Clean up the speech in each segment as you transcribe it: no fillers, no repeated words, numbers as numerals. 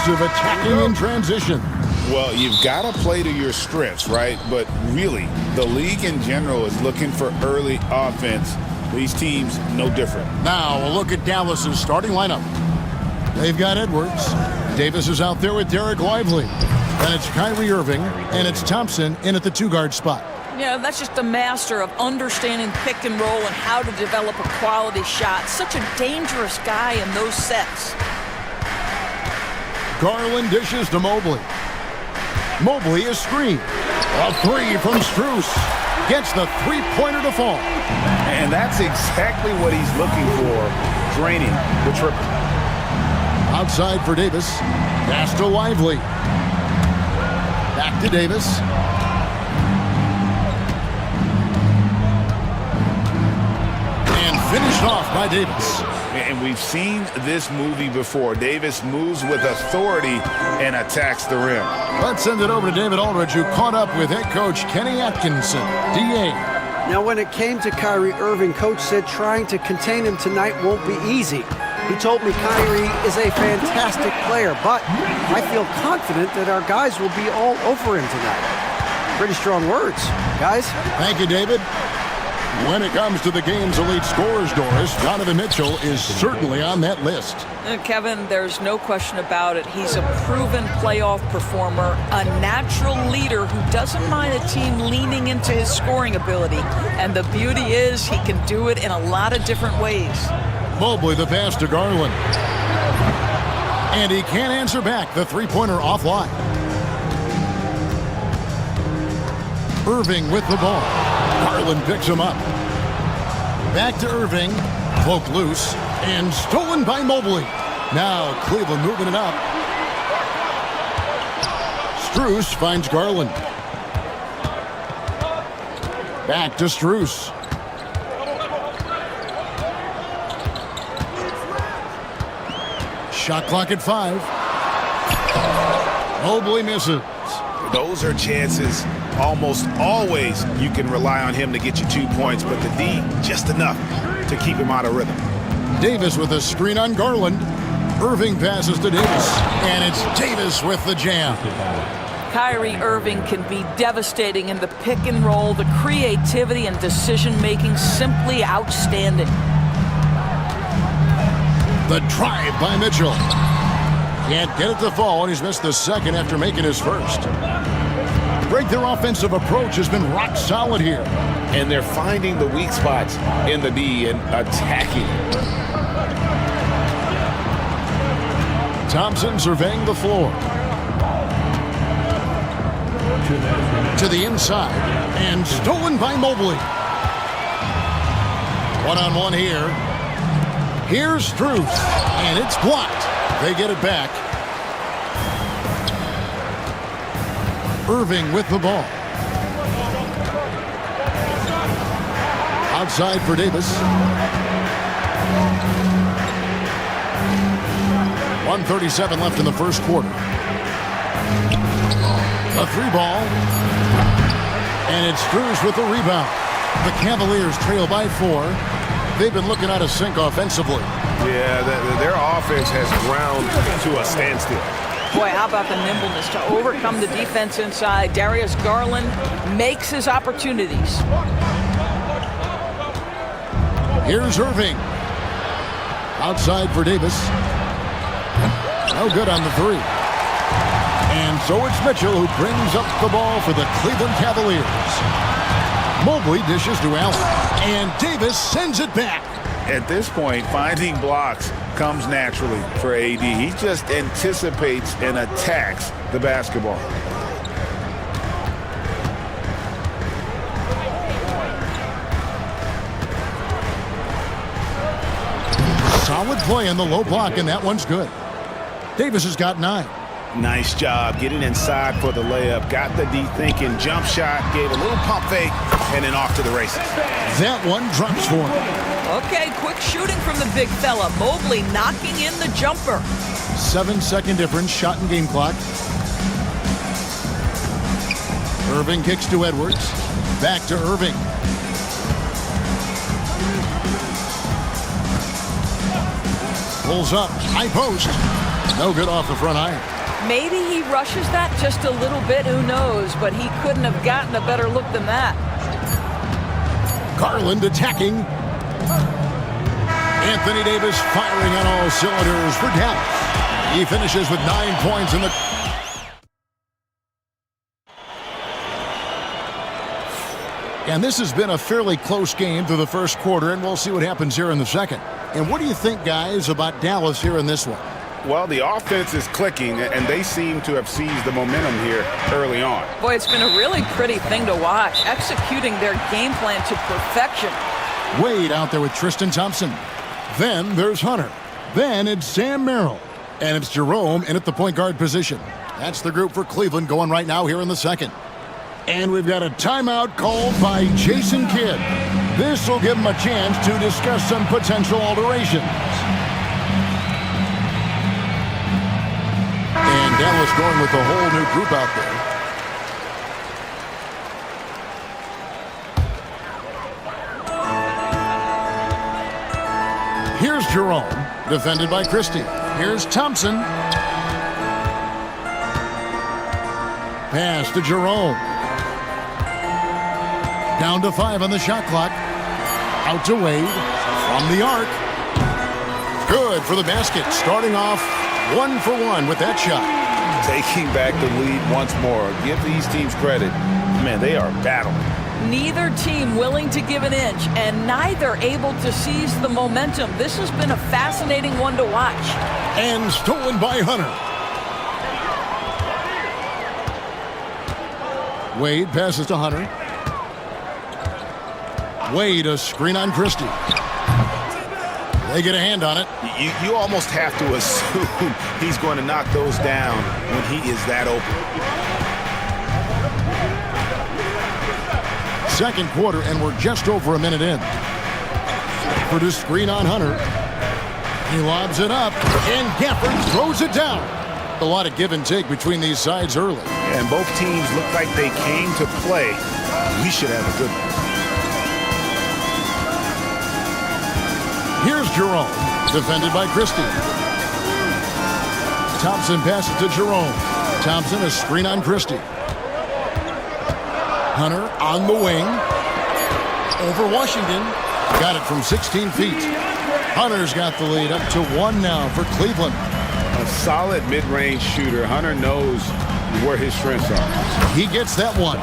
aggressive attacking in transition. Well, you've got to play to your strengths, right? But really, the league in general is looking for early offense. These teams, no different. Now, a look at Dallas's starting lineup. They've got Edwards. Davis is out there with Derek Lively. Then it's Kyrie Irving, and it's Thompson in at the two-guard spot. Yeah, that's just a master of understanding pick and roll and how to develop a quality shot. Such a dangerous guy in those sets. Garland dishes to Mobley. Mobley is screened. A three from Strus. Gets the three-pointer to fall. And that's exactly what he's looking for, draining the triple. Outside for Davis. Pass to Lively. Back to Davis. And finished off by Davis. And we've seen this movie before. Davis moves with authority and attacks the rim. Let's send it over to David Aldridge, who caught up with head coach Kenny Atkinson, DA. Now, when it came to Kyrie Irving, coach said trying to contain him tonight won't be easy. He told me Kyrie is a fantastic player, but I feel confident that our guys will be all over him tonight. Pretty strong words, guys. Thank you, David. When it comes to the game's elite scorers, Doris, Donovan Mitchell is certainly on that list. Kevin, there's no question about it. He's a proven playoff performer, a natural leader who doesn't mind a team leaning into his scoring ability. And the beauty is he can do it in a lot of different ways. Mobley the pass to Garland. And he can't answer back. The three-pointer offline. Irving with the ball. Garland picks him up. Back to Irving. Cloak loose. And stolen by Mobley. Now Cleveland moving it up. Strus finds Garland. Back to Strus. Shot clock at 5. Mobley misses. Those are chances. Almost always you can rely on him to get you 2 points, but the D, just enough to keep him out of rhythm. Davis with a screen on Garland. Irving passes to Davis, and it's Davis with the jam. Kyrie Irving can be devastating in the pick and roll. The creativity and decision-making simply outstanding. The drive by Mitchell. Can't get it to fall, and he's missed the second after making his first. Greg, their offensive approach has been rock solid here. And they're finding the weak spots in the D and attacking. Thompson surveying the floor. To the inside, and stolen by Mobley. One-on-one here. Here's Strus, and it's blocked. They get it back. Irving with the ball. Outside for Davis. 1:37 left in the first quarter. A three ball. And it's Strus with the rebound. The Cavaliers trail by 4. They've been looking out of sync offensively. Yeah, their offense has ground to a standstill. Boy, how about the nimbleness to overcome the defense inside. Darius Garland makes his opportunities. Here's Irving. Outside for Davis. No good on the three. And so it's Mitchell who brings up the ball for the Cleveland Cavaliers. Mobley dishes to Allen. And Davis sends it back. At this point, finding blocks comes naturally for AD. He just anticipates and attacks the basketball. Solid play in the low block, and that one's good. Davis has got 9. Nice job getting inside for the layup. Got the D thinking, jump shot, gave a little pump fake, and then off to the races. That one drops for him. Okay, quick shooting from the big fella. Mobley knocking in the jumper. 7-second difference, shot and game clock. Irving kicks to Edwards. Back to Irving. Pulls up, high post. No good off the front iron. Maybe he rushes that just a little bit, who knows, but he couldn't have gotten a better look than that. Garland attacking. Anthony Davis firing on all cylinders for Dallas. He finishes with 9 points in the... And this has been a fairly close game through the first quarter, and we'll see what happens here in the second. And what do you think, guys, about Dallas here in this one? Well, the offense is clicking, and they seem to have seized the momentum here early on. Boy, it's been a really pretty thing to watch, executing their game plan to perfection. Wade out there with Tristan Thompson. Then there's Hunter. Then it's Sam Merrill. And it's Jerome in at the point guard position. That's the group for Cleveland going right now here in the second. And we've got a timeout called by Jason Kidd. This will give him a chance to discuss some potential alterations. And Dallas going with a whole new group out there. Here's Jerome, defended by Christie. Here's Thompson. Pass to Jerome. Down to 5 on the shot clock. Out to Wade. From the arc. Good for the basket. Starting off 1 for 1 with that shot. Taking back the lead once more. Give these teams credit. Man, they are battling. Neither team willing to give an inch, and neither able to seize the momentum. This has been a fascinating one to watch. And stolen by Hunter. Wade passes to Hunter. Wade, a screen on Christie. They get a hand on it. You almost have to assume he's going to knock those down when he is that open. Second quarter, and we're just over a minute in. For the screen on Hunter. He lobs it up, and Gafford throws it down. A lot of give and take between these sides early. And both teams look like they came to play. We should have a good one. Here's Jerome, defended by Christie. Thompson passes to Jerome. Thompson, a screen on Christie. Hunter on the wing. Over Washington. Got it from 16 feet. Hunter's got the lead up to 1 now for Cleveland. A solid mid-range shooter. Hunter knows where his strengths are. He gets that one.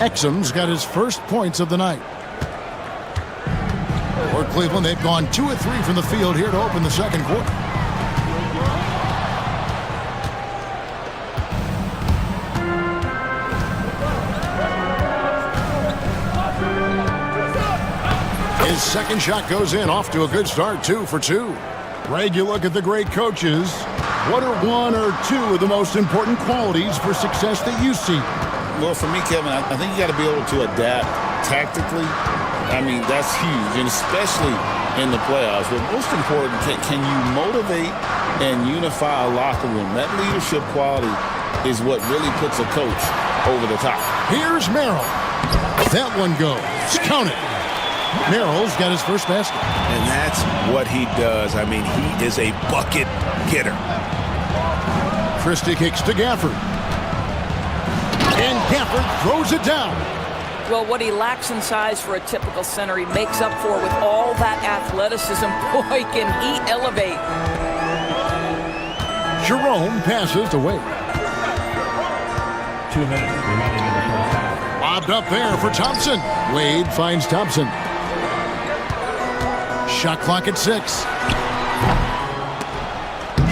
Exum's got his first points of the night. For Cleveland, they've gone 2 of 3 from the field here to open the second quarter. His second shot goes in, off to a good start, 2 for 2. Greg, you look at the great coaches. What are 1 or 2 of the most important qualities for success that you see? Well, for me, Kevin, I think you got to be able to adapt tactically. I mean, that's huge, and especially in the playoffs. But most important, can you motivate and unify a locker room? That leadership quality is what really puts a coach over the top. Here's Merrill. That one goes. Count it. Merrill's got his first basket. And that's what he does. I mean, he is a bucket getter. Christie kicks to Gafford. And Gafford throws it down. Well, what he lacks in size for a typical center, he makes up for with all that athleticism. Boy, can he elevate. Jerome passes to Wade. 2 minutes remaining in the first half. Lobbed up there for Thompson. Wade finds Thompson. Shot clock at 6.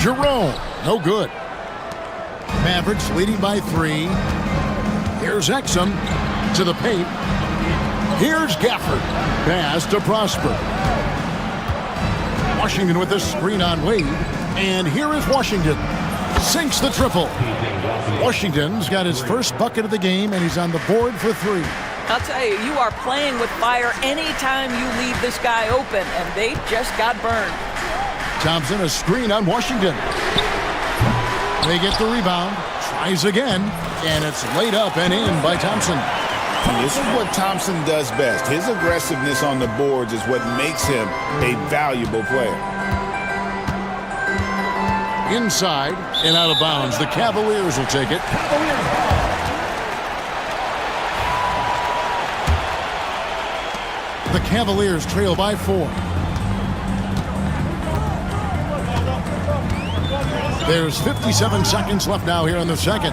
Jerome, no good. Mavericks leading by 3. Here's Exum to the paint. Here's Gafford. Pass to Prosper. Washington with the screen on Wade. And here is Washington. Sinks the triple. Washington's got his first bucket of the game, and he's on the board for 3. I'll tell you, you are playing with fire anytime you leave this guy open, and they just got burned. Thompson, a screen on Washington. They get the rebound. Tries again, and it's laid up and in by Thompson. This is what Thompson does best. His aggressiveness on the boards is what makes him a valuable player. Inside and out of bounds. The Cavaliers will take it. The Cavaliers trail by 4. There's 57 seconds left now here in the second.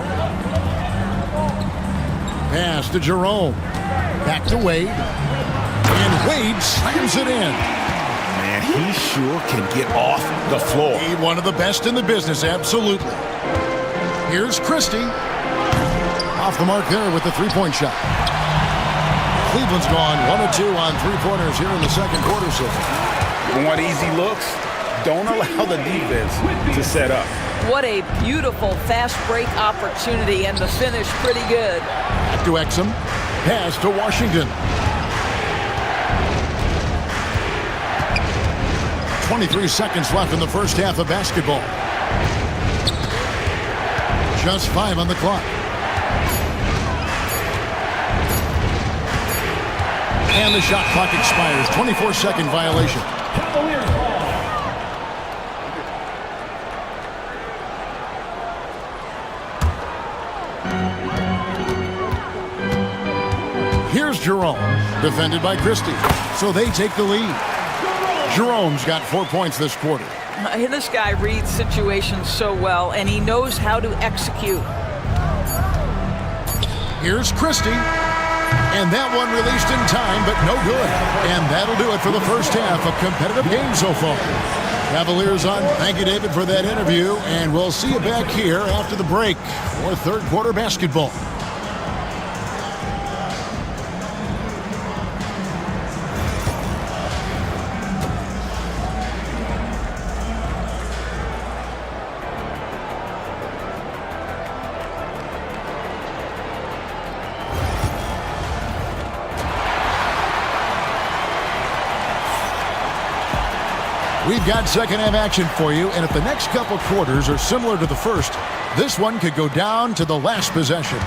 Pass to Jerome. Back to Wade. And Wade slams it in. Man, he sure can get off the floor. He one of the best in the business, absolutely. Here's Christie. Off the mark there with the three-point shot. Cleveland's gone 1 of 2 on three-pointers here in the second quarter so far. You want easy looks? Don't allow the defense to set up. What a beautiful fast break opportunity, and the finish pretty good. Back to Exum. Pass to Washington. 23 seconds left in the first half of basketball. Just 5 on the clock. And the shot clock expires. 24-second violation. Here's Jerome, defended by Christie. So they take the lead. Jerome's got 4 points this quarter. This guy reads situations so well, and he knows how to execute. Here's Christie. And that one released in time, but no good. And that'll do it for the first half of competitive game so far. Cavaliers on. Thank you, David, for that interview. And we'll see you back here after the break for third quarter basketball. We've got second half action for you, and if the next couple quarters are similar to the first, this one could go down to the last possession.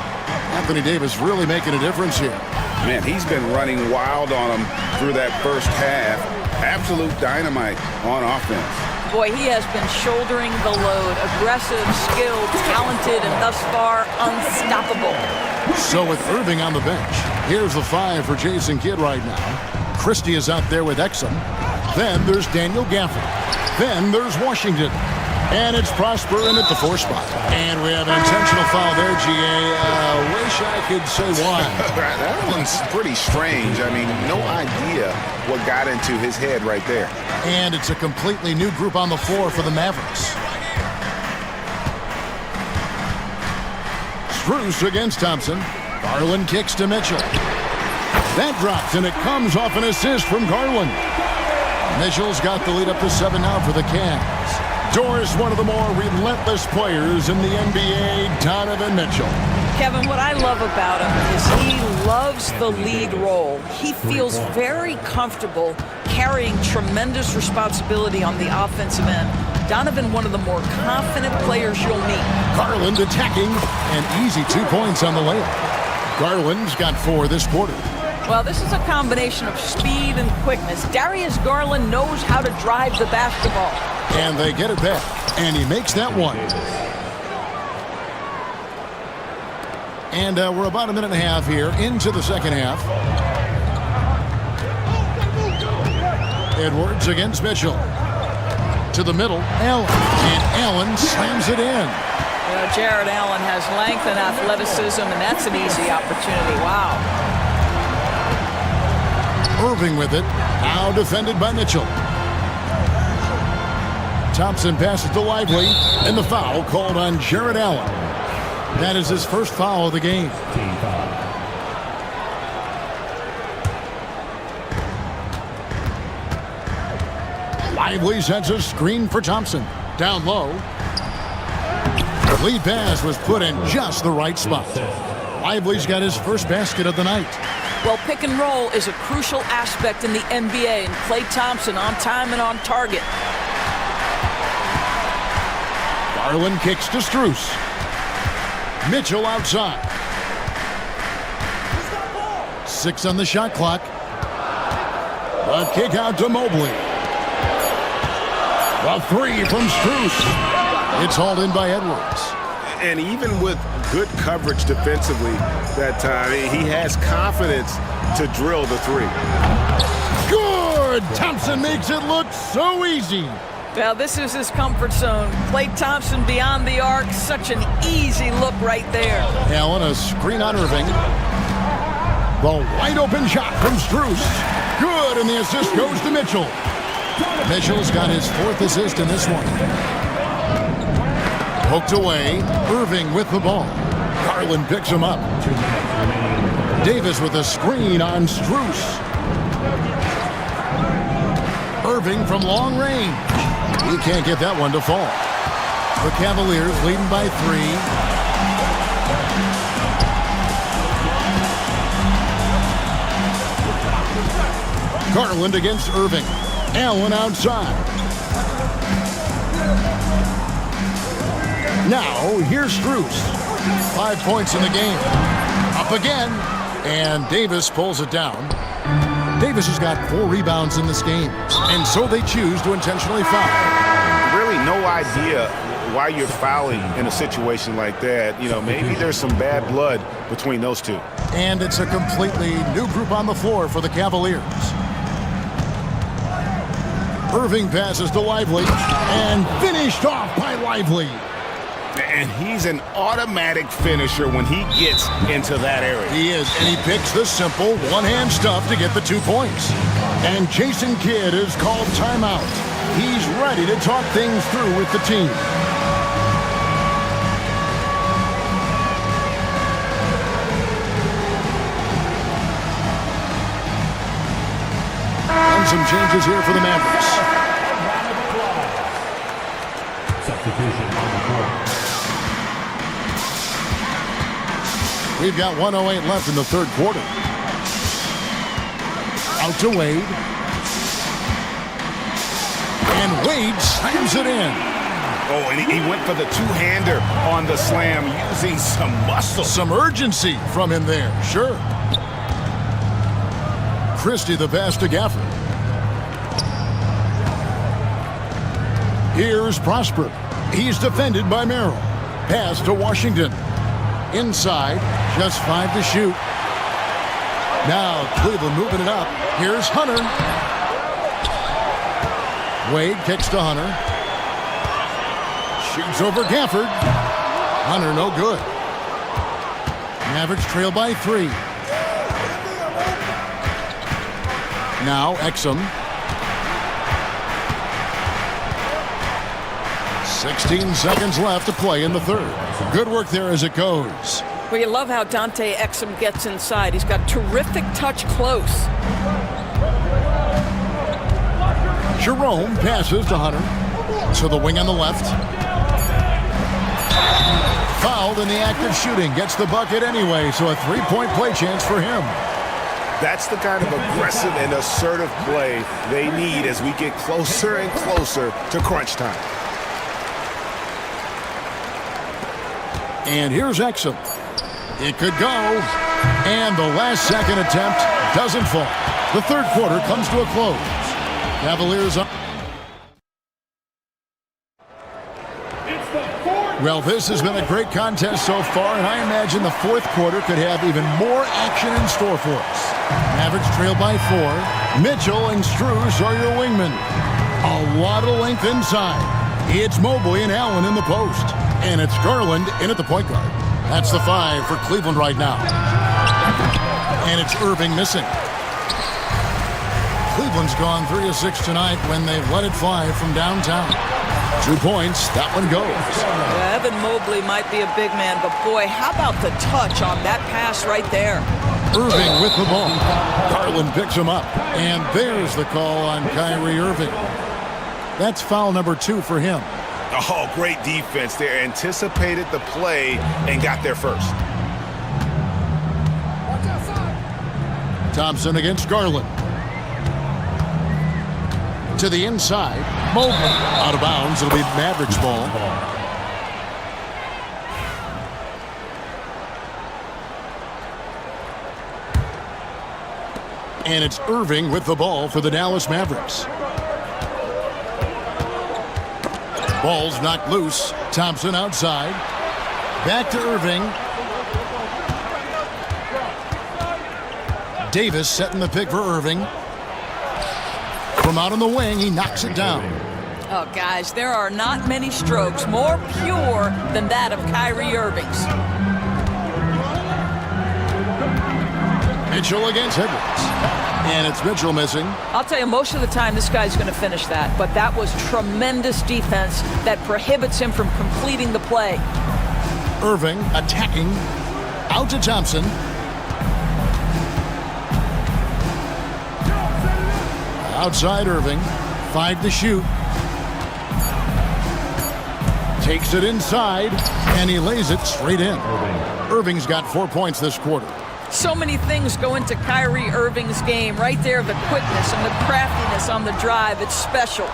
Anthony Davis really making a difference here. Man, he's been running wild on him through that first half. Absolute dynamite on offense. Boy, he has been shouldering the load. Aggressive, skilled, talented, and thus far unstoppable. So with Irving on the bench, here's the 5 for Jason Kidd right now. Christie is out there with Exum. Then there's Daniel Gafford. Then there's Washington. And it's Prosper in at the 4 spot. And we have an intentional foul there, GA. Wish I could say why. That one's pretty strange. I mean, no idea what got into his head right there. And it's a completely new group on the floor for the Mavericks. Strus against Thompson. Garland kicks to Mitchell. That drops, and it comes off an assist from Garland. Mitchell's got the lead up to 7 now for the Cavs. Doris, one of the more relentless players in the NBA, Donovan Mitchell. Kevin, what I love about him is he loves the lead role. He feels very comfortable carrying tremendous responsibility on the offensive end. Donovan, one of the more confident players you'll meet. Garland attacking, and easy 2 points on the layup. Garland's got 4 this quarter. Well, this is a combination of speed and quickness. Darius Garland knows how to drive the basketball. And they get it back, and he makes that one. And we're about a minute and a half here into the second half. Edwards against Mitchell. To the middle, Allen. And Allen slams it in. You know, Jared Allen has length and athleticism, and that's an easy opportunity. Wow. Irving with it. Now defended by Mitchell. Thompson passes to Lively, and the foul called on Jared Allen. That is his first foul of the game. Lively sets a screen for Thompson. Down low. Lead pass was put in just the right spot. Lively's got his first basket of the night. Well, pick and roll is a crucial aspect in the NBA, and Klay Thompson on time and on target. Garland kicks to Strus. Mitchell outside. 6 on the shot clock. A kick out to Mobley. A 3 from Strus. It's hauled in by Edwards. And even with good coverage defensively that time, he has confidence to drill the three. Good! Thompson makes it look so easy. Well, this is his comfort zone. Klay Thompson beyond the arc, such an easy look right there. Allen, a screen on Irving. The wide open shot from Strus. Good, and the assist goes to Mitchell. Mitchell's got his 4th assist in this one. Poked away. Irving with the ball. Garland picks him up. Davis with a screen on Strus. Irving from long range. He can't get that one to fall. The Cavaliers leading by 3. Garland against Irving. Allen outside. Now, here's Strus. 5 points in the game. Up again. And Davis pulls it down. Davis has got 4 rebounds in this game. And so they choose to intentionally foul. Really no idea why you're fouling in a situation like that. You know, maybe there's some bad blood between those two. And it's a completely new group on the floor for the Cavaliers. Irving passes to Lively, and finished off by Lively. And he's an automatic finisher when he gets into that area. He is, and he picks the simple one-hand stuff to get the 2 points. And Jason Kidd is called timeout. He's ready to talk things through with the team. And some changes here for the Mavericks. Substitution on the court. We've got 1:08 left in the 3rd quarter. Out to Wade. And Wade slams it in. Oh, and he went for the two-hander on the slam using some muscle. Some urgency from him there, sure. Christie the pass to Gafford. Here's Prosper. He's defended by Merrill. Pass to Washington. Inside, just 5 to shoot. Now Cleveland moving it up. Here's Hunter. Wade kicks to Hunter. Shoots over Gafford. Hunter no good. Mavericks trail by 3. Now Exum. 16 seconds left to play in the 3rd. Good work there as it goes. Well, you love how Dante Exum gets inside. He's got terrific touch close. Jerome passes to Hunter. To the wing on the left. Fouled in the act of shooting. Gets the bucket anyway, so a 3-point play chance for him. That's the kind of aggressive and assertive play they need as we get closer and closer to crunch time. And here's Exum. It could go. And the last second attempt doesn't fall. The 3rd quarter comes to a close. Cavaliers up. Well, this has been a great contest so far, and I imagine the 4th quarter could have even more action in store for us. Mavericks trail by 4. Mitchell and Strus are your wingmen. A lot of length inside. It's Mobley and Allen in the post. And it's Garland in at the point guard. That's the 5 for Cleveland right now. And it's Irving missing. Cleveland's gone 3 of 6 tonight when they've let it fly from downtown. 2 points, that one goes. Yeah, Evan Mobley might be a big man, but boy, how about the touch on that pass right there? Irving with the ball. Garland picks him up. And there's the call on Kyrie Irving. That's foul number 2 for him. Oh, great defense there. Anticipated the play and got there first. Thompson against Garland. To the inside. Mobley out of bounds. It'll be Mavericks ball. And it's Irving with the ball for the Dallas Mavericks. Ball's knocked loose. Thompson outside. Back to Irving. Davis setting the pick for Irving. From out on the wing, he knocks it down. Oh, guys, there are not many strokes more pure than that of Kyrie Irving's. Mitchell against Edwards. And it's Mitchell missing. I'll tell you, most of the time this guy's going to finish that, but that was tremendous defense that prohibits him from completing the play. Irving attacking. Out to Thompson. Outside Irving. 5 to shoot. Takes it inside, and he lays it straight in. Irving's got 4 points this quarter. So many things go into Kyrie Irving's game. Right there, the quickness and the craftiness on the drive. It's special.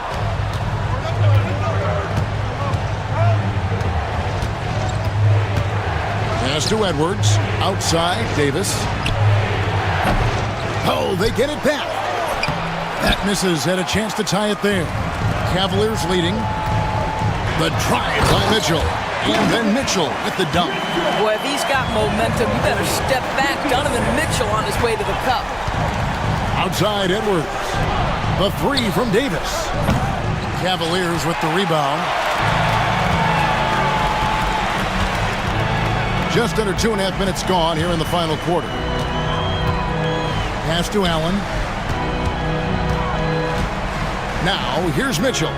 Pass to Edwards. Outside, Davis. Oh, they get it back. That misses. Had a chance to tie it there. Cavaliers leading. The drive by Mitchell. And then Mitchell with the dunk. Boy, if he's got momentum, you better step back. Donovan Mitchell on his way to the cup. Outside Edwards. The 3 from Davis. Cavaliers with the rebound. Just under 2.5 minutes gone here in the final quarter. Pass to Allen. Now, here's Mitchell.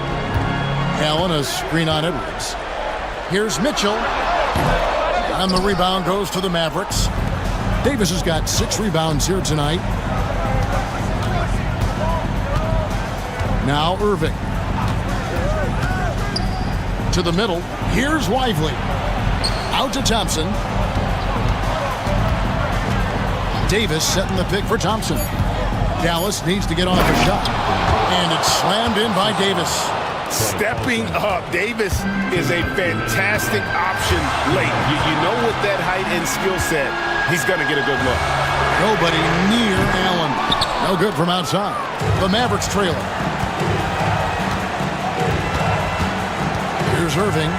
Allen, a screen on Edwards. Here's Mitchell. And the rebound goes to the Mavericks. Davis has got 6 rebounds here tonight. Now Irving. To the middle. Here's Lively. Out to Thompson. Davis setting the pick for Thompson. Dallas needs to get off a shot. And it's slammed in by Davis. Stepping up, Davis is a fantastic option late. You know with that height and skill set, he's going to get a good look. Nobody near Allen. No good from outside. The Mavericks trailing. Here's Irving.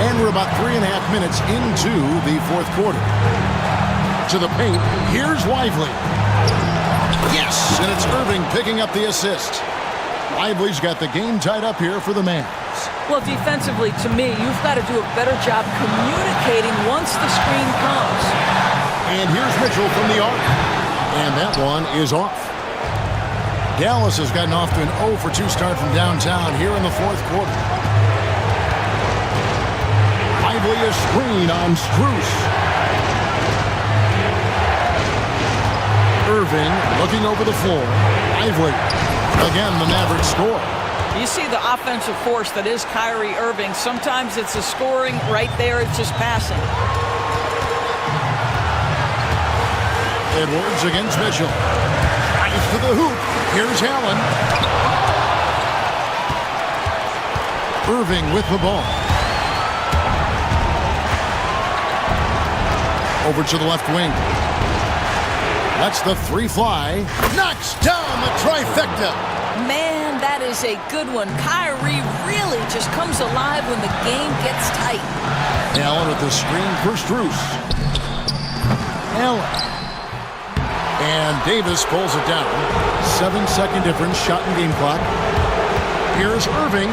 And we're about 3.5 minutes into the fourth quarter. To the paint. Here's Lively. Yes, and it's Irving picking up the assist. Lively's got the game tied up here for the Mavs. Well, defensively, to me, you've got to do a better job communicating once the screen comes. And here's Mitchell from the arc. And that one is off. Dallas has gotten off to an 0 for 2 start from downtown here in the fourth quarter. Lively a screen on Strus. Irving looking over the floor. Lively. Again, the Mavericks score. You see the offensive force that is Kyrie Irving. Sometimes it's a scoring. Right there, it's just passing. Edwards against Mitchell. Drives to the hoop. Here's Allen. Irving with the ball. Over to the left wing. That's the 3 fly. Knocks down the trifecta. Man, that is a good one. Kyrie really just comes alive when the game gets tight. Allen with the screen for Strus. Allen. And Davis pulls it down. 7-second difference, shot and game clock. Here's Irving.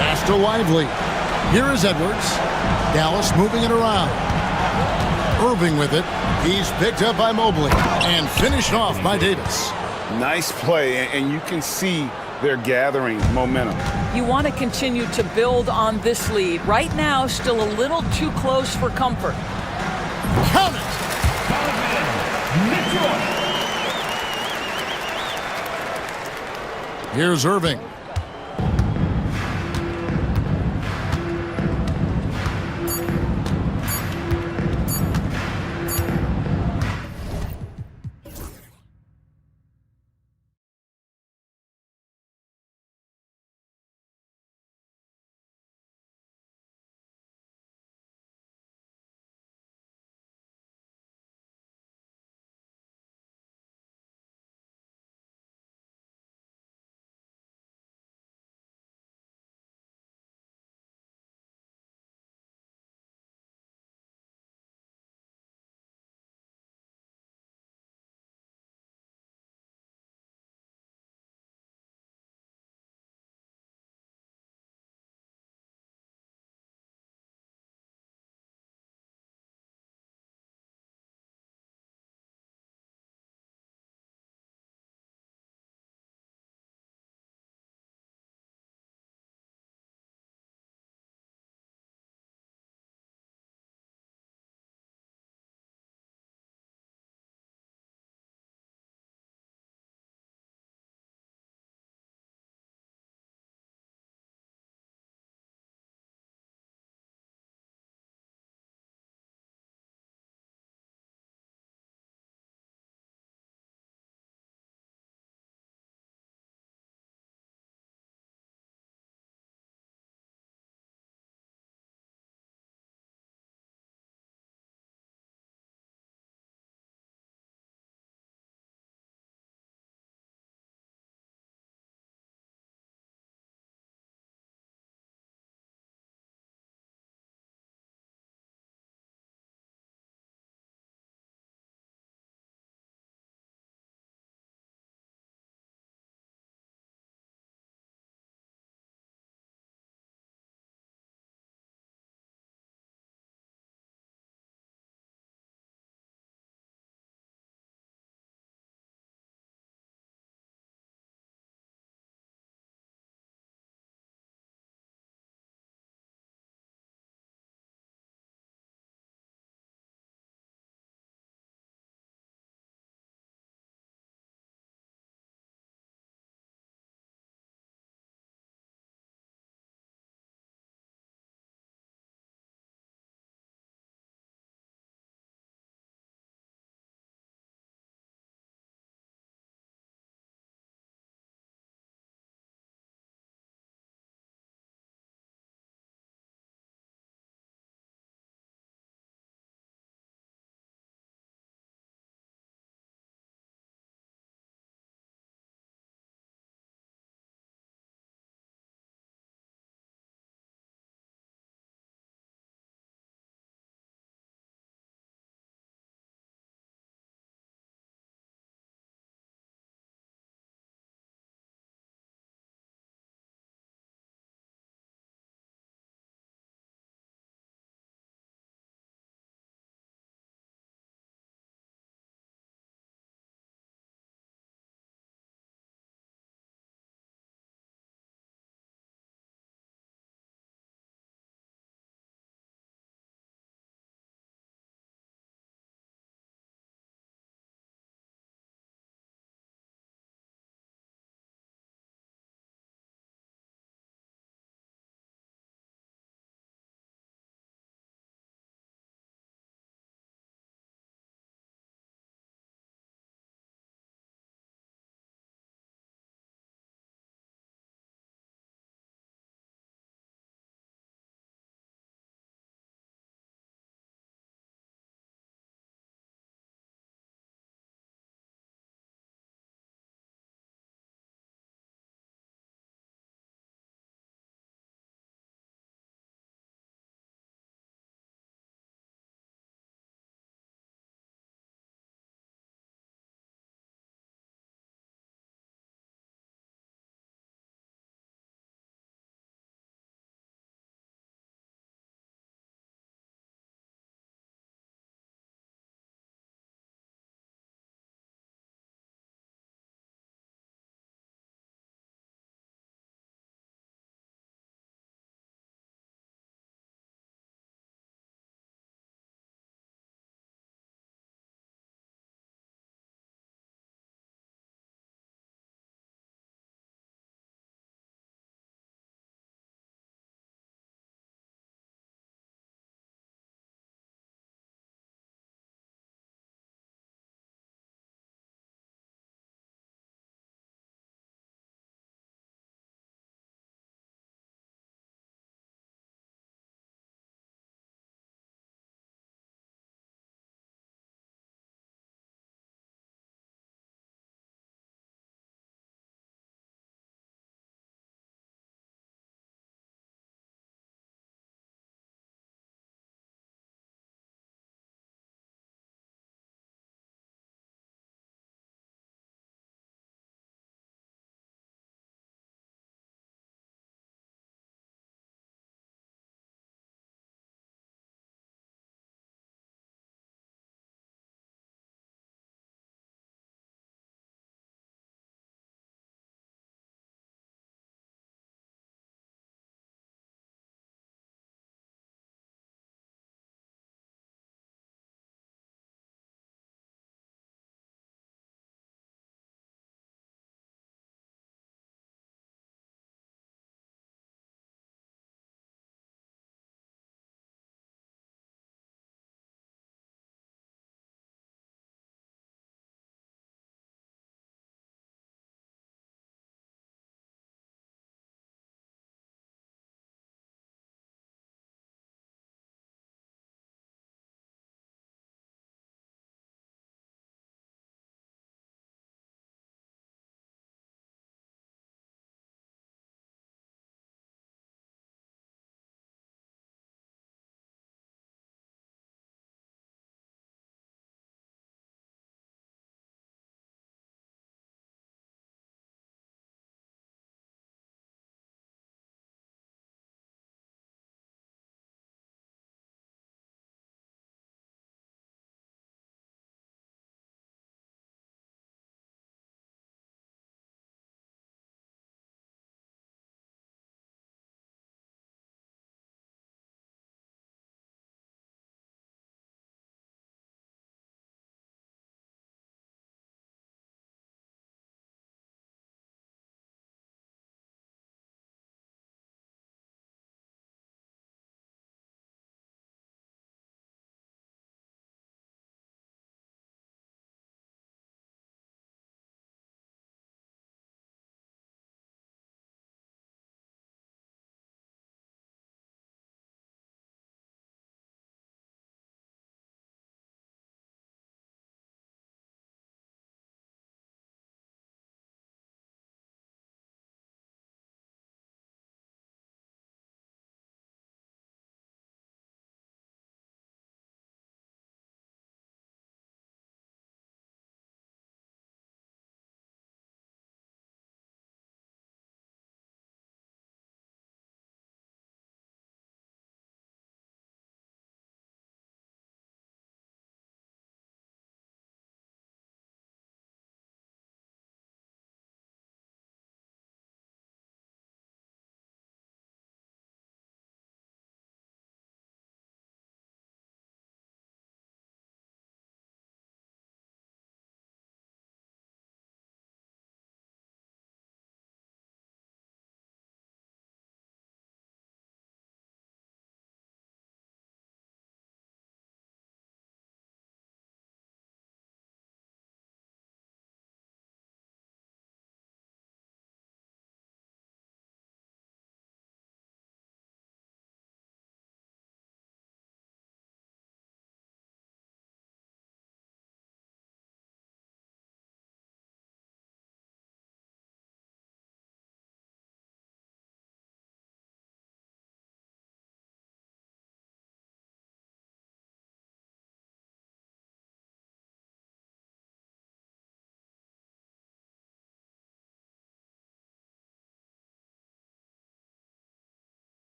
Pass to Lively. Here is Edwards. Dallas moving it around. Irving with it. He's picked up by Mobley and finished off by Davis. Nice play, and you can see they're gathering momentum. You want to continue to build on this lead. Right now, still a little too close for comfort. Count it! Here's Irving.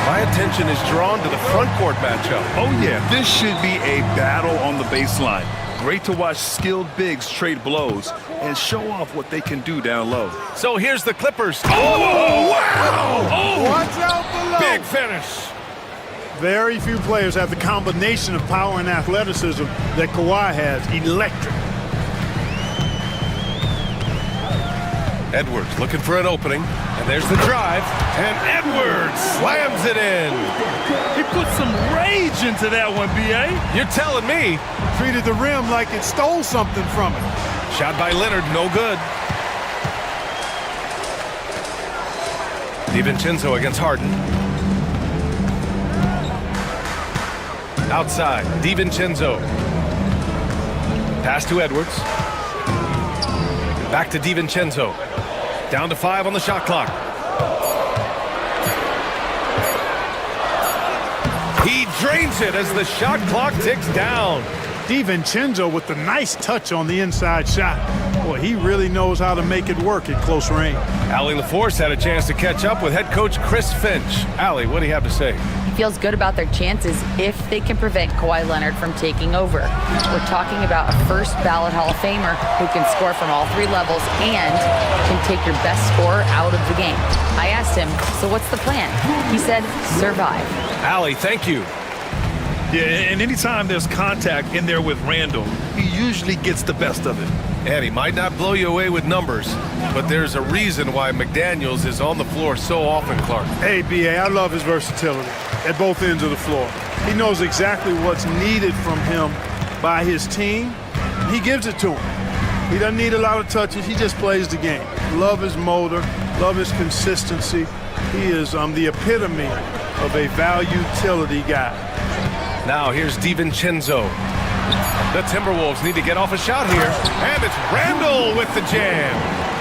My attention is drawn to the front court matchup. Oh, yeah, this should be a battle on the baseline. Great to watch skilled bigs trade blows and show off what they can do down low. So here's the Clippers. Oh, wow! Oh, Watch out below. big finish. Very few players have the combination of power and athleticism that Kawhi has. Electric. Edwards looking for an opening, and there's the drive, and Edwards slams it in. He put some rage into that one, B.A. You're telling me. Treated the rim like it stole something from him. Shot by Leonard, no good. DiVincenzo against Harden. Outside, DiVincenzo. Pass to Edwards. Back to DiVincenzo. Down to 5 on the shot clock. He drains it as the shot clock ticks down. DiVincenzo with the nice touch on the inside shot. Boy, he really knows how to make it work at close range. Allie LaForce had a chance to catch up with head coach Chris Finch. Allie, what do you have to say? He feels good about their chances if they can prevent Kawhi Leonard from taking over. We're talking about a first ballot Hall of Famer who can score from all 3 levels and can take your best scorer out of the game. I asked him, so what's the plan? He said, survive. Allie, thank you. Yeah, and anytime there's contact in there with Randall, he usually gets the best of it. And he might not blow you away with numbers, but there's a reason why McDaniels is on the floor so often, Clark. Hey, B.A., I love his versatility at both ends of the floor. He knows exactly what's needed from him by his team. He gives it to him. He doesn't need a lot of touches. He just plays the game. Love his motor, love his consistency. He is the epitome of a value-utility guy. Now here's DiVincenzo. The Timberwolves need to get off a shot here, and it's Randall with the jam.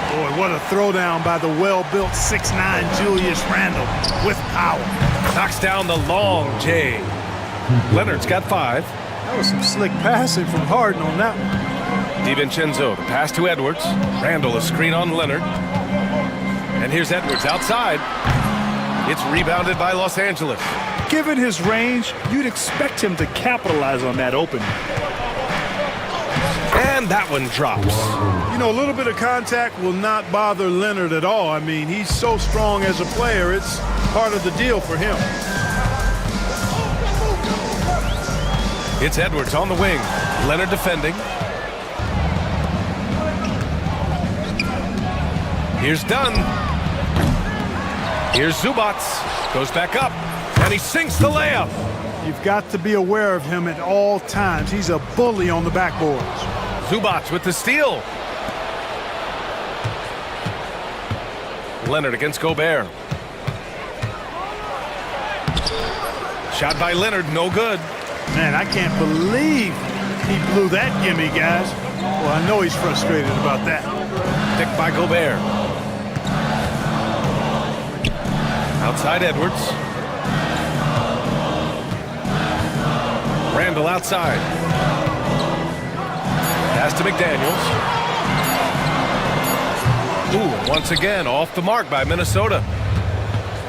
Boy, what a throwdown by the well-built 6'9" Julius Randle with power. Knocks down the long J. Leonard's got 5. That was some slick passing from Harden on that one. DiVincenzo, the pass to Edwards. Randall, a screen on Leonard. And here's Edwards outside. It's rebounded by Los Angeles. Given his range, you'd expect him to capitalize on that opening. And that one drops. You know, a little bit of contact will not bother Leonard at all. I mean, he's so strong as a player, it's part of the deal for him. It's Edwards on the wing. Leonard defending. Here's Dunn. Here's Zubac. Goes back up. And he sinks the layup. You've got to be aware of him at all times. He's a bully on the backboards. Zubac with the steal. Leonard against Gobert. Shot by Leonard, no good. Man, I can't believe he blew that gimme, guys. Well, I know he's frustrated about that. Picked by Gobert. Outside Edwards. Randall outside. Pass to McDaniels. Ooh, once again, off the mark by Minnesota.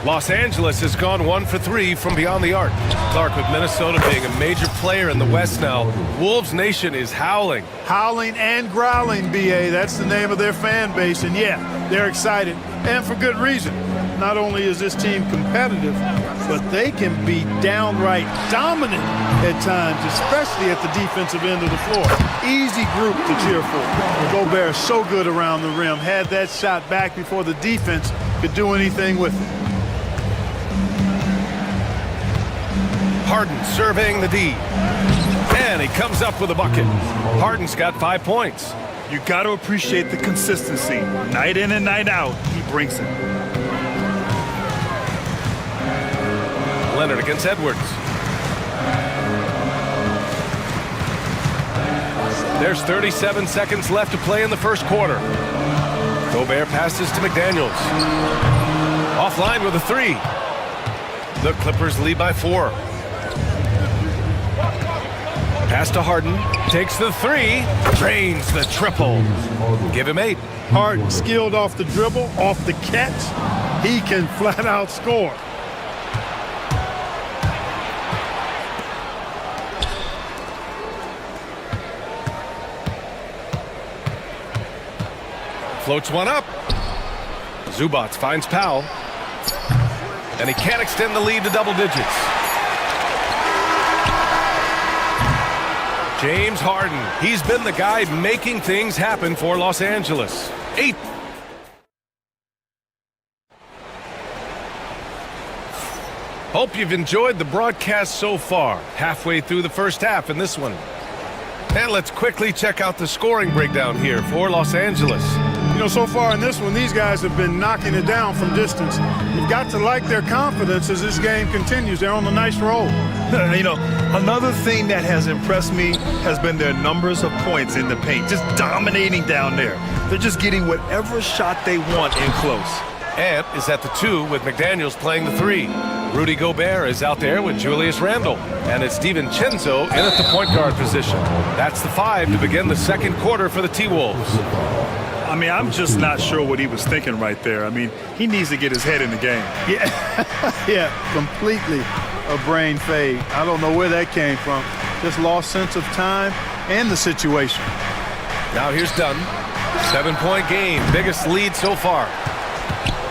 Los Angeles has gone 1 for 3 from beyond the arc. Clark, with Minnesota being a major player in the West now, Wolves Nation is howling. Howling and growling, B.A. That's the name of their fan base. And yeah, they're excited, and for good reason. Not only is this team competitive, but they can be downright dominant at times, especially at the defensive end of the floor. Easy group to cheer for. Gobert so good around the rim. Had that shot back before the defense could do anything with it. Harden surveying the D. And he comes up with a bucket. Harden's got 5 points. You got to appreciate the consistency. Night in and night out, he brings it. Leonard against Edwards. There's 37 seconds left to play in the first quarter. Gobert passes to McDaniels. Offline with a 3. The Clippers lead by 4. Pass to Harden. Takes the 3. Drains the triple. Give him 8. Harden skilled off the dribble, off the catch. He can flat out score. Floats one up. Zubats finds Powell. And he can't extend the lead to double digits. James Harden. He's been the guy making things happen for Los Angeles. 8. Hope you've enjoyed the broadcast so far. Halfway through the first half in this one. And let's quickly check out the scoring breakdown here for Los Angeles. You know, so far in this one, these guys have been knocking it down from distance. You've got to like their confidence as this game continues. They're on a nice roll. You know, another thing that has impressed me has been their numbers of points in the paint, just dominating down there. They're just getting whatever shot they want in close. Ant is at the 2 with McDaniels playing the 3. Rudy Gobert is out there with Julius Randle. And it's DiVincenzo in at the point guard position. That's the 5 to begin the second quarter for the T-Wolves. I mean, I'm just not sure what he was thinking right there. I mean, he needs to get his head in the game. Yeah, completely a brain fade. I don't know where that came from. Just lost sense of time and the situation. Now here's Dunn. 7-point game, biggest lead so far.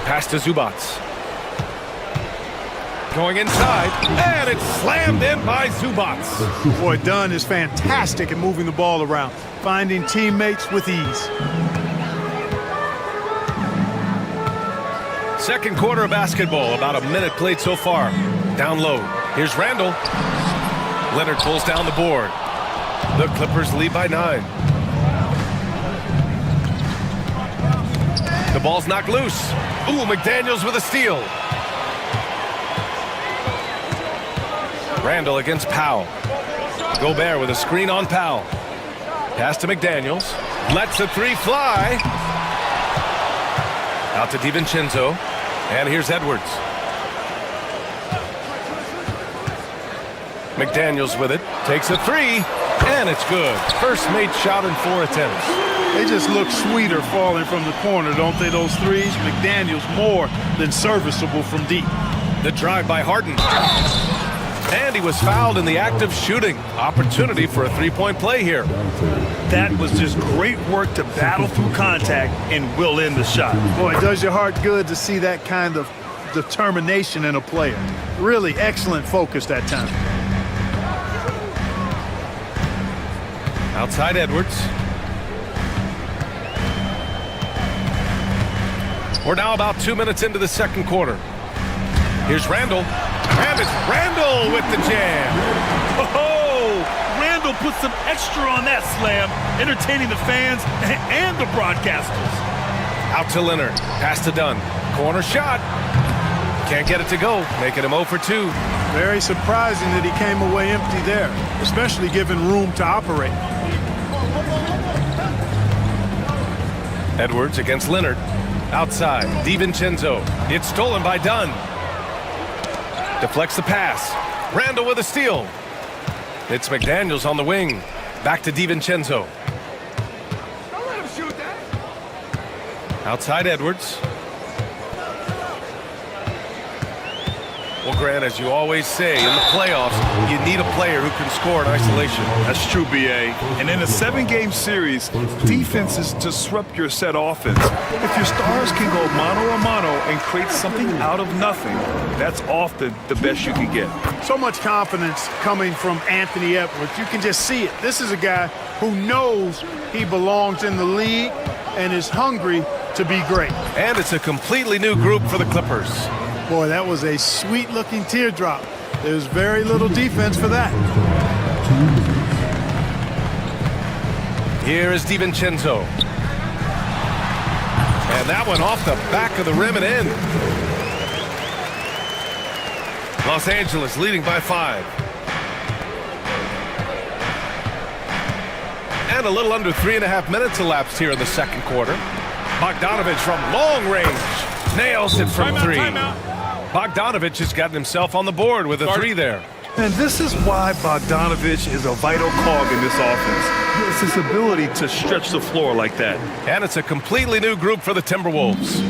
Pass to Zubats. Going inside, and it's slammed in by Zubats. Boy, Dunn is fantastic at moving the ball around, finding teammates with ease. Second quarter of basketball, about a minute played so far. Down low, here's Randle. Leonard pulls down the board. The Clippers lead by 9. The ball's knocked loose. Ooh, McDaniels with a steal. Randle against Powell. Gobert with a screen on Powell. Pass to McDaniels. Lets the 3 fly. Out to DiVincenzo. And here's Edwards. McDaniels with it. Takes a 3. And it's good. First made shot in 4 attempts. They just look sweeter falling from the corner, don't they, those threes? McDaniels more than serviceable from deep. The drive by Harden. And he was fouled in the act of shooting. Opportunity for a 3-point play here. That was just great work to battle through contact and will in the shot. Boy, it does your heart good to see that kind of determination in a player. Really excellent focus that time. Outside Edwards. We're now about 2 minutes into the second quarter. Here's Randle. And it's Randle with the jam. Oh, Randle put some extra on that slam, entertaining the fans and the broadcasters. Out to Leonard. Pass to Dunn. Corner shot. Can't get it to go. Making him 0 for 2. Very surprising that he came away empty there, especially given room to operate. Edwards against Leonard. Outside, DiVincenzo. It's stolen by Dunn. Deflects the pass. Randle with a steal. It's McDaniels on the wing. Back to DiVincenzo. Don't let him shoot that. Outside Edwards. Well, Grant, as you always say, in the playoffs, you need a player who can score in isolation. That's true, B.A. And in a 7-game series, defenses disrupt your set offense. If your stars can go mano-a-mano and create something out of nothing, that's often the best you can get. So much confidence coming from Anthony Edwards. You can just see it. This is a guy who knows he belongs in the league and is hungry to be great. And it's a completely new group for the Clippers. Boy, that was a sweet-looking teardrop. There's very little defense for that. Here is DiVincenzo. And that one off the back of the rim and in. Los Angeles leading by 5. And a little under 3.5 minutes elapsed here in the second quarter. Bogdanovich from long range. Nails it from 3. Bogdanovich has gotten himself on the board with a 3 there. And this is why Bogdanovich is a vital cog in this offense. It's his ability to stretch the floor like that. And it's a completely new group for the Timberwolves.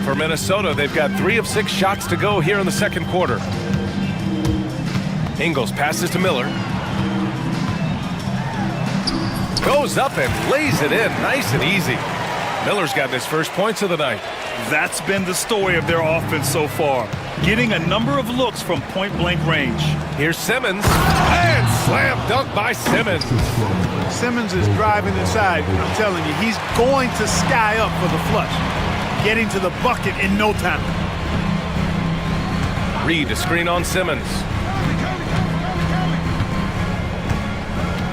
For Minnesota, they've got 3 of 6 shots to go here in the second quarter. Ingles passes to Miller. Goes up and lays it in, nice and easy. Miller's gotten his first points of the night. That's been the story of their offense so far. Getting a number of looks from point-blank range. Here's Simmons, and slam dunk by Simmons. Simmons is driving inside. I'm telling you, he's going to sky up for the flush. Getting to the bucket in no time. Reed to screen on Simmons.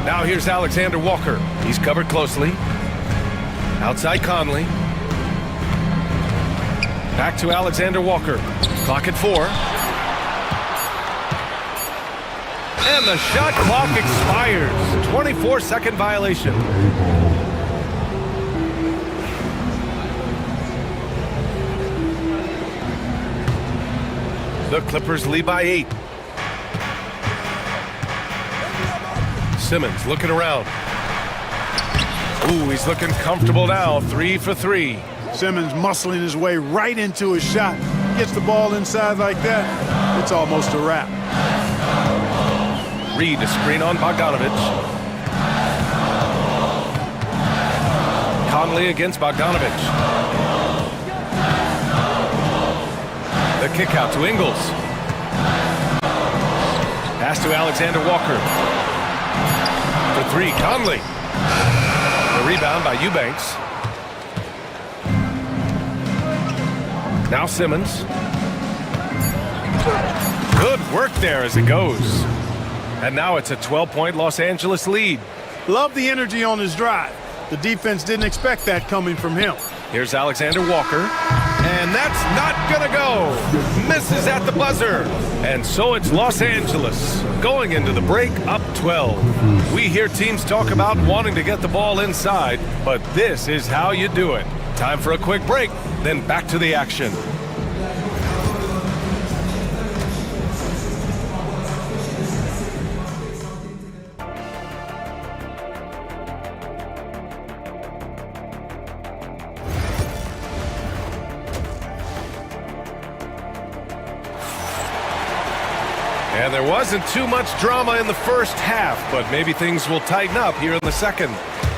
Now here's Alexander Walker. He's covered closely. Outside Conley. Back to Alexander Walker. Clock at 4. And the shot clock expires. 24-second violation. The Clippers lead by 8. Simmons looking around. Ooh, he's looking comfortable now. 3 for 3. Simmons muscling his way right into his shot. Gets the ball inside like that, it's almost a wrap. Reed to screen on Bogdanovic. Conley against Bogdanovic. The kick out to Ingles. Pass to Alexander Walker. For 3, Conley. The rebound by Eubanks. Now Simmons. Good work there as it goes. And now it's a 12-point Los Angeles lead. Love the energy on his drive. The defense didn't expect that coming from him. Here's Alexander Walker. And that's not gonna go. Misses at the buzzer. And so it's Los Angeles going into the break up 12. We hear teams talk about wanting to get the ball inside, but this is how you do it. Time for a quick break, then back to the action. And there wasn't too much drama in the first half, but maybe things will tighten up here in the second.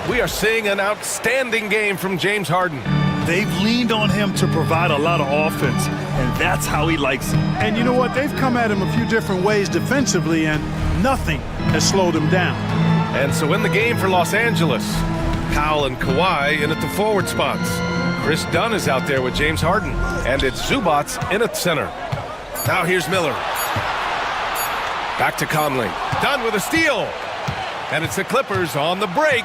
We are seeing an outstanding game from James Harden. They've leaned on him to provide a lot of offense, and that's how he likes it. And you know what? They've come at him a few different ways defensively, and nothing has slowed him down. And so in the game for Los Angeles, Powell and Kawhi in at the forward spots. Chris Dunn is out there with James Harden, and it's Zubats in at center. Now here's Miller. Back to Conley. Dunn with a steal. And it's the Clippers on the break.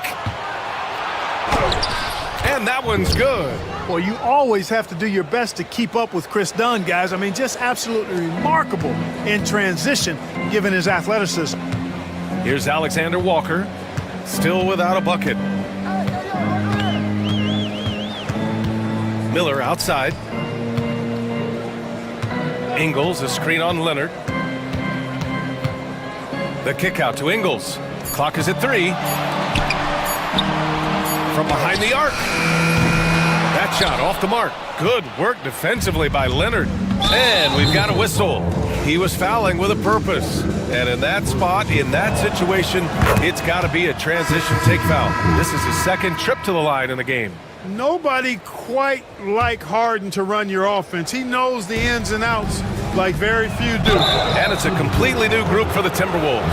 And that one's good. Well, you always have to do your best to keep up with Chris Dunn, guys. I mean, just absolutely remarkable in transition, given his athleticism. Here's Alexander Walker, still without a bucket. Miller outside. Ingles, a screen on Leonard. The kick out to Ingles. Clock is at 3. From behind the arc. That shot off the mark. Good work defensively by Leonard. And we've got a whistle. He was fouling with a purpose. And in that spot, in that situation, it's got to be a transition take foul. This is his second trip to the line in the game. Nobody quite like Harden to run your offense. He knows the ins and outs like very few do. And it's a completely new group for the Timberwolves.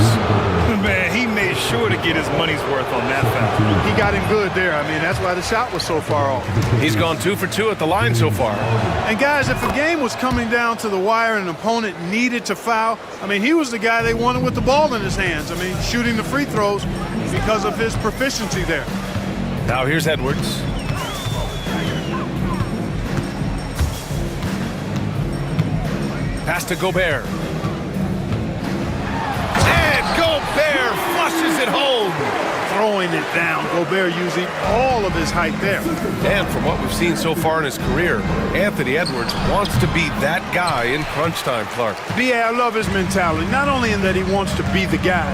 Man, he made sure to get his money's worth on that foul. He got him good there. I mean, that's why the shot was so far off. He's gone 2 for 2 at the line so far. And guys, if the game was coming down to the wire and an opponent needed to foul, I mean, he was the guy they wanted with the ball in his hands. I mean, shooting the free throws because of his proficiency there. Now here's Edwards. Pass to Gobert. And Gobert flushes it home. Throwing it down. Gobert using all of his height there. And from what we've seen so far in his career, Anthony Edwards wants to be that guy in crunch time, Clark. B.A., I love his mentality. Not only in that he wants to be the guy,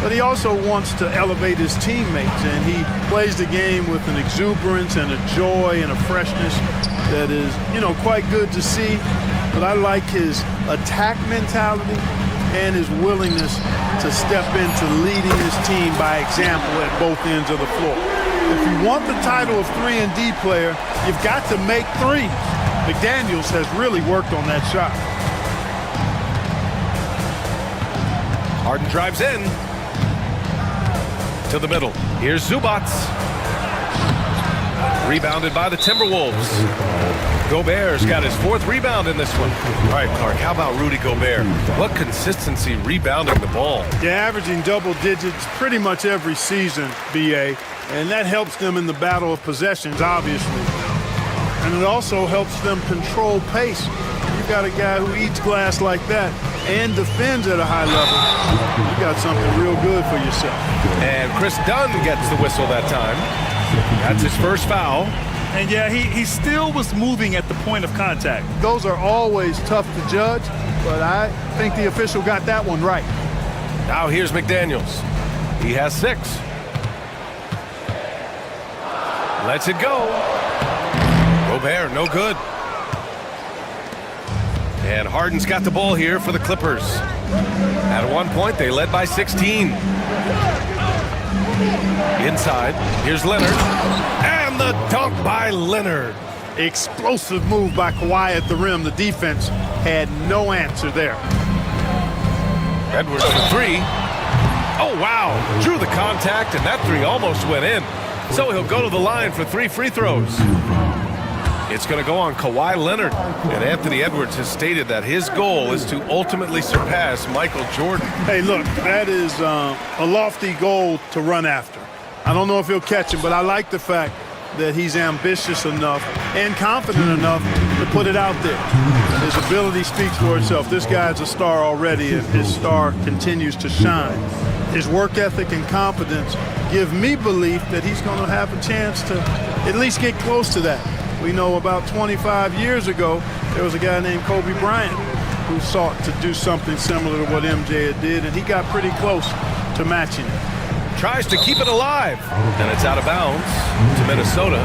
but he also wants to elevate his teammates. And he plays the game with an exuberance and a joy and a freshness that is, you know, quite good to see. But I like his attack mentality and his willingness to step into leading his team by example at both ends of the floor. If you want the title of 3-and-D player, you've got to make threes. McDaniels has really worked on that shot. Harden drives in to the middle. Here's Zubats. Rebounded by the Timberwolves. Gobert's got his 4th rebound in this one. All right, Clark, how about Rudy Gobert? What consistency rebounding the ball. They're averaging double digits pretty much every season, BA, and that helps them in the battle of possessions, obviously. And it also helps them control pace. You got a guy who eats glass like that and defends at a high level. You got something real good for yourself. And Chris Dunn gets the whistle that time. That's his first foul. And yeah, he still was moving at the point of contact. Those are always tough to judge, but I think the official got that one right. Now here's McDaniels. He has 6. Lets it go. Gobert, no good. And Harden's got the ball here for the Clippers. At one point, they led by 16. Inside, here's Leonard. And the dunk by Leonard. Explosive move by Kawhi at the rim. The defense had no answer there. Edwards for 3. Oh, wow. Drew the contact, and that 3 almost went in. So he'll go to the line for 3 free throws. It's going to go on Kawhi Leonard. And Anthony Edwards has stated that his goal is to ultimately surpass Michael Jordan. Hey, look, that is a lofty goal to run after. I don't know if he'll catch him, but I like the fact that he's ambitious enough and confident enough to put it out there. His ability speaks for itself. This guy's a star already, and his star continues to shine. His work ethic and confidence give me belief that he's going to have a chance to at least get close to that. We know about 25 years ago, there was a guy named Kobe Bryant who sought to do something similar to what MJ did, and he got pretty close to matching it. Tries to keep it alive, and it's out of bounds to Minnesota.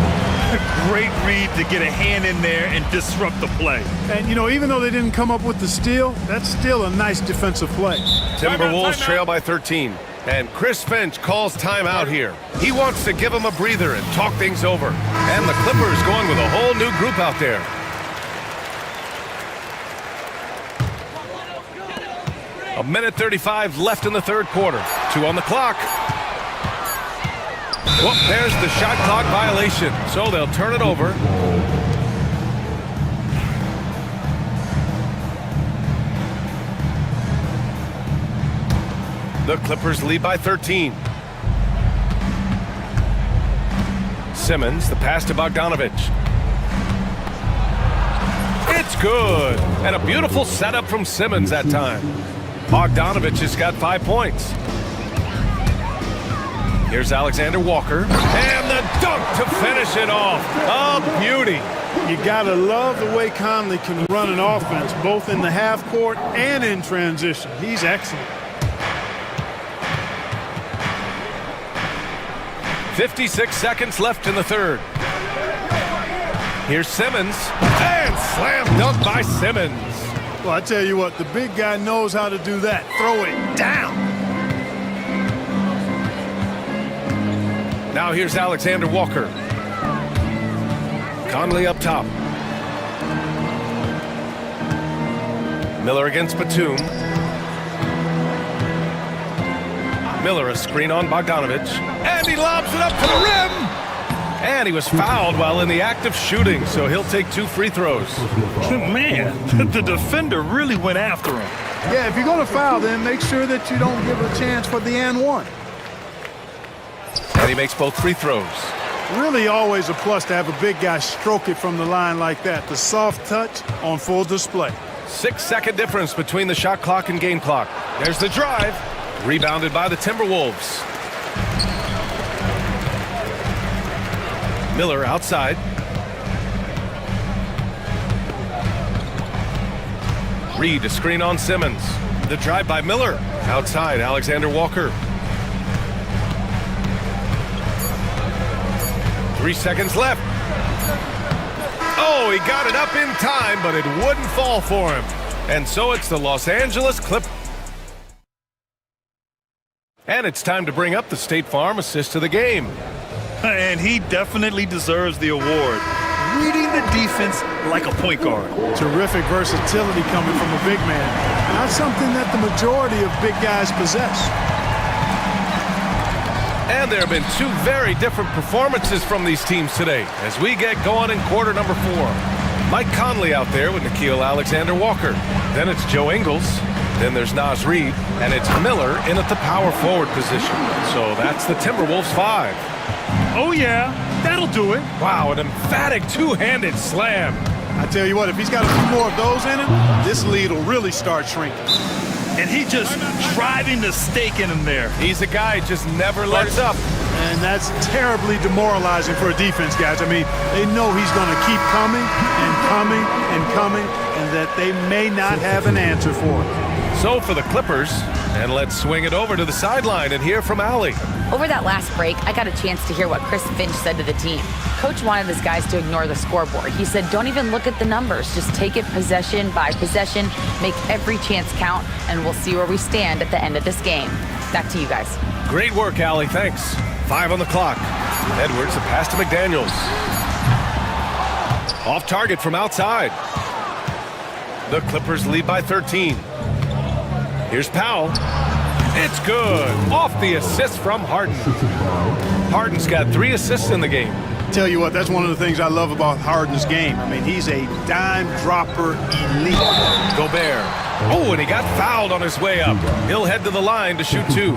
Great read to get a hand in there and disrupt the play. And, you know, even though they didn't come up with the steal, that's still a nice defensive play. Timberwolves trail by 13. And Chris Finch calls timeout here. He wants to give him a breather and talk things over. And the Clippers going with a whole new group out there. A minute 35 left in the 3rd quarter. 2 on the clock. Well, there's the shot clock violation. So they'll turn it over. The Clippers lead by 13. Simmons, the pass to Bogdanovic. It's good. And a beautiful setup from Simmons that time. Bogdanovic has got 5 points. Here's Alexander Walker. And the dunk to finish it off. A beauty. You gotta love the way Conley can run an offense, both in the half court and in transition. He's excellent. 56 seconds left in the 3rd. Here's Simmons. And slam dunk by Simmons. Well, I tell you what, the big guy knows how to do that. Throw it down. Now here's Alexander Walker. Conley up top. Miller against Batum. Miller, a screen on Bogdanovic. And he lobs it up to the rim! And he was fouled while in the act of shooting, so he'll take 2 free throws. Man, the defender really went after him. Yeah, if you're going to foul, then make sure that you don't give a chance for the and one. And he makes both free throws. Really always a plus to have a big guy stroke it from the line like that. The soft touch on full display. 6-second difference between the shot clock and game clock. There's the drive. Rebounded by the Timberwolves. Miller outside. Reed, a screen on Simmons. The drive by Miller. Outside, Alexander Walker. 3 seconds left. Oh, he got it up in time, but it wouldn't fall for him. And so it's the Los Angeles Clippers. And it's time to bring up the State Farm assist of the game. And he definitely deserves the award. Reading the defense like a point guard. Terrific versatility coming from a big man. Not something that the majority of big guys possess. And there have been two very different performances from these teams today as we get going in quarter number 4. Mike Conley out there with Nickeil Alexander-Walker. Then it's Joe Ingles. Then there's Naz Reid. And it's Miller in at the power forward position. So that's the Timberwolves 5. Oh, yeah. That'll do it. Wow, an emphatic two-handed slam. I tell you what, if he's got a few more of those in him, this lead will really start shrinking. And he just driving the stake in him there. He's a guy who just never lets up. And that's terribly demoralizing for a defense, guys. I mean, they know he's going to keep coming and coming and coming, and that they may not have an answer for it. So for the Clippers, and let's swing it over to the sideline and hear from Allie. Over that last break, I got a chance to hear what Chris Finch said to the team. Coach wanted his guys to ignore the scoreboard. He said, don't even look at the numbers. Just take it possession by possession, make every chance count, and we'll see where we stand at the end of this game. Back to you guys. Great work, Allie. Thanks. 5 on the clock. Edwards, the pass to McDaniels. Off target from outside. The Clippers lead by 13. Here's Powell. It's good. Off the assist from Harden. Harden's got 3 assists in the game. Tell you what, that's one of the things I love about Harden's game. I mean, he's a dime dropper elite. Gobert. Oh, and he got fouled on his way up. He'll head to the line to shoot 2.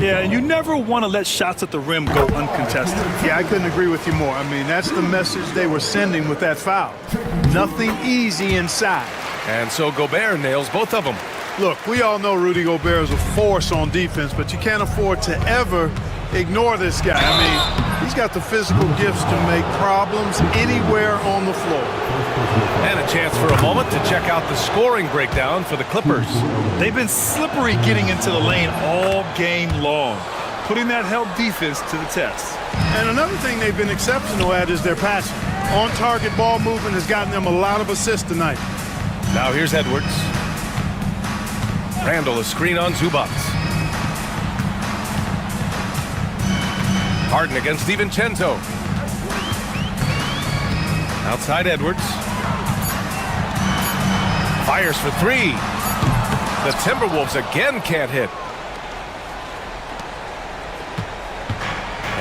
Yeah, and you never want to let shots at the rim go uncontested. Yeah, I couldn't agree with you more. I mean, that's the message they were sending with that foul. Nothing easy inside. And so Gobert nails both of them. Look, we all know Rudy Gobert is a force on defense, but you can't afford to ever ignore this guy. I mean, he's got the physical gifts to make problems anywhere on the floor. And a chance for a moment to check out the scoring breakdown for the Clippers. They've been slippery getting into the lane all game long, putting that help defense to the test. And another thing they've been exceptional at is their passing. On-target ball movement has gotten them a lot of assists tonight. Now here's Edwards. Randall, a screen on Zubac. Harden against DiVincenzo. Outside Edwards. Fires for 3. The Timberwolves again can't hit.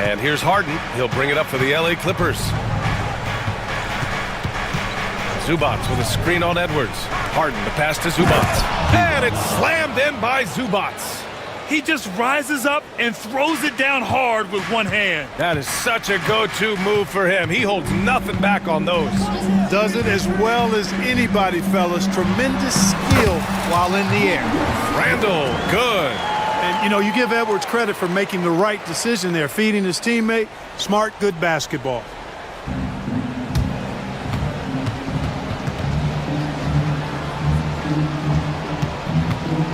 And here's Harden. He'll bring it up for the LA Clippers. Zubac with a screen on Edwards. Harden, the pass to Zubac. And it's slammed in by Zubac. He just rises up and throws it down hard with one hand. That is such a go-to move for him. He holds nothing back on those. Does it as well as anybody, fellas. Tremendous skill while in the air. Randall, good. And, you know, you give Edwards credit for making the right decision there, feeding his teammate. Smart, good basketball.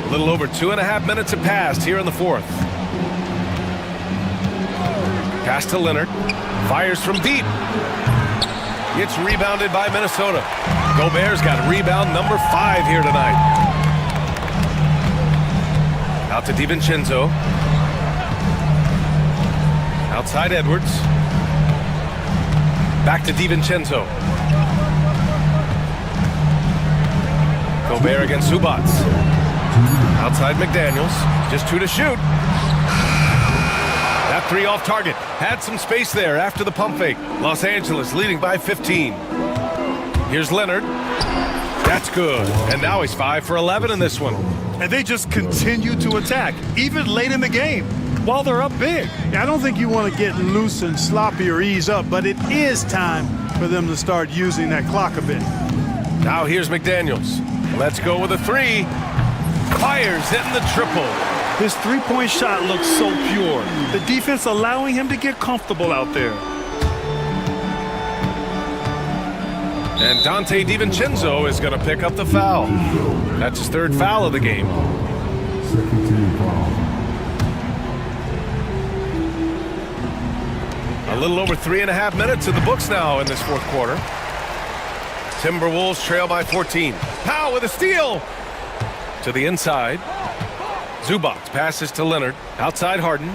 A little over 2.5 minutes have passed here in the 4th. Pass to Leonard. Fires from deep. It's rebounded by Minnesota. Gobert's got rebound number 5 here tonight. Out to DiVincenzo. Outside Edwards. Back to DiVincenzo. Gobert against Zubac. Outside McDaniels, just 2 to shoot. That 3 off target. Had some space there after the pump fake. Los Angeles leading by 15. Here's Leonard. That's good. And now he's 5 for 11 in this one. And they just continue to attack, even late in the game, while they're up big. I don't think you want to get loose and sloppy or ease up, but it is time for them to start using that clock a bit. Now here's McDaniels. Let's go with a 3. Fires hitting the triple. His three-point shot looks so pure. The defense allowing him to get comfortable out there. And Dante DiVincenzo is going to pick up the foul. That's his 3rd foul of the game. A little over 3.5 minutes in the books now in this 4th quarter. Timberwolves trail by 14. Powell with a steal. To the inside. Zubac passes to Leonard. Outside Harden.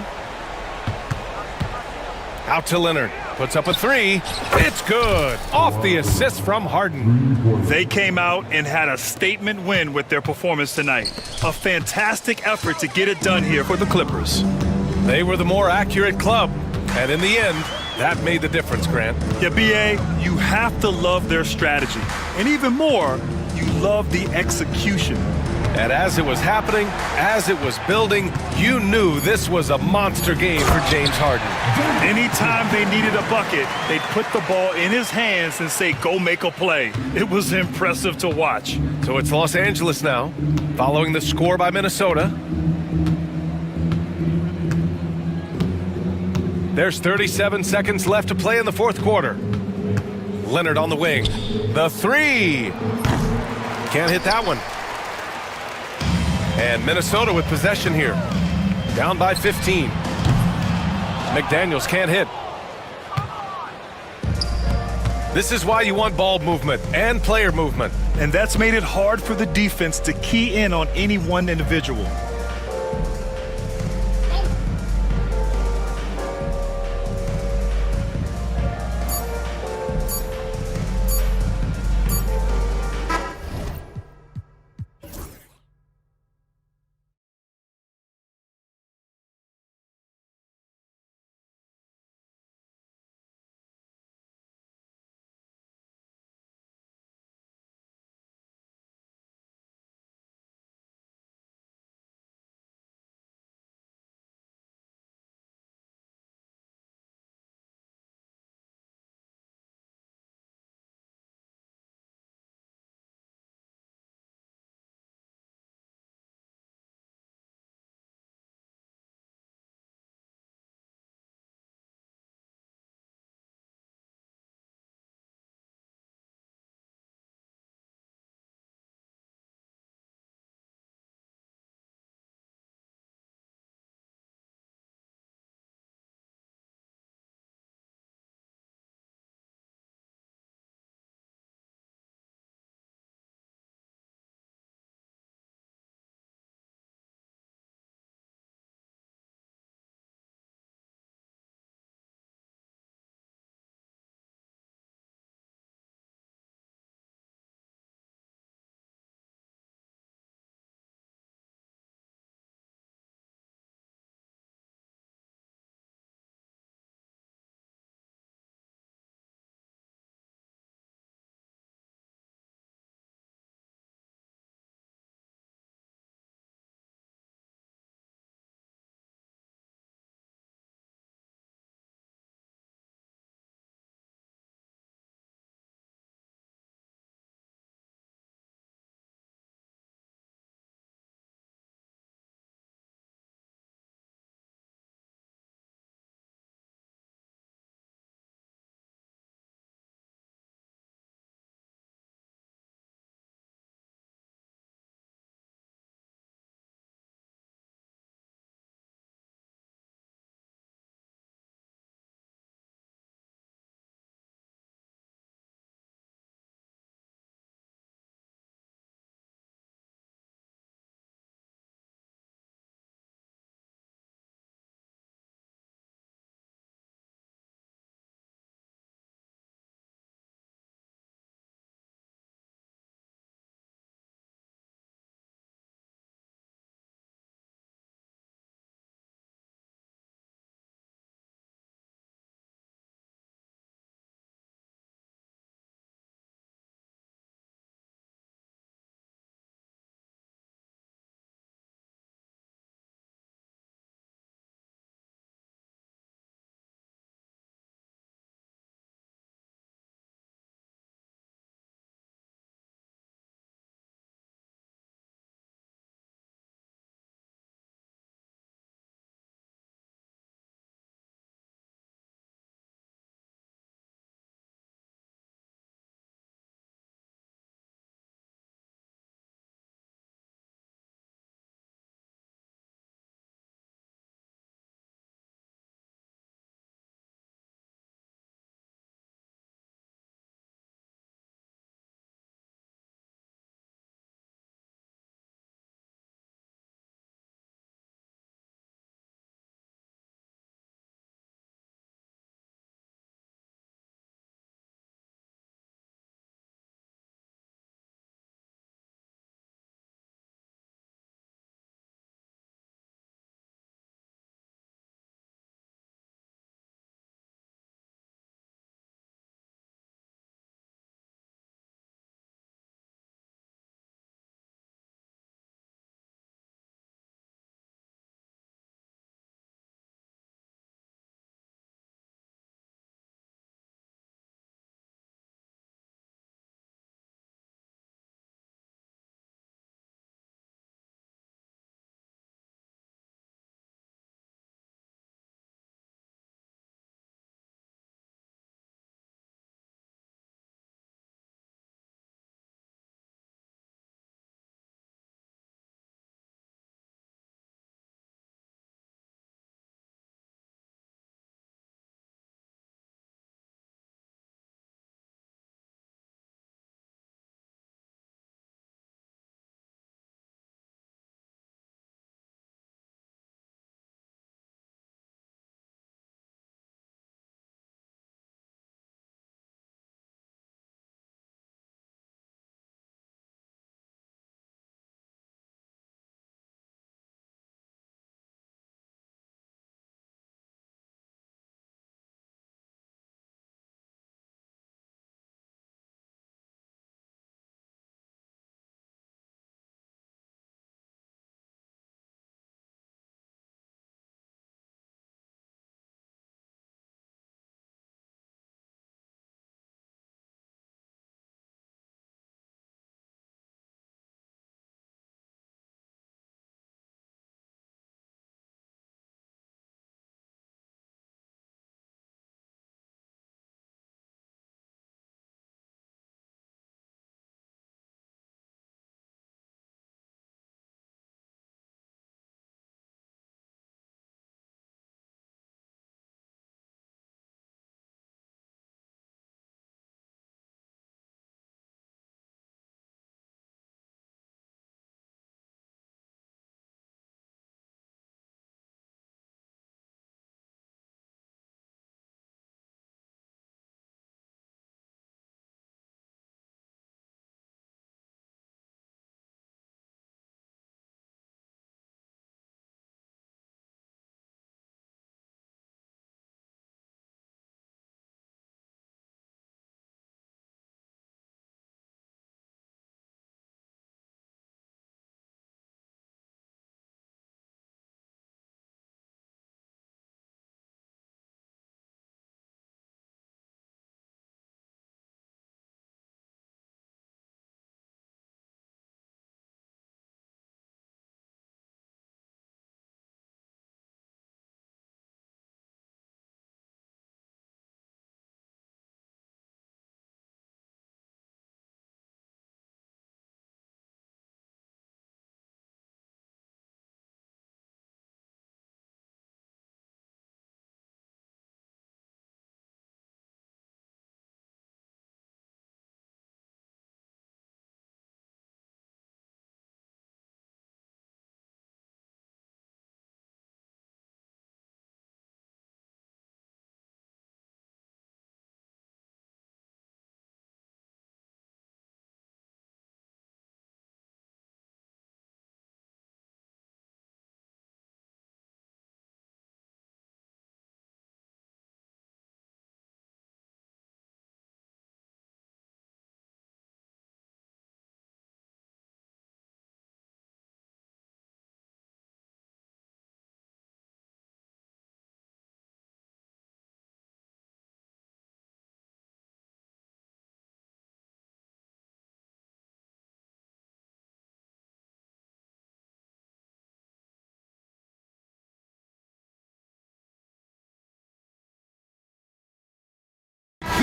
Out to Leonard. Puts up a three. It's good. Off the assist from Harden. They came out and had a statement win with their performance tonight. A fantastic effort to get it done here for the Clippers. They were the more accurate club. And in the end, that made the difference, Grant. Yeah, B.A., you have to love their strategy. And even more, you love the execution. And as it was happening, as it was building, you knew this was a monster game for James Harden. Anytime they needed a bucket, they'd put the ball in his hands and say, go make a play. It was impressive to watch. So it's Los Angeles now, following the score by Minnesota. There's 37 seconds left to play in the fourth quarter. Leonard on the wing. The three. Can't hit that one. And Minnesota with possession here. Down by 15. McDaniels can't hit. This is why you want ball movement and player movement. And that's made it hard for the defense to key in on any one individual.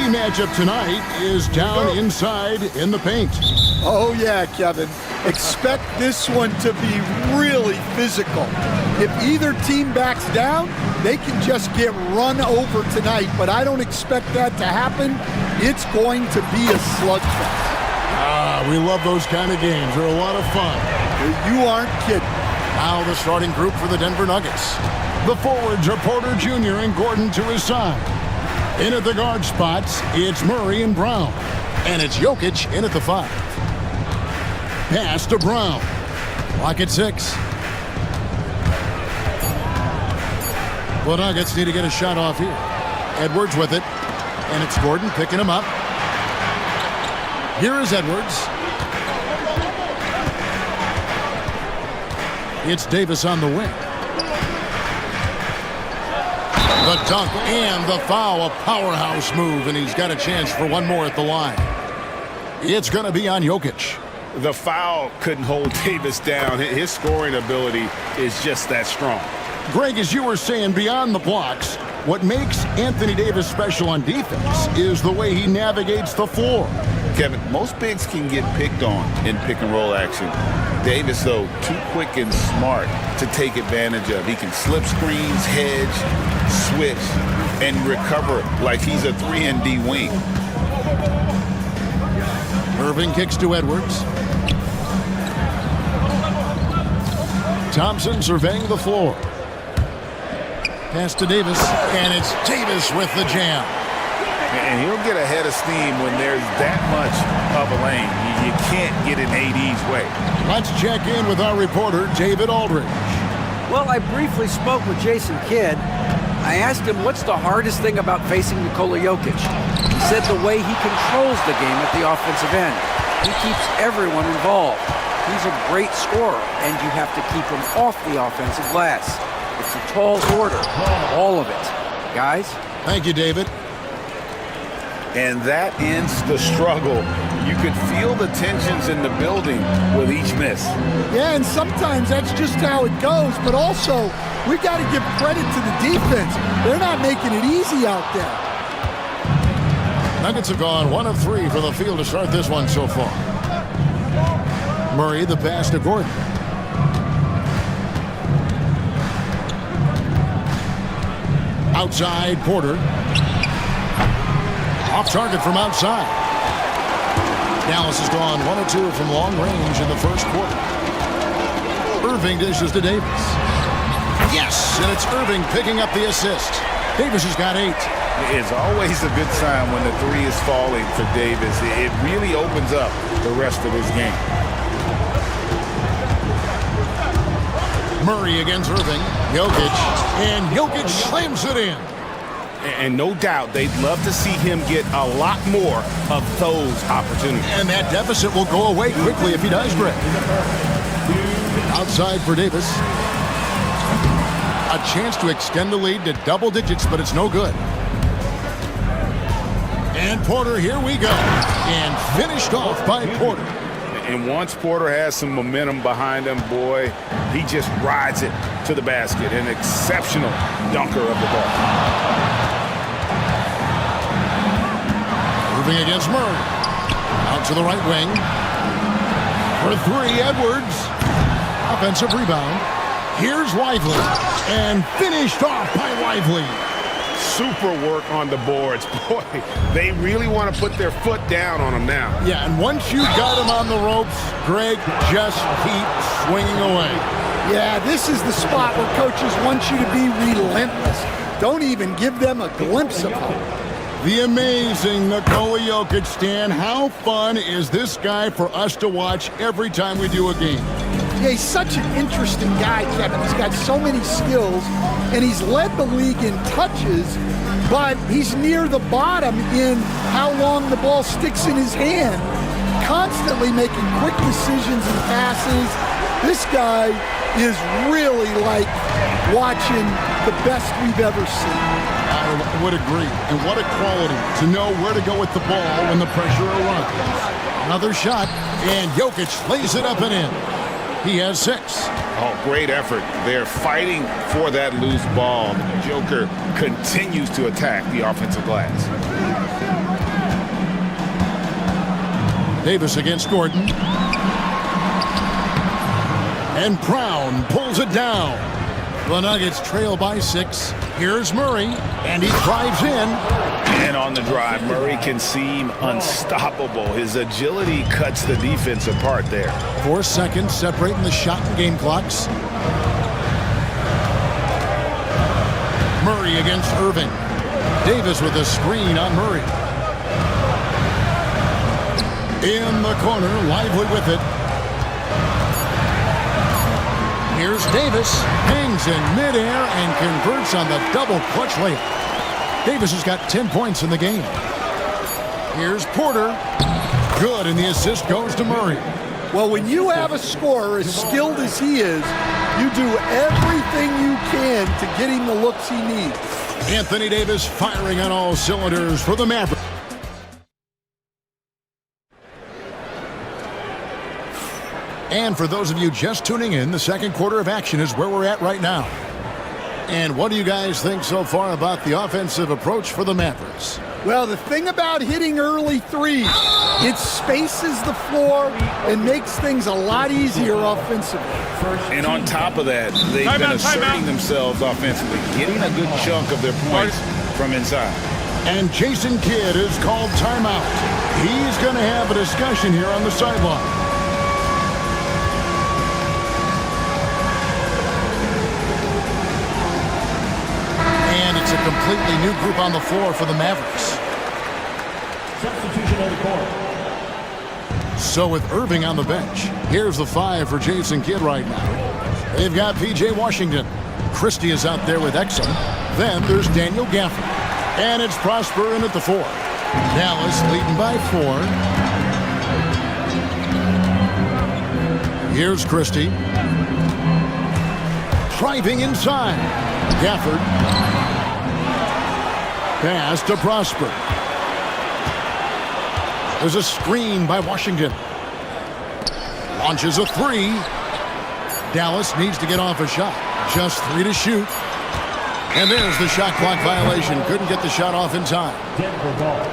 matchup tonight is down inside in the paint. Oh, yeah, Kevin. Expect this one to be really physical. If either team backs down, they can just get run over tonight, but I don't expect that to happen. It's going to be a slugfest. We love those kind of games. They're a lot of fun. You aren't kidding. Now the starting group for the Denver Nuggets. The forwards are Porter Jr. and Gordon to his side. In at the guard spots, it's Murray and Brown. And it's Jokic in at the 5. Pass to Brown. Clock at 6. The Nuggets need to get a shot off here. Edwards with it. And it's Gordon picking him up. Here is Edwards. It's Davis on the wing. The dunk and the foul, a powerhouse move, and he's got a chance for one more at the line. It's going to be on Jokic. The foul couldn't hold Davis down. His scoring ability is just that strong. Greg, as you were saying, beyond the blocks, what makes Anthony Davis special on defense is the way he navigates the floor. Kevin, most bigs can get picked on in pick-and-roll action. Davis, though, too quick and smart to take advantage of. He can slip screens, hedge, switch, and recover like he's a 3-and-D wing. Irving kicks to Edwards. Thompson surveying the floor. Pass to Davis, and it's Davis with the jam. And he'll get ahead of steam when there's that much of a lane. You can't get in AD's way. Let's check in with our reporter, David Aldridge. Well, I briefly spoke with Jason Kidd. I asked him what's the hardest thing about facing Nikola Jokic. He said the way he controls the game at the offensive end. He keeps everyone involved. He's a great scorer, and you have to keep him off the offensive glass. It's a tall order, all of it. Guys? Thank you, David. And that ends the struggle. You could feel the tensions in the building with each miss. Yeah, and sometimes that's just how it goes, but also we got to give credit to the defense. They're not making it easy out there. Nuggets have gone 1 of 3 for the field to start this one so far. Murray, the pass to Gordon. Outside, Porter. Off target from outside. Dallas has gone 1 of 2 from long range in the first quarter. Irving dishes to Davis. Yes, and it's Irving picking up the assist. Davis has got 8. It's always a good sign when the 3 is falling for Davis. It really opens up the rest of his game. Murray against Irving. Jokic. And Jokic slams it in. And no doubt they'd love to see him get a lot more of those opportunities. And that deficit will go away quickly if he does, Greg. Outside for Davis. A chance to extend the lead to double digits, but it's no good. And Porter, here we go. And finished off by Porter. And once Porter has some momentum behind him, boy, he just rides it to the basket. An exceptional dunker of the ball. Moving against Murray. Out to the right wing. For 3, Edwards. Offensive rebound. Here's Lively. And finished off by Lively. Super work on the boards. Boy, they really want to put their foot down on him now. Yeah, and once you got him on the ropes, Greg, just keep swinging away. Yeah, this is the spot where coaches want you to be relentless. Don't even give them a glimpse of hope. The amazing Nikola Jokic, Stan. How fun is this guy for us to watch every time we do a game? Yeah, he's such an interesting guy, Kevin. He's got so many skills, and he's led the league in touches, but he's near the bottom in how long the ball sticks in his hand, constantly making quick decisions and passes. This guy is really like watching the best we've ever seen. I would agree. And what a quality to know where to go with the ball when the pressure arrives. Another shot, and Jokic lays it up and in. He has 6. Oh, great effort. They're fighting for that loose ball. Joker continues to attack the offensive glass. Davis against Gordon. And Brown pulls it down. The Nuggets trail by 6. Here's Murray, and he drives in. And on the drive, Murray can seem unstoppable. His agility cuts the defense apart there. 4 seconds separating the shot and game clocks. Murray against Irving. Davis with a screen on Murray. In the corner, Lively with it. Here's Davis, hangs in midair and converts on the double clutch layup. Davis has got 10 points in the game. Here's Porter. Good, and the assist goes to Murray. Well, when you have a scorer as skilled as he is, you do everything you can to get him the looks he needs. Anthony Davis firing on all cylinders for the Mavericks. And for those of you just tuning in, the second quarter of action is where we're at right now. And what do you guys think so far about the offensive approach for the Mavericks? Well, the thing about hitting early threes, it spaces the floor and makes things a lot easier offensively. And on top of that, they've been asserting themselves offensively, getting a good chunk of their points from inside. And Jason Kidd is called timeout. He's going to have a discussion here on the sideline. It's a completely new group on the floor for the Mavericks. Substitution on the court. So with Irving on the bench, here's the 5 for Jason Kidd right now. They've got P.J. Washington. Christie is out there with Exum. Then there's Daniel Gafford. And it's Prosper in at the 4. Dallas leading by 4. Here's Christie. Driving inside. Gafford. Pass to Prosper. There's a screen by Washington. Launches a 3. Dallas needs to get off a shot. Just 3 to shoot. And there's the shot clock violation. Couldn't get the shot off in time. Denver ball.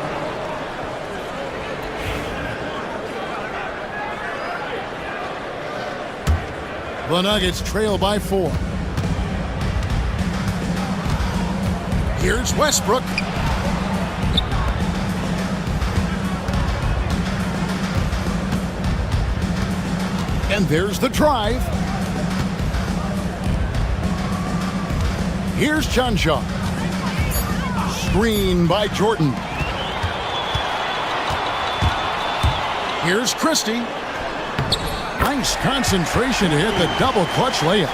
The Nuggets trail by 4. Here's Westbrook. And there's the drive. Here's Chanshaw. Screen by Jordan. Here's Christie. Nice concentration to hit the double clutch layup.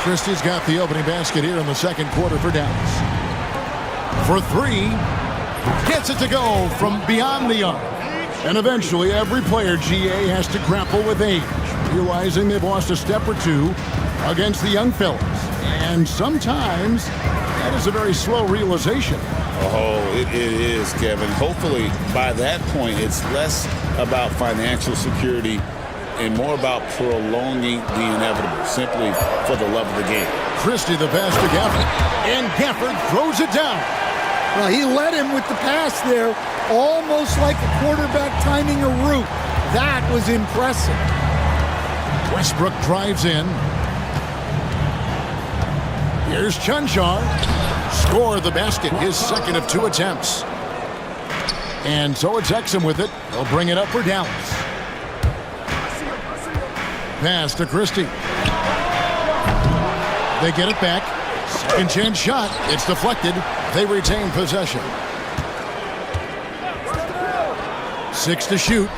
Christie's got the opening basket here in the second quarter for Dallas. For 3, gets it to go from beyond the arc. And eventually every player, GA, has to grapple with age, realizing they've lost a step or 2 against the young fellas. And sometimes that is a very slow realization. Oh, it is, Kevin. Hopefully by that point it's less about financial security and more about prolonging the inevitable, simply for the love of the game. Christie the pass to Gafford. And Gafford throws it down. Well, he led him with the pass there, almost like a quarterback timing a route. That was impressive. Westbrook drives in. Here's Chanshaw. Score the basket, his second of 2 attempts. And so it's Exum with it. They'll bring it up for Dallas. Pass to Christie. They get it back. Second chance shot. It's deflected. They retain possession. 6 to shoot.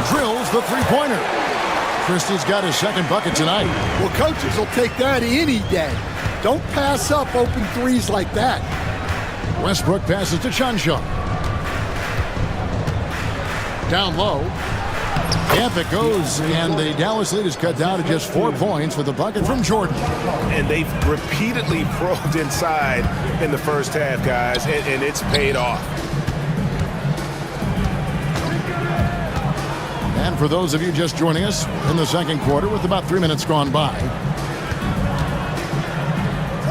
Drills the three-pointer. Christie's got his second bucket tonight. Well, coaches will take that any day. Don't pass up open threes like that. Westbrook passes to Chanshaw. Down low. Yep, it goes, and the Dallas lead is cut down to just 4 points with a bucket from Jordan. And they've repeatedly probed inside in the first half, guys, and it's paid off. And for those of you just joining us in the second quarter with about 3 minutes gone by.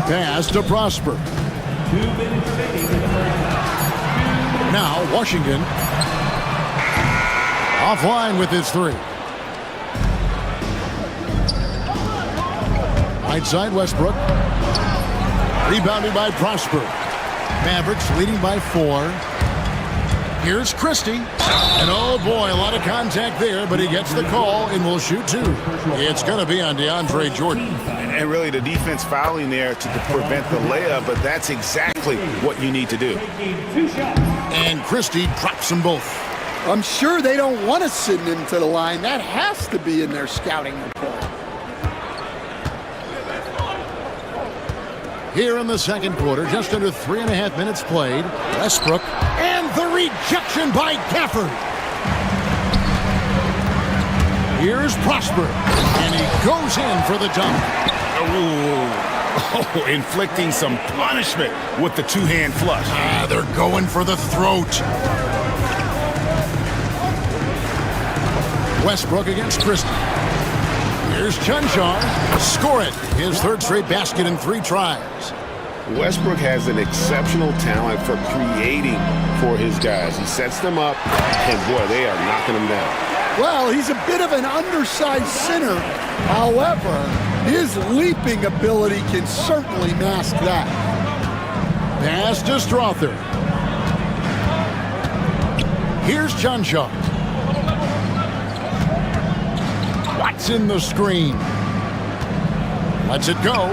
Pass to Prosper. 2 minutes remaining in the first half. Now Washington. Offline with his three. Right side, Westbrook. Rebounded by Prosper. Mavericks leading by 4. Here's Christie. And oh boy, a lot of contact there, but he gets the call and will shoot 2. It's going to be on DeAndre Jordan. And really the defense fouling there to prevent the layup, but that's exactly what you need to do. And Christie drops them both. I'm sure they don't want to send him to the line. That has to be in their scouting report. Here in the second quarter, just under 3.5 minutes played. Westbrook, and the rejection by Gafford. Here's Prosper, and he goes in for the dunk. Oh, inflicting some punishment with the two-hand flush. They're going for the throat. Westbrook against Christie. Here's Chunchar. Score it. His third straight basket in 3 tries. Westbrook has an exceptional talent for creating for his guys. He sets them up, and boy, they are knocking them down. Well, he's a bit of an undersized center. However, his leaping ability can certainly mask that. Pass to Strother. Here's Chunchar. Watson the screen. Lets it go.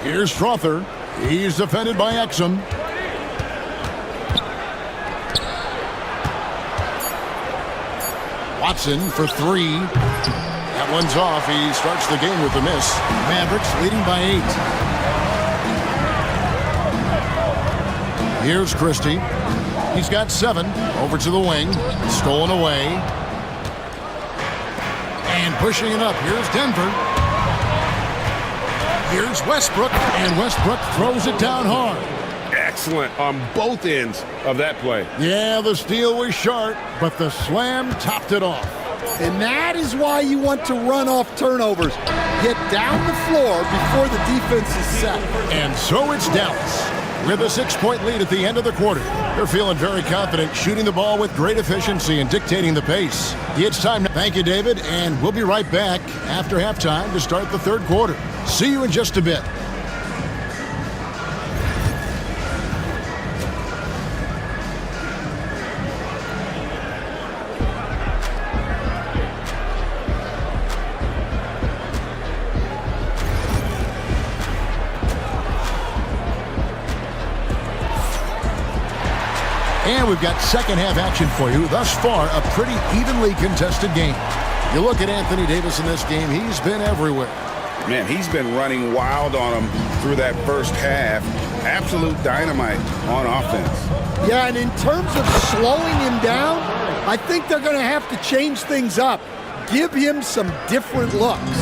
Here's Strother. He's defended by Exum. Watson for 3. That one's off. He starts the game with a miss. Mavericks leading by 8. Here's Christie. He's got 7. Over to the wing. Stolen away. And pushing it up. Here's Denver. Here's Westbrook. And Westbrook throws it down hard. Excellent on both ends of that play. Yeah, the steal was sharp, but the slam topped it off. And that is why you want to run off turnovers. Get down the floor before the defense is set. And so it's Dallas with a 6-point lead at the end of the quarter. They're feeling very confident, shooting the ball with great efficiency and dictating the pace. It's time. Thank you, David, and we'll be right back after halftime to start the third quarter. See you in just a bit. And we've got second half action for you. Thus far, a pretty evenly contested game. You look at Anthony Davis in this game, he's been everywhere. Man, he's been running wild on him through that first half. Absolute dynamite on offense. Yeah, and in terms of slowing him down, I think they're going to have to change things up. Give him some different looks.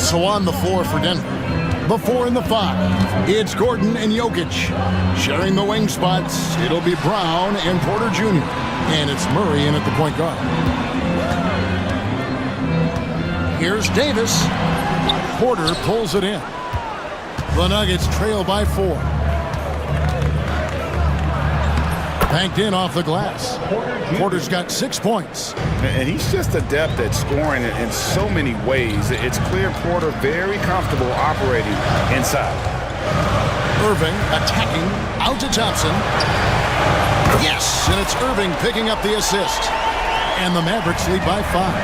So on the floor for Denver. The 4 and the 5. It's Gordon and Jokic. Sharing the wing spots, it'll be Brown and Porter Jr. And it's Murray in at the point guard. Here's Davis. Porter pulls it in. The Nuggets trail by 4. Banked in off the glass. Porter's got 6 points. And he's just adept at scoring in so many ways. It's clear Porter very comfortable operating inside. Irving attacking. Out to Thompson. Yes, and it's Irving picking up the assist. And the Mavericks lead by 5.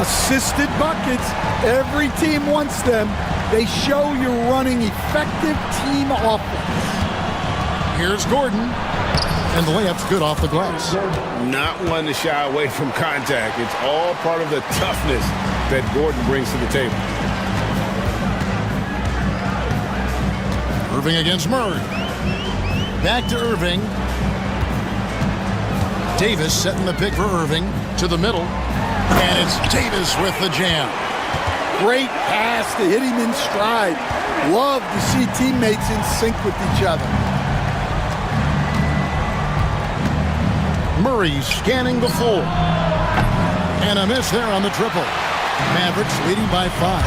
Assisted buckets. Every team wants them. They show you're running effective team offense. Here's Gordon. And the layup's good off the glass. Not one to shy away from contact. It's all part of the toughness that Gordon brings to the table. Irving against Murray. Back to Irving. Davis setting the pick for Irving to the middle. And it's Davis with the jam. Great pass to hit him in stride. Love to see teammates in sync with each other. Murray scanning the floor. And a miss there on the triple. Mavericks leading by 5.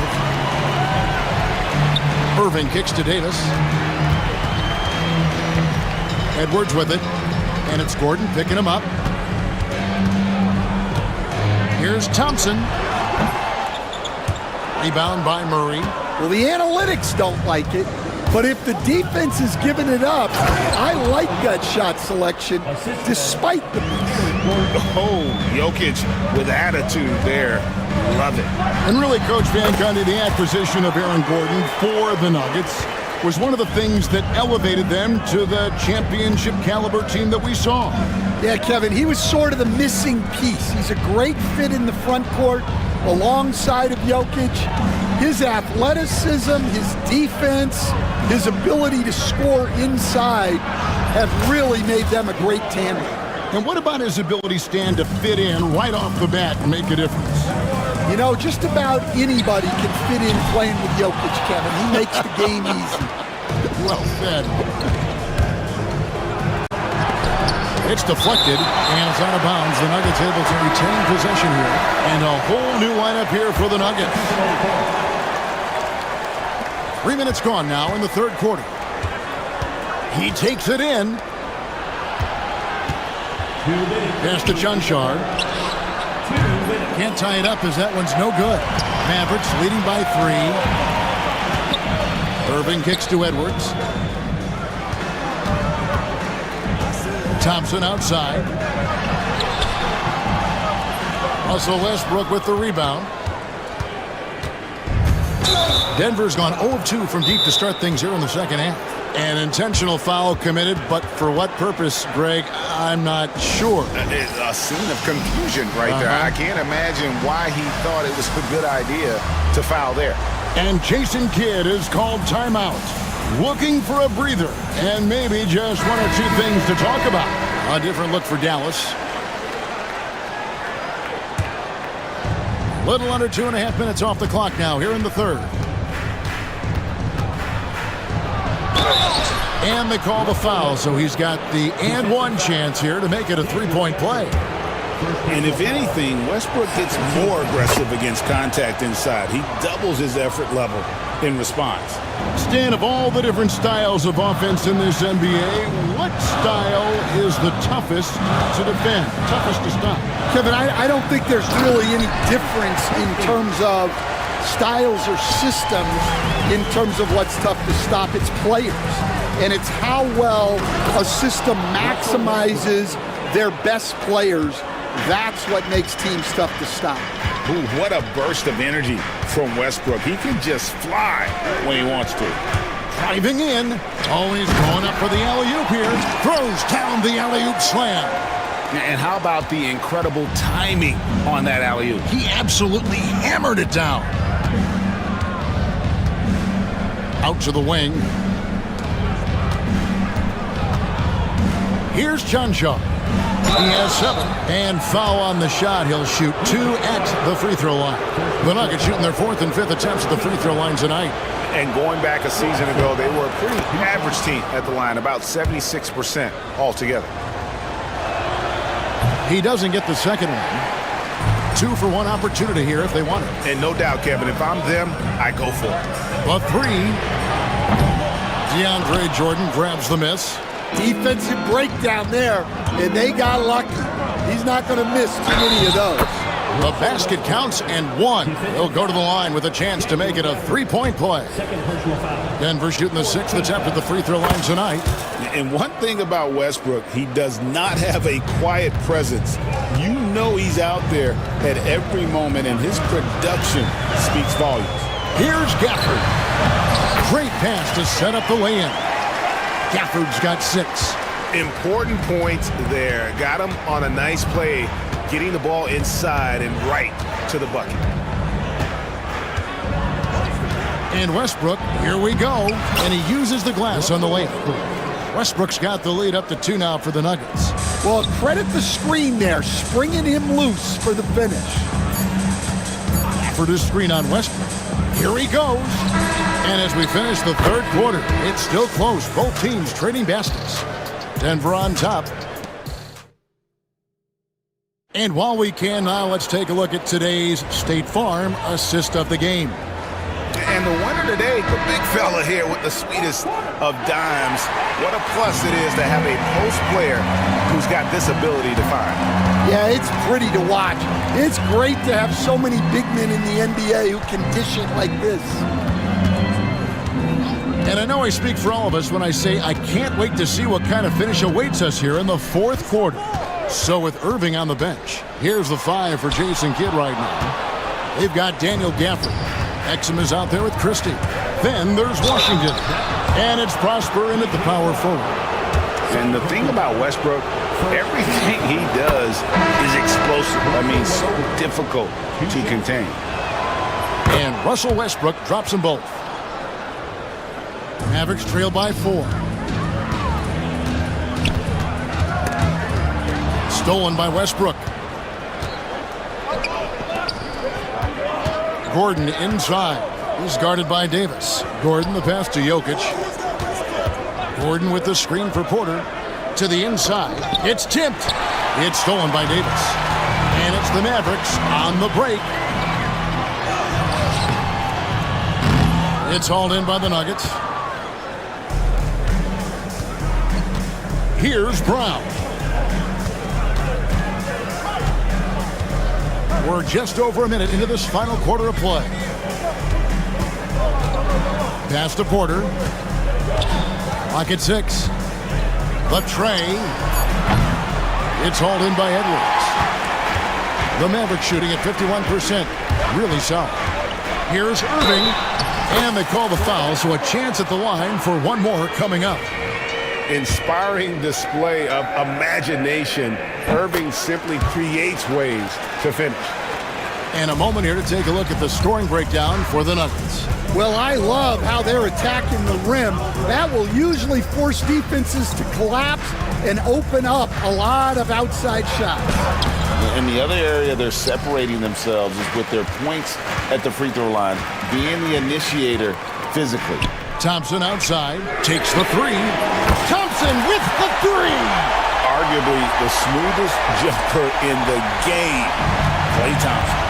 Irving kicks to Davis. Edwards with it. And it's Gordon picking him up. Here's Thompson. Rebound by Murray. Well, the analytics don't like it, but if the defense is giving it up, I like that shot selection despite the miss. Oh, Jokic with attitude there. Love it. And really, Coach Van Gundy, the acquisition of Aaron Gordon for the Nuggets was one of the things that elevated them to the championship caliber team that we saw. Yeah, Kevin, he was sort of the missing piece. He's a great fit in the front court alongside of Jokic. His athleticism, his defense, his ability to score inside have really made them a great tandem. And what about his ability, Stan, to fit in right off the bat and make a difference? You know, just about anybody can fit in playing with Jokic, Kevin. He makes the game easy. Well said. It's deflected, and it's out of bounds. The Nuggets able to retain possession here. And a whole new lineup here for the Nuggets. 3 minutes gone now in the third quarter. He takes it in. Pass to Chunchar. Can't tie it up as that one's no good. Mavericks leading by 3. Irving kicks to Edwards. Thompson outside. Russell Westbrook with the rebound. Denver's gone 0-2 from deep to start things here in the second half. An intentional foul committed, but for what purpose, Greg, I'm not sure. A scene of confusion right there. I can't imagine why he thought it was a good idea to foul there. And Jason Kidd is called timeout. Looking for a breather and maybe just one or two things to talk about. A different look for Dallas. Little under 2.5 minutes off the clock now here in the third. And they call the foul, so he's got the and one chance here to make it a three-point play. And if anything, Westbrook gets more aggressive against contact inside. He doubles his effort level in response. Stan, of all the different styles of offense in this NBA, what style is the toughest to defend, toughest to stop? Kevin, I don't think there's really any difference in terms of styles or systems in terms of what's tough to stop. It's players. And it's how well a system maximizes their best players. That's what makes teams tough to stop. Ooh, what a burst of energy from Westbrook. He can just fly when he wants to. Driving in. Always going up for the alley-oop here. Throws down the alley-oop slam. And how about the incredible timing on that alley-oop? He absolutely hammered it down. Out to the wing. Here's Chunchar. He has 7. And foul on the shot. He'll shoot 2 at the free throw line. The Nuggets shooting their 4th and 5th attempts at the free throw line tonight. And going back a season ago, they were a pretty average team at the line, about 76% altogether. He doesn't get the second one. 2 for 1 opportunity here if they want it. And no doubt, Kevin, if I'm them, I go for it. A 3. DeAndre Jordan grabs the miss. Defensive breakdown there, and they got lucky. He's not going to miss too many of those. The basket counts and 1. He'll go to the line with a chance to make it a 3-point play. Denver shooting the 6th attempt at the free throw line tonight. And one thing about Westbrook, he does not have a quiet presence. You know he's out there at every moment, and his production speaks volumes. Here's Gafford. Great pass to set up the lay-in. Gafford's got 6. Important points there. Got him on a nice play, getting the ball inside and right to the bucket. And Westbrook, here we go. And he uses the glass on the layup. Westbrook's got the lead up to 2 now for the Nuggets. Well, credit the screen there, springing him loose for the finish. For the screen on Westbrook. Here he goes. And as we finish the third quarter, it's still close. Both teams trading baskets. Denver on top. And while we can now, let's take a look at today's State Farm assist of the game. And the winner today, the big fella here with the sweetest of dimes. What a plus it is to have a post player who's got this ability to find. Yeah, it's pretty to watch. It's great to have so many big men in the NBA who can dish it like this. And I know I speak for all of us when I say I can't wait to see what kind of finish awaits us here in the fourth quarter. So with Irving on the bench, here's the 5 for Jason Kidd right now. They've got Daniel Gafford. Exum is out there with Christie. Then there's Washington. And it's Prosper in at the power forward. And the thing about Westbrook, everything he does is explosive. I mean, so difficult to contain. And Russell Westbrook drops them both. Mavericks trail by 4. Stolen by Westbrook. Gordon inside. He's guarded by Davis. Gordon the pass to Jokic. Gordon with the screen for Porter. To the inside. It's tipped. It's stolen by Davis. And it's the Mavericks on the break. It's hauled in by the Nuggets. Here's Brown. We're just over a minute into this final quarter of play. Pass to Porter. Clock at 6. The tray. It's hauled in by Edwards. The Mavericks shooting at 51%. Really solid. Here's Irving. And they call the foul, so a chance at the line for one more coming up. Inspiring display of imagination. Irving simply creates ways to finish. And a moment here to take a look at the scoring breakdown for the Nuggets. Well, I love how they're attacking the rim. That will usually force defenses to collapse and open up a lot of outside shots. And the other area they're separating themselves is with their points at the free throw line, being the initiator physically. Thompson outside, takes the 3. Thompson with the 3! Arguably the smoothest jumper in the game. Klay Thompson.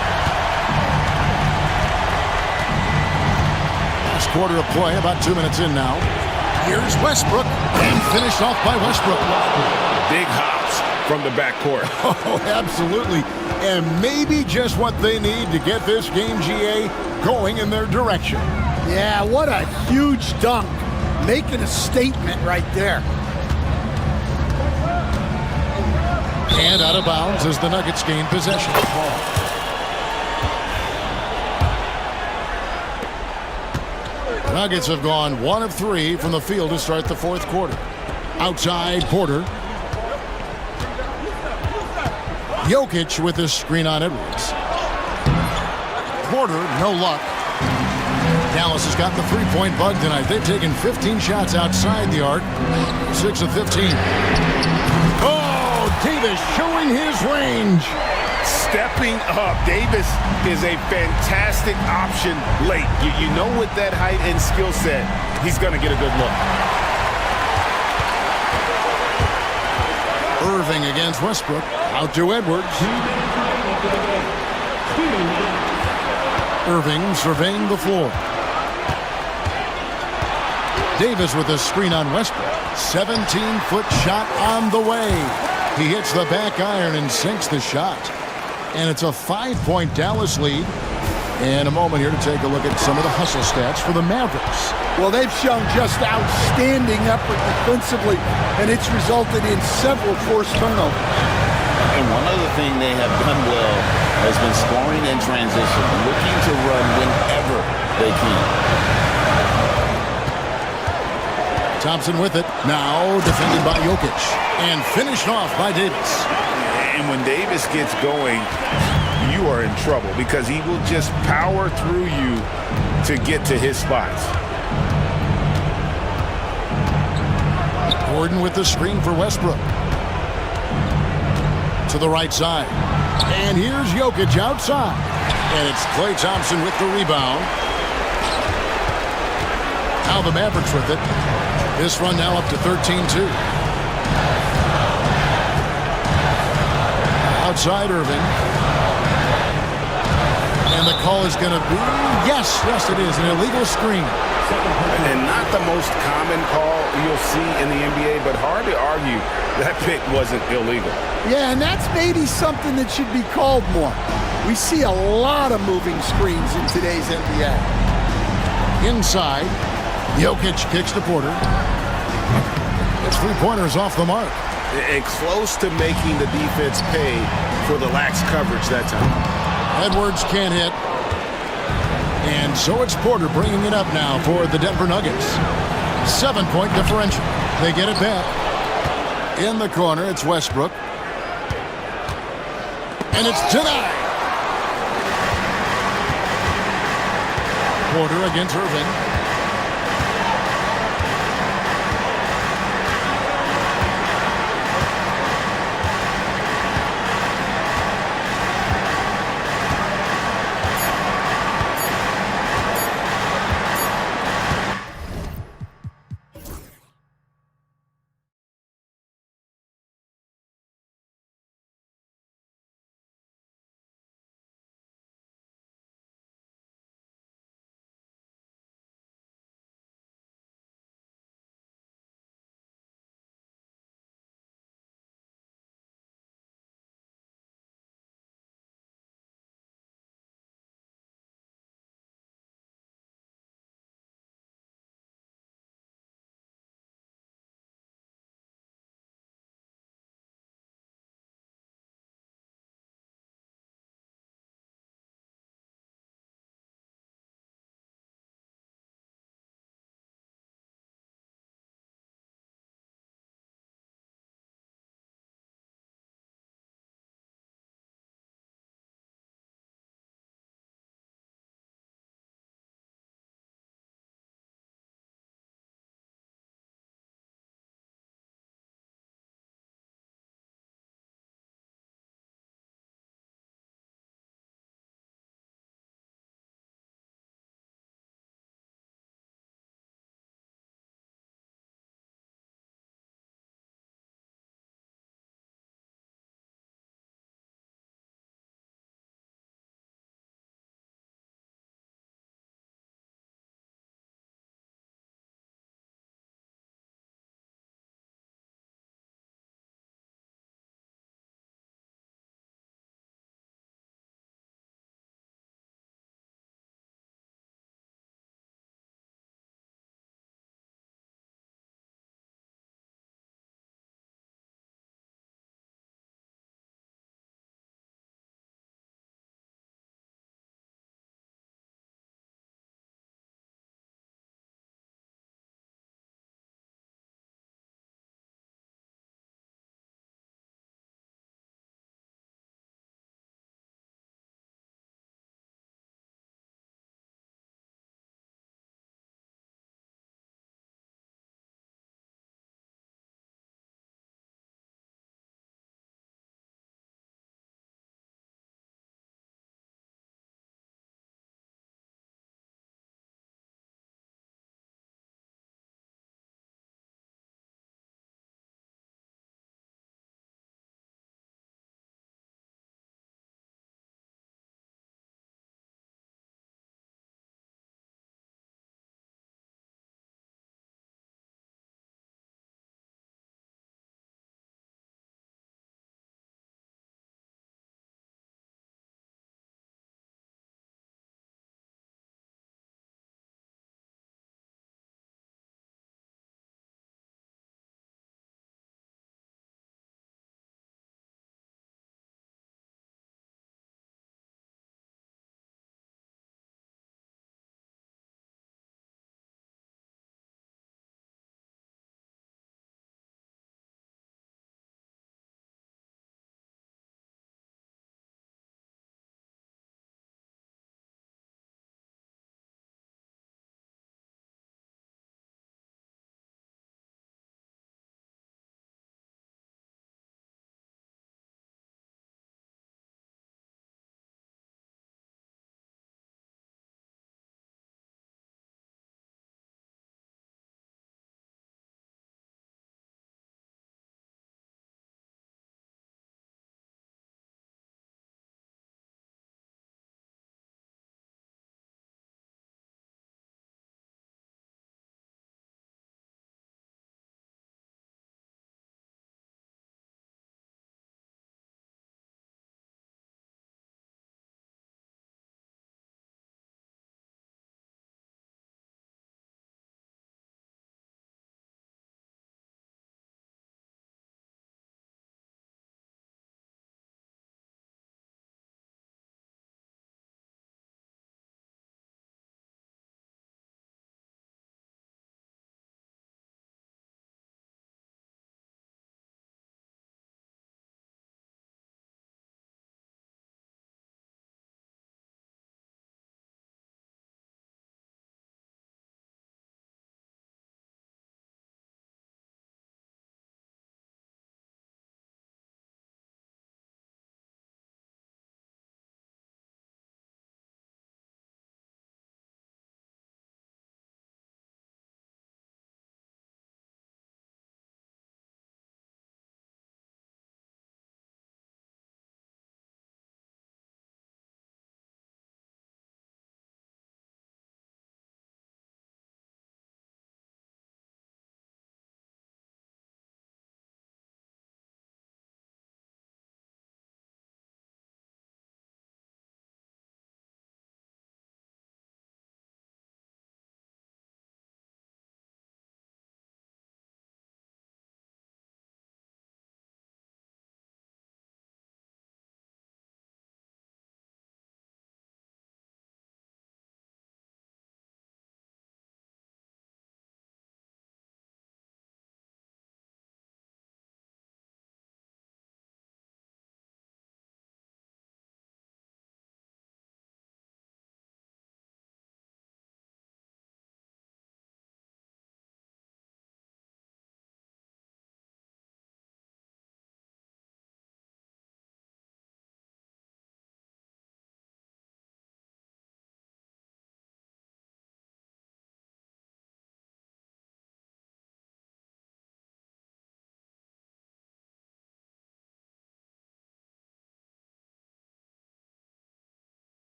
Last quarter of play, about 2 minutes in now. Here's Westbrook, and finished off by Westbrook. Big hops from the backcourt. Oh, absolutely. And maybe just what they need to get this game, GA, going in their direction. Yeah, what a huge dunk. Making a statement right there. And out of bounds as the Nuggets gain possession. The Nuggets have gone 1 of 3 from the field to start the fourth quarter. Outside, Porter. Jokic with this screen on Edwards. Porter, no luck. Dallas has got the three-point bug tonight. They've taken 15 shots outside the arc. 6 of 15. Oh, Davis showing his range. Stepping up. Davis is a fantastic option late. You know with that height and skill set, he's going to get a good look. Irving against Westbrook. Out to Edwards. Irving surveying the floor. Davis with a screen on Westbrook. 17-foot shot on the way. He hits the back iron and sinks the shot. And it's a 5-point Dallas lead. And a moment here to take a look at some of the hustle stats for the Mavericks. Well, they've shown just outstanding effort defensively, and it's resulted in several forced turnovers. And one other thing they have done well has been scoring in transition, looking to run whenever they can. Thompson with it. Now defended by Jokic. And finished off by Davis. And when Davis gets going, you are in trouble because he will just power through you to get to his spots. Gordon with the screen for Westbrook. To the right side. And here's Jokic outside. And it's Klay Thompson with the rebound. Now the Mavericks with it. This run now up to 13-2. Outside Irving. And the call is going to be Yes, it is an illegal screen. And not the most common call you'll see in the NBA, but hard to argue that pick wasn't illegal. Yeah, and that's maybe something that should be called more. We see a lot of moving screens in today's NBA. Inside, Jokic kicks to Porter. It's 3-pointers off the mark. And close to making the defense pay for the lax coverage that time. Edwards can't hit. And so it's Porter bringing it up now for the Denver Nuggets. 7-point differential. They get it back. In the corner, it's Westbrook. And it's denied. Porter against Irving.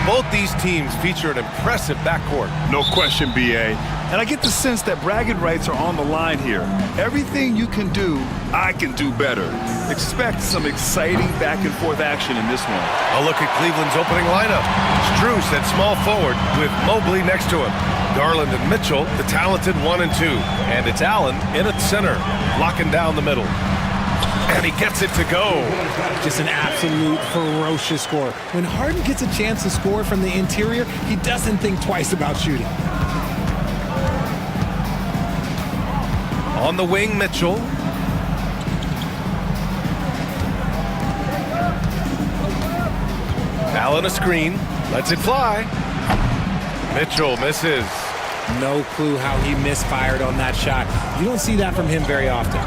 Both these teams feature an impressive backcourt. No question, BA. And I get the sense that bragging rights are on the line here. Everything you can do, I can do better. Expect some exciting back-and-forth action in this one. A look at Cleveland's opening lineup. Strus at small forward with Mobley next to him. Garland and Mitchell, the talented 1 and 2. And it's Allen in at center, locking down the middle. And he gets it to go. Just an absolute ferocious score. When Harden gets a chance to score from the interior, he doesn't think twice about shooting. On the wing, Mitchell. Allen a screen, lets it fly. Mitchell misses. No clue how he misfired on that shot. You don't see that from him very often.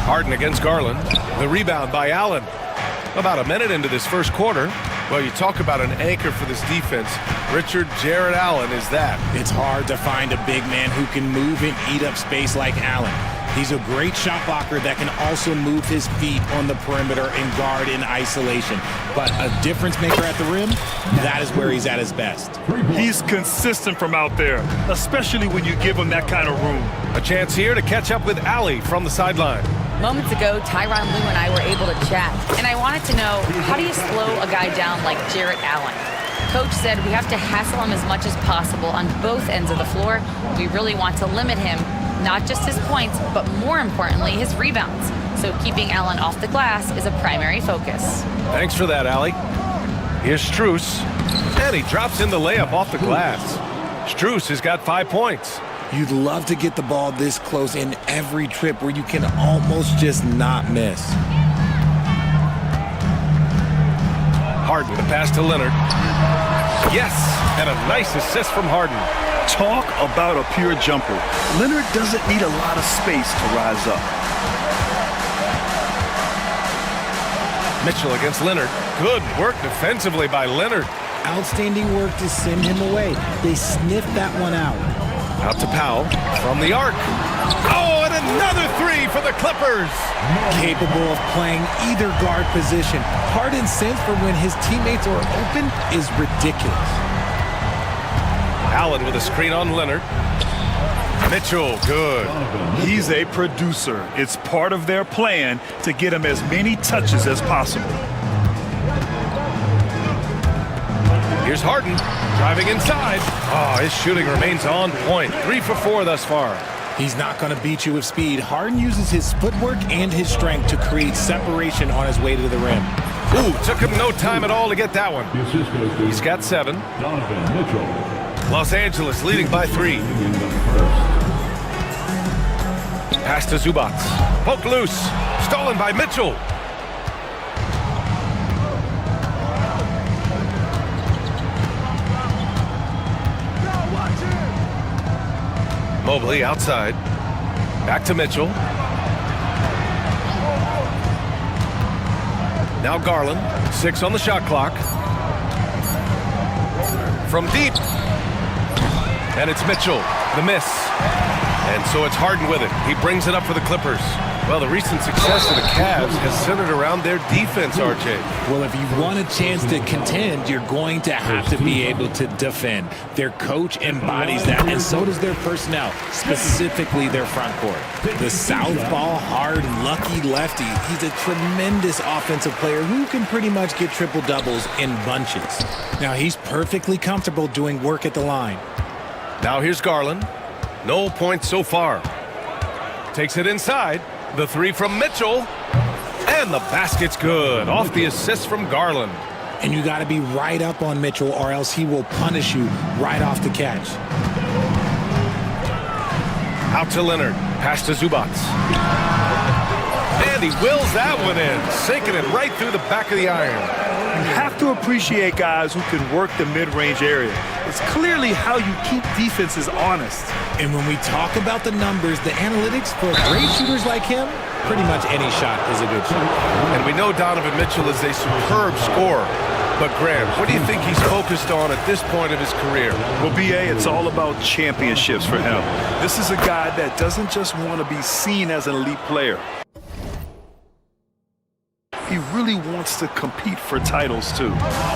Harden against Garland. The rebound by Allen. About a minute into this first quarter. Well, you talk about an anchor for this defense. Richard Jarrett Allen is that. It's hard to find a big man who can move and eat up space like Allen. He's a great shot blocker that can also move his feet on the perimeter and guard in isolation. But a difference maker at the rim, that is where he's at his best. He's consistent from out there, especially when you give him that kind of room. A chance here to catch up with Ali from the sideline. Moments ago, Tyronn Lue and I were able to chat, and I wanted to know, how do you slow a guy down like Jarrett Allen? Coach said we have to hassle him as much as possible on both ends of the floor. We really want to limit him, not just his points, but more importantly, his rebounds. So keeping Allen off the glass is a primary focus. Thanks for that, Ali. Here's Strus, and he drops in the layup off the glass. Strus has got 5 points. You'd love to get the ball this close in every trip where you can almost just not miss. Harden, the pass to Leonard. Yes, and a nice assist from Harden. Talk about a pure jumper. Leonard doesn't need a lot of space to rise up. Mitchell against Leonard. Good work defensively by Leonard. Outstanding work to send him away. They sniffed that one out. Out to Powell from the arc. Oh, and another three for the Clippers. Capable of playing either guard position. Harden's sense for when his teammates are open is ridiculous. Allen with a screen on Leonard. Mitchell, good. He's a producer. It's part of their plan to get him as many touches as possible. Here's Harden, driving inside. Oh, his shooting remains on point. 3 for 4 thus far. He's not going to beat you with speed. Harden uses his footwork and his strength to create separation on his way to the rim. Ooh, took him no time at all to get that one. He's got 7. Los Angeles leading by 3. Pass to Zubac. Poked loose. Stolen by Mitchell. Mobley outside. Back to Mitchell. Now Garland. 6 on the shot clock. From deep. And it's Mitchell. The miss. And so it's Harden with it. He brings it up for the Clippers. Well, the recent success of the Cavs has centered around their defense, RJ. Well, if you want a chance to contend, you're going to have to be able to defend. Their coach embodies that, and so does their personnel, specifically their front court. The southpaw, hard, lucky lefty, he's a tremendous offensive player who can pretty much get triple-doubles in bunches. Now, he's perfectly comfortable doing work at the line. Now here's Garland. No points so far. Takes it inside. The 3 from Mitchell. And the basket's good. Off the assist from Garland. And you got to be right up on Mitchell or else he will punish you right off the catch. Out to Leonard. Pass to Zubac. And he wills that one in. Sinking it right through the back of the iron. You have to appreciate guys who can work the mid-range area. It's clearly how you keep defenses honest. And when we talk about the numbers, the analytics for great shooters like him, pretty much any shot is a good shot. And we know Donovan Mitchell is a superb scorer. But Graham, what do you think he's focused on at this point of his career? Well, BA, it's all about championships for him. This is a guy that doesn't just want to be seen as an elite player. he really wants to compete for titles, too.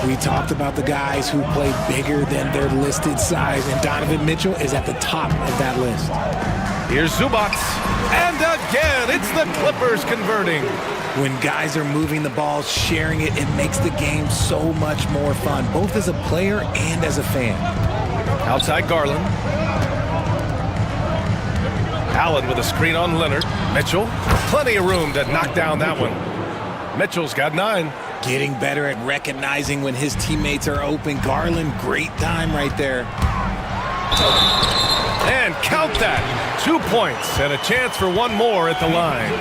We talked about the guys who play bigger than their listed size, and Donovan Mitchell is at the top of that list. Here's Zubats. And again, it's the Clippers converting. When guys are moving the ball, sharing it, it makes the game so much more fun, both as a player and as a fan. Outside Garland. Allen with a screen on Leonard. Mitchell, plenty of room to knock down that one. Mitchell's got 9. Getting better at recognizing when his teammates are open. Garland, great time right there. And count that. 2 points and a chance for one more at the line.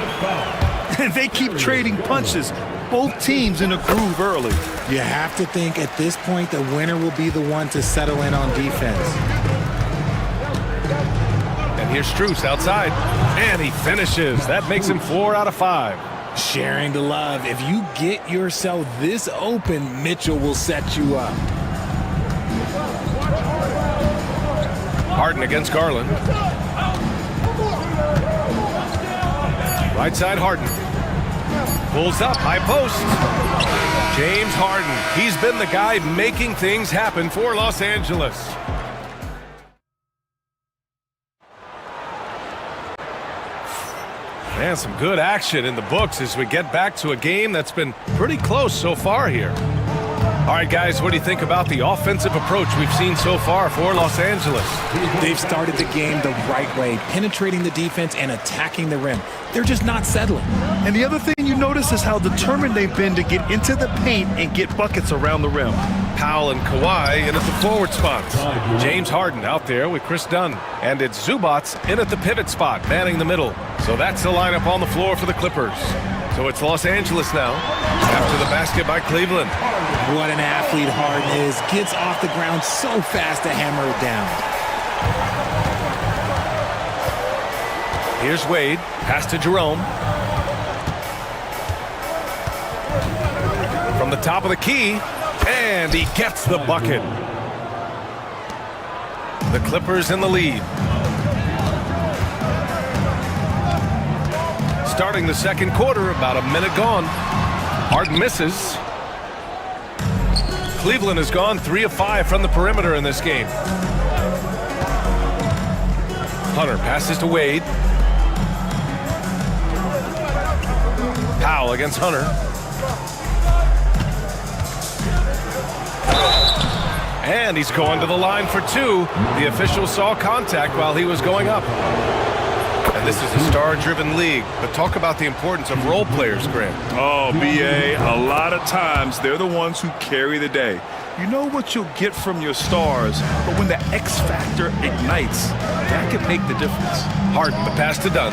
And they keep trading punches. Both teams in a groove early. You have to think at this point the winner will be the one to settle in on defense. And here's Strus outside. And he finishes. That makes him 4 out of 5. Sharing the love. If you get yourself this open, Mitchell will set you up. Harden against Garland. Right side Harden. Pulls up, high post. James Harden. He's been the guy making things happen for Los Angeles. Man, some good action in the books as we get back to a game that's been pretty close so far here. All right, guys, what do you think about the offensive approach we've seen so far for Los Angeles? They've started the game the right way, penetrating the defense and attacking the rim. They're just not settling. And the other thing you notice is how determined they've been to get into the paint and get buckets around the rim. Powell and Kawhi in at the forward spots. James Harden out there with Chris Dunn. And it's Zubats in at the pivot spot, manning the middle. So that's the lineup on the floor for the Clippers. So it's Los Angeles now, after the basket by Cleveland. What an athlete Harden is. Gets off the ground so fast to hammer it down. Here's Wade, pass to Jerome. From the top of the key, and he gets the bucket. The Clippers in the lead. Starting the second quarter, about a minute gone. Harden misses. Cleveland has gone 3 of 5 from the perimeter in this game. Hunter passes to Wade. Powell against Hunter. And he's going to the line for 2. The official saw contact while he was going up. And this is a star-driven league, but talk about the importance of role players, Grant. Oh, B.A., a lot of times they're the ones who carry the day. You know what you'll get from your stars, but when the X factor ignites, that could make the difference. Harden, the pass to Dunn.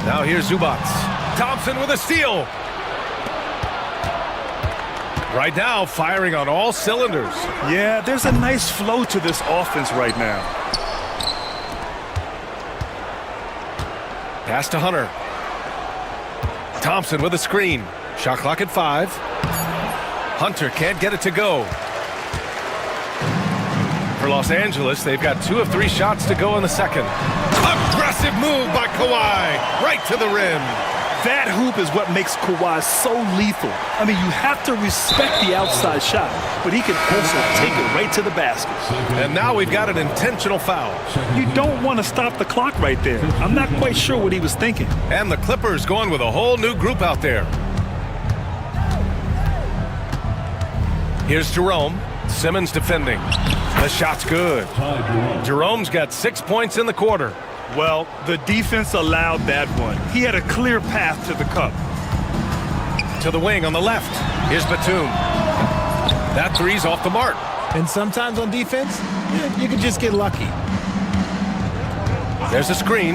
Now here's Zubats. Thompson with a steal. Right now, firing on all cylinders. Yeah, there's a nice flow to this offense right now. Pass to Hunter. Thompson with a screen. Shot clock at 5. Hunter can't get it to go. For Los Angeles, they've got 2 of 3 shots to go in the second. Aggressive move by Kawhi. Right to the rim. That hoop is what makes Kawhi so lethal. I mean, you have to respect the outside shot, but he can also take it right to the basket. And now we've got an intentional foul. You don't want to stop the clock right there. I'm not quite sure what he was thinking. And the Clippers going with a whole new group out there. Here's Jerome. Simmons defending. The shot's good. Jerome's got 6 points in the quarter. Well, the defense allowed that one. He had a clear path to the cup. To the wing on the left. Here's Batum. That three's off the mark. And sometimes on defense, you can just get lucky. There's a screen.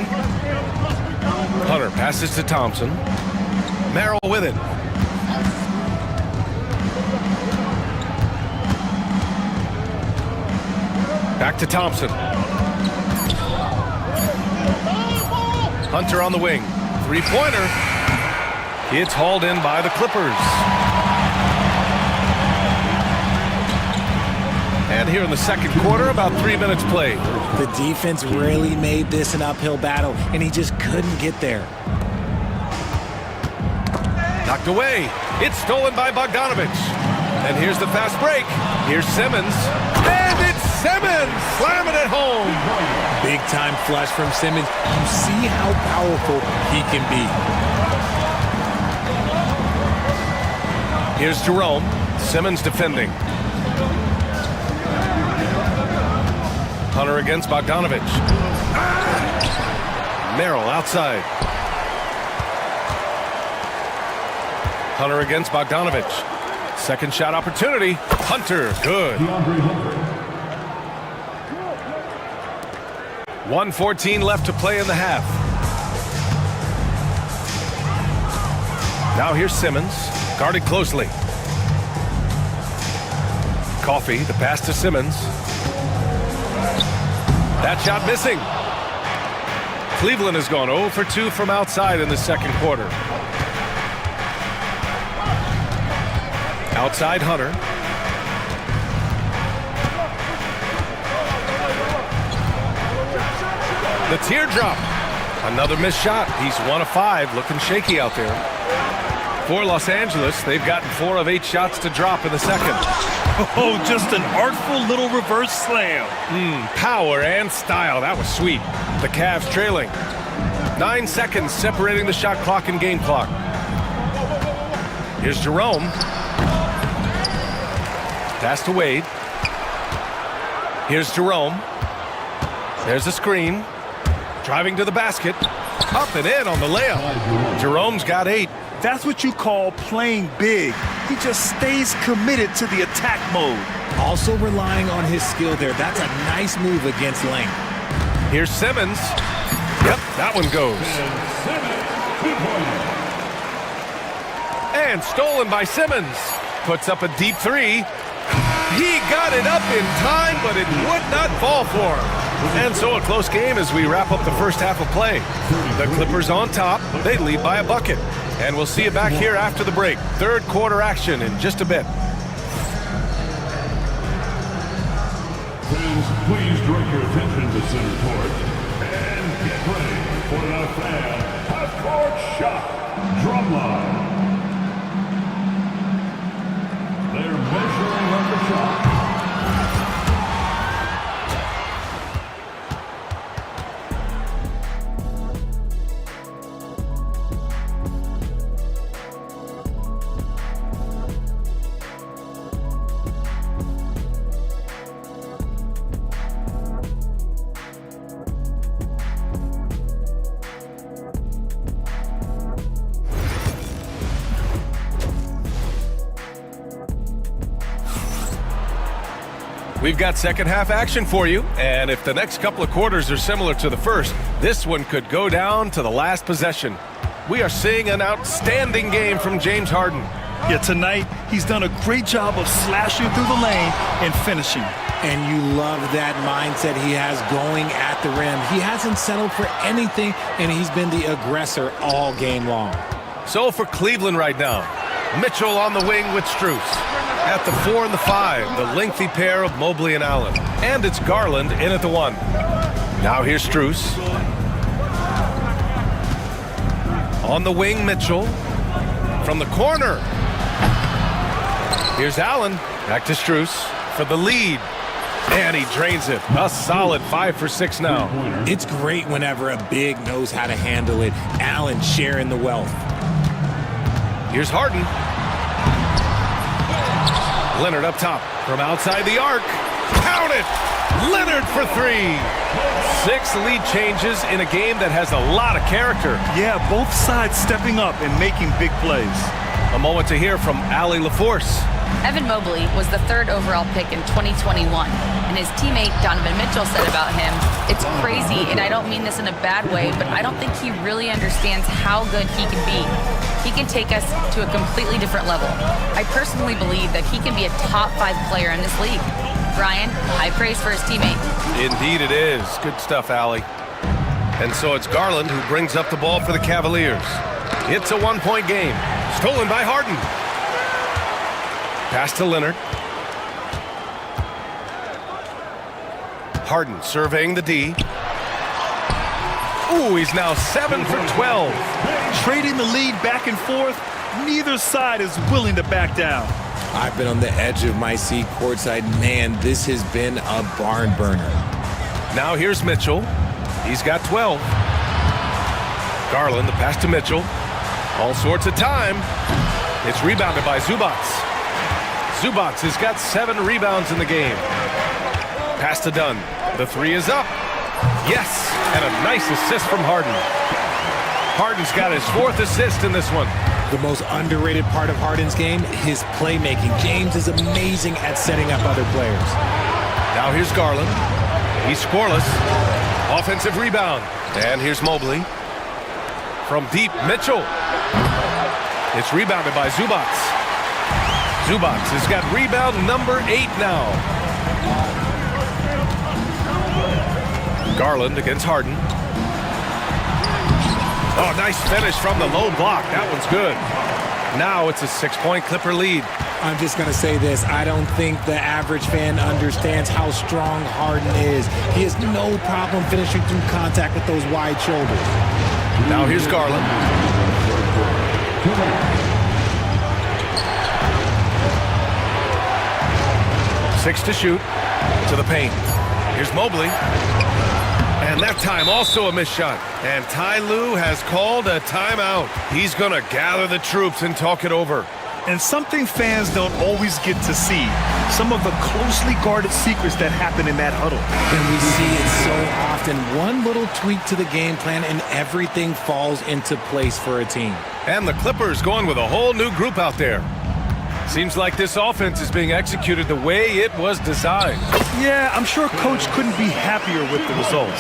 Hunter passes to Thompson. Merrill with it. Back to Thompson. Hunter on the wing. Three-pointer. It's hauled in by the Clippers. And here in the second quarter, about 3 minutes played. The defense really made this an uphill battle, and he just couldn't get there. Knocked away. It's stolen by Bogdanovic. And here's the fast break. Here's Simmons. And it's Simmons! Slamming it home! Big time flush from Simmons. You see how powerful he can be. Here's Jerome. Simmons defending. Hunter against Bogdanovic. Merrill outside. Hunter against Bogdanovic. Second shot opportunity. Hunter, good. 1:14 left to play in the half. Now here's Simmons, guarded closely. Coffey, the pass to Simmons. That shot missing. Cleveland has gone 0 for 2 from outside in the second quarter. Outside Hunter. The teardrop. Another missed shot. He's 1 of 5, looking shaky out there. For Los Angeles, they've gotten 4 of 8 shots to drop in the second. Oh, just an artful little reverse slam. Power and style. That was sweet. The Cavs trailing. 9 seconds separating the shot clock and game clock. Here's Jerome. Pass to Wade. Here's Jerome. There's a screen. Driving to the basket. Up and in on the layup. Jerome's got 8. That's what you call playing big. He just stays committed to the attack mode. Also relying on his skill there. That's a nice move against length. Here's Simmons. Yep, that one goes. And stolen by Simmons. Puts up a deep 3. He got it up in time, but it would not fall for him. And so a close game as we wrap up the first half of play. The Clippers on top. They lead by a bucket. And we'll see you back here after the break. Third quarter action in just a bit. Fans, please direct your attention to center court and get ready for the fan half-court shot drumline. They're measuring on the shot. We've got second half action for you, and if the next couple of quarters are similar to the first, this one could go down to the last possession. We are seeing an outstanding game from James Harden. Yeah, tonight he's done a great job of slashing through the lane and finishing. And you love that mindset he has going at the rim. He hasn't settled for anything, and he's been the aggressor all game long. So for Cleveland right now, Mitchell on the wing with Strus. At the 4 and the 5, the lengthy pair of Mobley and Allen. And it's Garland in at the 1. Now here's Strus. On the wing, Mitchell. From the corner. Here's Allen. Back to Strus for the lead. And he drains it. A solid 5 for 6 now. It's great whenever a big knows how to handle it. Allen sharing the wealth. Here's Harden. Leonard up top from outside the arc. Count it! Leonard for 3. 6 lead changes in a game that has a lot of character. Yeah, both sides stepping up and making big plays. A moment to hear from Allie LaForce. Evan Mobley was the 3rd overall pick in 2021, and his teammate Donovan Mitchell said about him, "It's crazy, and I don't mean this in a bad way, but I don't think he really understands how good he can be. He can take us to a completely different level. I personally believe that he can be a top 5 player in this league." Brian, high praise for his teammate. Indeed it is. Good stuff, Allie. And so it's Garland who brings up the ball for the Cavaliers. It's a 1-point game. Stolen by Harden. Pass to Leonard. Harden surveying the D. Ooh, he's now 7 for 12. Trading the lead back and forth, Neither side is willing to back down. I've been on the edge of my seat courtside. Man, this has been a barn burner. Now here's Mitchell. He's got 12. Garland, the pass to Mitchell. All sorts of time. It's rebounded by Zubats. Zubats has got 7 rebounds in the game. Pass to Dunn. The 3 is up. Yes, and a nice assist from Harden. Harden's got his 4th assist in this one. The most underrated part of Harden's game, his playmaking. James is amazing at setting up other players. Now here's Garland. He's scoreless. Offensive rebound. And here's Mobley. From deep, Mitchell. It's rebounded by Zubats. Zubats has got rebound number 8 now. Garland against Harden. Oh, nice finish from the low block. That one's good. Now it's a 6-point Clipper lead. I'm just going to say this. I don't think the average fan understands how strong Harden is. He has no problem finishing through contact with those wide shoulders. Now here's Garland. 6 to shoot. To the paint. Here's Mobley. And that time also a missed shot. And Ty Lue has called a timeout. He's going to gather the troops and talk it over. And something fans don't always get to see. Some of the closely guarded secrets that happen in that huddle. And we see it so often. One little tweak to the game plan and everything falls into place for a team. And the Clippers going with a whole new group out there. Seems like this offense is being executed the way it was designed. Yeah, I'm sure Coach couldn't be happier with the results.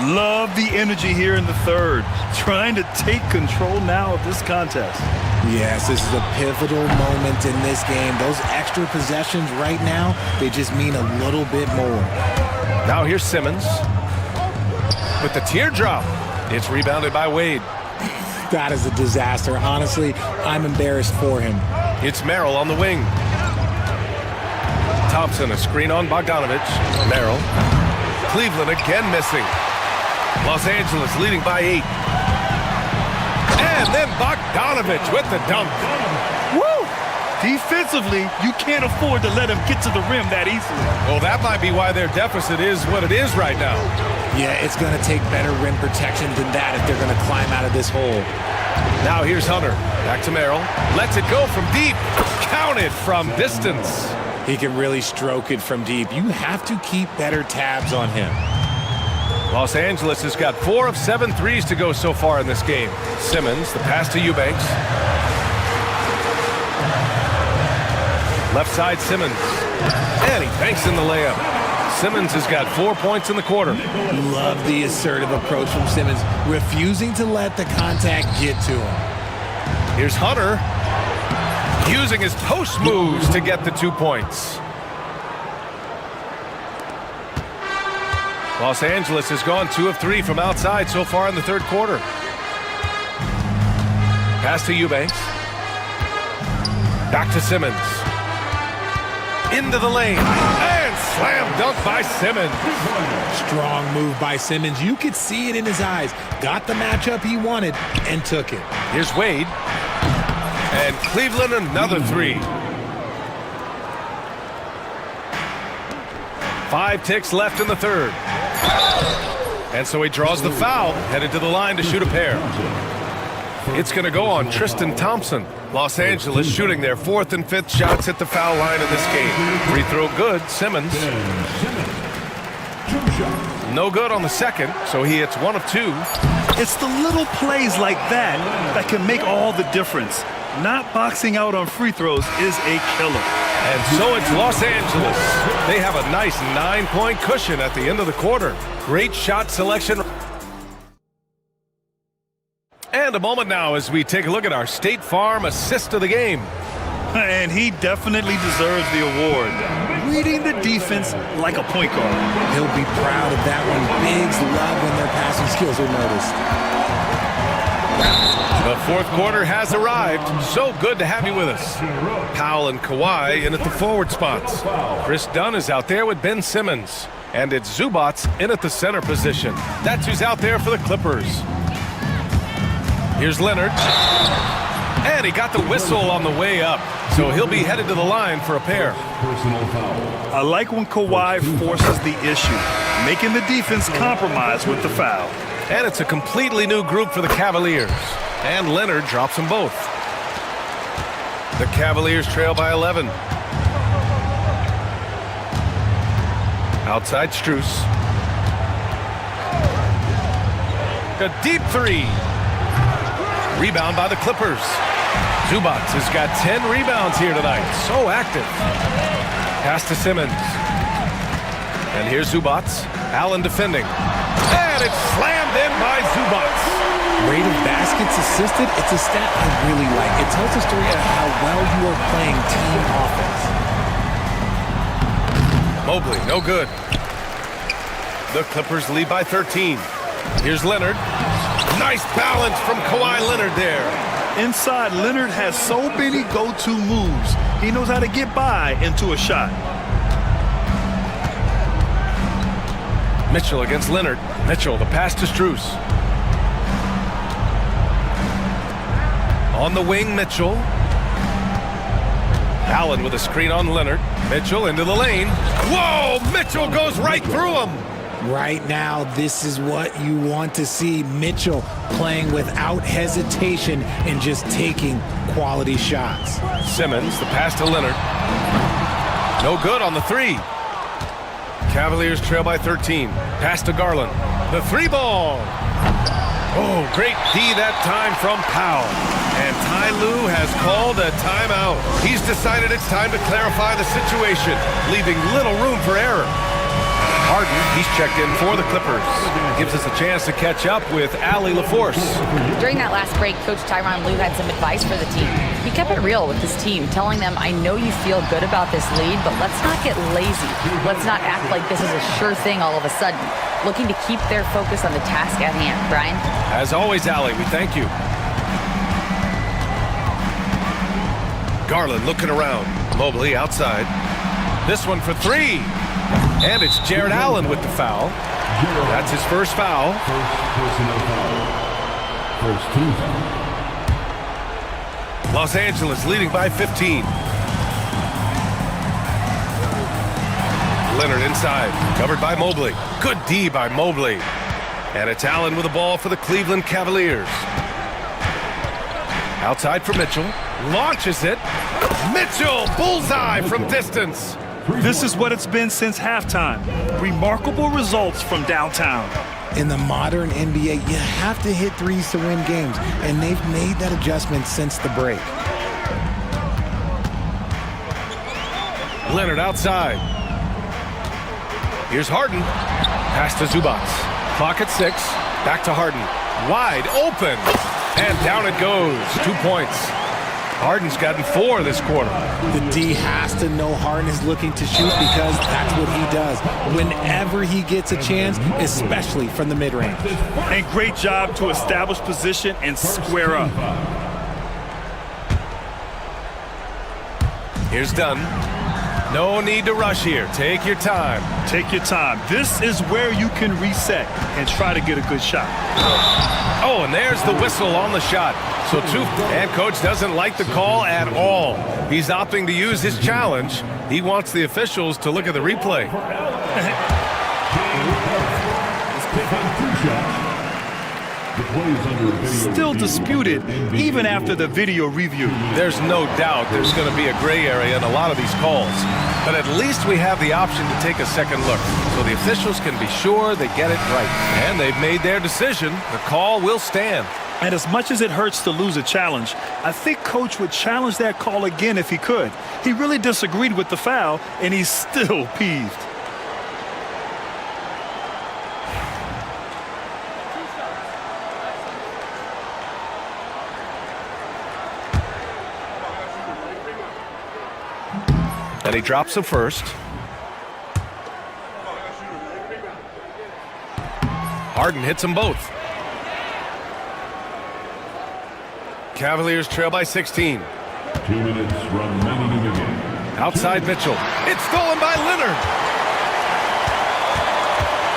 Love the energy here in the third. Trying to take control now of this contest. Yes, this is a pivotal moment in this game. Those extra possessions right now, they just mean a little bit more. Now here's Simmons with the teardrop. It's rebounded by Wade. That is a disaster. Honestly, I'm embarrassed for him. It's Merrill on the wing. Thompson, a screen on Bogdanovich. Merrill. Cleveland again missing. Los Angeles leading by 8. And then Bogdanovich with the dunk. Woo! Defensively, you can't afford to let him get to the rim that easily. Well, that might be why their deficit is what it is right now. Yeah, it's going to take better rim protection than that if they're going to climb out of this hole. Now here's Hunter. Back to Merrill. Lets it go from deep. Counted from distance. He can really stroke it from deep. You have to keep better tabs on him. Los Angeles has got 4 of 7 threes to go so far in this game. Simmons, the pass to Eubanks. Left side Simmons. And he banks in the layup. Simmons has got 4 points in the quarter. Love the assertive approach from Simmons, refusing to let the contact get to him. Here's Hunter, using his post moves to get the 2 points. Los Angeles has gone 2 of 3 from outside so far in the third quarter. Pass to Eubanks. Back to Simmons. Into the lane. And slam dunk by Simmons. Strong move by Simmons. You could see it in his eyes. Got the matchup he wanted and took it. Here's Wade. And Cleveland another 3. 5 ticks left in the third. And so he draws the foul, headed to the line to shoot a pair. It's going to go on Tristan Thompson. Los Angeles shooting their 4th and 5th shots at the foul line in this game. Free throw good, Simmons. No good on the second, so he hits 1 of 2. It's the little plays like that that can make all the difference. Not boxing out on free throws is a killer. And so it's Los Angeles. They have a nice 9-point cushion at the end of the quarter. Great shot selection. And a moment now as we take a look at our State Farm assist of the game. And he definitely deserves the award. Reading the defense like a point guard. He'll be proud of that one. Bigs love when their passing skills are noticed. The fourth quarter has arrived. So good to have you with us. Powell and Kawhi in at the forward spots. Chris Dunn is out there with Ben Simmons. And it's Zubats in at the center position. That's who's out there for the Clippers. Here's Leonard. And he got the whistle on the way up, so he'll be headed to the line for a pair. Personal foul. I like when Kawhi forces the issue, making the defense compromise with the foul. And it's a completely new group for the Cavaliers. And Leonard drops them both. The Cavaliers trail by 11. Outside Strus. A deep three. Rebound by the Clippers. Zubac has got 10 rebounds here tonight. So active. Pass to Simmons. And here's Zubac. Allen defending. And it's slammed in by Zubac. Rate of baskets assisted, it's a stat I really like. It tells a story of how well you are playing team offense. Mobley, no good. The Clippers lead by 13. Here's Leonard. Nice balance from Kawhi Leonard there. Inside, Leonard has so many go-to moves. He knows how to get by into a shot. Mitchell against Leonard. Mitchell, the pass to Strus. On the wing, Mitchell. Allen with a screen on Leonard. Mitchell into the lane. Whoa! Mitchell goes right through him. Right now, this is what you want to see. Mitchell playing without hesitation and just taking quality shots. Simmons, the pass to Leonard. No good on the three. Cavaliers trail by 13. Pass to Garland. The three ball. Oh, great D that time from Powell. And Ty Lue has called a timeout. He's decided it's time to clarify the situation, leaving little room for error. Harden, he's checked in for the Clippers. Gives us a chance to catch up with Allie LaForce. During that last break, Coach Tyronn Lue had some advice for the team. He kept it real with his team, telling them, I know you feel good about this lead, but let's not get lazy. Let's not act like this is a sure thing all of a sudden. Looking to keep their focus on the task at hand. Brian? As always, Allie, we thank you. Garland looking around. Mobley outside. This one for three. And it's Jared Allen with the foul. That's his first foul. First team foul. Los Angeles leading by 15. Leonard inside, covered by Mobley. Good D by Mobley. And it's Allen with the ball for the Cleveland Cavaliers. Outside for Mitchell. Launches it. Mitchell, bullseye from distance. This is what it's been since halftime. Remarkable results from downtown. In the modern NBA, you have to hit threes to win games, and they've made that adjustment since the break. Leonard outside. Here's Harden. Pass to Zubac. Clock at 6. Back to Harden. Wide open. And down it goes. 2 points. Harden's gotten 4 this quarter. The D has to know Harden is looking to shoot because that's what he does whenever he gets a chance, especially from the mid-range. And great job to establish position and square up. Here's Dunn. No need to rush here. Take your time. Take your time. This is where you can reset and try to get a good shot. Oh, and there's the whistle on the shot. So and coach doesn't like the call at all. He's opting to use his challenge. He wants the officials to look at the replay. Still disputed even after the video review. There's no doubt there's going to be a gray area in a lot of these calls. But at least we have the option to take a second look so the officials can be sure they get it right. And they've made their decision. The call will stand. And as much as it hurts to lose a challenge, I think Coach would challenge that call again if he could. He really disagreed with the foul, and he's still peeved. And he drops the first. Harden hits them both. Cavaliers trail by 16. 2 minutes remaining in the game. Outside Mitchell. It's stolen by Leonard.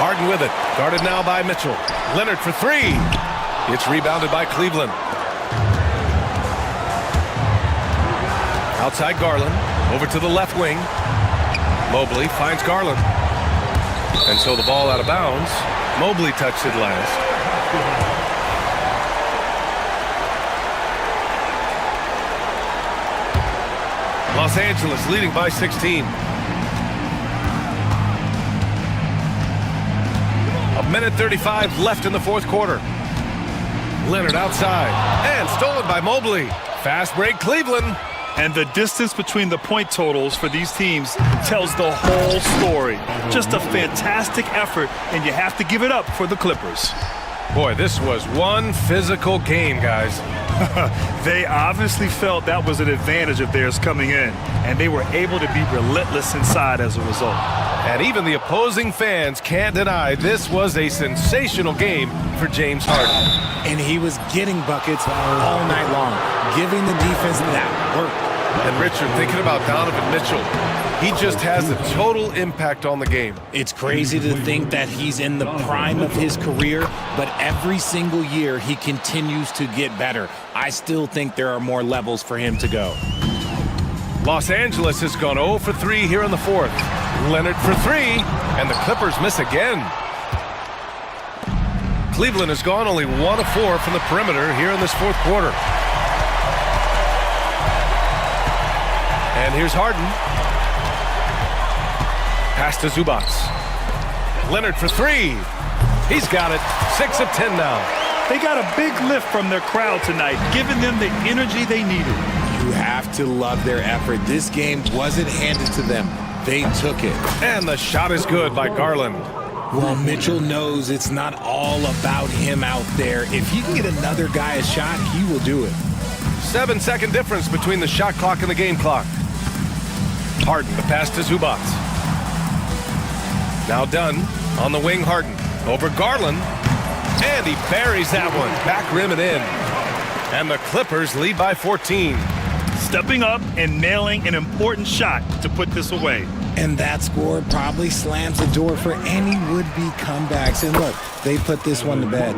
Harden with it. Guarded now by Mitchell. Leonard for three. It's rebounded by Cleveland. Outside Garland, over to the left wing. Mobley finds Garland. And so the ball out of bounds. Mobley touched it last. Los Angeles leading by 16. A minute 35 left in the fourth quarter. Leonard outside and stolen by Mobley. Fast break Cleveland. And the distance between the point totals for these teams tells the whole story. Just a fantastic effort, and you have to give it up for the Clippers. Boy, this was one physical game, guys. They obviously felt that was an advantage of theirs coming in, and they were able to be relentless inside as a result. And even the opposing fans can't deny this was a sensational game for James Harden. And he was getting buckets all night long, giving the defense that work. And Richard, thinking about Donovan Mitchell, he just has a total impact on the game. It's crazy to think that he's in the prime of his career, but every single year he continues to get better. I still think there are more levels for him to go. Los Angeles has gone 0 for 3 here in the fourth. Leonard for 3, and the Clippers miss again. Cleveland has gone only 1 of 4 from the perimeter here in this fourth quarter. And here's Harden. Pass to Zubac. Leonard for 3. He's got it. 6 of 10 now. They got a big lift from their crowd tonight, giving them the energy they needed. You have to love their effort. This game wasn't handed to them. They took it. And the shot is good by Garland. Well, Mitchell knows it's not all about him out there. If he can get another guy a shot, he will do it. 7-second difference between the shot clock and the game clock. Harden, the pass to Zubac. Now done. On the wing, Harden. Over Garland. And he buries that one. Back rim and in. And the Clippers lead by 14. Stepping up and nailing an important shot to put this away. And that score probably slams the door for any would-be comebacks. And look, they put this one to bed.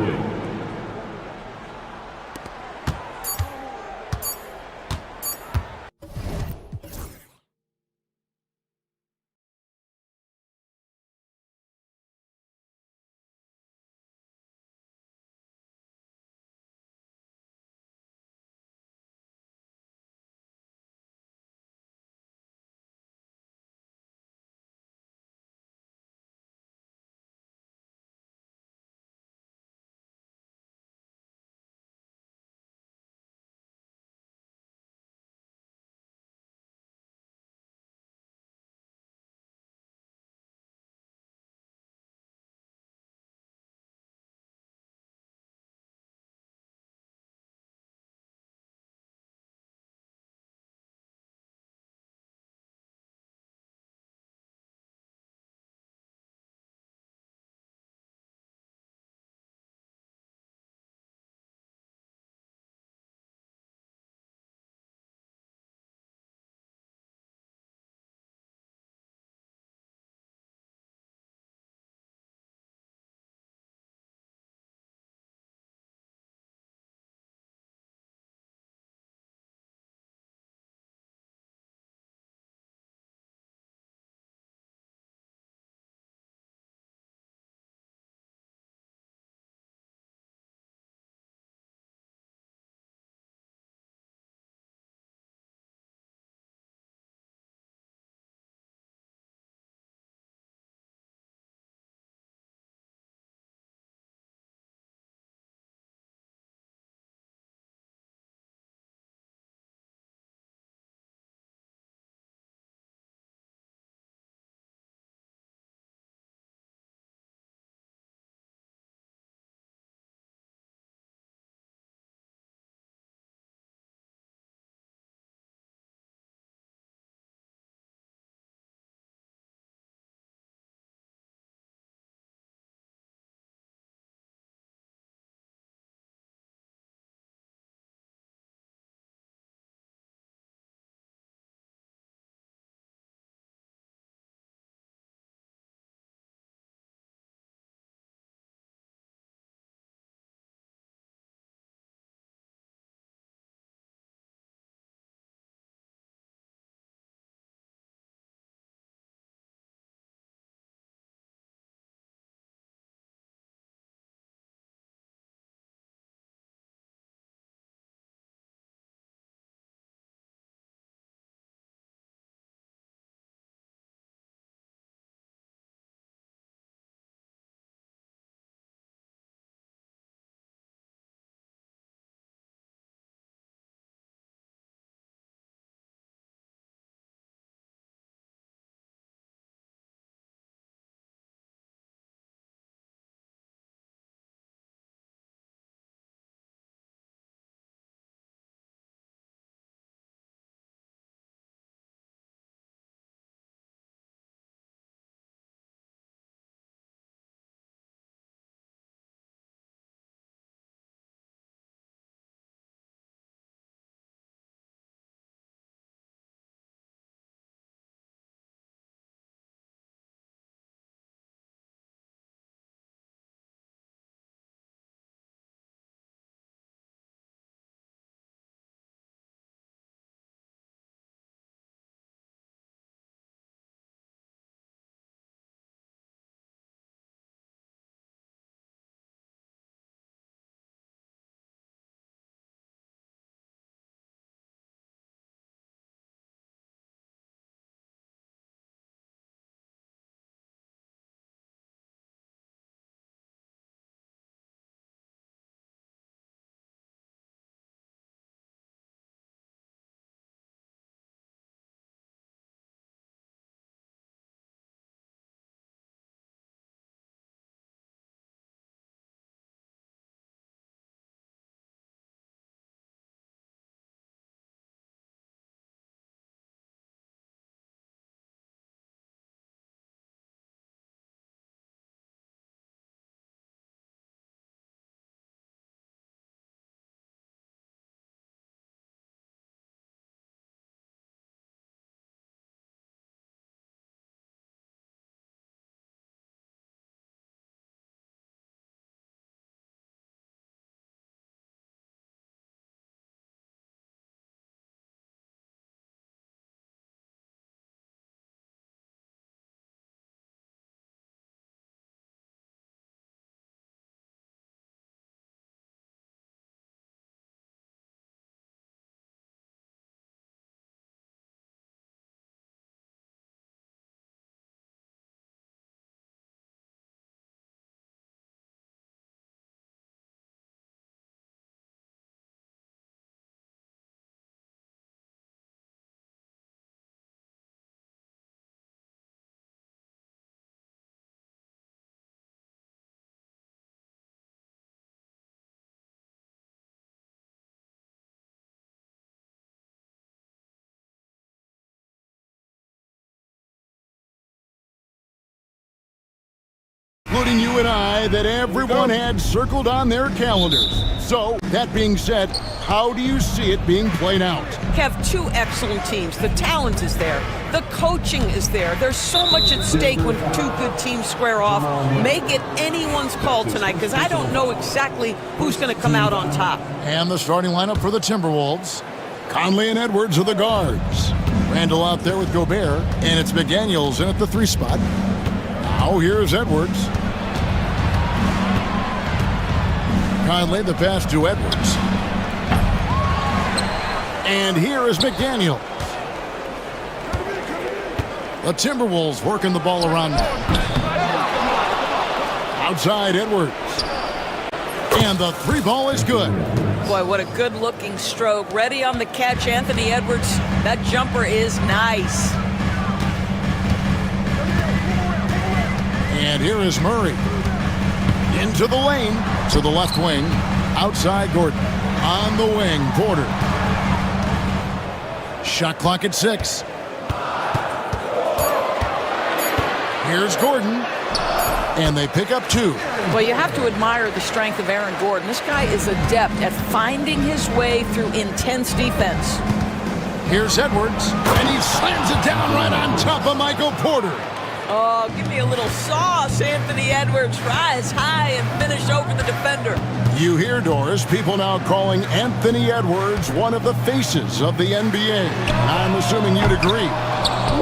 including you and I, that everyone had circled on their calendars. So, that being said, how do you see it being played out? Have two excellent teams. The talent is there. The coaching is there. There's so much at stake when two good teams square off. Make it anyone's call tonight, because I don't know exactly who's going to come out on top. And the starting lineup for the Timberwolves. Conley and Edwards are the guards. Randall out there with Gobert, and it's McDaniels in at the 3 spot. Now here's Edwards. Conley, the pass to Edwards. And here is McDaniels. The Timberwolves working the ball around now. Outside Edwards. And the 3 ball is good. Boy, what a good-looking stroke. Ready on the catch, Anthony Edwards. That jumper is nice. And here is Murray. Into the lane, to the left wing. Outside Gordon. On the wing, Porter. Shot clock at 6. Here's Gordon. And they pick up 2. Well, you have to admire the strength of Aaron Gordon. This guy is adept at finding his way through intense defense. Here's Edwards, and he slams it down right on top of Michael Porter. Oh, give me a little sauce, Anthony Edwards. Rise high and finish over the defender. You hear, Doris, people now calling Anthony Edwards one of the faces of the NBA. I'm assuming you'd agree.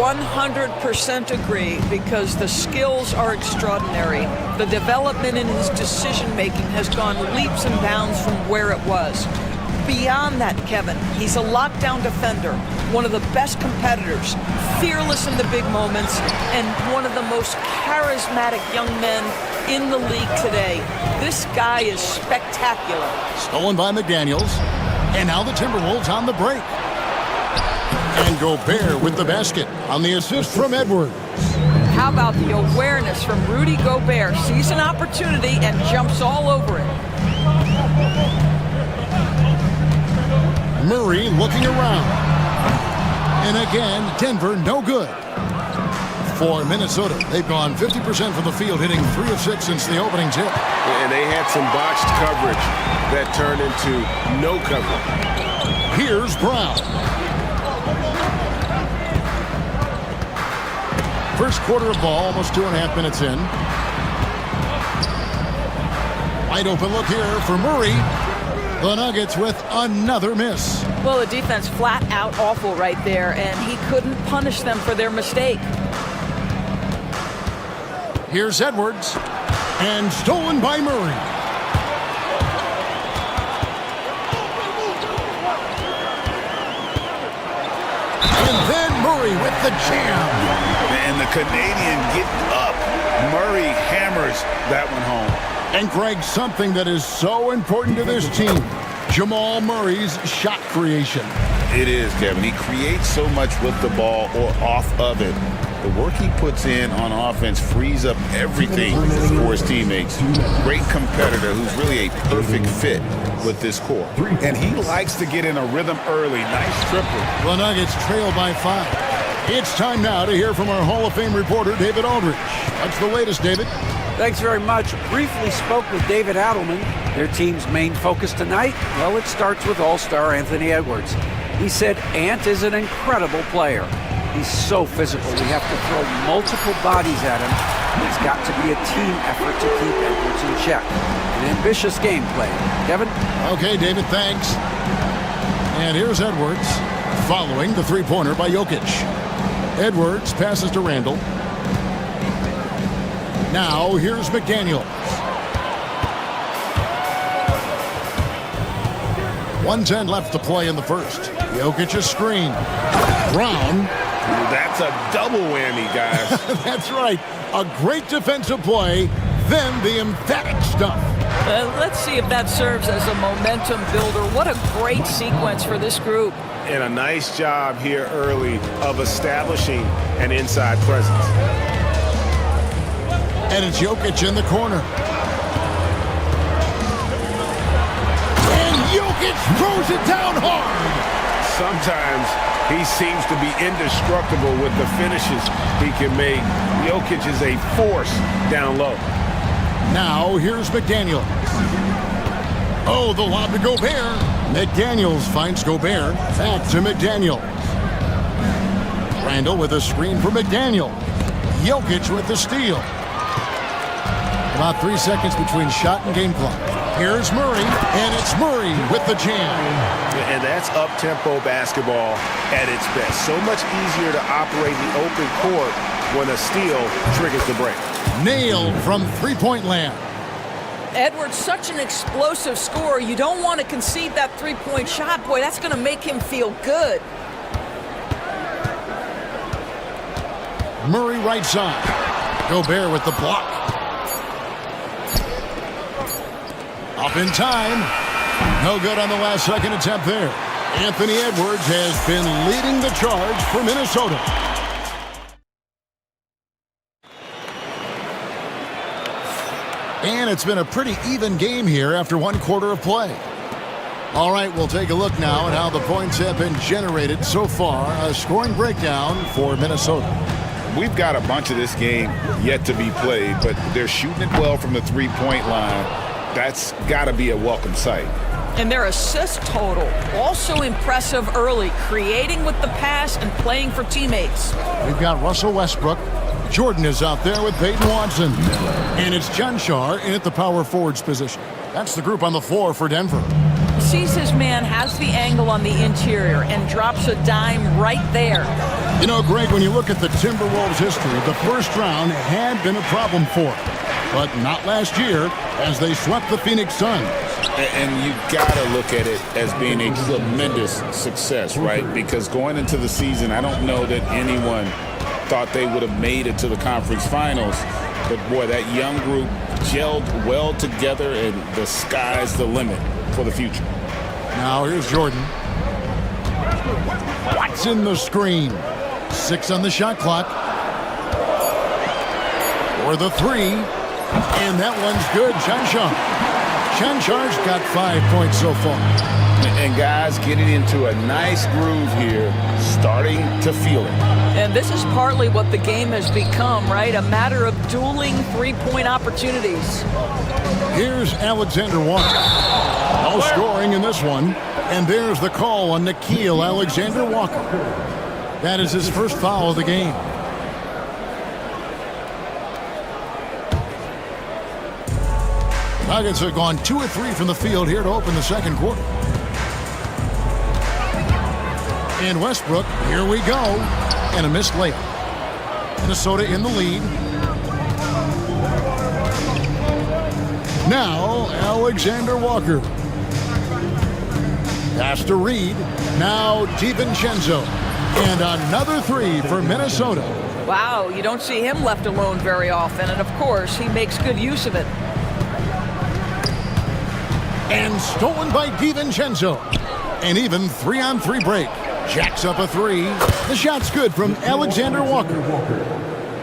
100% agree, because the skills are extraordinary. The development in his decision-making has gone leaps and bounds from where it was. Beyond that, Kevin, he's a lockdown defender, one of the best competitors, fearless in the big moments, and one of the most charismatic young men in the league today. This guy is spectacular. Stolen by McDaniels, and now the Timberwolves on the break. And Gobert with the basket on the assist from Edwards. How about the awareness from Rudy Gobert? Sees an opportunity and jumps all over it. Murray looking around. And again, Denver no good. For Minnesota, they've gone 50% from the field, hitting 3 of 6 since the opening tip. And they had some botched coverage that turned into no coverage. Here's Brown. First quarter of ball, almost 2.5 minutes in. Wide open look here for Murray. The Nuggets with another miss. Well, the defense flat out awful right there, and he couldn't punish them for their mistake. Here's Edwards, and stolen by Murray. And then Murray with the jam. And the Canadian getting up. Murray hammers that one home. And Greg, something that is so important to this team, Jamal Murray's shot creation. It is, Kevin. He creates so much with the ball or off of it. The work he puts in on offense frees up everything for his teammates. Great competitor who's really a perfect fit with this core. And he likes to get in a rhythm early. Nice triple. The Nuggets trail by 5. It's time now to hear from our Hall of Fame reporter, David Aldridge. What's the latest, David? Thanks very much. Briefly spoke with David Adelman. Their team's main focus tonight, well, it starts with all-star Anthony Edwards. He said Ant is an incredible player. He's so physical. We have to throw multiple bodies at him. It's got to be a team effort to keep Edwards in check. An ambitious gameplay. Kevin? Okay, David, thanks. And here's Edwards, following the three-pointer by Jokic. Edwards passes to Randall. Now here's McDaniels. 1:10 left to play in the first. Jokic's screen. Brown. That's a double whammy, guys. That's right. A great defensive play, then the emphatic stuff. Let's see if that serves as a momentum builder. What a great sequence for this group. And a nice job here early of establishing an inside presence. And it's Jokic in the corner. And Jokic throws it down hard. Sometimes he seems to be indestructible with the finishes he can make. Jokic is a force down low. Now here's McDaniel. Oh, the lob to Gobert. McDaniels finds Gobert. Back to McDaniel. Randall with a screen for McDaniel. Jokic with the steal. About 3 seconds between shot and game clock. Here's Murray, and it's Murray with the jam. And that's up-tempo basketball at its best. So much easier to operate the open court when a steal triggers the break. Nailed from three-point land. Edwards, such an explosive scorer. You don't want to concede that three-point shot. Boy, that's going to make him feel good. Murray right side. Gobert with the block. Up in time. No good on the last second attempt there. Anthony Edwards has been leading the charge for Minnesota. And it's been a pretty even game here after one quarter of play. All right, we'll take a look now at how the points have been generated so far. A scoring breakdown for Minnesota. We've got a bunch of this game yet to be played, but they're shooting it well from the three-point line. That's got to be a welcome sight. And their assist total, also impressive early, creating with the pass and playing for teammates. We've got Russell Westbrook. Jordan is out there with Peyton Watson. And it's John Shar in at the power forwards position. That's the group on the floor for Denver. Sees his man, has the angle on the interior, and drops a dime right there. You know, Greg, when you look at the Timberwolves' history, the first round had been a problem for them. But not last year, as they swept the Phoenix Suns. And you got to look at it as being a tremendous success, right? Because going into the season, I don't know that anyone thought they would have made it to the conference finals. But, boy, that young group gelled well together, and the sky's the limit for the future. Now here's Jordan. Watson the screen. 6 on the shot clock. For the three. And that one's good. Shanshar's got 5 points so far. And guys getting into a nice groove here, starting to feel it. And this is partly what the game has become, right? A matter of dueling three-point opportunities. Here's Alexander Walker. No scoring in this one. And there's the call on Nickeil Alexander-Walker. That is his first foul of the game. Nuggets have gone 2 of 3 from the field here to open the second quarter. And Westbrook, here we go. And a missed layup. Minnesota in the lead. Now, Alexander Walker. Pass to Reed. Now, DiVincenzo. And another three for Minnesota. Wow, you don't see him left alone very often. And, of course, he makes good use of it. And stolen by DiVincenzo. An even 3-on-3 break. Jacks up a three. The shot's good from Alexander Walker.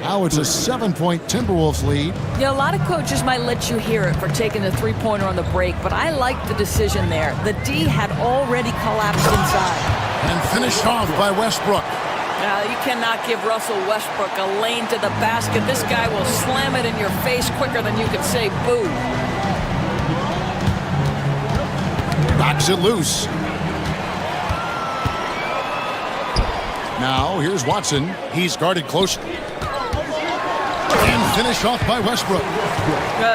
Now it's a 7-point Timberwolves lead. Yeah, a lot of coaches might let you hear it for taking the three-pointer on the break, but I like the decision there. The D had already collapsed inside. And finished off by Westbrook. Now, you cannot give Russell Westbrook a lane to the basket. This guy will slam it in your face quicker than you can say boo. Knocks it loose. Now, here's Watson. He's guarded closely. And finished off by Westbrook.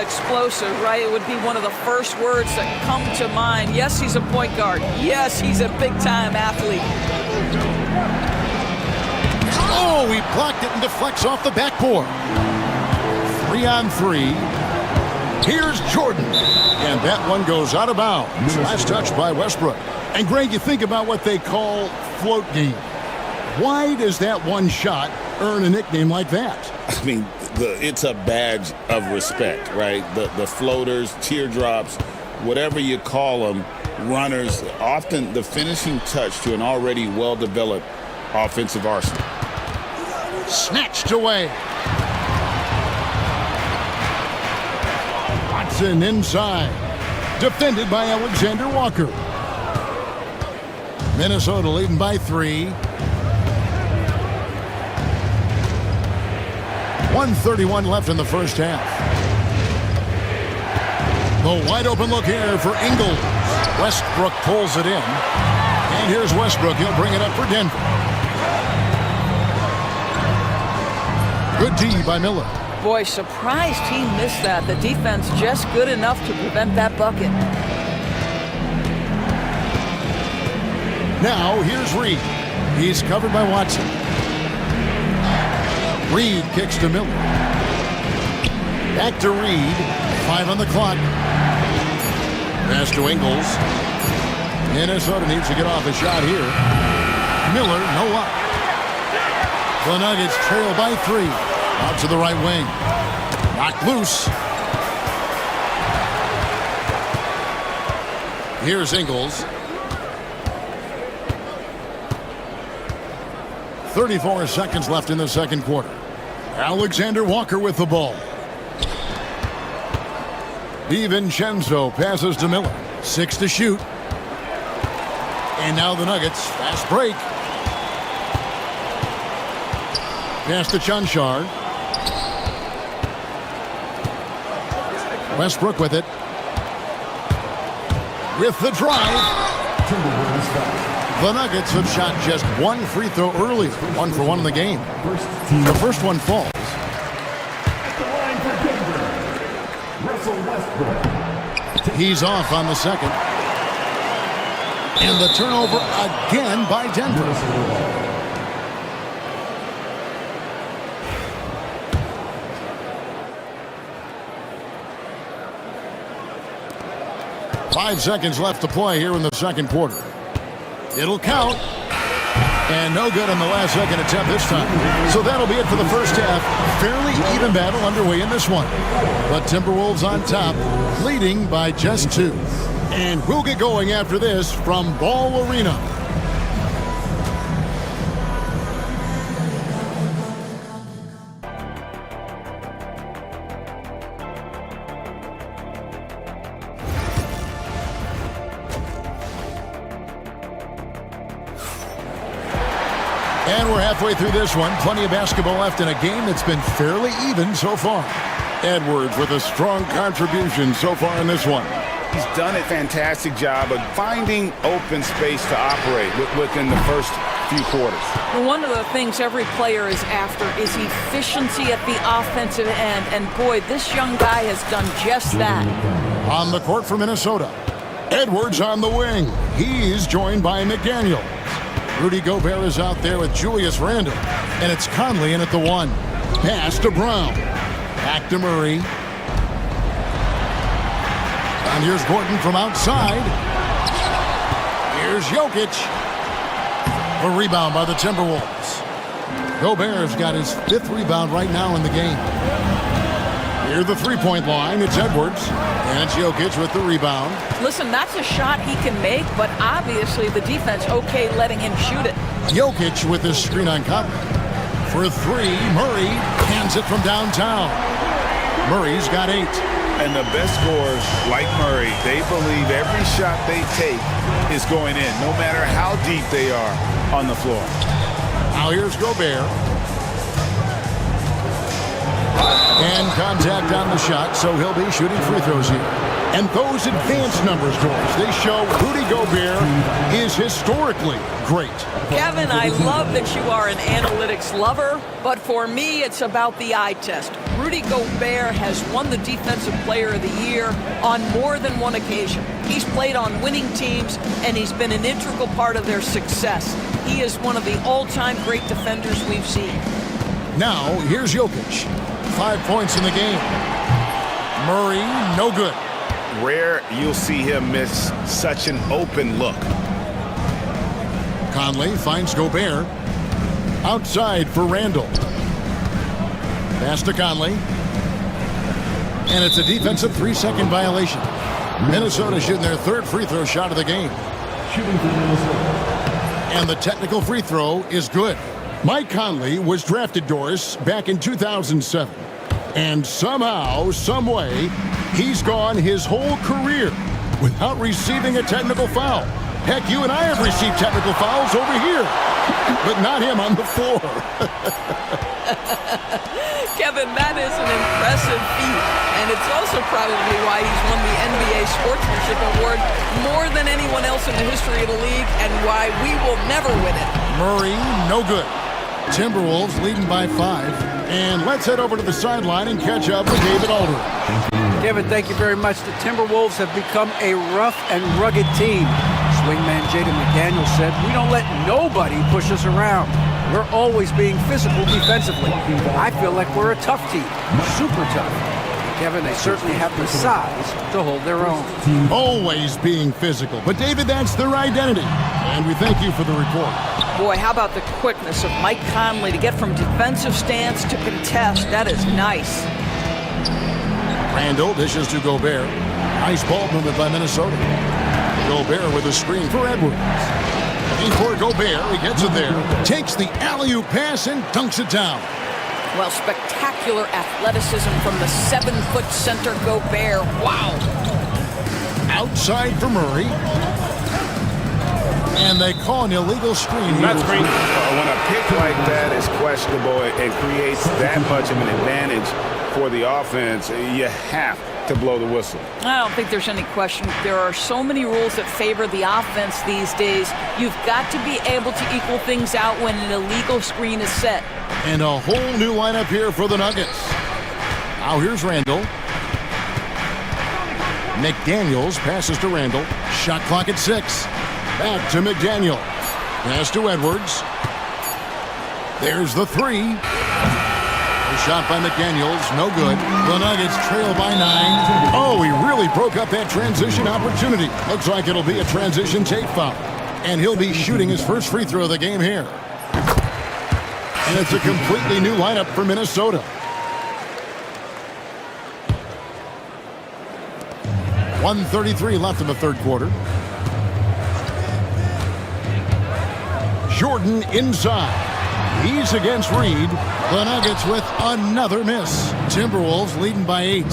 Explosive, right? It would be one of the first words that come to mind. Yes, he's a point guard. Yes, he's a big-time athlete. Oh, he blocked it and deflects off the backboard. 3-on-3. Here's Jordan. And that one goes out of bounds. Last touch by Westbrook. And, Greg, you think about what they call float game. Why does that one shot earn a nickname like that? I mean, it's a badge of respect, right? The floaters, teardrops, whatever you call them, runners, often the finishing touch to an already well-developed offensive arsenal. Snatched away. Watson inside. Defended by Alexander Walker. Minnesota leading by 3. 1:31 left in the first half. The wide open look here for Ingles. Westbrook pulls it in. And here's Westbrook. He'll bring it up for Denver. Good D by Miller. Boy, surprised he missed that. The defense just good enough to prevent that bucket. Now, here's Reed. He's covered by Watson. Reed kicks to Miller. Back to Reed. 5 on the clock. Pass to Ingles. Minnesota needs to get off a shot here. Miller, no luck. The Nuggets trail by 3. Out to the right wing. Knocked loose. Here's Ingles. 34 seconds left in the second quarter. Alexander Walker with the ball. DiVincenzo passes to Miller. 6 to shoot. And now the Nuggets. Fast break. Pass to Chanchard. Westbrook with it. With the drive. The Nuggets have shot just 1 free throw earlier. 1 for 1 in the game. The first one falls. He's off on the second. And the turnover again by Denver. 5 seconds left to play here in the second quarter. It'll count. And no good on the last second attempt this time. So that'll be it for the first half. Fairly even battle underway in this one. But Timberwolves on top, leading by just 2. And we'll get going after this from Ball Arena. And we're halfway through this one. Plenty of basketball left in a game that's been fairly even so far. Edwards with a strong contribution so far in this one. He's done a fantastic job of finding open space to operate within the first few quarters. One of the things every player is after is efficiency at the offensive end. And boy, this young guy has done just that. On the court for Minnesota, Edwards on the wing. He's joined by McDaniel. Rudy Gobert is out there with Julius Randle. And it's Conley in at the 1. Pass to Brown. Back to Murray. And here's Gordon from outside. Here's Jokic. A rebound by the Timberwolves. Gobert's got his 5th rebound right now in the game. Near the three-point line, it's Edwards. And it's Jokic with the rebound. Listen, that's a shot he can make, but obviously the defense okay letting him shoot it. Jokic with his screen on Conley. For 3, Murray hands it from downtown. Murray's got 8. And the best scorers, like Murray, they believe every shot they take is going in, no matter how deep they are on the floor. Now here's Gobert. And contact on the shot, so he'll be shooting free throws here. And those advanced numbers, George, they show Rudy Gobert is historically great. Kevin, I love that you are an analytics lover, but for me, it's about the eye test. Rudy Gobert has won the Defensive Player of the Year on more than one occasion. He's played on winning teams, and he's been an integral part of their success. He is one of the all-time great defenders we've seen. Now, here's Jokic. 5 points in the game. Murray, no good. Rare you'll see him miss such an open look. Conley finds Gobert. Outside for Randle. Pass to Conley. And it's a defensive 3-second violation. Minnesota shooting their 3rd free throw shot of the game. And the technical free throw is good. Mike Conley was drafted, Doris, back in 2007. And somehow, someway, he's gone his whole career without receiving a technical foul. Heck, you and I have received technical fouls over here, but not him on the floor. Kevin, that is an impressive feat. And it's also probably why he's won the NBA Sportsmanship Award more than anyone else in the history of the league, and why we will never win it. Murray, no good. Timberwolves leading by 5. And let's head over to the sideline and catch up with David Aldridge. Kevin, thank you very much. The Timberwolves have become a rough and rugged team. Swingman Jaden McDaniels said, "We don't let nobody push us around. We're always being physical defensively. I feel like we're a tough team, super tough." Kevin, they certainly have the size to hold their own. Always being physical. But David, that's their identity. And we thank you for the report. Boy, how about the quickness of Mike Conley to get from defensive stance to contest? That is nice. Randall dishes to Gobert. Nice ball movement by Minnesota. Gobert with a screen for Edwards. Looking for Gobert. He gets it there. Takes the alley-oop pass and dunks it down. Well, spectacular athleticism from the 7-foot center Gobert. Wow. Outside for Murray. And they call an illegal screen. Not screen. When a pick like that is questionable and creates that much of an advantage for the offense, you have to blow the whistle. I don't think there's any question. There are so many rules that favor the offense these days. You've got to be able to equal things out when an illegal screen is set. And a whole new lineup here for the Nuggets. Now here's Randall. McDaniels passes to Randall. Shot clock at 6. Back to McDaniel. Pass to Edwards. There's the 3. A shot by McDaniels, no good. The Nuggets trail by 9. Oh, he really broke up that transition opportunity. Looks like it'll be a transition take foul. And he'll be shooting his first free throw of the game here. And it's a completely new lineup for Minnesota. .133 left in the third quarter. Jordan inside. He's against Reed. The Nuggets with another miss. Timberwolves leading by 8.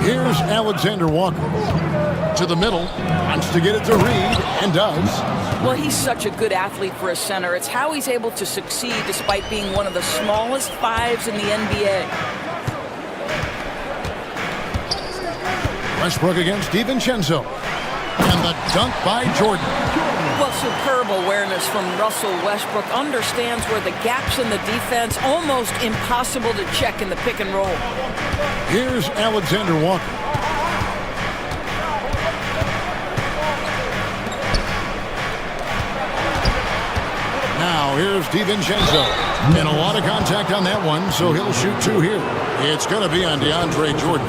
Here's Alexander Walker. To the middle. Wants to get it to Reed, and does. Well, he's such a good athlete for a center. It's how he's able to succeed despite being one of the smallest 5s in the NBA. Westbrook against DiVincenzo. And the dunk by Jordan. Well, superb awareness from Russell Westbrook. Understands where the gaps in the defense, almost impossible to check in the pick and roll. Here's Alexander Walker. Now here's DiVincenzo. And a lot of contact on that one, so he'll shoot 2 here. It's going to be on DeAndre Jordan.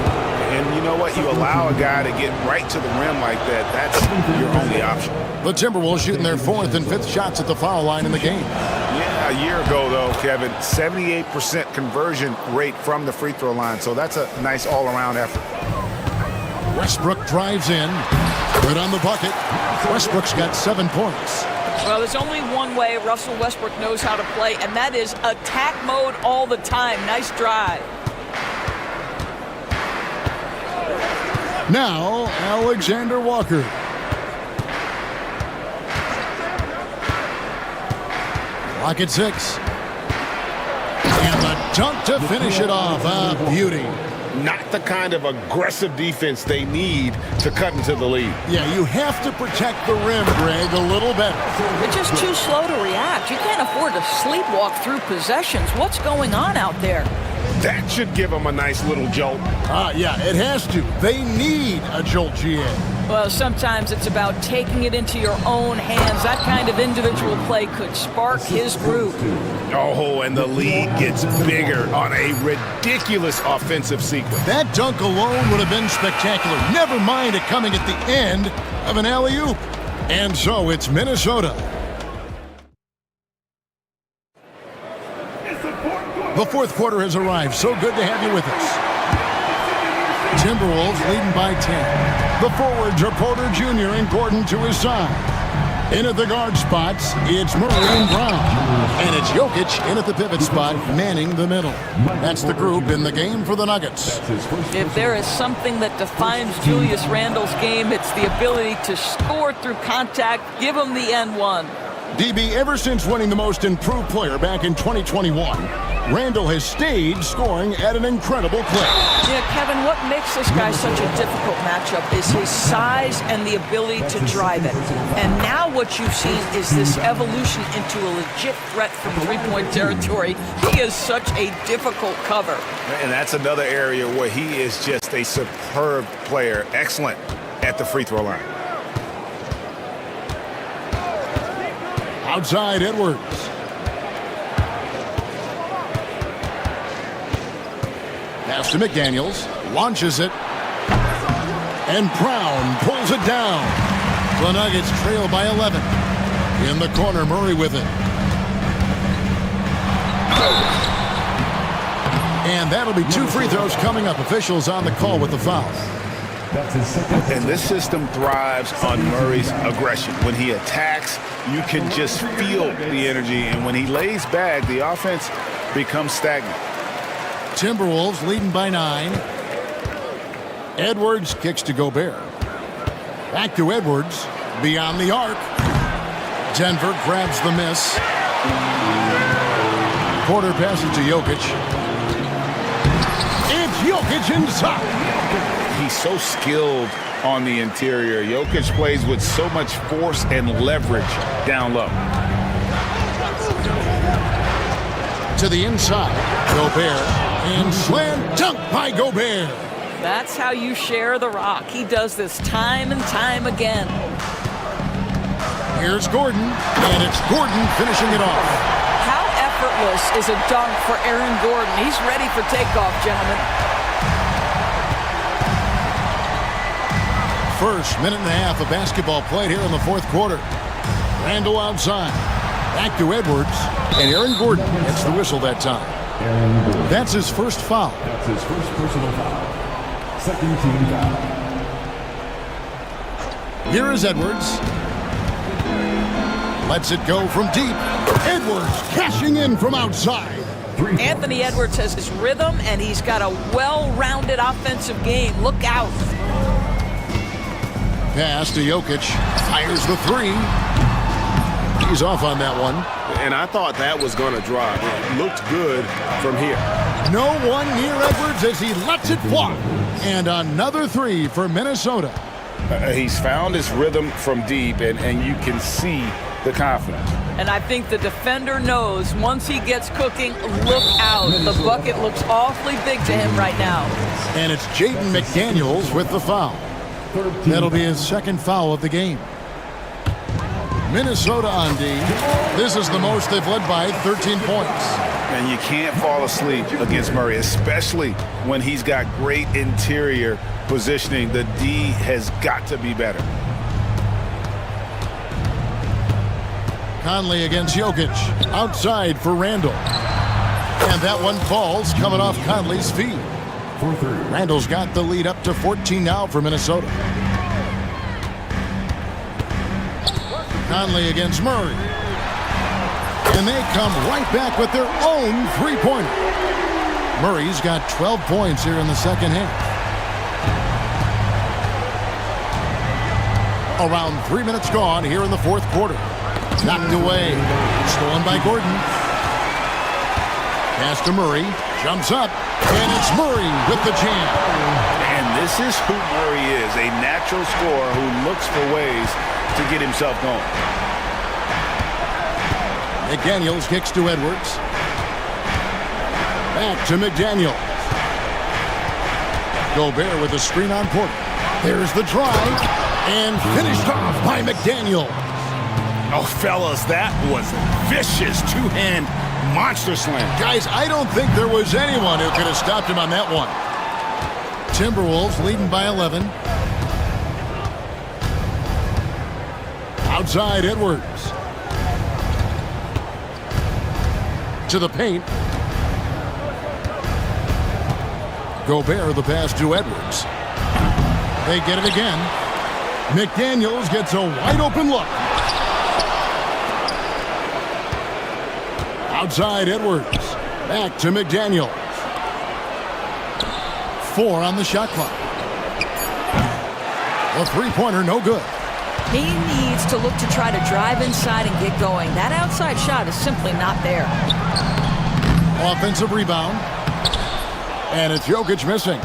And you know what? You allow a guy to get right to the rim like that. That's your only option. The Timberwolves shooting their 4th and 5th shots at the foul line in the game. Yeah, a year ago, though, Kevin, 78% conversion rate from the free throw line. So that's a nice all-around effort. Westbrook drives in. Good on the bucket. Westbrook's got 7 points. Well, there's only one way Russell Westbrook knows how to play, and that is attack mode all the time. Nice drive. Now, Alexander Walker. Clock at 6. And the dunk to finish it off. A beauty. Not the kind of aggressive defense they need to cut into the lead. Yeah, you have to protect the rim, Greg, a little better. They're just too slow to react. You can't afford to sleepwalk through possessions. What's going on out there? That should give them a nice little jolt. Yeah, it has to. They need a jolt, GA. Well, sometimes it's about taking it into your own hands. That kind of individual play could spark his groove. Oh, and the lead gets bigger on a ridiculous offensive sequence. That dunk alone would have been spectacular. Never mind it coming at the end of an alley-oop. And so it's Minnesota. The fourth quarter has arrived. So good to have you with us. Timberwolves leading by 10. The forwards are Porter Jr. and Gordon to his side. In at the guard spots, it's Murray and Brown. And it's Jokic in at the pivot spot, manning the middle. That's the group in the game for the Nuggets. If there is something that defines Julius Randle's game, it's the ability to score through contact. Give him the N1. DB, ever since winning the most improved player back in 2021, Randall has stayed scoring at an incredible clip. Yeah, Kevin, what makes this guy such a difficult matchup is his size and the ability to drive it. And now what you've seen is this evolution into a legit threat from three-point territory. He is such a difficult cover. And that's another area where he is just a superb player, excellent at the free throw line. Outside Edwards. Pass to McDaniels, launches it, and Brown pulls it down. The Nuggets trail by 11. In the corner, Murray with it. And that'll be 2 free throws coming up. Officials on the call with the foul. And this system thrives on Murray's aggression. When he attacks, you can just feel the energy. And when he lays back, the offense becomes stagnant. Timberwolves leading by 9. Edwards kicks to Gobert. Back to Edwards. Beyond the arc. Denver grabs the miss. Porter passes to Jokic. It's Jokic inside. He's so skilled on the interior. Jokic plays with so much force and leverage down low. To the inside. Gobert. And slam dunk by Gobert. That's how you share the rock. He does this time and time again. Here's Gordon, and it's Gordon finishing it off. How effortless is a dunk for Aaron Gordon? He's ready for takeoff, gentlemen. First minute and a half of basketball played here in the fourth quarter. Randall outside. Back to Edwards, and Aaron Gordon gets the whistle that time. That's his first foul. That's his first personal foul. Second team foul. Here is Edwards. Lets it go from deep. Edwards cashing in from outside. Anthony Edwards has his rhythm, and he's got a well-rounded offensive game. Look out. Pass to Jokic. Fires the 3. He's off on that one. And I thought that was going to drop. It looked good from here. No one near Edwards as he lets it fly. And another 3 for Minnesota. He's found his rhythm from deep, and you can see the confidence. And I think the defender knows once he gets cooking, look out. The bucket looks awfully big to him right now. And it's Jaden McDaniels with the foul. That'll be his second foul of the game. Minnesota on D. This is the most they've led by 13 points. And you can't fall asleep against Murray, especially when he's got great interior positioning. The D has got to be better. Conley against Jokic. Outside for Randall. And that one falls coming off Conley's feet. Randall's got the lead up to 14 now for Minnesota. Conley against Murray. And they come right back with their own three-pointer. Murray's got 12 points here in the second half. Around 3 minutes gone here in the fourth quarter. Knocked away. Stolen by Gordon. Pass to Murray. Jumps up. And it's Murray with the jam. And this is who Murray is. A natural scorer who looks for ways to get himself going. McDaniels kicks to Edwards. Back to McDaniels. Gobert with a screen on Porter. There's the drive. And finished off by McDaniels. Oh, fellas, that was vicious two-hand monster slam. Guys, I don't think there was anyone who could have stopped him on that one. Timberwolves leading by 11. Outside Edwards. To the paint. Gobert the pass to Edwards. They get it again. McDaniels gets a wide open look. Outside Edwards. Back to McDaniels. 4 on the shot clock. A three-pointer, no good. He needs to look to try to drive inside and get going. That outside shot is simply not there. Offensive rebound. And it's Jokic missing.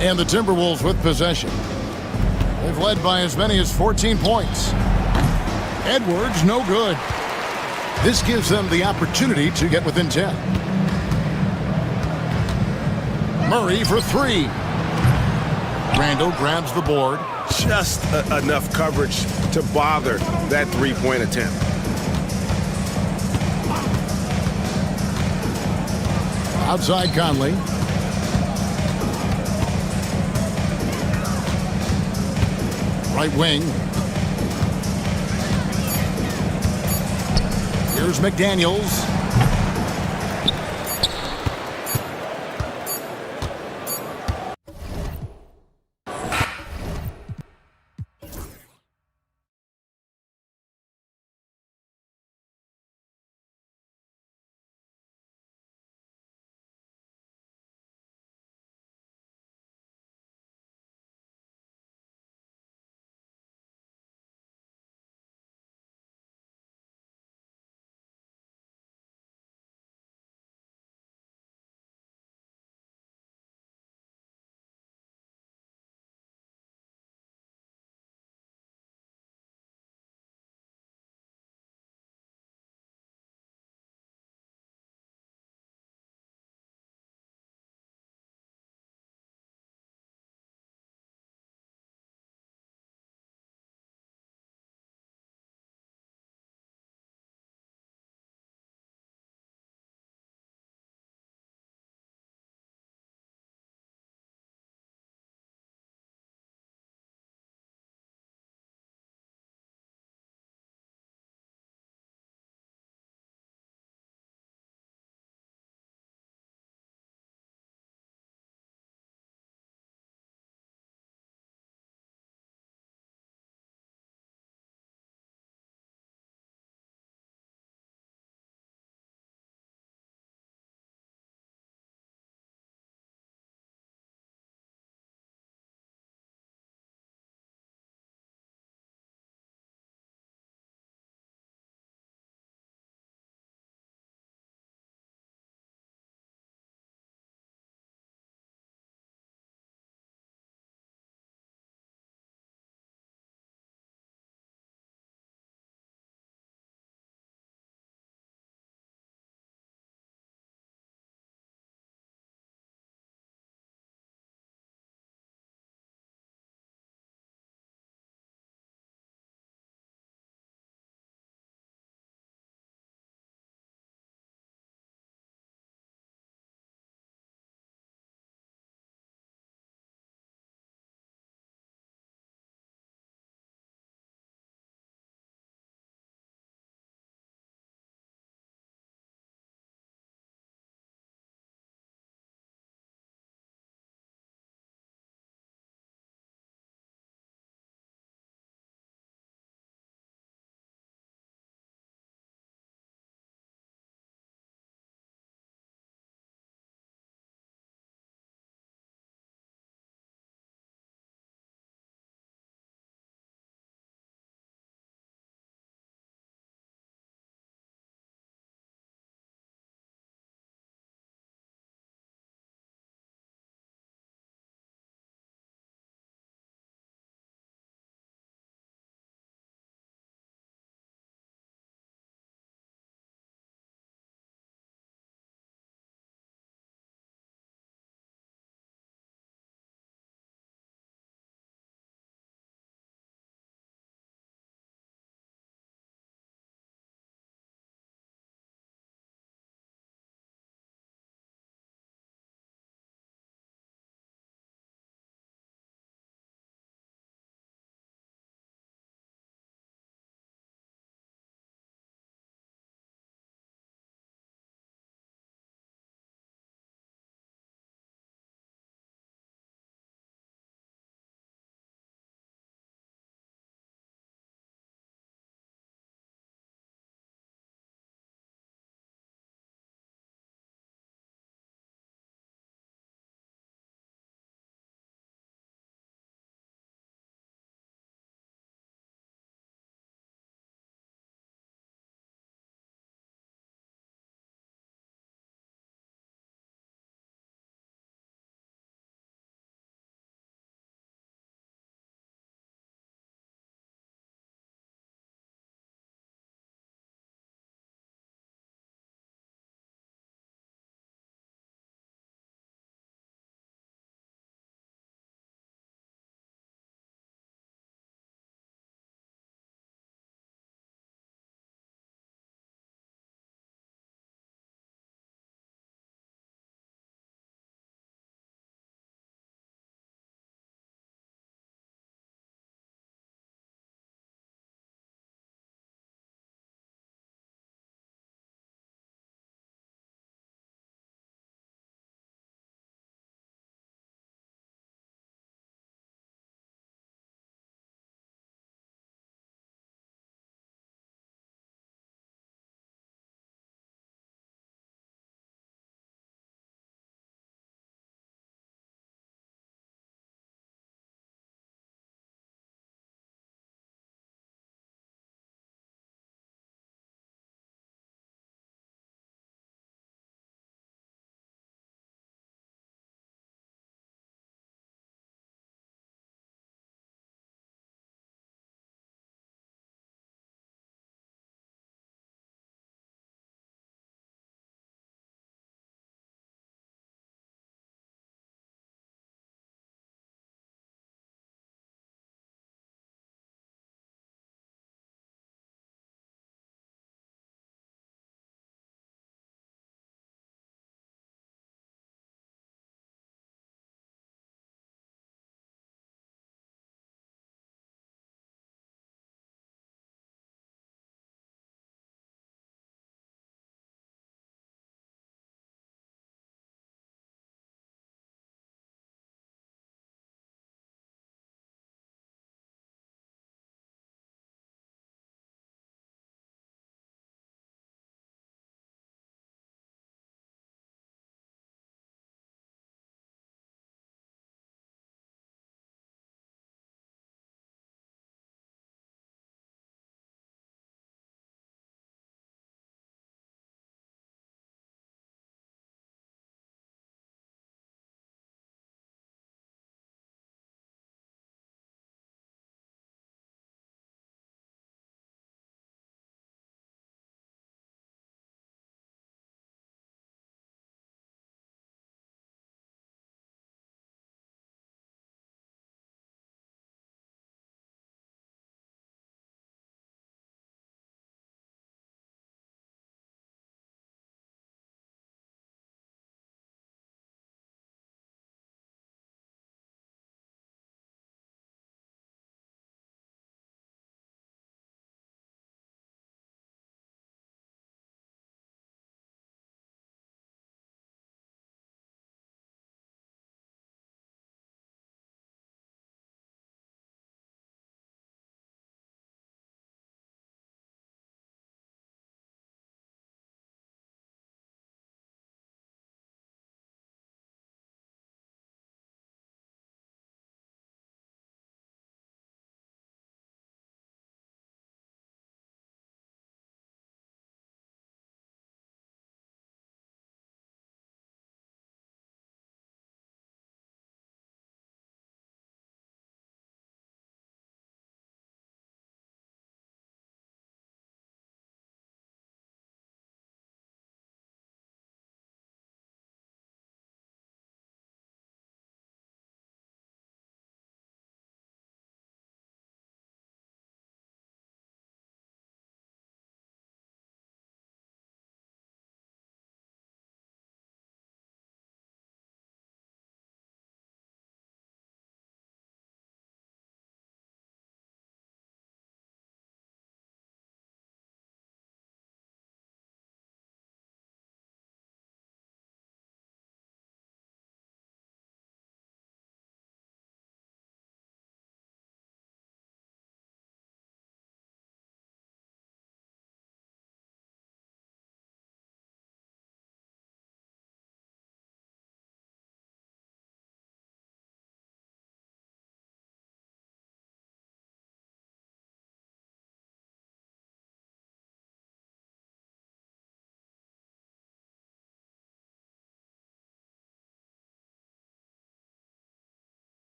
And the Timberwolves with possession. They've led by as many as 14 points. Edwards, no good. This gives them the opportunity to get within 10. Murray for three. Randall grabs the board. Just enough coverage to bother that three-point attempt. Outside Conley. Right wing. Here's McDaniels.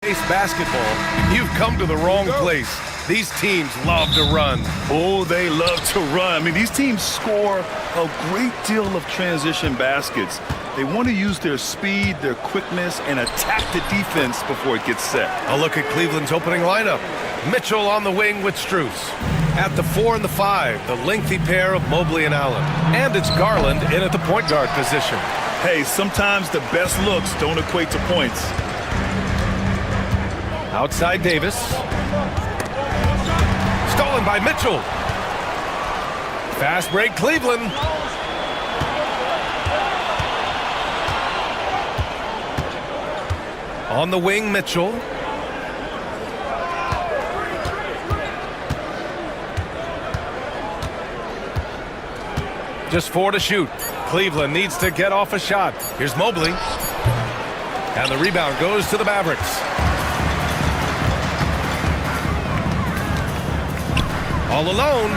Basketball, you've come to the wrong place. These teams love to run. Oh, they love to run. I mean, these teams score a great deal of transition baskets. They want to use their speed, their quickness, and attack the defense before it gets set. A look at Cleveland's opening lineup. Mitchell on the wing with Strus. At the 4 and the 5, the lengthy pair of Mobley and Allen. And it's Garland in at the point guard position. Hey, sometimes the best looks don't equate to points. Outside Davis. Stolen by Mitchell. Fast break Cleveland. On the wing, Mitchell. Just 4 to shoot. Cleveland needs to get off a shot. Here's Mobley. And the rebound goes to the Mavericks. All alone.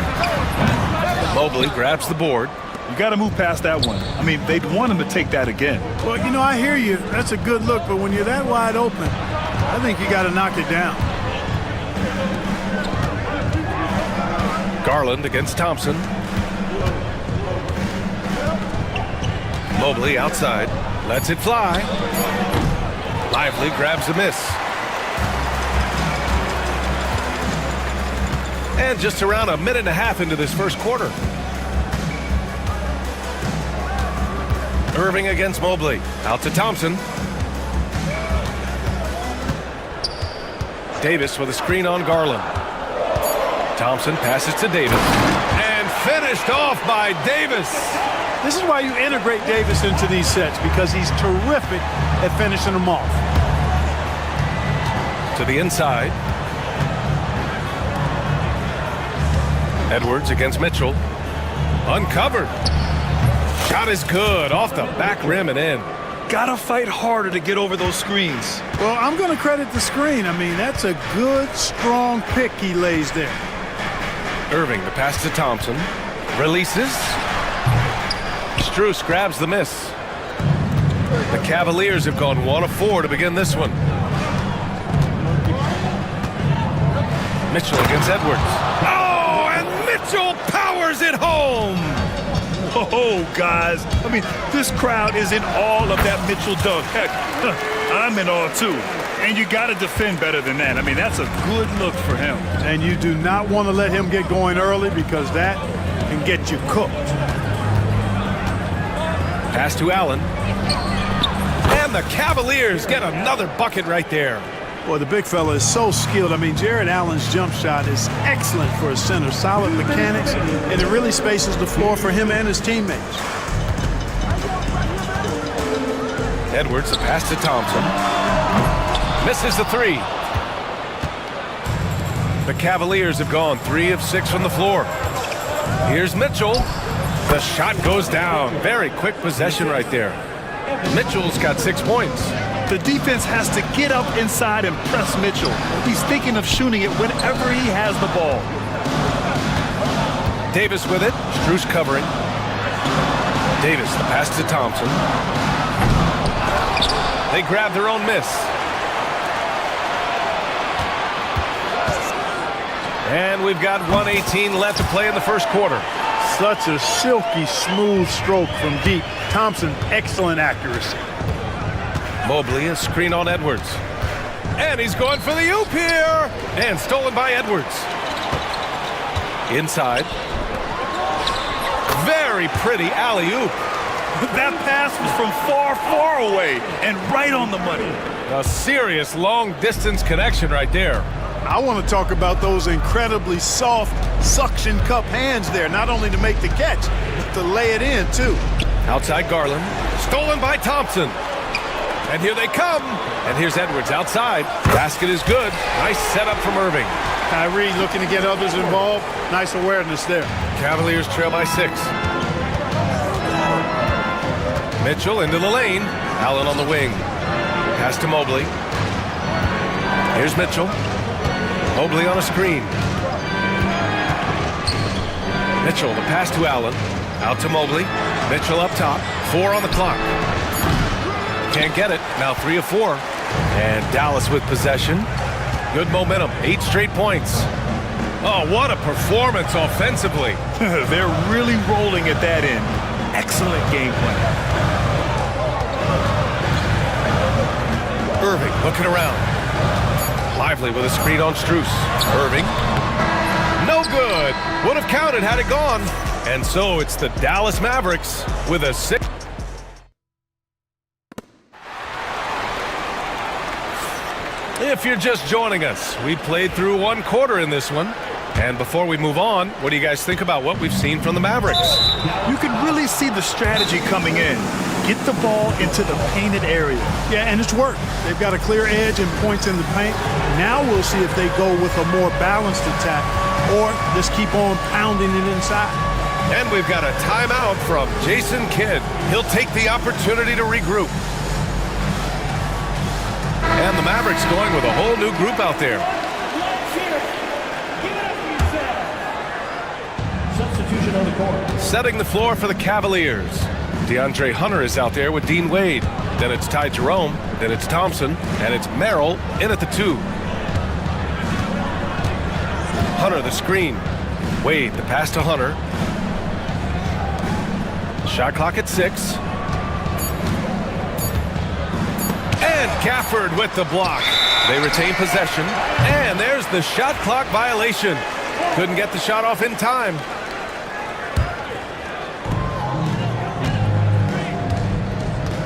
Mobley grabs the board. You got to move past that one. I mean, they'd want him to take that again. Well, you know, I hear you. That's a good look, but when you're that wide open, I think you got to knock it down. Garland against Thompson. Mobley outside. Lets it fly. Lively grabs a miss. And just around a minute and a half into this first quarter. Irving against Mobley. Out to Thompson. Davis with a screen on Garland. Thompson passes to Davis. And finished off by Davis. This is why you integrate Davis into these sets, because he's terrific at finishing them off. To the inside. Edwards against Mitchell. Uncovered. Shot is good. Off the back rim and in. Gotta fight harder to get over those screens. Well, I'm going to credit the screen. I mean, that's a good, strong pick he lays there. Irving, the pass to Thompson. Releases. Strus grabs the miss. The Cavaliers have gone 1 of 4 to begin this one. Mitchell against Edwards. Oh, and Mitchell powers it home. Oh, guys. I mean, this crowd is in awe of that Mitchell dunk. Heck, I'm in awe, too. And you got to defend better than that. I mean, that's a good look for him. And you do not want to let him get going early, because that can get you cooked. Pass to Allen. And the Cavaliers get another bucket right there. Boy, the big fella is so skilled. I mean, Jared Allen's jump shot is excellent for a center. Solid mechanics, and it really spaces the floor for him and his teammates. Edwards, the pass to Thompson. Misses the 3. The Cavaliers have gone 3 of 6 from the floor. Here's Mitchell. The shot goes down. Very quick possession right there. Mitchell's got 6 points. The defense has to get up inside and press Mitchell. He's thinking of shooting it whenever he has the ball. Davis with it. Strus covering. Davis, the pass to Thompson. They grab their own miss. And we've got 1:18 left to play in the first quarter. Such a silky, smooth stroke from deep. Thompson, excellent accuracy. Mobley, a screen on Edwards. And he's going for the oop here. And stolen by Edwards. Inside. Very pretty alley-oop. That pass was from far, far away and right on the money. A serious long-distance connection right there. I want to talk about those incredibly soft suction cup hands there, not only to make the catch, but to lay it in, too. Outside Garland. Stolen by Thompson. And here they come. And here's Edwards outside. Basket is good. Nice setup from Irving. Kyrie looking to get others involved. Nice awareness there. Cavaliers trail by 6. Mitchell into the lane. Allen on the wing. Pass to Mobley. Here's Mitchell. Mobley on a screen. Mitchell, the pass to Allen. Out to Mobley. Mitchell up top. 4 on the clock. Can't get it. Now 3 of 4. And Dallas with possession. Good momentum, 8 straight points. Oh, what a performance offensively. They're really rolling at that end. Excellent game plan. Irving looking around. Lively with a screen on Strus. Irving. No good. Would have counted had it gone. And so it's the Dallas Mavericks with a 6. If you're just joining us, we played through 1 quarter in this one. And before we move on, what do you guys think about what we've seen from the Mavericks? You can really see the strategy coming in. Get the ball into the painted area. Yeah, and it's worked. They've got a clear edge and points in the paint. Now we'll see if they go with a more balanced attack or just keep on pounding it inside. And we've got a timeout from Jason Kidd. He'll take the opportunity to regroup. And the Mavericks going with a whole new group out there. Substitution on the court. Setting the floor for the Cavaliers. DeAndre Hunter is out there with Dean Wade. Then it's Ty Jerome. Then it's Thompson. And it's Merrill in at the 2. Hunter the screen. Wade the pass to Hunter. Shot clock at 6. And Gafford with the block. They retain possession. And there's the shot clock violation. Couldn't get the shot off in time.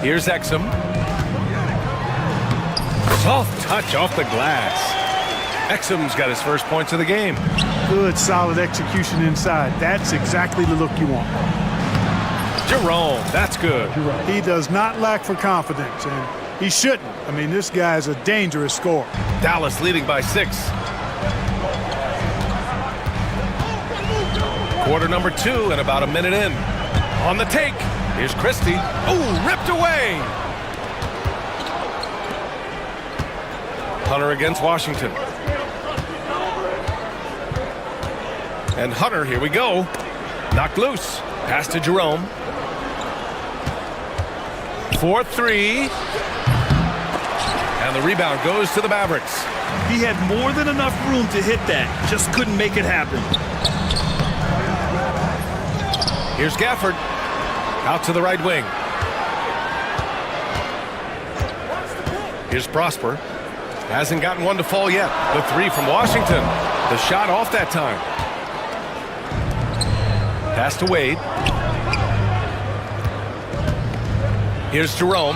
Here's Exum. Soft touch off the glass. Exum's got his first points of the game. Good, solid execution inside. That's exactly the look you want. Jerome, that's good. He does not lack for confidence, and he shouldn't. I mean, this guy's a dangerous scorer. Dallas leading by 6. Quarter number 2 and about a minute in. On the take. Here's Christie. Ooh, ripped away. Hunter against Washington. And Hunter, here we go. Knocked loose. Pass to Jerome. 4-3. And the rebound goes to the Mavericks. He had more than enough room to hit that. Just couldn't make it happen. Here's Gafford. Out to the right wing. Here's Prosper. Hasn't gotten one to fall yet. The 3 from Washington. The shot off that time. Pass to Wade. Here's Jerome.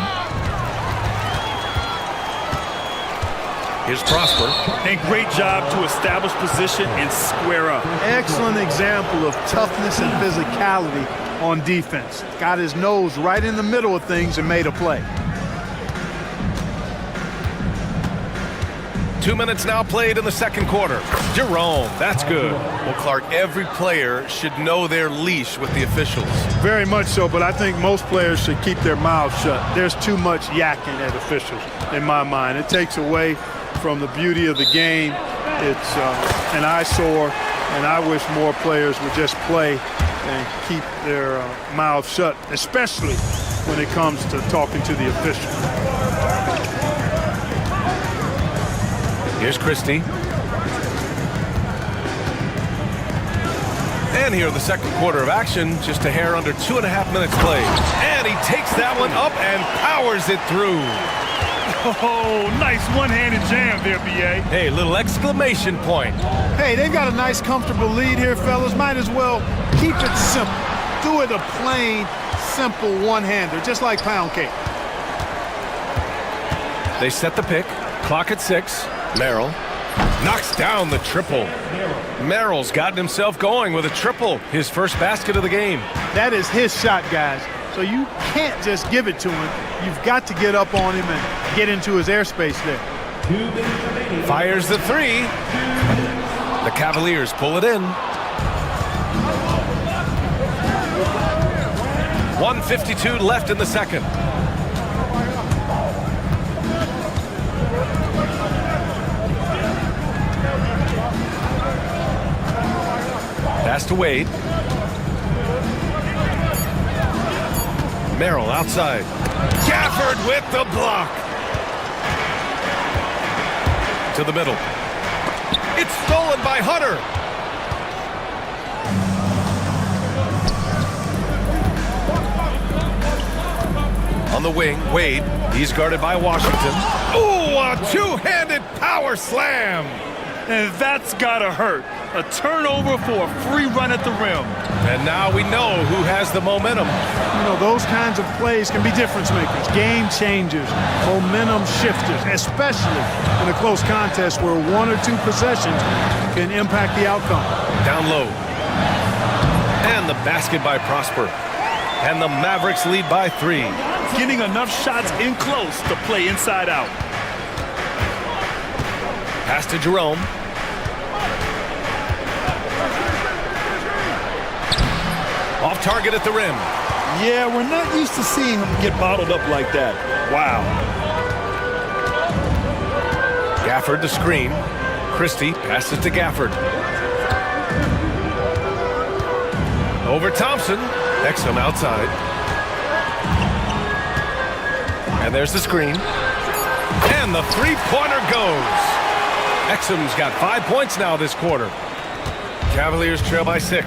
Here's Prosper. And great job to establish position and square up. Excellent example of toughness and physicality on defense. Got his nose right in the middle of things and made a play. 2 minutes now played in the second quarter. Jerome, that's good. Well, Clark, every player should know their leash with the officials. Very much so, but I think most players should keep their mouths shut. There's too much yakking at officials, in my mind. It takes away from the beauty of the game. It's an eyesore, and I wish more players would just play and keep their mouths shut, especially when it comes to talking to the official. Here's Christie. And here in the second quarter of action, just a hair under 2.5 minutes played. And he takes that one up and powers it through. Oh, nice one-handed jam there, B.A. Hey, little exclamation point. Hey, they've got a nice, comfortable lead here, fellas. Might as well keep it simple. Do it a plain, simple one-hander, just like pound cake. They set the pick. Clock at 6. Merrill knocks down the triple. Merrill's gotten himself going with a triple. His first basket of the game. That is his shot, guys. So you can't just give it to him. You've got to get up on him and get into his airspace there. Fires the 3. The Cavaliers pull it in. 1:52 left in the second. Pass to Wade. Merrill outside. Gafford with the block. to the middle. It's stolen by Hunter. On the wing, Wade. He's guarded by Washington. Ooh, a two-handed power slam. And that's gotta hurt. A turnover for a free run at the rim. And now we know who has the momentum. You know, those kinds of plays can be difference makers, game changers, momentum shifters, especially in a close contest where 1 or 2 possessions can impact the outcome. Down low. And the basket by Prosper. And the Mavericks lead by 3. Getting enough shots in close to play inside out. Pass to Jerome. Off target at the rim. Yeah, we're not used to seeing him get bottled up like that. Wow. Gafford to screen. Christie passes to Gafford. Over Thompson. Exum outside. And there's the screen. And the three-pointer goes. Exum's got 5 points now this quarter. Cavaliers trail by 6.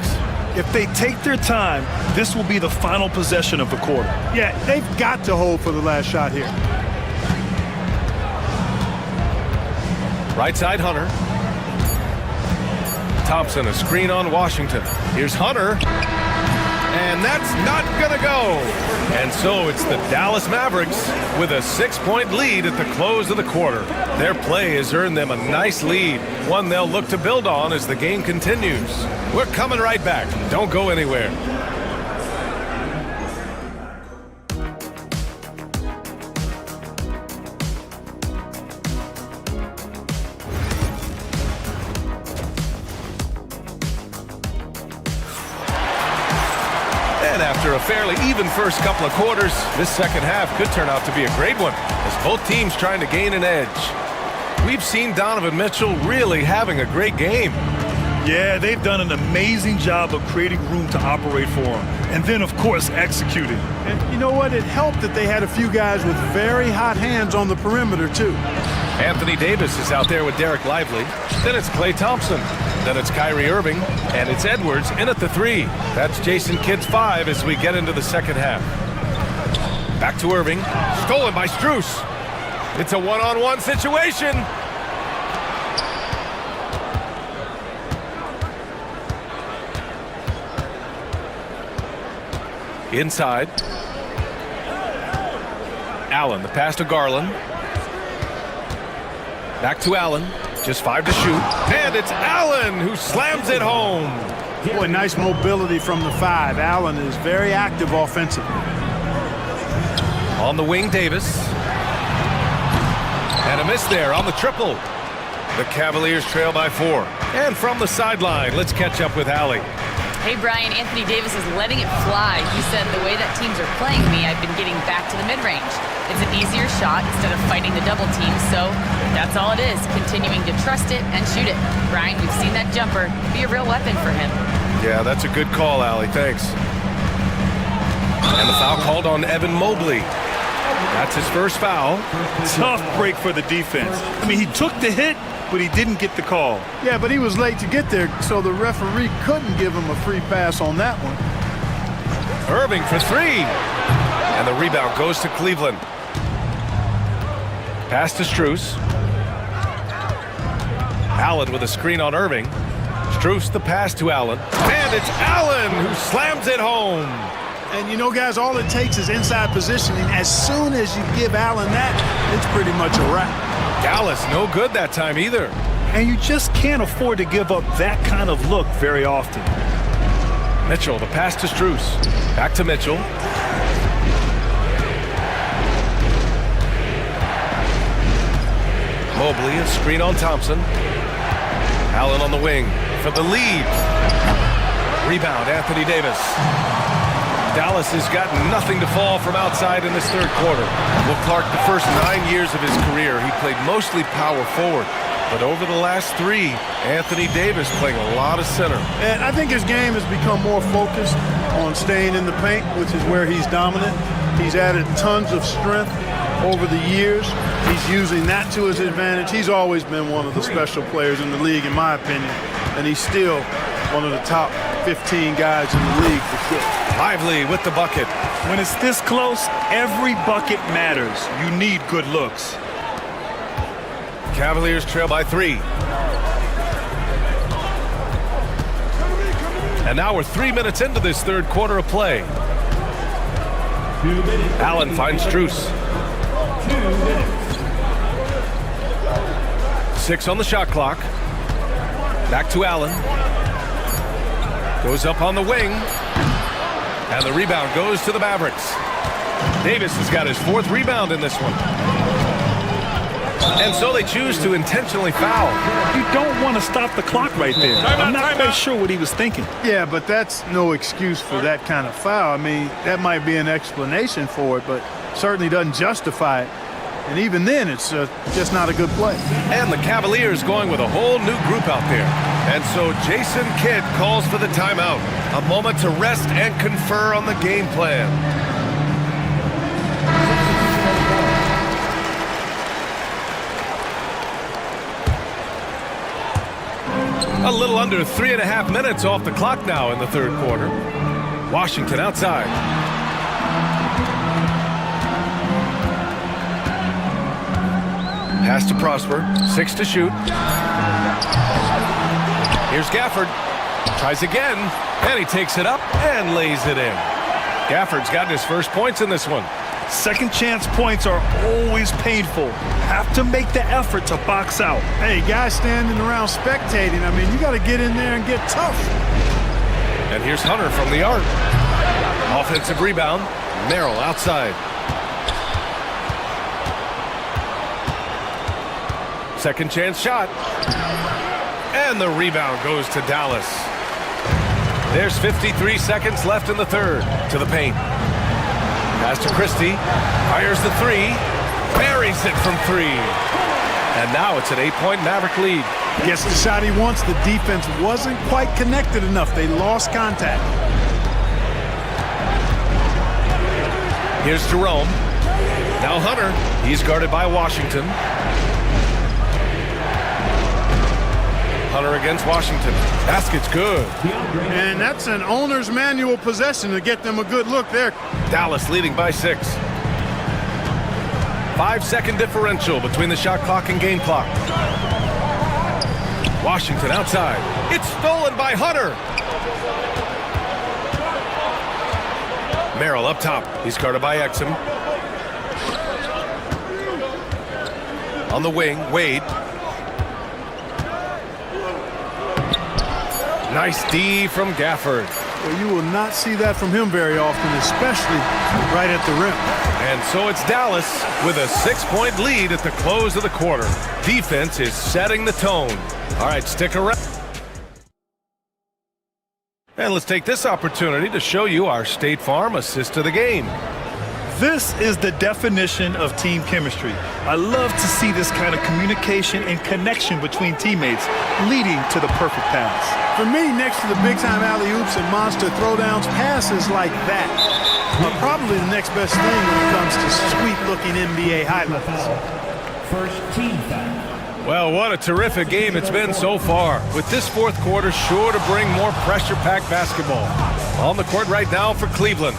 If they take their time, this will be the final possession of the quarter. Yeah, they've got to hold for the last shot here. Right side, Hunter. Thompson, a screen on Washington. Here's Hunter. And that's not gonna go. And so it's the Dallas Mavericks with a 6-point lead at the close of the quarter. Their play has earned them a nice lead, one they'll look to build on as the game continues. We're coming right back. Don't go anywhere. And after a fairly even first couple of quarters, this second half could turn out to be a great one as both teams trying to gain an edge. We've seen Donovan Mitchell really having a great game. Yeah, they've done an amazing job of creating room to operate for him. And then, of course, executing. And you know what? It helped that they had a few guys with very hot hands on the perimeter, too. Anthony Davis is out there with Derek Lively. Then it's Klay Thompson. Then it's Kyrie Irving. And it's Edwards in at the 3. That's Jason Kidd's 5 as we get into the second half. Back to Irving. Stolen by Strus. It's a one-on-one situation. Inside. Allen, the pass to Garland. Back to Allen. Just 5 to shoot. And it's Allen who slams it home. Boy, nice mobility from the 5. Allen is very active offensively. On the wing, Davis. And a miss there on the triple. The Cavaliers trail by 4. And from the sideline, let's catch up with Allie. Hey, Brian, Anthony Davis is letting it fly. He said, the way that teams are playing me, I've been getting back to the mid-range. It's an easier shot instead of fighting the double team, so that's all it is, continuing to trust it and shoot it. Brian, we've seen that jumper be a real weapon for him. Yeah, that's a good call, Allie. Thanks. And the foul called on Evan Mobley. That's his first foul. Tough break for the defense. I mean, he took the hit, but he didn't get the call. Yeah, but he was late to get there, so the referee couldn't give him a free pass on that one. Irving for 3. And the rebound goes to Cleveland. Pass to Strus. Allen with a screen on Irving. Strus the pass to Allen. And it's Allen who slams it home. And you know, guys, all it takes is inside positioning. As soon as you give Allen that, it's pretty much a wrap. Dallas no good that time either. And you just can't afford to give up that kind of look very often. Mitchell, the pass to Strus. Back to Mitchell. Mobley, a screen on Thompson. Allen on the wing for the lead. Rebound, Anthony Davis. Dallas has got nothing to fall from outside in this third quarter. Well, Clark, the first 9 years of his career, he played mostly power forward. But over the last 3, Anthony Davis playing a lot of center. And I think his game has become more focused on staying in the paint, which is where he's dominant. He's added tons of strength over the years. He's using that to his advantage. He's always been one of the special players in the league, in my opinion, and he's still one of the top 15 guys in the league for sure. Lively with the bucket. When it's this close, every bucket matters. You need good looks. Cavaliers trail by 3. And now we're 3 minutes into this third quarter of play. Allen finds Strus. 6 on the shot clock. Back to Allen. Goes up on the wing. And the rebound goes to the Mavericks. Davis has got his 4th rebound in this one. And so they choose to intentionally foul. You don't want to stop the clock right there. I'm not quite sure what he was thinking. Yeah, but that's no excuse for that kind of foul. I mean, that might be an explanation for it, but certainly doesn't justify it. And even then, it's just not a good play. And the Cavaliers going with a whole new group out there. And so Jason Kidd calls for the timeout. A moment to rest and confer on the game plan. A little under 3.5 minutes off the clock now in the third quarter. Washington outside. Pass to Prosper. 6 to shoot. Here's Gafford. Tries again. And he takes it up and lays it in. Gafford's gotten his first points in this one. Second chance points are always painful. Have to make the effort to box out. Hey, guys standing around spectating, I mean, you got to get in there and get tough. And here's Hunter from the arc. Offensive rebound. Merrill outside. Second chance shot. And the rebound goes to Dallas. There's 53 seconds left in the third. To the paint. Pass to Christie. Fires the 3. Buries it from 3. And now it's an 8-point Maverick lead. Gets the shot he wants. The defense wasn't quite connected enough. They lost contact. Here's Jerome. Now Hunter. He's guarded by Washington. Hunter against Washington. Basket's good. And that's an owner's manual possession to get them a good look there. Dallas leading by 6. 5-second differential between the shot clock and game clock. Washington outside. It's stolen by Hunter. Merrill up top. He's guarded by Exum. On the wing, Wade. Nice D from Gafford. Well, you will not see that from him very often, especially right at the rim. And so it's Dallas with a 6-point lead at the close of the quarter. Defense is setting the tone. All right, stick around. And let's take this opportunity to show you our State Farm assist of the game. This is the definition of team chemistry. I love to see this kind of communication and connection between teammates leading to the perfect pass. For me, next to the big-time alley-oops and monster throwdowns, passes like that are probably the next best thing when it comes to sweet-looking NBA highlights. First team foul. Well, what a terrific game it's been so far, with this fourth quarter sure to bring more pressure-packed basketball. On the court right now for Cleveland,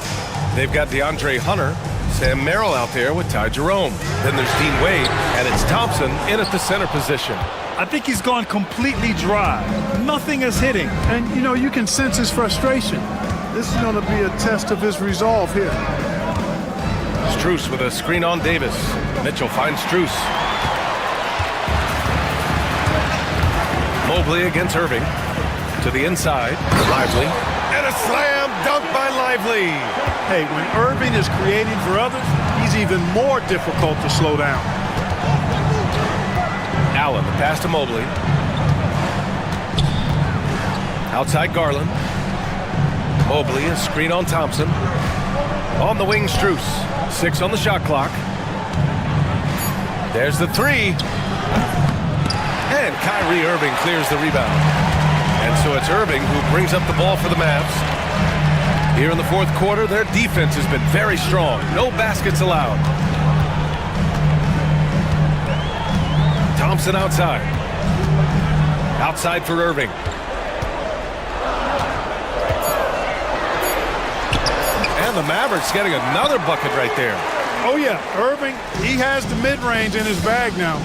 they've got DeAndre Hunter, Sam Merrill out there with Ty Jerome. Then there's Dean Wade, and it's Thompson in at the center position. I think he's gone completely dry. Nothing is hitting. And, you know, you can sense his frustration. This is going to be a test of his resolve here. Strus with a screen on Davis. Mitchell finds Strus. Mobley against Irving. To the inside. Lively. And a slam dunk by Lively. Hey, when Irving is creating for others, he's even more difficult to slow down. Allen, the pass to Mobley. Outside Garland. Mobley, a screen on Thompson. On the wing, Strus. 6 on the shot clock. There's the 3. And Kyrie Irving clears the rebound. And so it's Irving who brings up the ball for the Mavs. Here in the fourth quarter, their defense has been very strong. No baskets allowed. Thompson outside. Outside for Irving. And the Mavericks getting another bucket right there. Oh, yeah. Irving, he has the mid-range in his bag now.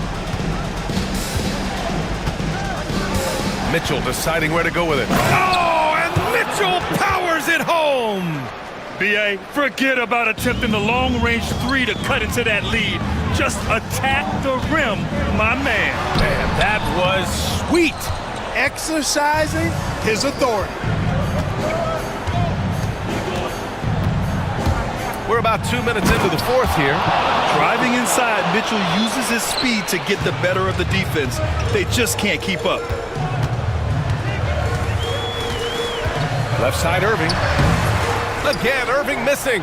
Mitchell deciding where to go with it. Oh, and Mitchell powers it home. B.A., forget about attempting the long-range three to cut into that lead. Just attack the rim, my man. Man, that was sweet. Exercising his authority. We're about 2 minutes into the fourth here. Driving inside, Mitchell uses his speed to get the better of the defense. They just can't keep up. Left side, Irving. Again, Irving missing.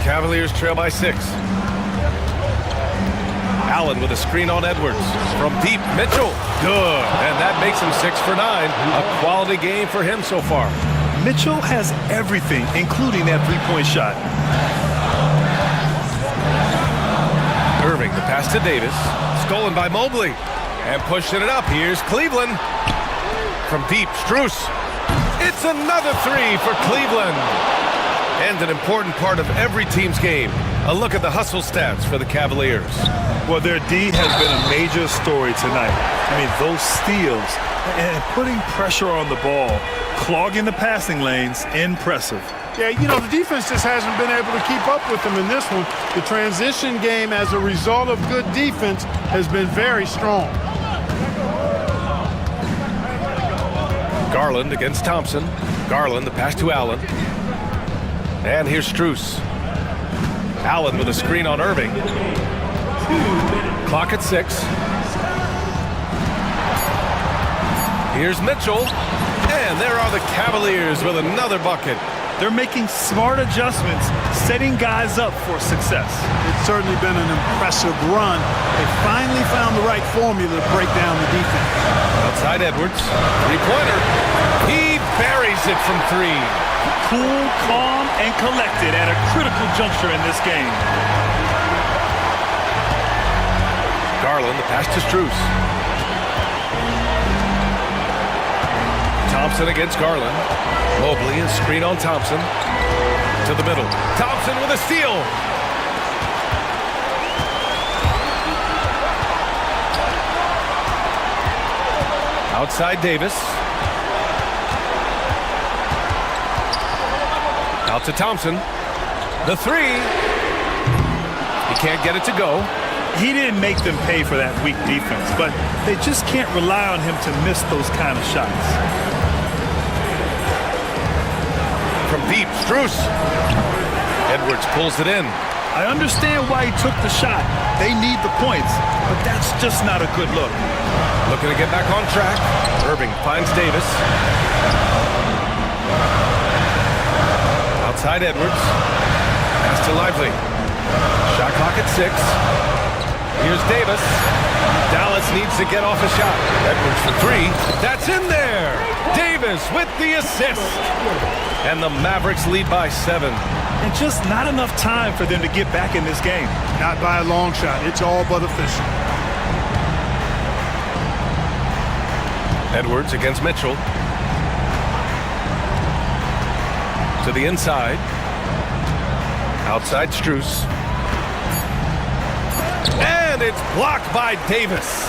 Cavaliers trail by 6. Allen with a screen on Edwards. From deep, Mitchell. Good. And that makes him 6 for 9. A quality game for him so far. Mitchell has everything, including that three-point shot. Irving, the pass to Davis. Stolen by Mobley. And pushing it up. Here's Cleveland. From deep, Strus. It's another 3 for Cleveland. And an important part of every team's game. A look at the hustle stats for the Cavaliers. Well, their D has been a major story tonight. I mean, those steals and putting pressure on the ball, clogging the passing lanes, impressive. Yeah, you know, the defense just hasn't been able to keep up with them in this one. The transition game, as a result of good defense, has been very strong. Garland against Thompson. Garland, the pass to Allen. And here's Strus. Allen with a screen on Irving. Clock at 6. Here's Mitchell. And there are the Cavaliers with another bucket. They're making smart adjustments, setting guys up for success. It's certainly been an impressive run. They finally found the right formula to break down the defense. Outside Edwards. Three-pointer. He buries it from 3. Cool, calm, and collected at a critical juncture in this game. Garland, the pass to Strus. Thompson against Garland. Mobley, a screen on Thompson. To the middle. Thompson with a steal. Outside Davis. Out to Thompson. The 3. He can't get it to go. He didn't make them pay for that weak defense, but they just can't rely on him to miss those kind of shots. From deep, Strus. Edwards pulls it in. I understand why he took the shot. They need the points, but that's just not a good look. Looking to get back on track. Irving finds Davis. Outside Edwards. Pass to Lively. Shot clock at 6. Here's Davis. Dallas needs to get off a shot. Edwards for 3. That's in there. Davis with the assist. And the Mavericks lead by 7. And just not enough time for them to get back in this game. Not by a long shot. It's all but official. Edwards against Mitchell. To the inside. Outside Strus. And it's blocked by Davis.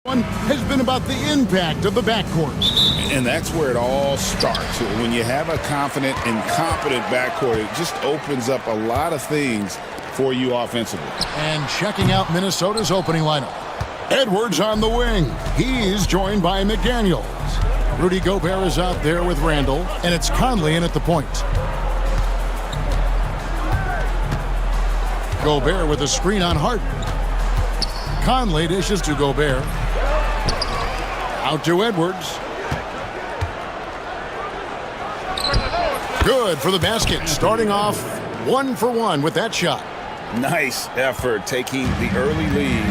One has been about the impact of the backcourt. And that's where it all starts. When you have a confident and competent backcourt, it just opens up a lot of things for you offensively. And checking out Minnesota's opening lineup. Edwards on the wing. He's joined by McDaniels. Rudy Gobert is out there with Randall, and it's Conley in at the point. Gobert with a screen on Harden. Conley dishes to Gobert. Out to Edwards. Good for the basket. Starting off 1 for 1 with that shot. Nice effort taking the early lead.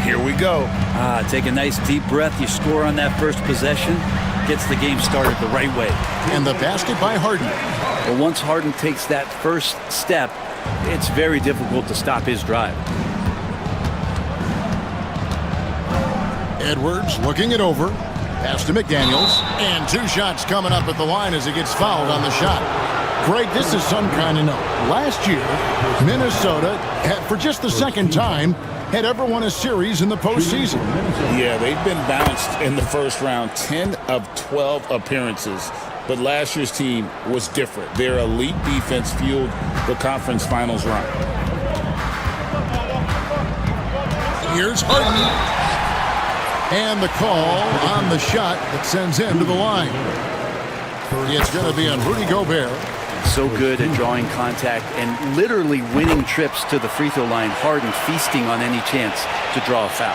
Here we go. Take a nice deep breath. You score on that first possession. Gets the game started the right way. And the basket by Harden. But once Harden takes that first step, it's very difficult to stop his drive. Edwards looking it over. Pass to McDaniels. And 2 shots coming up at the line as he gets fouled on the shot. Greg, this is some kind of note. Last year, Minnesota, for just the second time, had ever won a series in the postseason. Yeah, they've been bounced in the first round, 10 of 12 appearances. But last year's team was different. Their elite defense fueled the conference finals run. Here's Harden. And the call on the shot that sends him to the line. It's going to be on Rudy Gobert. So good at drawing contact and literally winning trips to the free throw line. Harden feasting on any chance to draw a foul.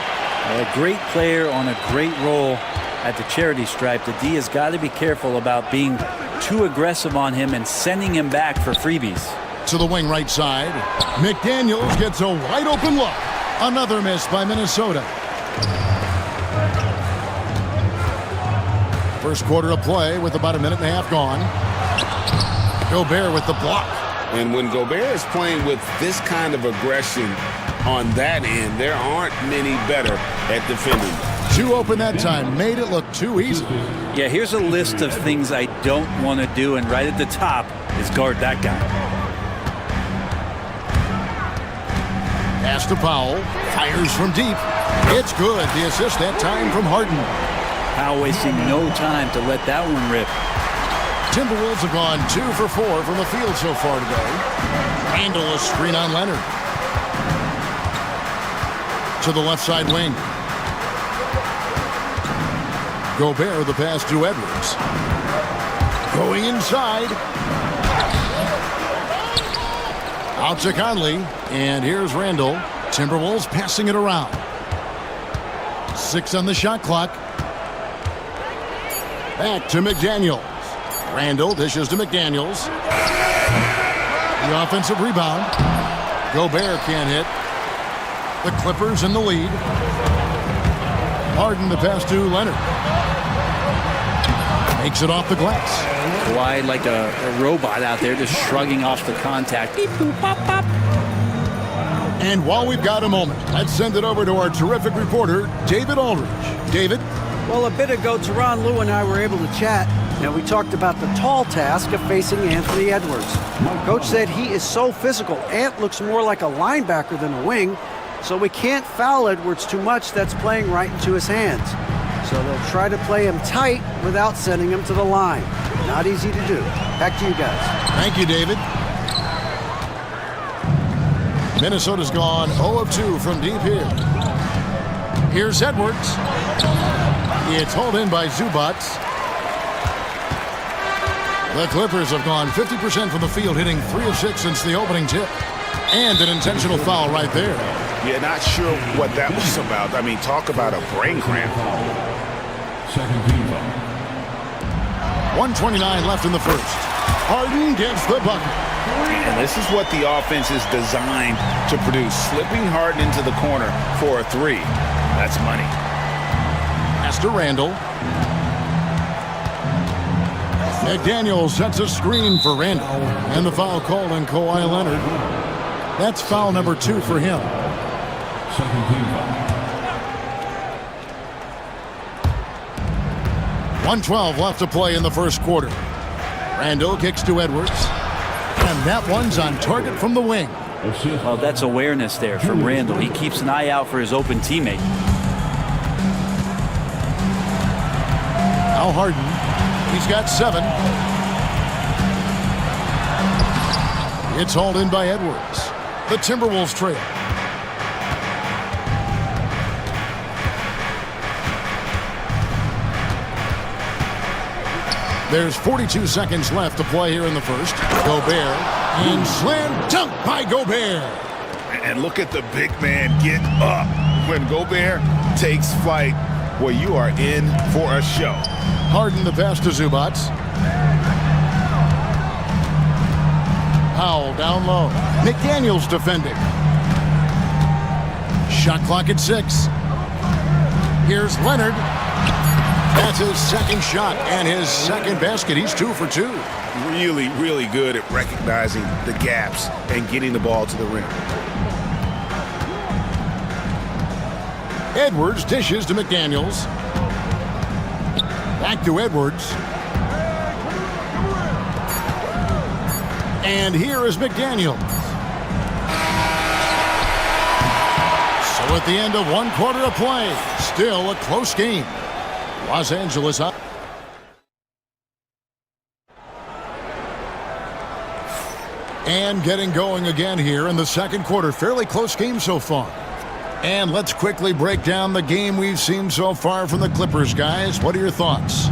A great player on a great role at the charity stripe. The D has got to be careful about being too aggressive on him and sending him back for freebies. To the wing right side. McDaniels gets a wide open look. Another miss by Minnesota. First quarter of play with about a minute and a half gone. Gobert with the block. And when Gobert is playing with this kind of aggression on that end, there aren't many better at defending. 2 open that time. Made it look too easy. Yeah, here's a list of things I don't want to do, and right at the top is guard that guy. Pass to Powell. Fires from deep. It's good. The assist that time from Harden. Powell wasting no time to let that one rip. Timberwolves have gone 2 for 4 from the field so far today. Handle a screen on Leonard. To the left side wing. Gobert the pass to Edwards. Going inside. Out to Conley. And here's Randall. Timberwolves passing it around. 6 on the shot clock. Back to McDaniels. Randall dishes to McDaniels. The offensive rebound. Gobert can't hit. The Clippers in the lead. Harden the pass to Leonard. Makes it off the glass. Kawhi like a robot out there just shrugging off the contact. Beep, boop, pop, pop. And while we've got a moment, let's send it over to our terrific reporter, David Aldridge. David? Well, a bit ago, Teron Lue and I were able to chat, and we talked about the tall task of facing Anthony Edwards. Coach said he is so physical. Ant looks more like a linebacker than a wing, so we can't foul Edwards too much. That's playing right into his hands. So they'll try to play him tight without sending him to the line. Not easy to do. Back to you guys. Thank you, David. Minnesota's gone 0 of 2 from deep here. Here's Edwards. It's hauled in by Zubac. The Clippers have gone 50% from the field, hitting 3 of 6 since the opening tip. And an intentional foul right there. Yeah, not sure what that was about. I mean, talk about a brain cramp. 1:29 left in the first. Harden gets the bucket. And this is what the offense is designed to produce. Slipping Harden into the corner for a 3. That's money. Pass to Randall. McDaniels sets a screen for Randall. And the foul called on Kawhi Leonard. That's foul number 2 for him. 1:12 left to play in the first quarter. Randall kicks to Edwards. And that one's on target from the wing. Well, that's awareness there from Randall. He keeps an eye out for his open teammate. Harden. He's got 7. It's hauled in by Edwards. The Timberwolves trail. There's 42 seconds left to play here in the first. Gobert, and slam dunk by Gobert. And look at the big man get up. When Gobert takes flight, well, you are in for a show. Harden the pass to Zubac. Powell down low. McDaniels defending. Shot clock at 6. Here's Leonard. That's his second shot and his second basket. He's 2 for 2. Really, really good at recognizing the gaps and getting the ball to the rim. Edwards dishes to McDaniels. Back to Edwards. And here is McDaniels. So at the end of 1 quarter of play, still a close game. Los Angeles up. And getting going again here in the second quarter. Fairly close game so far. And let's quickly break down the game we've seen so far from the Clippers, guys. What are your thoughts?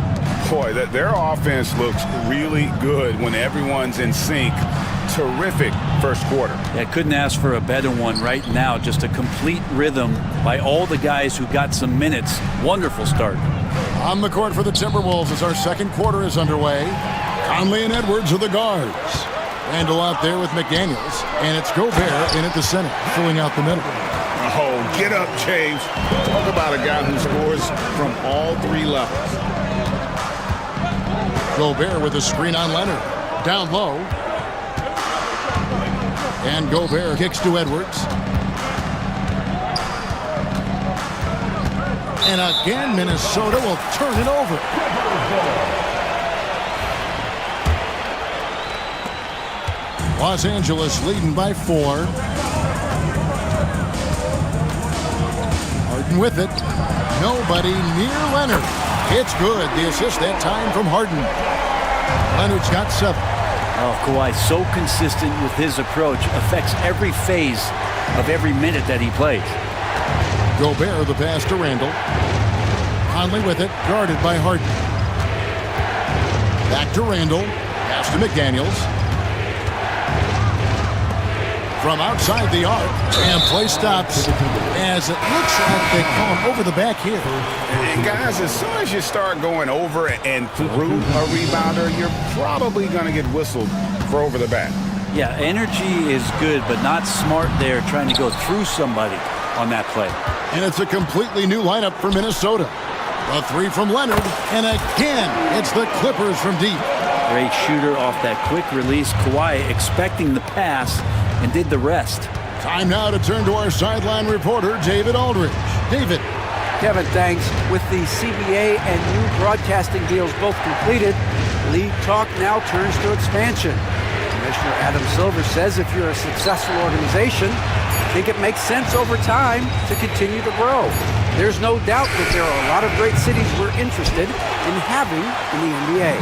Boy, their offense looks really good when everyone's in sync. Terrific first quarter. Yeah, couldn't ask for a better one right now. Just a complete rhythm by all the guys who got some minutes. Wonderful start. On the court for the Timberwolves as our second quarter is underway. Conley and Edwards are the guards. Randall out there with McDaniels. And it's Gobert in at the center, filling out the middle. Oh, get up, James. Talk about a guy who scores from all 3 levels. Gobert with a screen on Leonard. Down low. And Gobert kicks to Edwards. And again, Minnesota will turn it over. Los Angeles leading by 4. Harden with it. Nobody near Leonard. It's good. The assist that time from Harden. Leonard's got 7. Oh, Kawhi, so consistent with his approach. Affects every phase of every minute that he plays. Gobert the pass to Randall. Conley with it, guarded by Harden. Back to Randall. Pass to McDaniels. From outside the arc. And play stops as it looks like they come over the back here. And guys, as soon as you start going over and through a rebounder, you're probably going to get whistled for over the back. Yeah, energy is good, but not smart there trying to go through somebody on that play. And it's a completely new lineup for Minnesota. A 3 from Leonard, and again, it's the Clippers from deep. Great shooter off that quick release. Kawhi expecting the pass and did the rest. Time now to turn to our sideline reporter, David Aldridge. David. Kevin, thanks. With the CBA and new broadcasting deals both completed, league talk now turns to expansion. Commissioner Adam Silver says if you're a successful organization, I think it makes sense over time to continue to grow. There's no doubt that there are a lot of great cities we're interested in having in the NBA.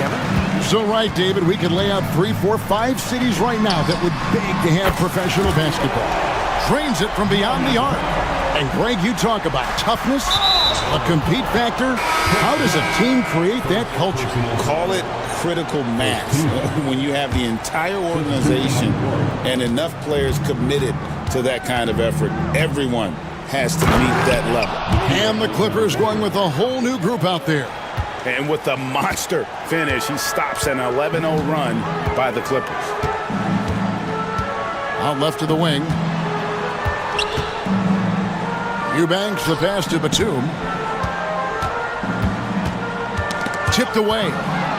Kevin? So right, David, we could lay out 3, 4, 5 cities right now that would beg to have professional basketball. Trains it from beyond the arc. And Greg, you talk about toughness, a compete factor. How does a team create that culture? Call it critical mass. When you have the entire organization and enough players committed to that kind of effort, everyone has to meet that level. And the Clippers going with a whole new group out there. And with the monster finish, he stops an 11-0 run by the Clippers. Out left to the wing. Eubanks the pass to Batum. Tipped away.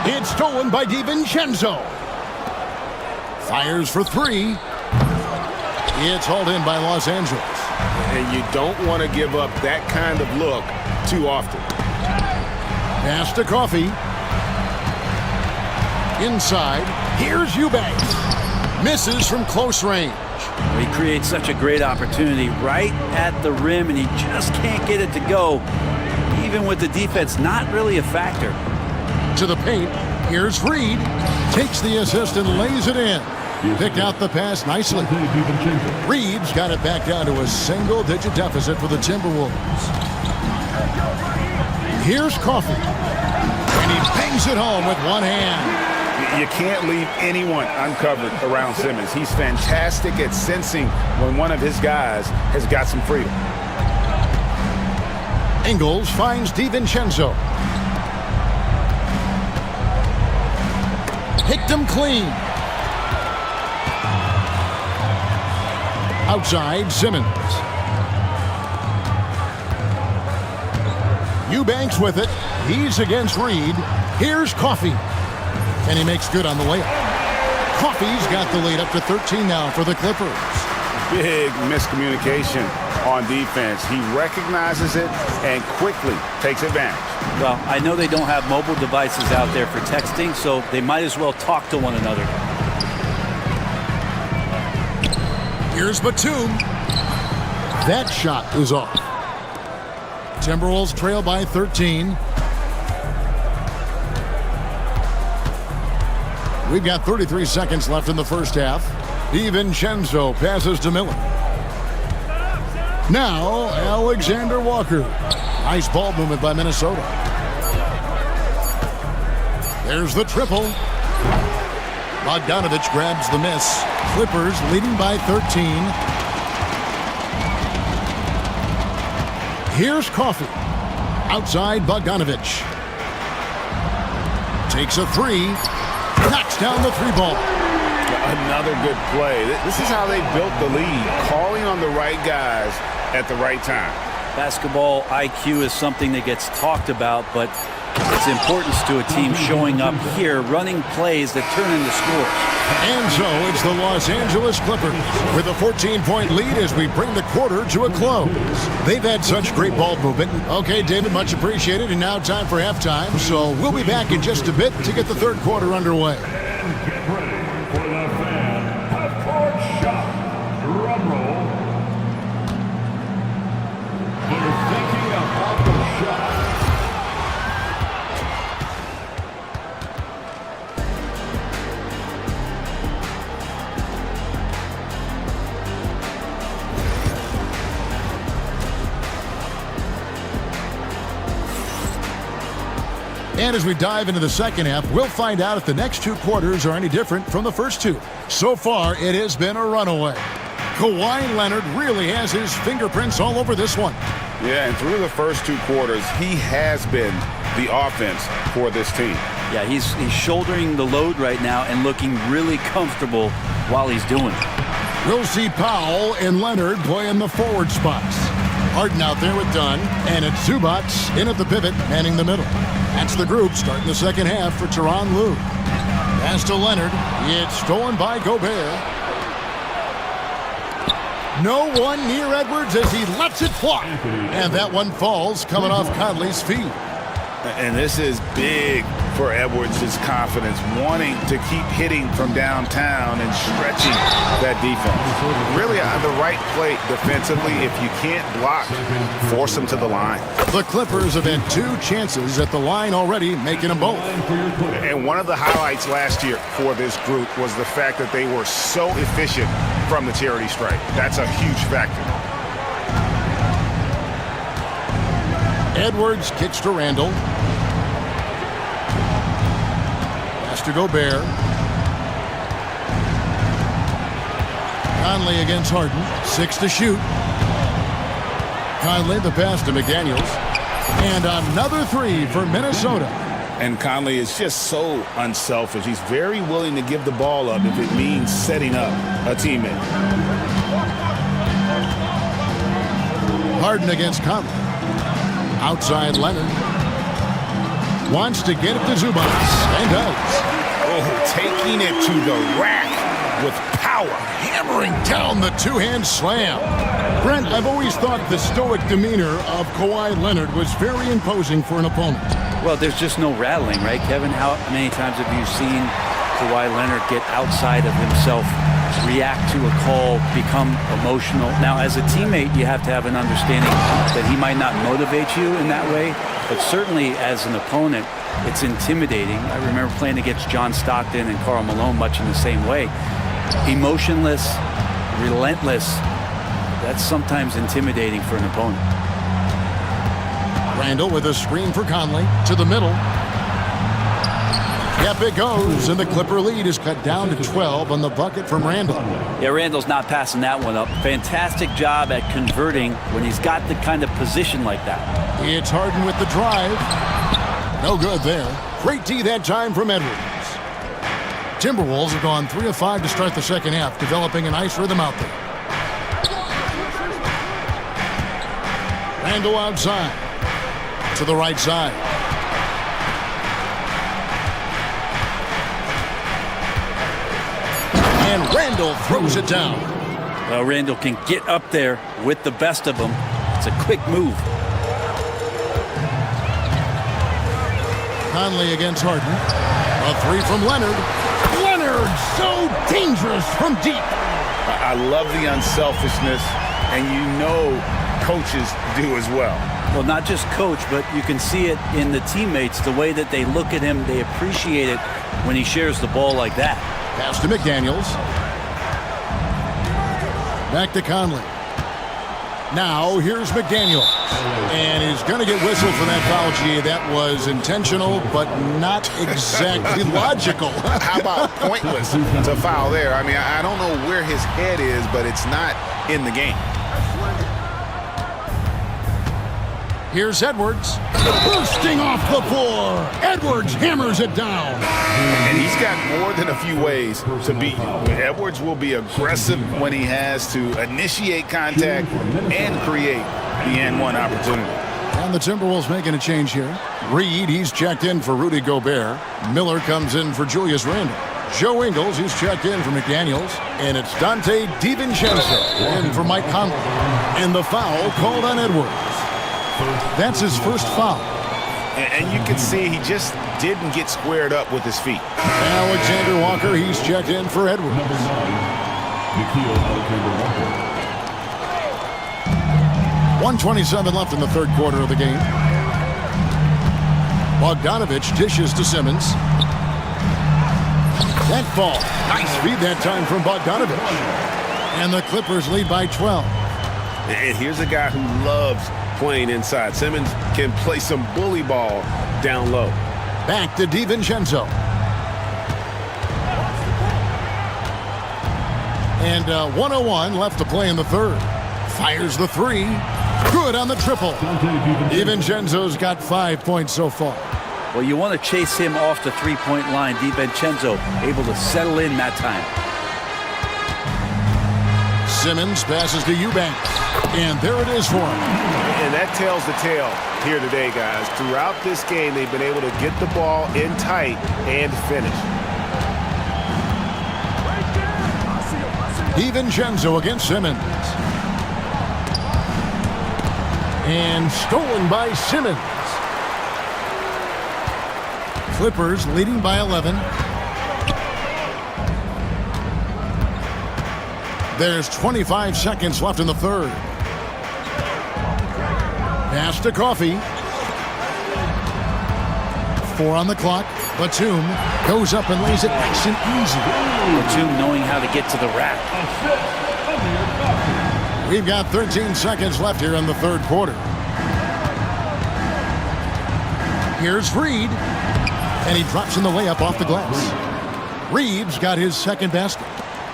It's stolen by DiVincenzo. Fires for 3. It's hauled in by Los Angeles. And you don't want to give up that kind of look too often. Pass to Coffee. Inside. Here's Eubanks. Misses from close range. He creates such a great opportunity right at the rim, and he just can't get it to go. even with the defense not really a factor. To the paint. Here's Reed. Takes the assist and lays it in. Picked out the pass nicely. Reed's got it back down to a single-digit deficit for the Timberwolves. Here's Coffey. And he bangs it home with one hand. You can't leave anyone uncovered around Simmons. He's fantastic at sensing when one of his guys has got some freedom. Ingles finds DiVincenzo. Picked him clean. Outside, Simmons. Eubanks with it. He's against Reed. Here's Coffey. And he makes good on the layup. Coffey's got the lead up to 13 now for the Clippers. Big miscommunication on defense. He recognizes it and quickly takes advantage. Well, I know they don't have mobile devices out there for texting, so they might as well talk to one another. Here's Batum. That shot is off. Timberwolves trail by 13. We've got 33 seconds left in the first half. DiVincenzo passes to Miller. Now, Alexander Walker. Nice ball movement by Minnesota. There's the triple. Bogdanovich grabs the miss. Clippers leading by 13. Here's Coffey. Outside Bogdanovich. Takes a three. Knocks down the three ball. Another good play. This is how they built the lead. Calling on the right guys at the right time. Basketball IQ is something that gets talked about, but its importance to a team showing up here, running plays that turn into scores. And so it's the Los Angeles Clippers with a 14-point lead as we bring the quarter to a close. They've had such great ball movement. Okay, David, much appreciated. And now time for halftime. So we'll be back in just a bit to get the third quarter underway. And get ready for the fan half-court shot. Drum roll. They're thinking about the shot. And as we dive into the second half, we'll find out if the next two quarters are any different from the first two. So far, it has been a runaway. Kawhi Leonard really has his fingerprints all over this one. Yeah, and through the first two quarters, he has been the offense for this team. Yeah, he's shouldering the load right now and looking really comfortable while he's doing it. We'll see Powell and Leonard play in the forward spots. Harden out there with Dunn, and it's Zubac in at the pivot, manning the middle. That's the group starting the second half for Tyronn Lue. Pass to Leonard. It's stolen by Gobert. No one near Edwards as he lets it fly. And that one falls coming off Conley's feet. And this is big for Edwards' confidence, wanting to keep hitting from downtown and stretching that defense. Really the right play defensively. If you can't block, force them to the line. The Clippers have had two chances at the line already, making them both. And one of the highlights last year for this group was the fact that they were so efficient from the charity stripe. That's a huge factor. Edwards kicks to Randall. Pass to Gobert. Conley against Harden. 6 to shoot. Conley the pass to McDaniels. And another three for Minnesota. And Conley is just so unselfish. He's very willing to give the ball up if it means setting up a teammate. Harden against Conley. Outside Leonard. Wants to get it to Zubac. And does. Oh, taking it to the rack with power. Hammering down the two-hand slam. Brent, I've always thought the stoic demeanor of Kawhi Leonard was very imposing for an opponent. Well, there's just no rattling, right, Kevin? How many times have you seen Kawhi Leonard get outside of himself react to a call, become emotional. Now, as a teammate, you have to have an understanding that he might not motivate you in that way, but certainly as an opponent, it's intimidating. I remember playing against John Stockton and Karl Malone much in the same way. Emotionless, relentless, that's sometimes intimidating for an opponent. Randall with a screen for Conley to the middle. Yep, it goes, and the Clipper lead is cut down to 12 on the bucket from Randall. Yeah, Randall's not passing that one up. Fantastic job at converting when he's got the kind of position like that. It's Harden with the drive. No good there. Great D that time from Edwards. Timberwolves have gone 3 of 5 to start the second half, developing a nice rhythm out there. Randall outside. To the right side. And Randall throws it down. Well, Randall can get up there with the best of them. It's a quick move. Conley against Harden. A three from Leonard. Leonard, so dangerous from deep. I love the unselfishness, and you know coaches do as well. Well, not just coach, but you can see it in the teammates, the way that they look at him. They appreciate it when he shares the ball like that. Pass to McDaniels. Back to Conley. Now, here's McDaniels. And he's going to get whistled for that foul, G. That was intentional, but not exactly logical. How about pointless to foul there? I mean, I don't know where his head is, but it's not in the game. Here's Edwards. Bursting off the floor. Edwards hammers it down. And he's got more than a few ways to beat you. Edwards will be aggressive when he has to initiate contact and create the N1 opportunity. And the Timberwolves making a change here. Reed, he's checked in for Rudy Gobert. Miller comes in for Julius Randle. Joe Ingles, he's checked in for McDaniels. And it's Dante DiVincenzo in for Mike Conley. And the foul called on Edwards. That's his first foul. And you can see he just didn't get squared up with his feet. Alexander Walker, he's checked in for Edwards. 1:27 left in the third quarter of the game. Bogdanovich dishes to Simmons. That ball. Nice feed that time from Bogdanovich. And the Clippers lead by 12. And here's a guy who loves playing inside. Simmons can play some bully ball down low. Back to DiVincenzo. And 1:01 left to play in the third. Fires the three. Good on the triple. DiVincenzo's got 5 points so far. Well, you want to chase him off the three-point line. DiVincenzo able to settle in that time. Simmons passes to Eubanks. And there it is for him. And that tells the tale here today, guys. Throughout this game, they've been able to get the ball in tight and finish. DiVincenzo against Simmons. And stolen by Simmons. Clippers leading by 11. There's 25 seconds left in the third. Pass to Coffey. 4 on the clock. Batum goes up and lays it nice and easy. Batum knowing how to get to the rack. We've got 13 seconds left here in the third quarter. Here's Reed. And he drops in the layup off the glass. Reed's got his second basket.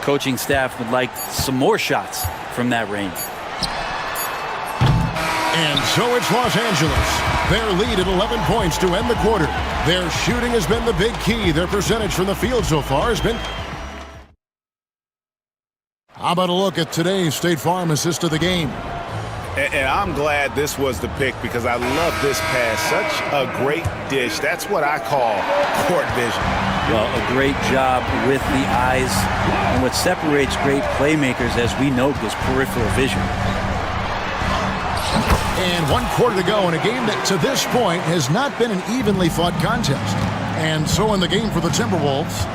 Coaching staff would like some more shots from that range. And so it's Los Angeles. Their lead at 11 points to end the quarter. Their shooting has been the big key. Their percentage from the field so far has been... How about a look at today's State Farm assist of the game? And I'm glad this was the pick because I love this pass. Such a great dish. That's what I call court vision. Well, a great job with the eyes. And what separates great playmakers, as we note, is peripheral vision. And 1 quarter to go in a game that to this point has not been an evenly fought contest. And so in the game for the Timberwolves,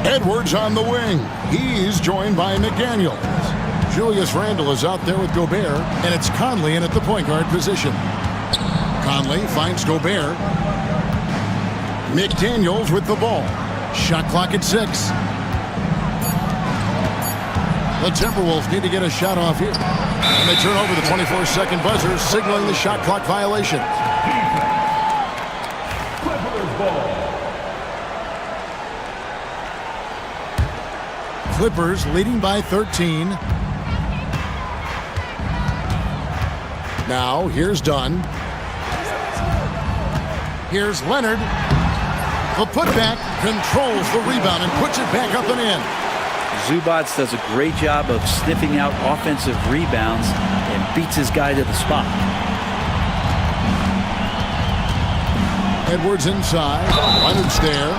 Edwards on the wing. He's joined by McDaniels. Julius Randle is out there with Gobert, and it's Conley in at the point guard position. Conley finds Gobert. McDaniels with the ball. Shot clock at 6. The Timberwolves need to get a shot off here. And they turn over the 24-second buzzer, signaling the shot clock violation. Clippers leading by 13. Now, here's Dunn. Here's Leonard. The putback controls the rebound and puts it back up and in. Zubac does a great job of sniffing out offensive rebounds and beats his guy to the spot. Edwards inside. Leonard's there.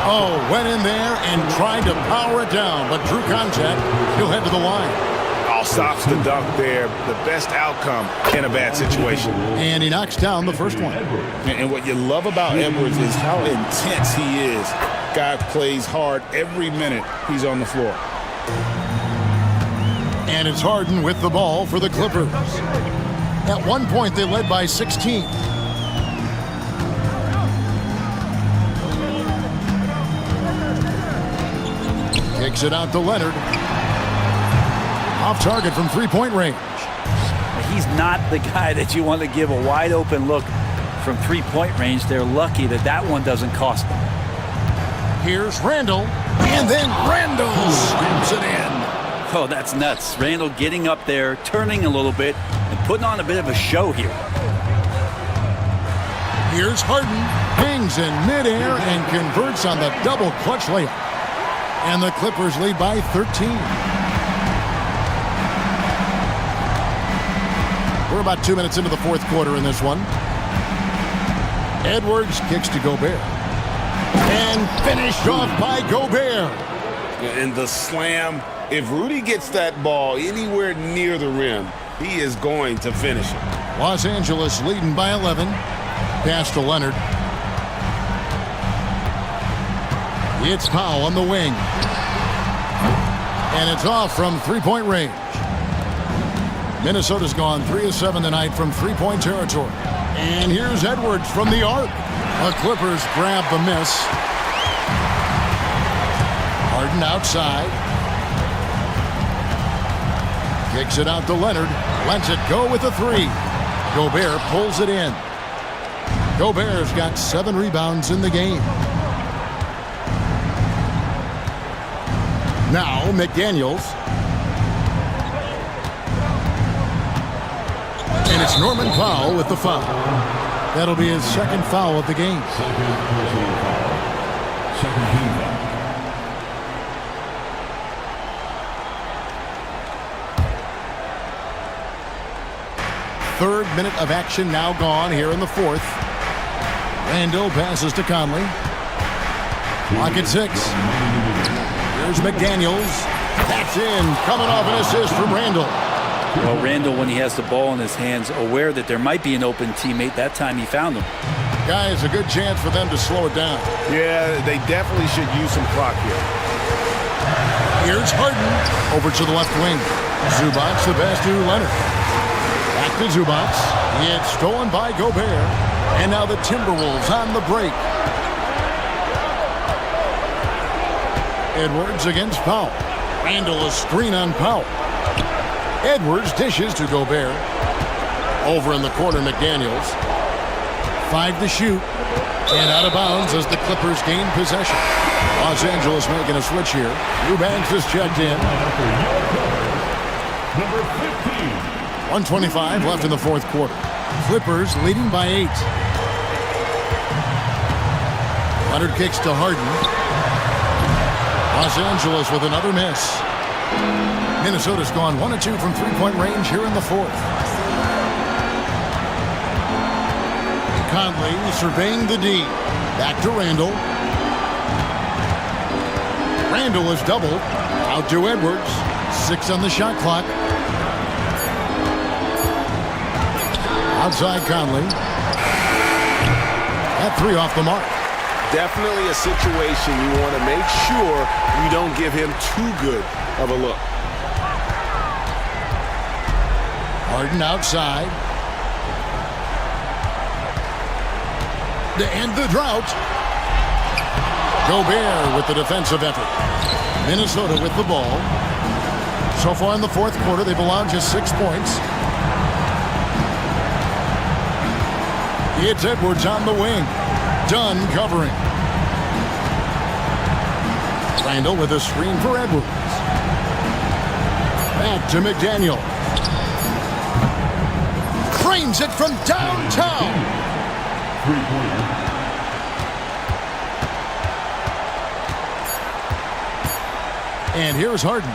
Oh, went in there and tried to power it down, but drew contact. He'll head to the line. All stops the dunk there. The best outcome in a bad situation. And he knocks down the first one. And what you love about Edwards is how intense he is. Guy plays hard every minute he's on the floor. And it's Harden with the ball for the Clippers. At one point, they led by 16. Kicks it out to Leonard. Off target from three-point range. He's not the guy that you want to give a wide open look from three-point range. They're lucky that that one doesn't cost them. Here's Randle, and then Randle slams it in. Oh, that's nuts. Randle getting up there, turning a little bit, and putting on a bit of a show here. Here's Harden, hangs in midair and converts on the double clutch layup. And the Clippers lead by 13. We're about 2 minutes into the fourth quarter in this one. Edwards kicks to Gobert. And finished off by Gobert. And the slam, if Rudy gets that ball anywhere near the rim, he is going to finish it. Los Angeles leading by 11. Pass to Leonard. It's Powell on the wing. And it's off from three-point range. Minnesota's gone 3 of 7 tonight from three-point territory. And here's Edwards from the arc. The Clippers grab the miss. Harden outside. Kicks it out to Leonard. Lets it go with a three. Gobert pulls it in. Gobert's got 7 rebounds in the game. Now McDaniels. And it's Norman Powell with the foul. That'll be his second foul of the game. Third minute of action now gone here in the fourth. Randle passes to Conley. Clock at 6. Here's McDaniels. That's in. Coming off an assist from Randle. Well, Randle, when he has the ball in his hands, aware that there might be an open teammate, that time he found him. Guys, a good chance for them to slow it down. Yeah, they definitely should use some clock here. Here's Harden. Over to the left wing. Zubac, the pass to Leonard. Back to Zubac. It's stolen by Gobert. And now the Timberwolves on the break. Edwards against Powell. Randle a screen on Powell. Edwards dishes to Gobert. Over in the corner, McDaniels. 5 to shoot. And out of bounds as the Clippers gain possession. Los Angeles making a switch here. Eubanks is checked in. Number 15. 1:25 left in the fourth quarter. Clippers leading by 8. Leonard kicks to Harden. Los Angeles with another miss. Minnesota's gone 1 of 2 from three-point range here in the fourth. Conley surveying the D. Back to Randle. Randle is doubled. Out to Edwards. 6 on the shot clock. Outside Conley. That 3 off the mark. Definitely a situation you want to make sure you don't give him too good of a look. Harden outside. To end the drought. Gobert with the defensive effort. Minnesota with the ball. So far in the fourth quarter, they've allowed just 6 points. It's Edwards on the wing. Dunn covering. Randall with a screen for Edwards. Back to McDaniel. Cranes it from downtown. Three-pointer. And here's Harden.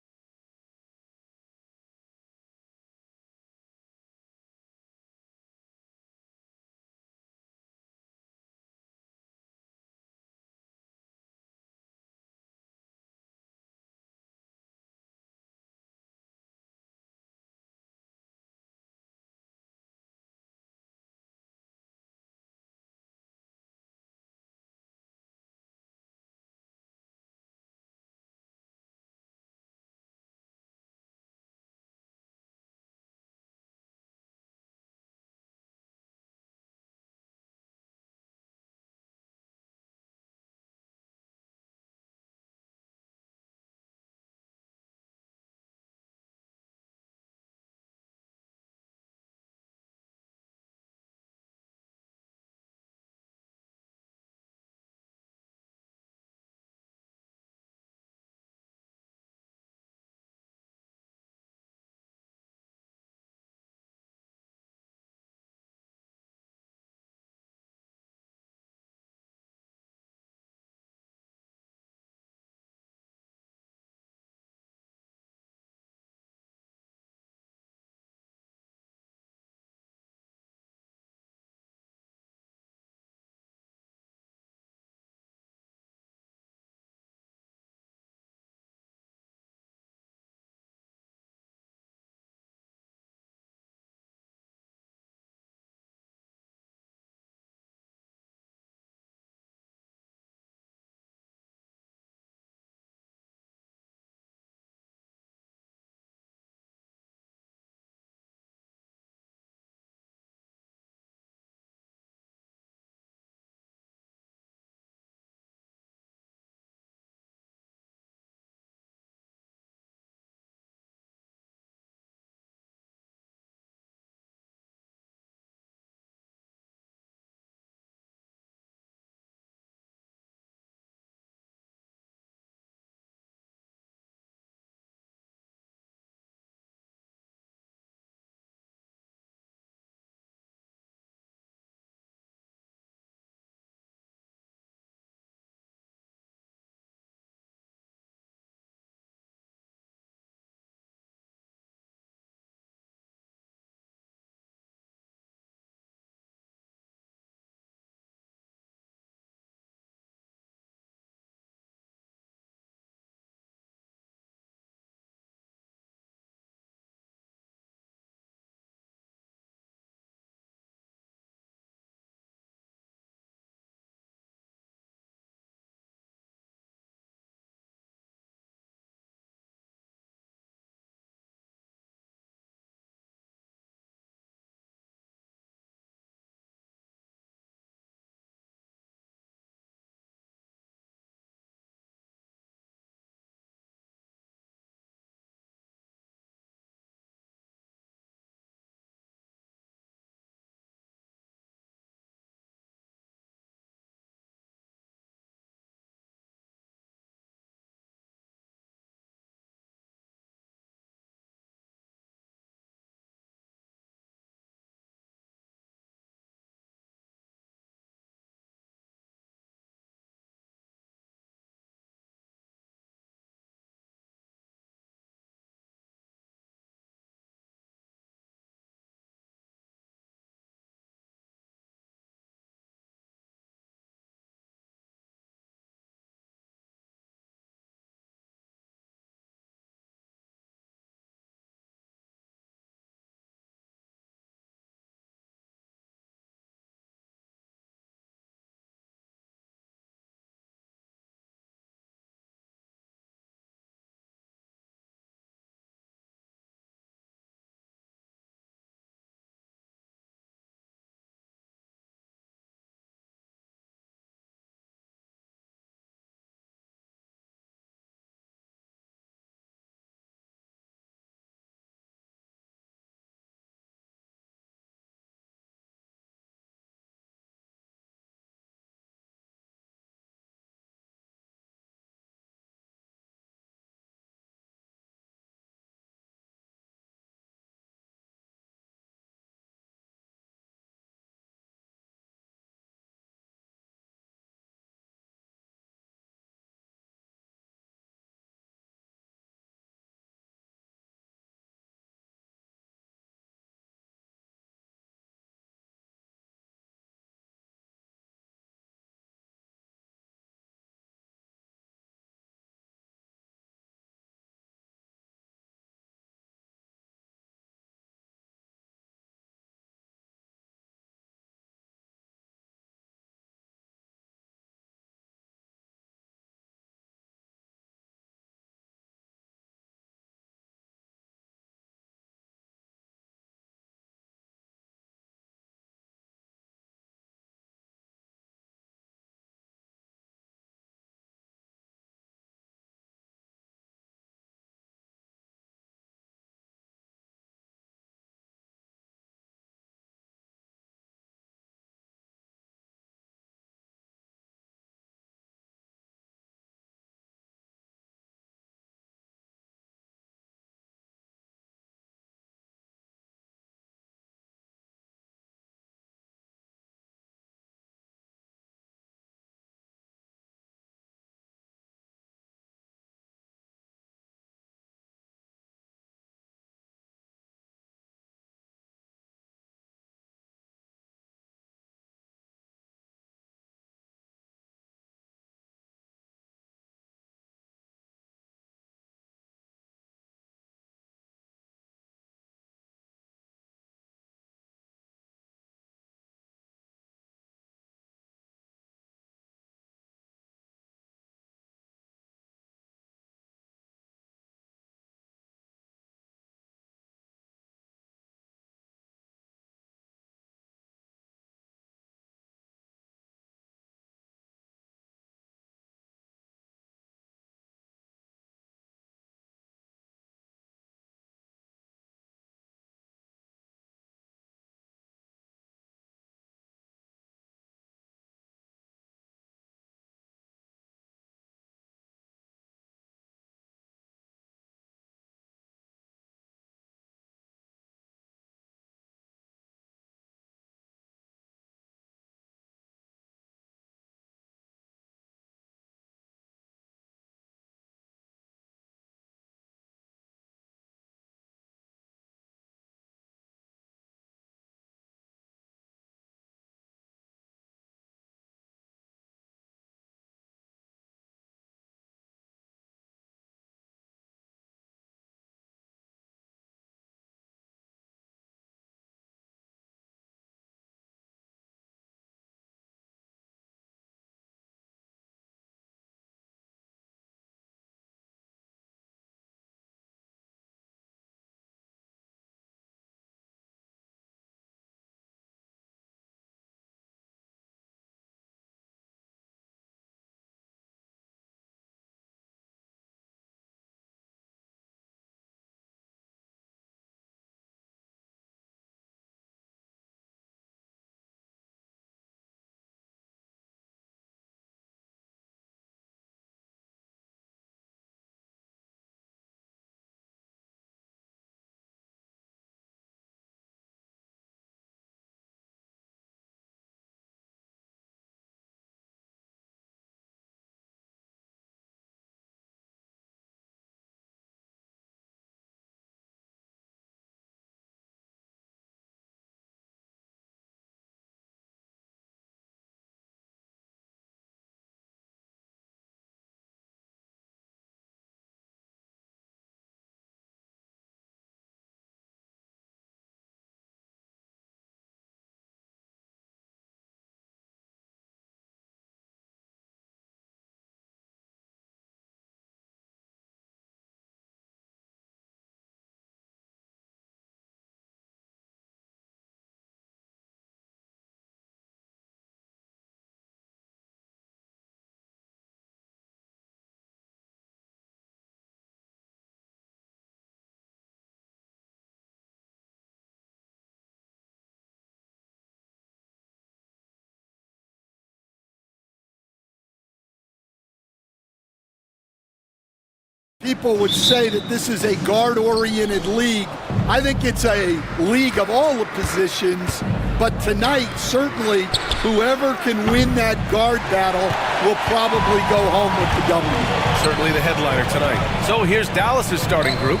People would say that this is a guard-oriented league. I think it's a league of all the positions, but tonight, certainly, whoever can win that guard battle will probably go home with the W. Certainly the headliner tonight. So here's Dallas's starting group.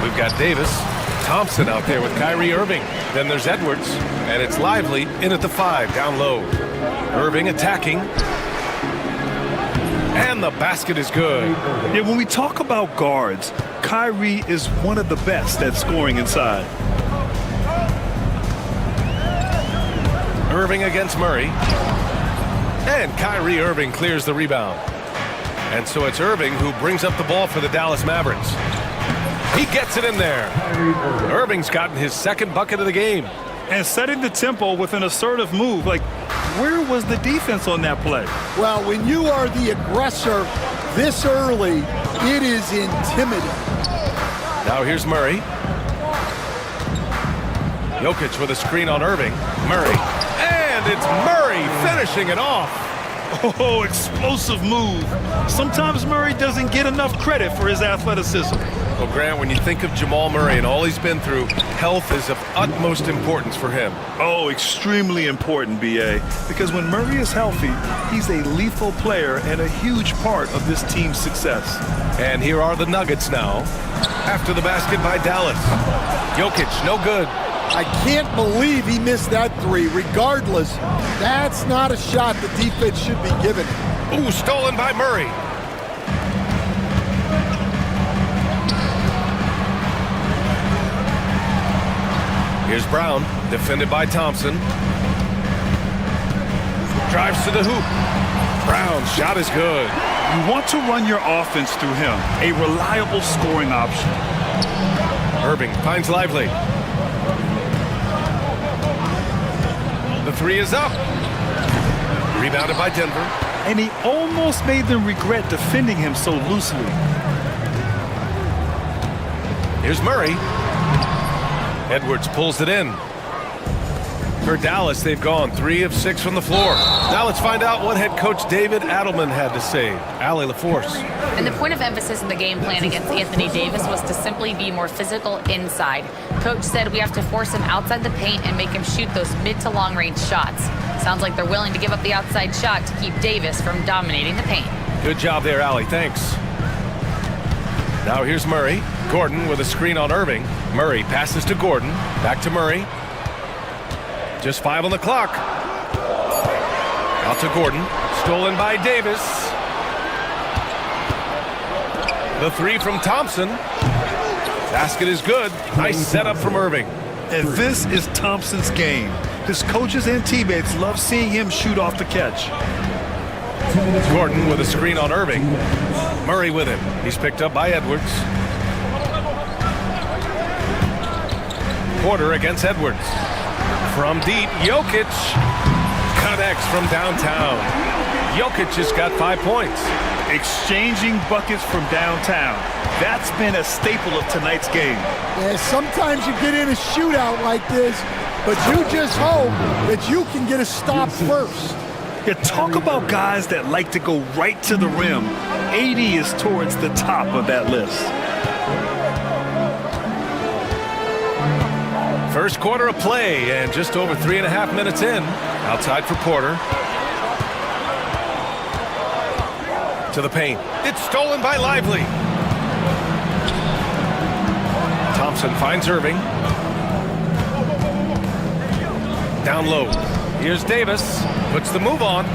We've got Davis, Thompson out there with Kyrie Irving. Then there's Edwards, and it's Lively in at the 5, down low. Irving attacking. And the basket is good. Yeah, when we talk about guards, Kyrie is one of the best at scoring inside. Irving against Murray. And Kyrie Irving clears the rebound. And so it's Irving who brings up the ball for the Dallas Mavericks. He gets it in there. Irving's gotten his second bucket of the game. And setting the tempo with an assertive move. Like, where was the defense on that play? Well, when you are the aggressor this early, it is intimidating. Now here's Murray. Jokic with a screen on Irving. Murray. And it's Murray finishing it off. Oh, explosive move. Sometimes Murray doesn't get enough credit for his athleticism. Well, Grant, when you think of Jamal Murray and all he's been through, health is of utmost importance for him. Oh, extremely important, B.A. Because when Murray is healthy, he's a lethal player and a huge part of this team's success. And here are the Nuggets now. After the basket by Dallas. Jokic, no good. I can't believe he missed that three. Regardless, that's not a shot the defense should be giving. Ooh, stolen by Murray. Here's Brown, defended by Thompson. Drives to the hoop. Brown's shot is good. You want to run your offense through him, a reliable scoring option. Irving finds Lively. The three is up. Rebounded by Denver. And he almost made them regret defending him so loosely. Here's Murray. Edwards pulls it in. For Dallas, they've gone 3 of 6 from the floor. Now let's find out what head coach David Adelman had to say. Allie LaForce. And the point of emphasis in the game plan against Anthony Davis was to simply be more physical inside. Coach said we have to force him outside the paint and make him shoot those mid to long range shots. Sounds like they're willing to give up the outside shot to keep Davis from dominating the paint. Good job there, Allie. Thanks. Now here's Murray. Gordon with a screen on Irving. Murray passes to Gordon. Back to Murray. Just 5 on the clock. Out to Gordon. Stolen by Davis. The 3 from Thompson. Basket is good. Nice setup from Irving. And this is Thompson's game. His coaches and teammates love seeing him shoot off the catch. Gordon with a screen on Irving. Murray with him. He's picked up by Edwards. Porter against Edwards. From deep, Jokic connects from downtown. Jokic has got 5 points. Exchanging buckets from downtown. That's been a staple of tonight's game. Yeah, sometimes you get in a shootout like this, but you just hope that you can get a stop first. Yeah, talk about guys that like to go right to the rim. 80 is towards the top of that list. First quarter of play and just over 3.5 minutes in. Outside for Porter. To the paint. It's stolen by Lively. Thompson finds Irving. Down low. Here's Davis. Puts the move on.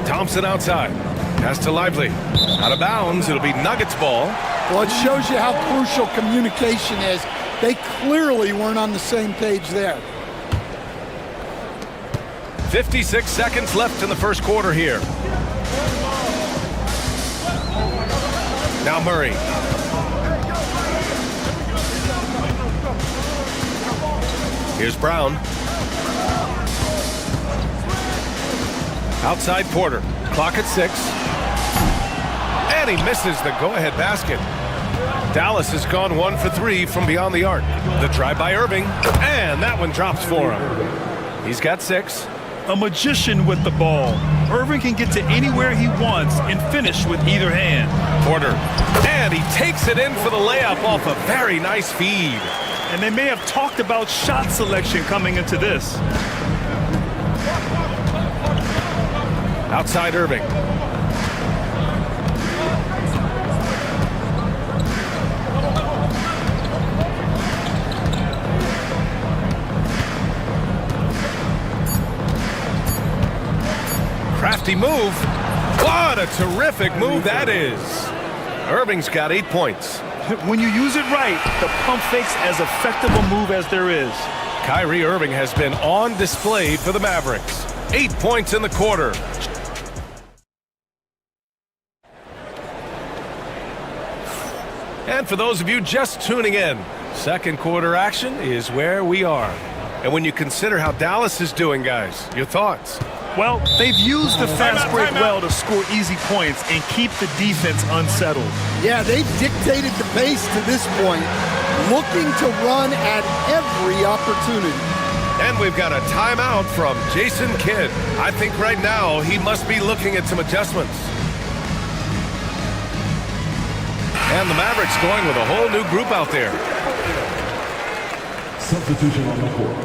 Thompson outside. Pass to Lively. Out of bounds. It'll be Nuggets ball. Well, it shows you how crucial communication is. They clearly weren't on the same page there. 56 seconds left in the first quarter here. Now Murray. Here's Brown. Outside Porter. Clock at 6. And he misses the go-ahead basket. Dallas has gone 1 for 3 from beyond the arc. The drive by Irving. And that one drops for him. He's got 6. a magician with the ball. Irving can get to anywhere he wants and finish with either hand. Porter, and he takes it in for the layup off a very nice feed. And they may have talked about shot selection coming into this. Outside Irving. Crafty move. What a terrific move that is. Irving's got 8 points. When you use it right, the pump fake's as effective a move as there is. Kyrie Irving has been on display for the Mavericks. 8 points in the quarter. And for those of you just tuning in, second quarter action is where we are. And when you consider how Dallas is doing, guys, your thoughts? Well, they've used the fast break well to score easy points and keep the defense unsettled. Yeah, they've dictated the pace to this point, looking to run at every opportunity. And we've got a timeout from Jason Kidd. I think right now he must be looking at some adjustments. And the Mavericks going with a whole new group out there. Substitution on the court.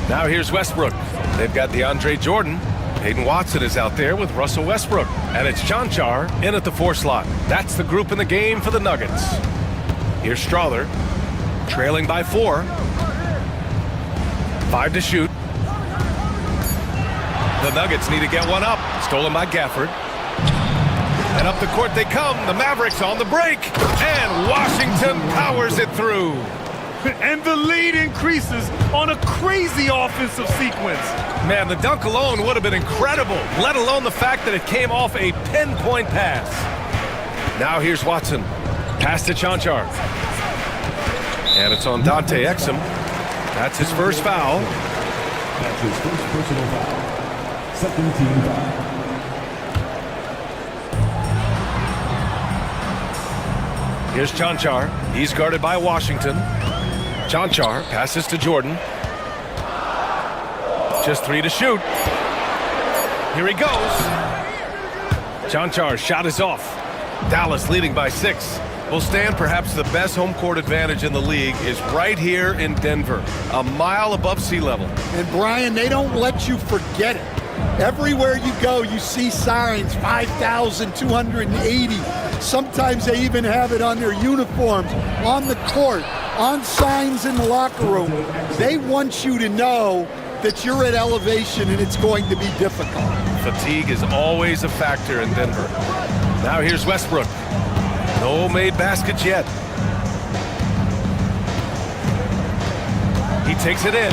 Now here's Westbrook. They've got DeAndre Jordan. Hayden Watson is out there with Russell Westbrook. And it's Chanchar in at the 4 slot. That's the group in the game for the Nuggets. Here's Strawther, trailing by 4. 5 to shoot. The Nuggets need to get one up. Stolen by Gafford. And up the court they come. The Mavericks on the break. And Washington powers it through. And the lead increases on a crazy offensive sequence. Man, the dunk alone would have been incredible, let alone the fact that it came off a pinpoint pass. Now here's Watson. Pass to Chanchar. And it's on Dante Exum. That's his first foul. That's his first personal foul. Second team foul. Here's Chanchar. He's guarded by Washington. Chanchar passes to Jordan. Just 3 to shoot. Here he goes. Chanchar's shot is off. Dallas leading by 6. Will stand perhaps the best home court advantage in the league is right here in Denver, a mile above sea level. And Brian, they don't let you forget it. Everywhere you go, you see signs, 5,280. Sometimes they even have it on their uniforms, on the court, on signs in the locker room. They want you to know that you're at elevation and it's going to be difficult. Fatigue is always a factor in Denver. Now here's Westbrook. No made baskets yet. He takes it in.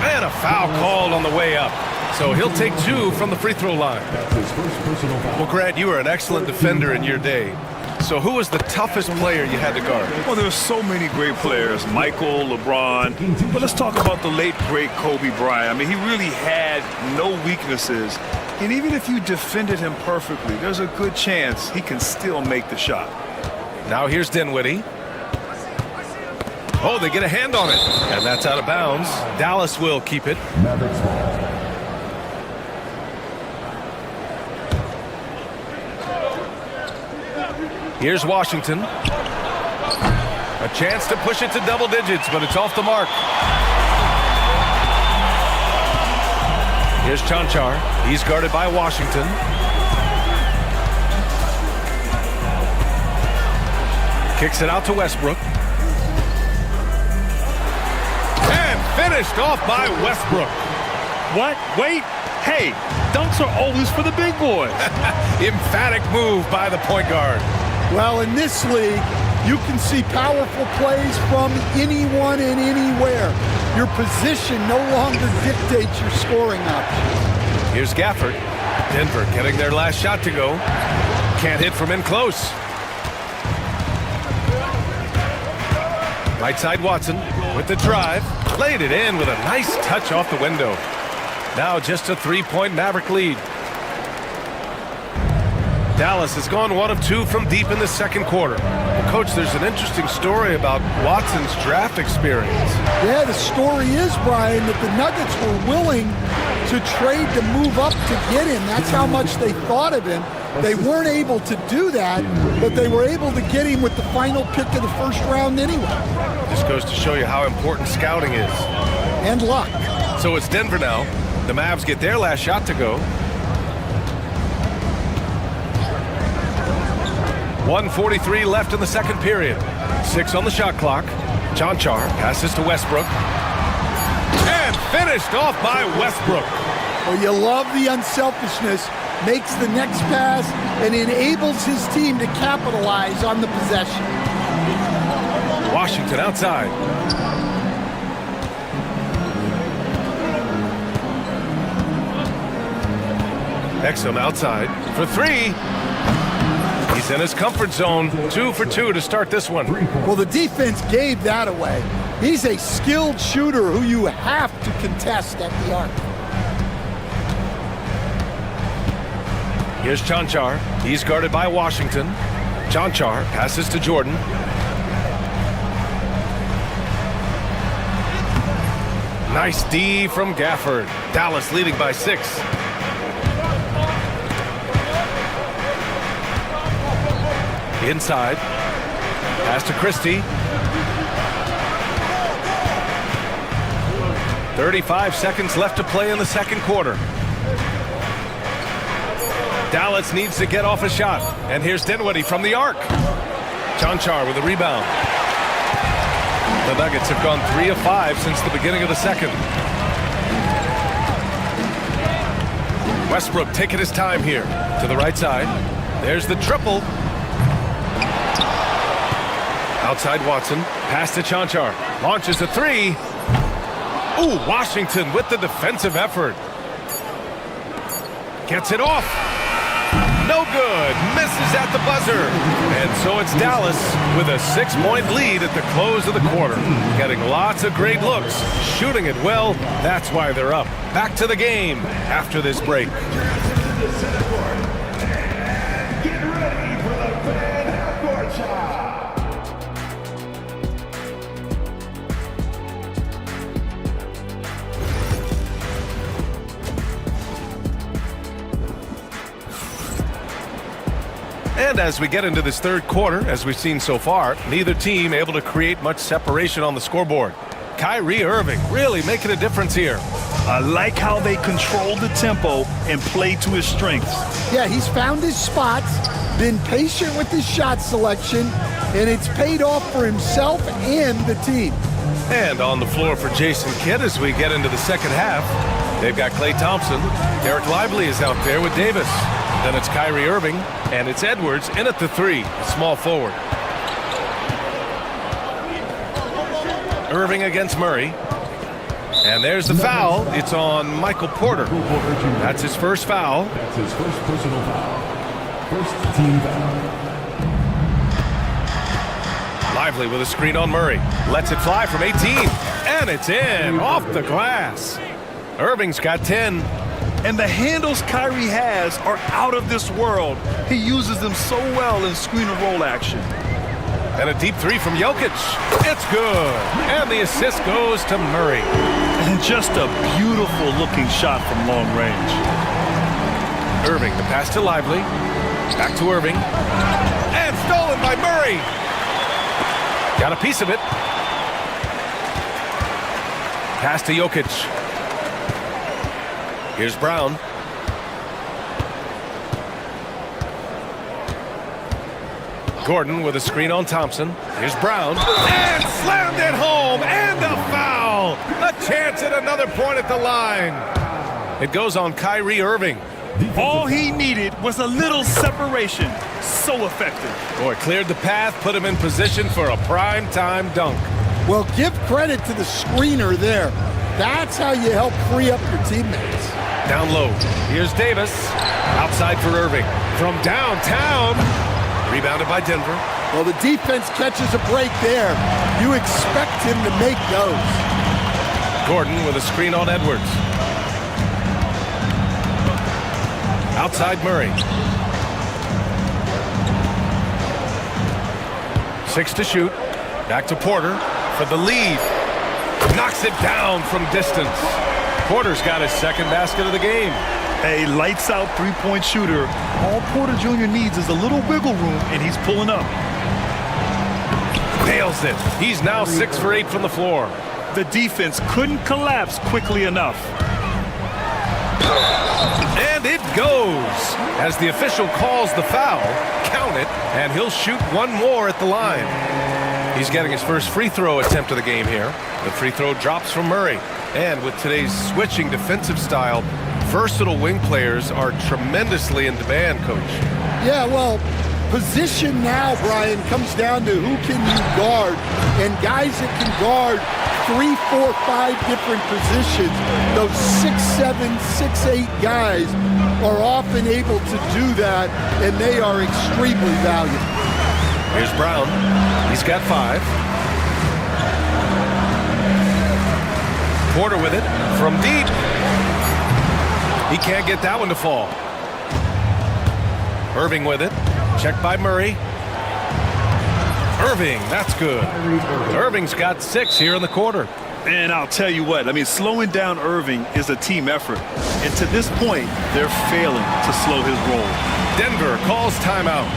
And a foul called on the way up. So he'll take 2 from the free throw line. Well, Grant, you were an excellent defender in your day. So who was the toughest player you had to guard? Well, there's so many great players, Michael, LeBron. But let's talk about the late, great Kobe Bryant. I mean, he really had no weaknesses. And even if you defended him perfectly, there's a good chance he can still make the shot. Now here's Dinwiddie. Oh, they get a hand on it. And that's out of bounds. Dallas will keep it. Mavericks ball. Here's Washington. A chance to push it to double digits, but it's off the mark. Here's Chanchar. He's guarded by Washington. Kicks it out to Westbrook. And finished off by Westbrook. What? Wait. Hey, dunks are always for the big boys. Emphatic move by the point guard. Well, in this league, you can see powerful plays from anyone and anywhere. Your position no longer dictates your scoring options. Here's Gafford. Denver getting their last shot to go. Can't hit from in close. Right side Watson with the drive. Laid it in with a nice touch off the window. Now just a 3-point Maverick lead. Dallas has gone 1 of 2 from deep in the second quarter. Well, Coach, there's an interesting story about Watson's draft experience. Yeah, the story is, Brian, that the Nuggets were willing to trade to move up to get him. That's how much they thought of him. They weren't able to do that, but they were able to get him with the final pick of the first round anyway. This goes to show you how important scouting is. And luck. So it's Denver now. The Mavs get their last shot to go. 1:43 left in the second period. 6 on the shot clock. Chanchar passes to Westbrook. And finished off by Westbrook. Well, you love the unselfishness. Makes the next pass and enables his team to capitalize on the possession. Washington outside. Exum outside for 3. He's in his comfort zone. 2 for 2 to start this one. Well, the defense gave that away. He's a skilled shooter who you have to contest at the arc. Here's Chanchar. He's guarded by Washington. Chanchar passes to Jordan. Nice D from Gafford. Dallas leading by 6. Inside. Pass to Christie. 35 seconds left to play in the second quarter. Dallas needs to get off a shot. And here's Dinwiddie from the arc. Chanchar with a rebound. The Nuggets have gone 3 of 5 since the beginning of the second. Westbrook taking his time here. To the right side. There's the triple. Outside Watson. Pass to Chanchar. Launches a 3. Ooh, Washington with the defensive effort. Gets it off. No good. Misses at the buzzer. And so it's Dallas with a 6-point lead at the close of the quarter. Getting lots of great looks. Shooting it well. That's why they're up. Back to the game after this break. Get ready for the fan half-court shot. And as we get into this third quarter, as we've seen so far, neither team able to create much separation on the scoreboard. Kyrie Irving really making a difference here. I like how they control the tempo and play to his strengths. Yeah, he's found his spots, been patient with his shot selection, and it's paid off for himself and the team. And on the floor for Jason Kidd as we get into the second half. They've got Klay Thompson. Derek Lively is out there with Davis. Then it's Kyrie Irving, and it's Edwards in at the 3, small forward. Irving against Murray. And there's the foul. It's on Michael Porter. That's his first foul. That's his first personal foul. First team foul. Lively with a screen on Murray. Lets it fly from 18. And it's in, off the glass. Irving's got 10. And the handles Kyrie has are out of this world. He uses them so well in screen and roll action. And a deep 3 from Jokic. It's good. And the assist goes to Murray. And just a beautiful looking shot from long range. Irving, the pass to Lively. Back to Irving. And stolen by Murray. Got a piece of it. Pass to Jokic. Here's Brown. Gordon with a screen on Thompson. Here's Brown. And slammed it home. And a foul. A chance at another point at the line. It goes on Kyrie Irving. All he needed was a little separation. So effective. Boy, cleared the path, put him in position for a prime-time dunk. Well, give credit to the screener there. That's how you help free up your teammates. Down low. Here's Davis. Outside for Irving. From downtown. Rebounded by Denver. Well, the defense catches a break there. You expect him to make those. Gordon with a screen on Edwards. Outside Murray. 6 to shoot. Back to Porter for the lead. Knocks it down from distance. Porter's got his second basket of the game. A lights-out three-point shooter. All Porter Jr. needs is a little wiggle room, and he's pulling up. Nails it. He's now 6 for 8 from the floor. The defense couldn't collapse quickly enough. And it goes. As the official calls the foul, count it, and he'll shoot one more at the line. He's getting his first free throw attempt of the game here. The free throw drops from Murray. And with today's switching defensive style, versatile wing players are tremendously in demand, Coach. Yeah, well, position now, Brian, comes down to who can you guard. And guys that can guard 3, 4, 5 different positions, those 6'7", 6'8" guys are often able to do that, and they are extremely valuable. Here's Brown. He's got 5. Porter with it from deep. He can't get that one to fall. Irving with it. Checked by Murray. Irving, that's good. Irving's got 6 here in the quarter. And I'll tell you what, I mean, slowing down Irving is a team effort. And to this point, they're failing to slow his roll. Denver calls timeout.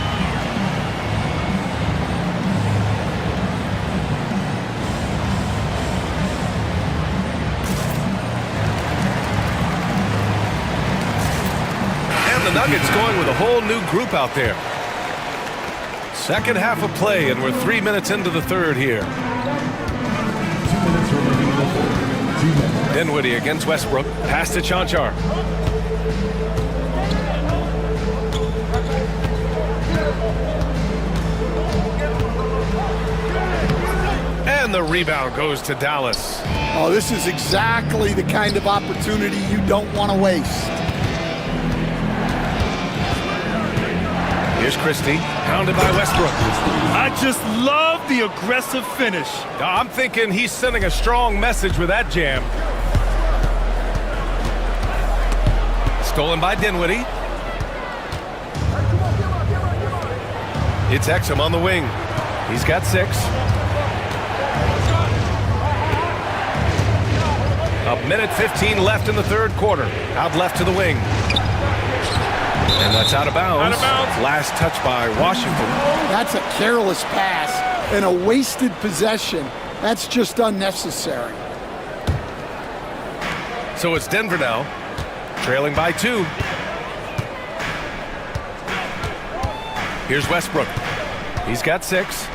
And the Nuggets going with a whole new group out there. Second half of play, and we're 3 minutes into the third here. Dinwiddie against Westbrook. Pass to Chanchar. And the rebound goes to Dallas. Oh, this is exactly the kind of opportunity you don't want to waste. Here's Christie, pounded by Westbrook. I just love the aggressive finish. I'm thinking he's sending a strong message with that jam. Stolen by Dinwiddie. It's Exum on the wing. He's got 6. A minute 15 left in the third quarter. Out left to the wing. And that's out of bounds. Out of bounds. Last touch by Washington. That's a careless pass and a wasted possession. That's just unnecessary. So it's Denver now, trailing by 2. Here's Westbrook. He's got 6.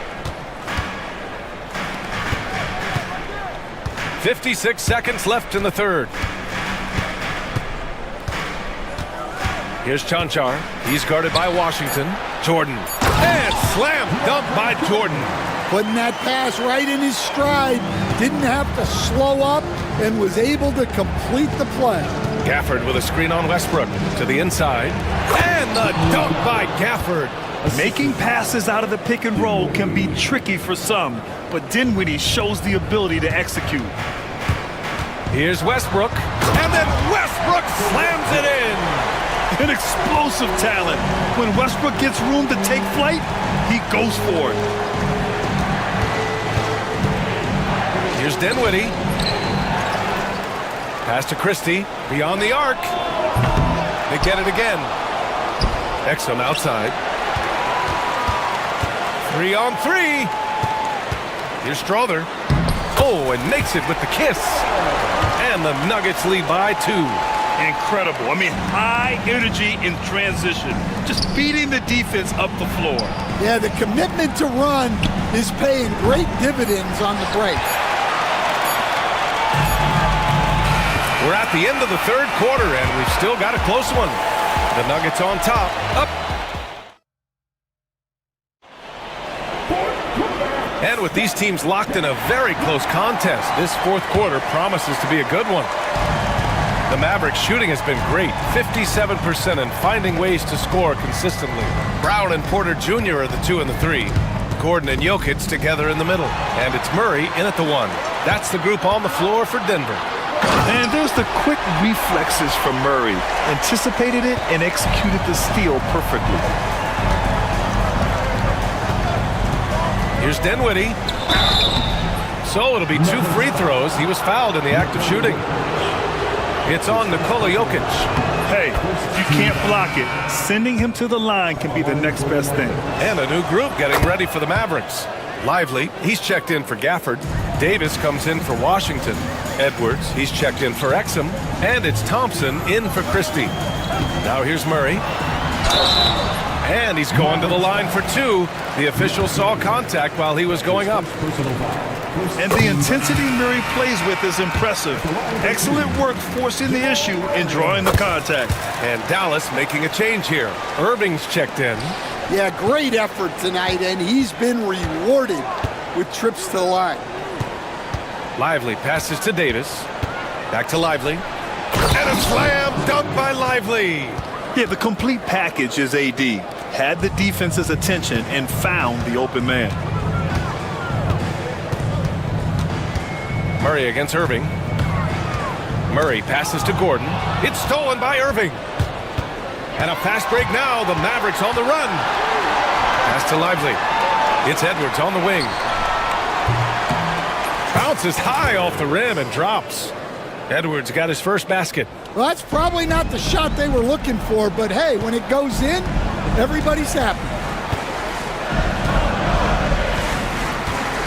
56 seconds left in the third. Here's Chanchar. He's guarded by Washington. Jordan. And slam dunk by Jordan. Putting that pass right in his stride. Didn't have to slow up and was able to complete the play. Gafford with a screen on Westbrook to the inside. And the dunk by Gafford. Making passes out of the pick and roll can be tricky for some, but Dinwiddie shows the ability to execute. Here's Westbrook. And then Westbrook slams it in. An explosive talent. When Westbrook gets room to take flight, he goes for it. Here's Dinwiddie. Pass to Christie. Beyond the arc. They get it again. Exum outside. 3 on 3. Here's Strother. Oh, and makes it with the kiss. And the Nuggets lead by 2. Incredible. I mean, high energy in transition. Just beating the defense up the floor. Yeah, the commitment to run is paying great dividends on the break. We're at the end of the third quarter, and we've still got a close one. The Nuggets on top. Up. And with these teams locked in a very close contest, this fourth quarter promises to be a good one. The Mavericks shooting has been great, 57%, and finding ways to score consistently. Brown and Porter Jr. are the 2 and the 3. Gordon and Jokic together in the middle. And it's Murray in at the 1. That's the group on the floor for Denver. And there's the quick reflexes from Murray. Anticipated it and executed the steal perfectly. Here's Dinwiddie. So it'll be 2 free throws. He was fouled in the act of shooting. It's on Nikola Jokic. Hey, you can't block it. Sending him to the line can be the next best thing. And a new group getting ready for the Mavericks. Lively, he's checked in for Gafford. Davis comes in for Washington. Edwards, he's checked in for Exum. And it's Thompson in for Christie. Now here's Murray. And he's going to the line for 2. The official saw contact while he was going up. And the intensity Murray plays with is impressive. Excellent work forcing the issue and drawing the contact. And Dallas making a change here. Irving's checked in. Yeah, great effort tonight, and he's been rewarded with trips to the line. Lively passes to Davis. Back to Lively. And a slam dunk by Lively. Yeah, the complete package is AD. Had the defense's attention and found the open man. Murray against Irving. Murray passes to Gordon. It's stolen by Irving. And a fast break now. The Mavericks on the run. Pass to Lively. It's Edwards on the wing. Bounces high off the rim and drops. Edwards got his first basket. Well, that's probably not the shot they were looking for, but hey, when it goes in, everybody's happy.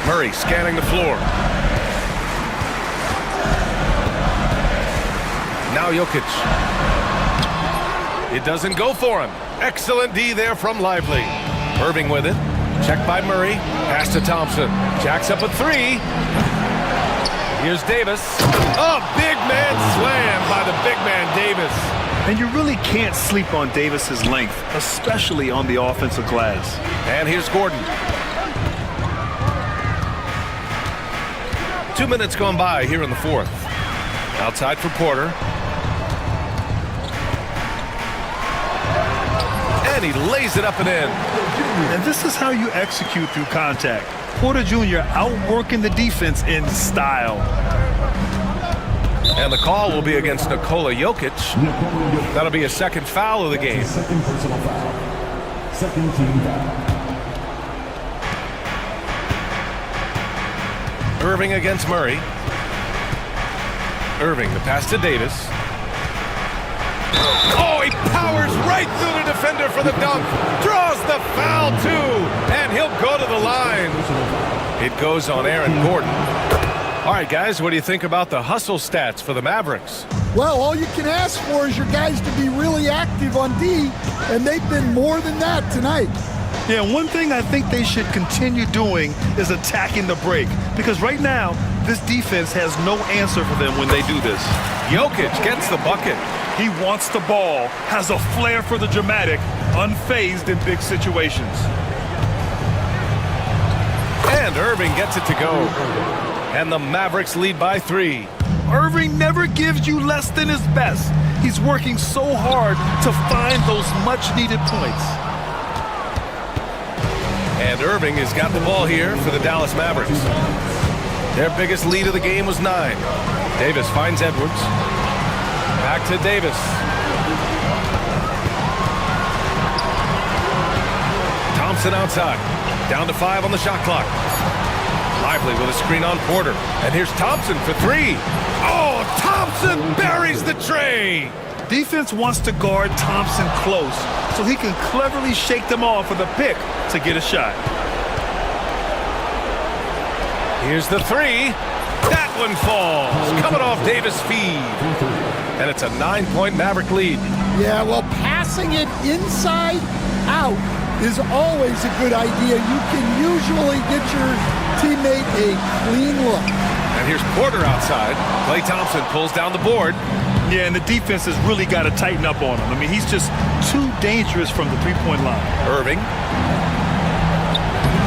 Murray scanning the floor. Now Jokic. It doesn't go for him. Excellent D there from Lively. Irving with it. Checked by Murray. Pass to Thompson. Jacks up a 3. Here's Davis. Oh, big man slam by the big man Davis. And you really can't sleep on Davis's length, especially on the offensive glass. And here's Gordon. 2 minutes gone by here in the 4th. Outside for Porter. And he lays it up and in. And this is how you execute through contact. Porter Jr. outworking the defense in style. And the call will be against Nikola Jokic. That'll be a second foul of the game. Second personal foul. Second team foul. Irving against Murray. Irving, the pass to Davis. Oh, he powers right through the defender for the dunk. Draws the foul, too. And he'll go to the line. It goes on Aaron Gordon. All right, guys, what do you think about the hustle stats for the Mavericks? Well, all you can ask for is your guys to be really active on D, and they've been more than that tonight. Yeah, one thing I think they should continue doing is attacking the break, because right now, this defense has no answer for them when they do this. Jokic gets the bucket. He wants the ball, has a flair for the dramatic, unfazed in big situations. And Irving gets it to go. And the Mavericks lead by 3. Irving never gives you less than his best. He's working so hard to find those much-needed points. And Irving has got the ball here for the Dallas Mavericks. Their biggest lead of the game was 9. Davis finds Edwards. Back to Davis. Thompson outside. Down to 5 on the shot clock. Lively with a screen on Porter. And here's Thompson for 3. Oh, Thompson buries the tray. Defense wants to guard Thompson close so he can cleverly shake them off with a pick to get a shot. Here's the 3. That one falls. Coming off Davis' feed. And it's a 9-point Maverick lead. Yeah, well, passing it inside out is always a good idea. You can usually get your teammate a clean look. And here's Porter outside. Klay Thompson pulls down the board. Yeah, and the defense has really got to tighten up on him. I mean, he's just too dangerous from the three-point line. Irving.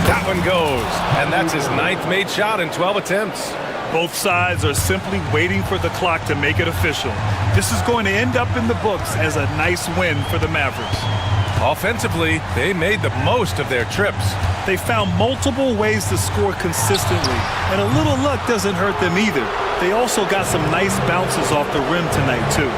That one goes. And that's his 9th made shot in 12 attempts. Both sides are simply waiting for the clock to make it official. This is going to end up in the books as a nice win for the Mavericks. Offensively, they made the most of their trips. They found multiple ways to score consistently, and a little luck doesn't hurt them either. They also got some nice bounces off the rim tonight, too.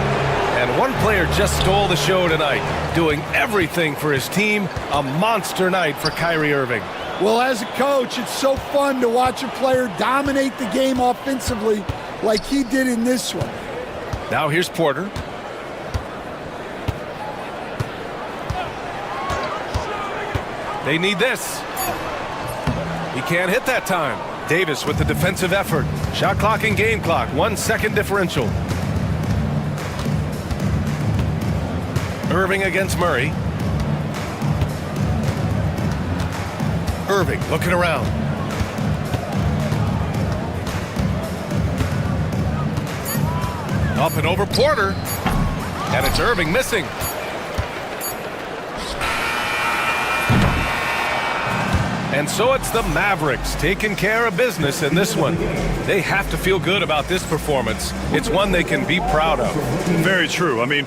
And one player just stole the show tonight, doing everything for his team. A monster night for Kyrie Irving. Well, as a coach, it's so fun to watch a player dominate the game offensively like he did in this one. Now here's Porter. They need this. He can't hit that time. Davis with the defensive effort. Shot clock and game clock. 1 second differential. Irving against Murray. Irving looking around. Up and over Porter. And it's Irving missing. And so it's the Mavericks taking care of business in this one. They have to feel good about this performance. It's one they can be proud of. Very true. I mean,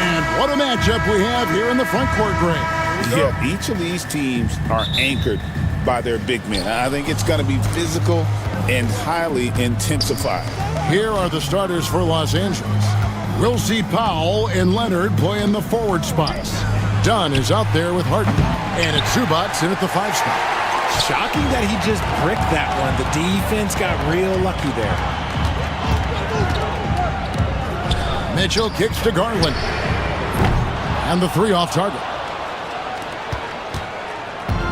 And what a matchup we have here in the front court, Greg. Yeah, each of these teams are anchored by their big men. I think it's going to be physical and highly intensified. Here are the starters for Los Angeles. We'll see Powell and Leonard play in the forward spots. Dunn is out there with Harden. And it's Zubats in at the 5 spot. Shocking that he just bricked that one. The defense got real lucky there. Mitchell kicks to Garland. And the 3 off target.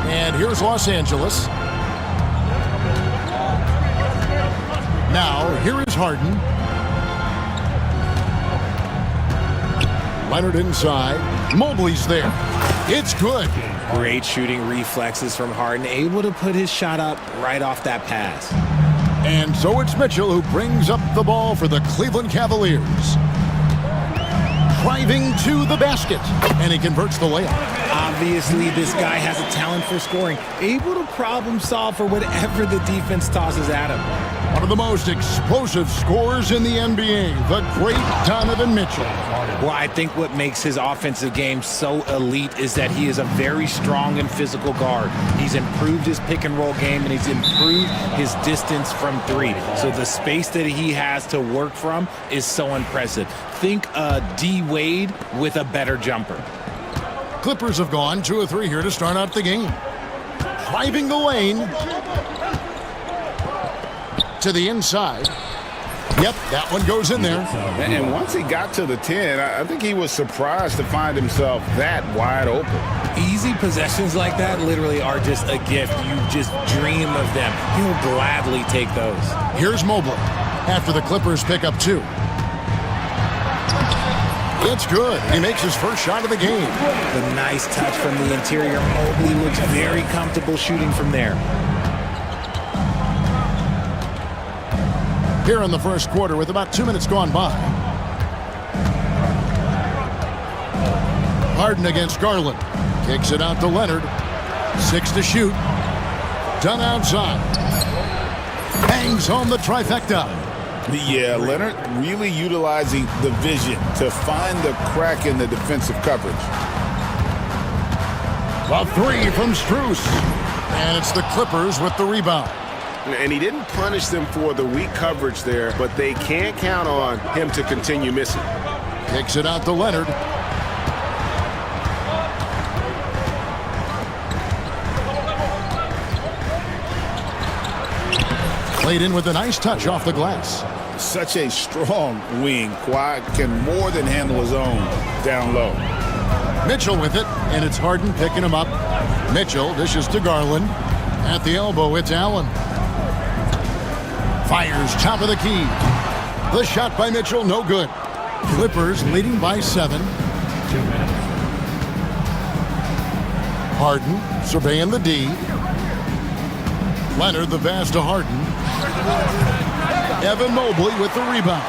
And here's Los Angeles. Now, here is Harden. Leonard inside. Mobley's there. It's good. Great shooting reflexes from Harden, able to put his shot up right off that pass. And so it's Mitchell who brings up the ball for the Cleveland Cavaliers. Driving to the basket, and he converts the layup. Obviously, this guy has a talent for scoring, able to problem solve for whatever the defense tosses at him. One of the most explosive scorers in the NBA, the great Donovan Mitchell. Well, I think what makes his offensive game so elite is that he is a very strong and physical guard. He's improved his pick and roll game, and he's improved his distance from 3. So the space that he has to work from is so impressive. Think D. Wade with a better jumper. Clippers have gone 2 of 3 here to start out the game. Driving the lane to the inside. Yep, that one goes in there. And once he got to the 10, I think he was surprised to find himself that wide open. Easy possessions like that literally are just a gift. You just dream of them. He'll gladly take those. Here's Mobley after the Clippers pick up 2. It's good. He makes his first shot of the game. The nice touch from the interior. Mobley looks very comfortable shooting from there. Here in the first quarter with about 2 minutes gone by. Harden against Garland. Kicks it out to Leonard. 6 to shoot. Done outside. Bangs home the trifecta. Yeah, Leonard really utilizing the vision to find the crack in the defensive coverage. A 3 from Strus. And it's the Clippers with the rebound. And he didn't punish them for the weak coverage there, but they can't count on him to continue missing. Kicks it out to Leonard. Played in with a nice touch off the glass. Such a strong wing. Kawhi can more than handle his own down low. Mitchell with it, and it's Harden picking him up. Mitchell dishes to Garland. At the elbow, it's Allen. Fires top of the key. The shot by Mitchell, no good. Clippers leading by 7. Harden surveying the D. Leonard the pass to Harden. Evan Mobley with the rebound.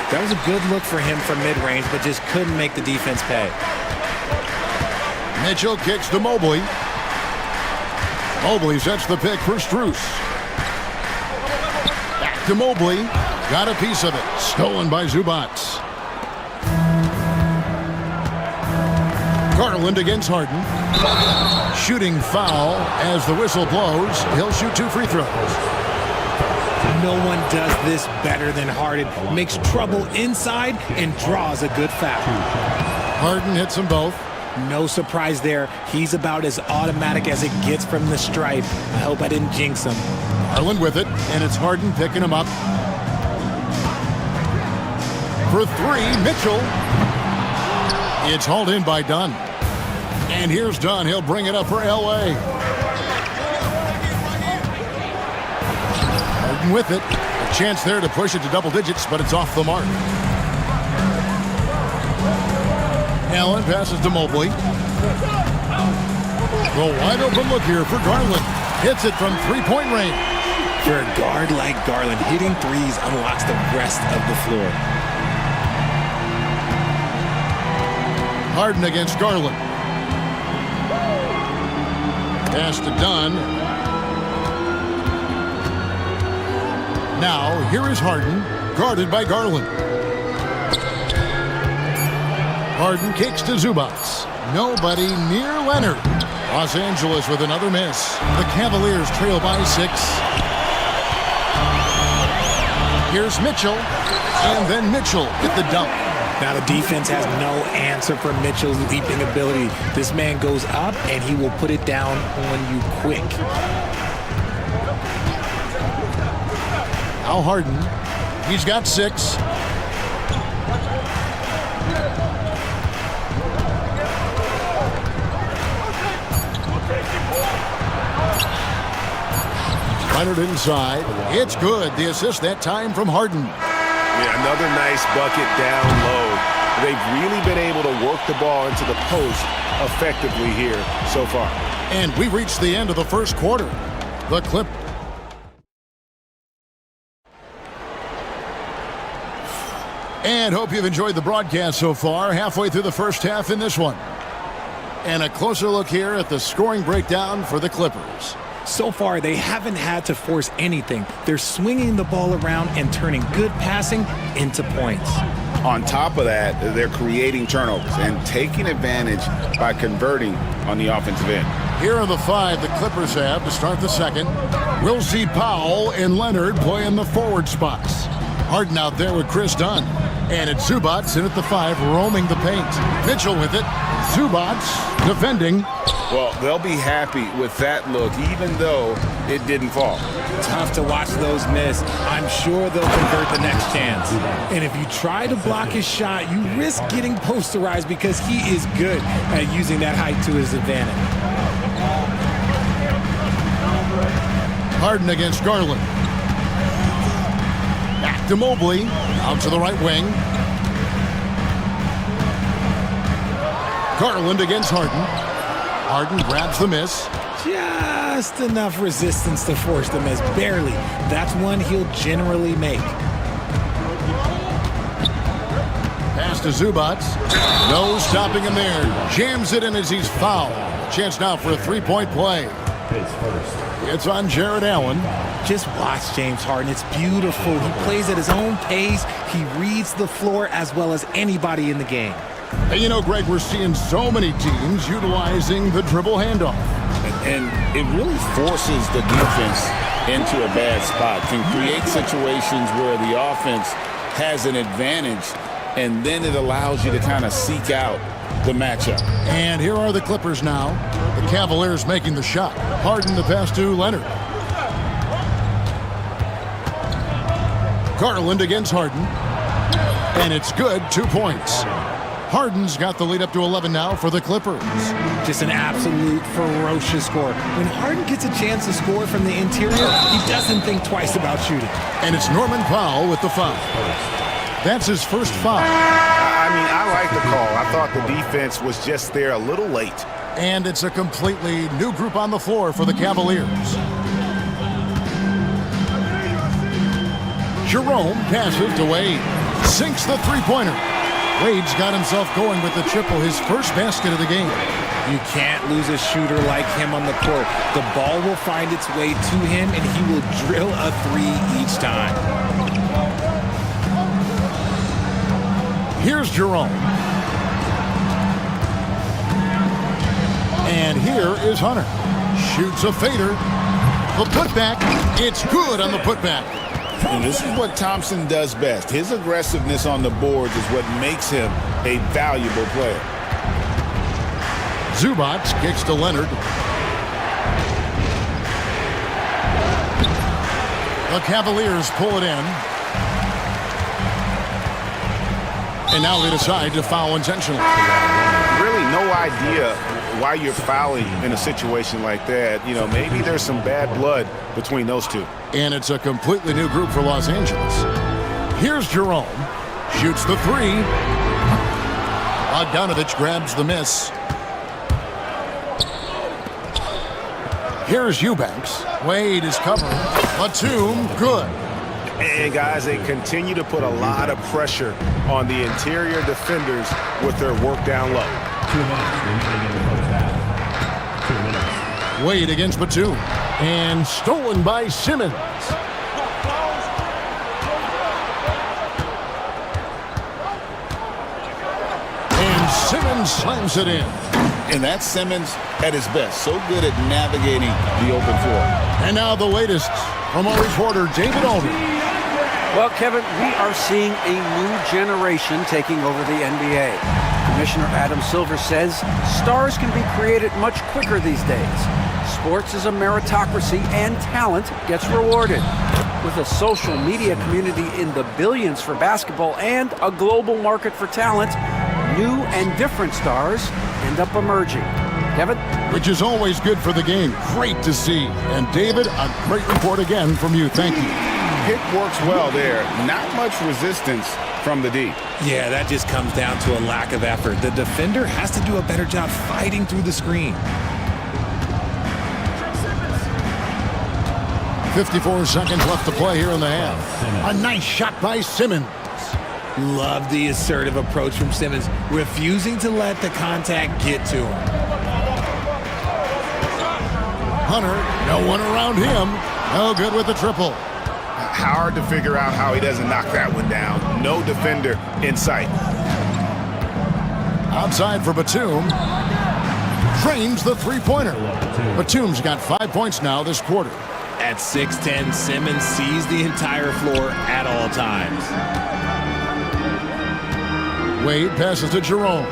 That was a good look for him from mid-range, but just couldn't make the defense pay. Mitchell kicks to Mobley. Mobley sets the pick for Strus. Back to Mobley. Got a piece of it. Stolen by Zubats. Garland against Harden. Shooting foul as the whistle blows. He'll shoot 2 free throws. No one does this better than Harden. Makes trouble inside and draws a good foul. Harden hits them both. No surprise there. He's about as automatic as it gets from the stripe. I hope I didn't jinx him. Garland with it, and it's Harden picking him up. For 3, Mitchell. It's hauled in by Dunn. And here's Dunn. He'll bring it up for L.A. Harden with it. A chance there to push it to double digits, but it's off the mark. Allen passes to Mobley. The wide open look here for Garland. Hits it from 3-point range. For a guard like Garland, hitting threes unlocks the rest of the floor. Harden against Garland. Pass to Dunn. Now, here is Harden, guarded by Garland. Harden kicks to Zubac. Nobody near Leonard. Los Angeles with another miss. The Cavaliers trail by 6. Here's Mitchell, and then Mitchell get the dunk. Now the defense has no answer for Mitchell's leaping ability. This man goes up, and he will put it down on you quick. Al Harden, he's got 6. Leonard inside. It's good. The assist that time from Harden. Yeah, another nice bucket down low. They've really been able to work the ball into the post effectively here so far. And we reached the end of the first quarter. The clip. And hope you've enjoyed the broadcast so far. Halfway through the first half in this one. And a closer look here at the scoring breakdown for the Clippers. So far, they haven't had to force anything. They're swinging the ball around and turning good passing into points. On top of that, they're creating turnovers and taking advantage by converting on the offensive end. Here are the 5 the Clippers have to start the second. We'll see Powell and Leonard play in the forward spots. Harden out there with Chris Dunn. And it's Zubac in at the 5, roaming the paint. Mitchell with it. Zubac defending. Well, they'll be happy with that look, even though it didn't fall. Tough to watch those miss. I'm sure they'll convert the next chance. And if you try to block his shot, you risk getting posterized because he is good at using that height to his advantage. Harden against Garland. Back to Mobley. Out to the right wing. Garland against Harden. Harden grabs the miss. Just enough resistance to force the miss. Barely. That's one he'll generally make. Pass to Zubac. No stopping him there. Jams it in as he's fouled. Chance now for a three-point play. It's on Jared Allen. Just watch James Harden. It's beautiful. He plays at his own pace. He reads the floor as well as anybody in the game. Hey, you know, Greg, we're seeing so many teams utilizing the dribble handoff. And it really forces the defense into a bad spot. Can create situations where the offense has an advantage, and then it allows you to kind of seek out the matchup. And here are the Clippers now. The Cavaliers making the shot. Harden the pass to Leonard. Garland against Harden. And it's good, 2 points. Harden's got the lead up to 11 now for the Clippers. Just an absolute ferocious score. When Harden gets a chance to score from the interior, he doesn't think twice about shooting. And it's Norman Powell with the foul. That's his first foul. I mean, I like the call. I thought the defense was just there a little late. And it's a completely new group on the floor for the Cavaliers. Jerome passes to Wade. Sinks the three-pointer. Wade's got himself going with the triple, his first basket of the game. You can't lose a shooter like him on the court. The ball will find its way to him, and he will drill a three each time. Here's Jerome. And here is Hunter. Shoots a fader. The putback. It's good on the putback. And this is what Thompson does best. His aggressiveness on the boards is what makes him a valuable player. Zubac kicks to Leonard. The Cavaliers pull it in. And now they decide to foul intentionally. Really no idea why you're fouling in a situation like that. You know, maybe there's some bad blood between those two. And it's a completely new group for Los Angeles. Here's Jerome. Shoots the three. Bogdanovich grabs the miss. Here's Eubanks. Wade is covering. Batum, good. And guys, they continue to put a lot of pressure on the interior defenders with their work down low. 2 minutes remaining in the first half. 2 minutes. Wade against Batum. And stolen by Simmons. And Simmons slams it in. And that's Simmons at his best. So good at navigating the open floor. And now the latest from our reporter, David Aldridge. Well, Kevin, we are seeing a new generation taking over the NBA. Commissioner Adam Silver says stars can be created much quicker these days. Sports is a meritocracy and talent gets rewarded. With a social media community in the billions for basketball and a global market for talent, new and different stars end up emerging. Kevin? Which is always good for the game. Great to see. And David, a great report again from you. Thank you. Pick works well there. Not much resistance from the D. Yeah, that just comes down to a lack of effort. The defender has to do a better job fighting through the screen. 54 seconds left to play here in the half. A nice shot by Simmons. Love the assertive approach from Simmons, refusing to let the contact get to him. Hunter, no one around him. No good with the triple. Hard to figure out how he doesn't knock that one down. No defender in sight. Outside for Batum. Drains the three-pointer. Batum's got 5 points now this quarter. At 6'10", Simmons sees the entire floor at all times. Wade passes to Jerome.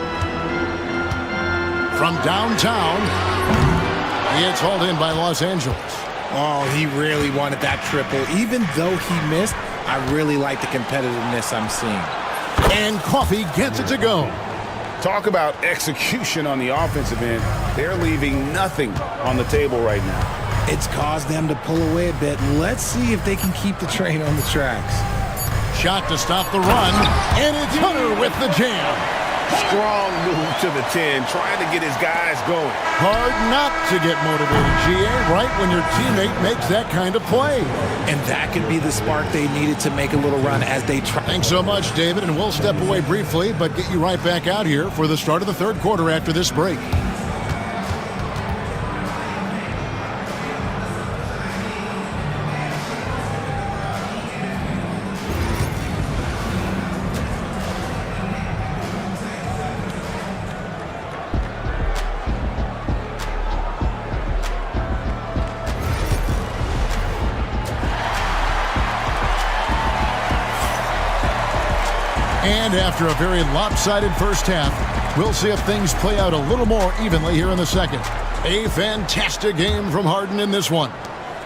From downtown, he gets hauled in by Los Angeles. Oh, he really wanted that triple. Even though he missed, I really like the competitiveness I'm seeing. And Coffey gets it to go. Talk about execution on the offensive end. They're leaving nothing on the table right now. It's caused them to pull away a bit. Let's see if they can keep the train on the tracks. Shot to stop the run, and it's Hunter with the jam. Strong move to the 10, trying to get his guys going. Hard not to get motivated, GA, right when your teammate makes that kind of play. And that could be the spark they needed to make a little run as they try. Thanks so much, David, and we'll step away briefly, but get you right back out here for the start of the third quarter after this break. And after a very lopsided first half, we'll see if things play out a little more evenly here in the second. A fantastic game from Harden in this one.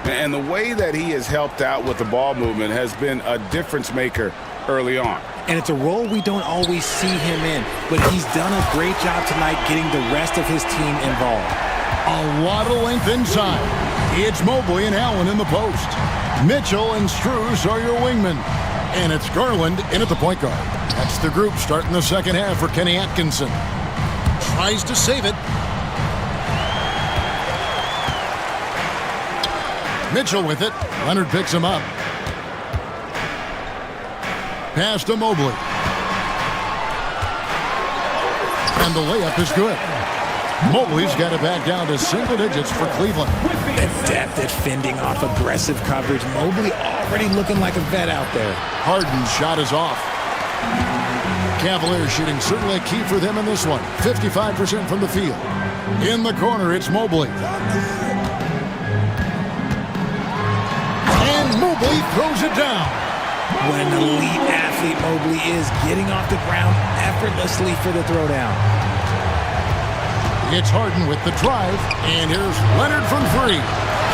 And the way that he has helped out with the ball movement has been a difference maker early on. And it's a role we don't always see him in, but he's done a great job tonight getting the rest of his team involved. A lot of length inside. It's Mobley and Allen in the post. Mitchell and Strus are your wingmen. And it's Garland in at the point guard. That's the group starting the second half for Kenny Atkinson. Tries to save it. Mitchell with it. Leonard picks him up. Pass to Mobley. And the layup is good. Mobley's got it back down to single digits for Cleveland. The depth at fending off aggressive coverage. Mobley already looking like a vet out there. Harden's shot is off. Cavaliers shooting certainly a key for them in this one. 55% from the field. In the corner, it's Mobley. And Mobley throws it down. What an elite athlete Mobley is, getting off the ground effortlessly for the throwdown. It's Harden with the drive, and here's Leonard from three.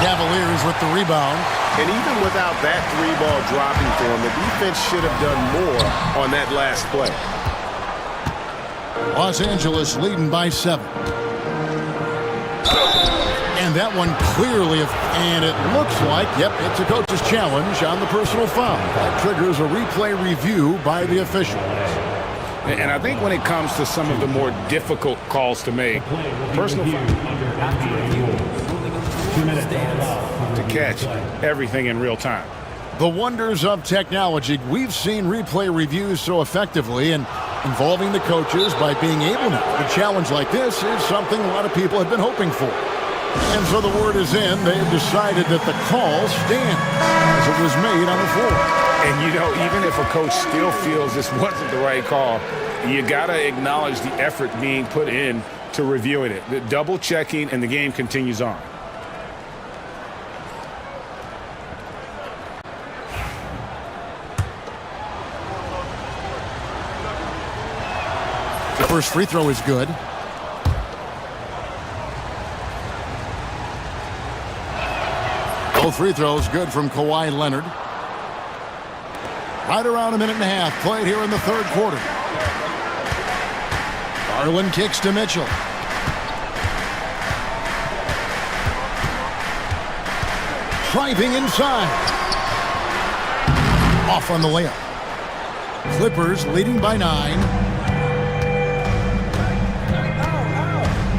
Cavaliers with the rebound. And even without that three ball dropping for him, the defense should have done more on that last play. Los Angeles leading by 7. And that one clearly, and it looks like, yep, it's a coach's challenge on the personal foul. That triggers a replay review by the officials. And I think when it comes to some of the more difficult calls to make, personal foul to catch everything in real time. The wonders of technology. We've seen replay reviews so effectively, and involving the coaches by being able to. A challenge like this is something a lot of people have been hoping for. And so the word is in. They've decided that the call stands as it was made on the floor. And, you know, even if a coach still feels this wasn't the right call, You got to acknowledge the effort being put in to reviewing it. The double checking, and the game continues on. The first free throw is good. Both free throws good from Kawhi Leonard. Right around a minute and a half played here in the third quarter. Garland kicks to Mitchell. Driving inside. Off on the layup. Clippers leading by 9.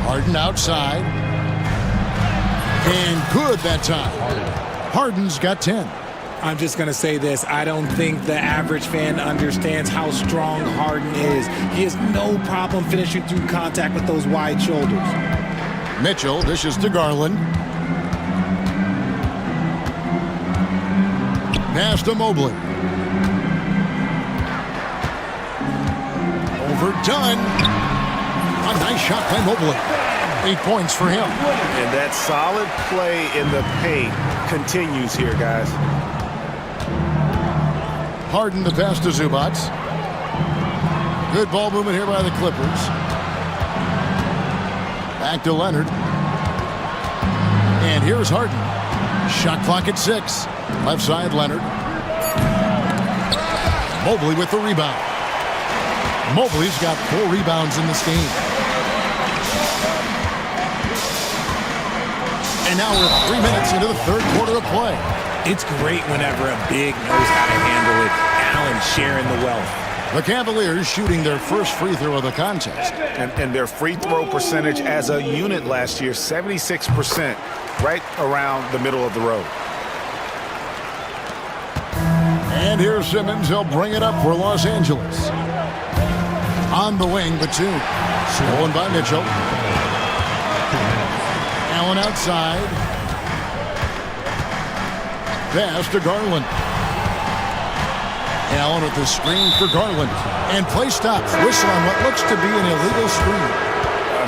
Harden outside. And good that time. Harden's got 10. I'm just going to say this. I don't think the average fan understands how strong Harden is. He has no problem finishing through contact with those wide shoulders. Mitchell dishes to Garland. Pass to Mobley. Overdone. A nice shot by Mobley. 8 points for him. And that solid play in the paint continues here, guys. Harden the pass to Zubac. Good ball movement here by the Clippers. Back to Leonard. And here's Harden. Shot clock at 6. Left side, Leonard. Mobley with the rebound. Mobley's got 4 rebounds in this game. And now we're 3 minutes into the third quarter of play. It's great whenever a big knows how to handle it. Allen sharing the wealth. The Cavaliers shooting their first free throw of the contest. And their free throw percentage as a unit last year, 76%, right around the middle of the road. And here's Simmons. He'll bring it up for Los Angeles. On the wing, Batum. Stolen by Mitchell. Allen outside. Pass to Garland. Allen with the screen for Garland. And play stops. Whistle on what looks to be an illegal screen.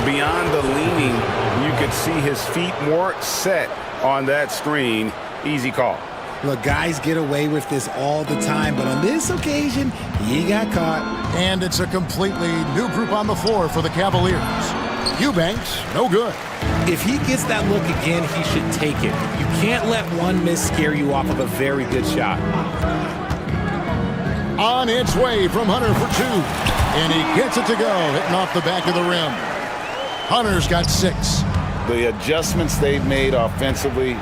Beyond the leaning, you could see his feet more set on that screen. Easy call. Look, guys get away with this all the time, but on this occasion, he got caught. And it's a completely new group on the floor for the Cavaliers. Eubanks, no good. If he gets that look again, he should take it. You can't let one miss scare you off of a very good shot. On its way from Hunter for 2. And he gets it to go, hitting off the back of the rim. Hunter's got 6. The adjustments they've made offensively,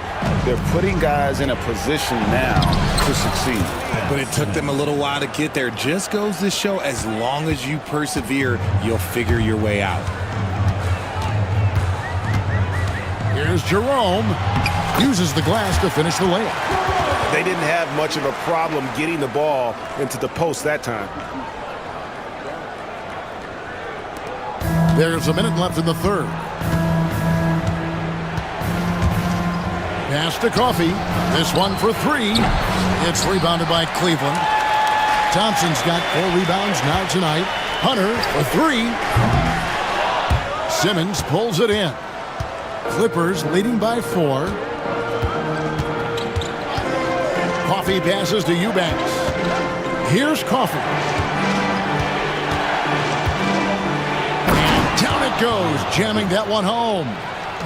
they're putting guys in a position now to succeed. But it took them a little while to get there. Just goes to show, as long as you persevere, you'll figure your way out. Here's Jerome. Uses the glass to finish the layup. They didn't have much of a problem getting the ball into the post that time. There's a minute left in the third. Pass to Coffey. This one for 3. It's rebounded by Cleveland. Thompson's got 4 rebounds now tonight. Hunter for 3. Simmons pulls it in. Clippers leading by 4. Coffey passes to Eubanks. Here's Coffey. And down it goes, jamming that one home.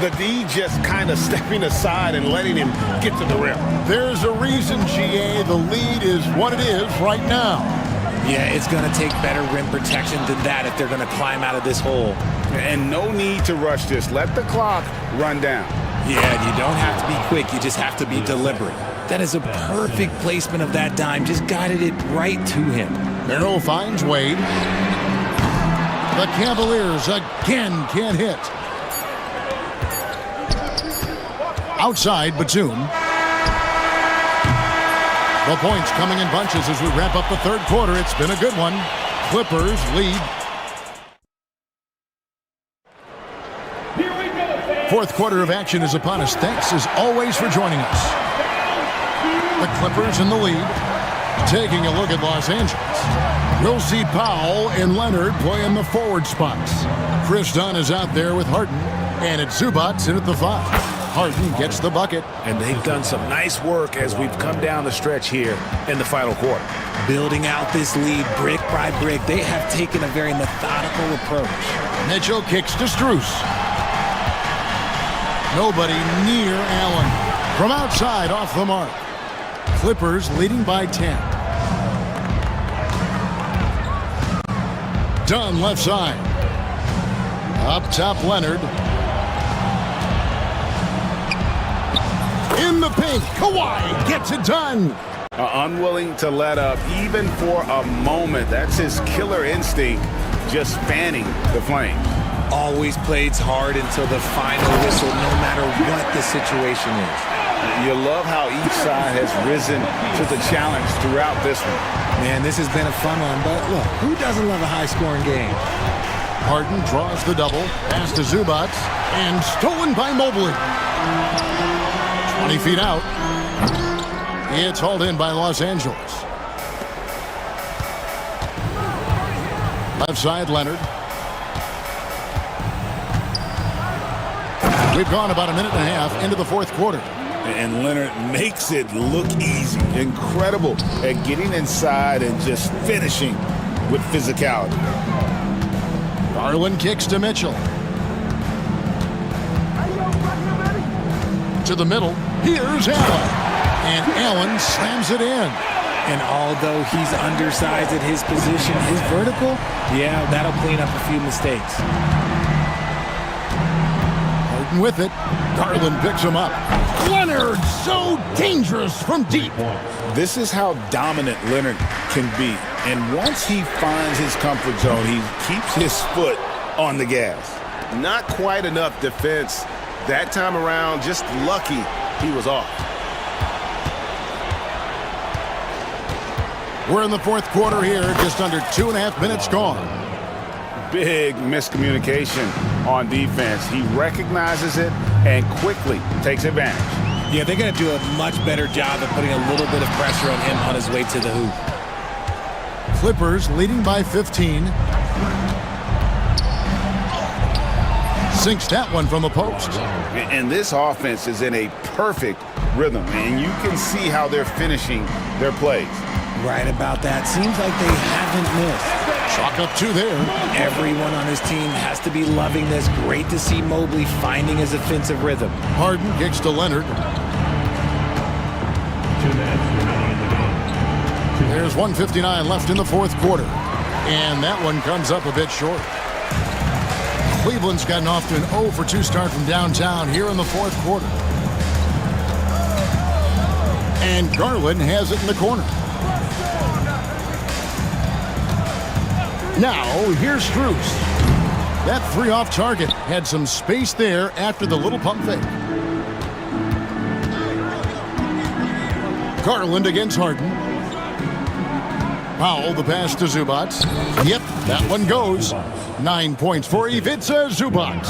The D just kind of stepping aside and letting him get to the rim. There's a reason, GA. The lead is what it is right now. Yeah, it's going to take better rim protection than that if they're going to climb out of this hole. And no need to rush this. Let the clock run down. Yeah, you don't have to be quick. You just have to be deliberate. That is a perfect placement of that dime. Just guided it right to him. Merrill finds Wade. The Cavaliers again can't hit. Outside, Batum. The points coming in bunches as we wrap up the third quarter. It's been a good one. Clippers lead. Fourth quarter of action is upon us. Thanks as always for joining us. The Clippers in the lead. Taking a look at Los Angeles. We'll see Powell and Leonard play in the forward spots. Chris Dunn is out there with Harden, and it's Zubats in at the 5. Harden gets the bucket. And they've done some nice work as we've come down the stretch here in the final quarter. Building out this lead brick by brick, they have taken a very methodical approach. Mitchell kicks to Strus. Nobody near Allen. From outside, off the mark. Clippers leading by 10. Dunn left side. Up top, Leonard. In the paint, Kawhi gets it done. Unwilling to let up even for a moment. That's his killer instinct, just fanning the flame. Always plays hard until the final whistle, no matter what the situation is. You love how each side has risen to the challenge throughout this one. Man, this has been a fun one, but look, who doesn't love a high-scoring game? Harden draws the double, pass to Zubats, and stolen by Mobley. 20 feet out. It's hauled in by Los Angeles. Left side, Leonard. We've gone about a minute and a half into the fourth quarter. And Leonard makes it look easy. Incredible at getting inside and just finishing with physicality. Garland kicks to Mitchell. To the middle. Here's Allen. And Allen slams it in. And although he's undersized at his position, his vertical, yeah, that'll clean up a few mistakes. Harden with it. Garland picks him up. Leonard, so dangerous from deep. This is how dominant Leonard can be. And once he finds his comfort zone, he keeps his foot on the gas. Not quite enough defense that time around. Just lucky he was off. We're in the fourth quarter here, just under 2.5 minutes gone. Big miscommunication on defense. He recognizes it and quickly takes advantage. Yeah, they're going to do a much better job of putting a little bit of pressure on him on his way to the hoop. Clippers leading by 15. Sinks that one from the post. And this offense is in a perfect rhythm, and you can see how they're finishing their plays. Right about that. Seems like they haven't missed. Chalk up 2 there. Everyone on his team has to be loving this. Great to see Mobley finding his offensive rhythm. Harden kicks to Leonard. There's 1:59 left in the fourth quarter. And that one comes up a bit short. Cleveland's gotten off to an 0 for 2 start from downtown here in the fourth quarter. And Garland has it in the corner. Now, here's Strus. That 3 off target had some space there after the little pump fake. Garland against Harden. Powell, the pass to Zubats. Yep, that one goes. 9 points for Ivica Zubats.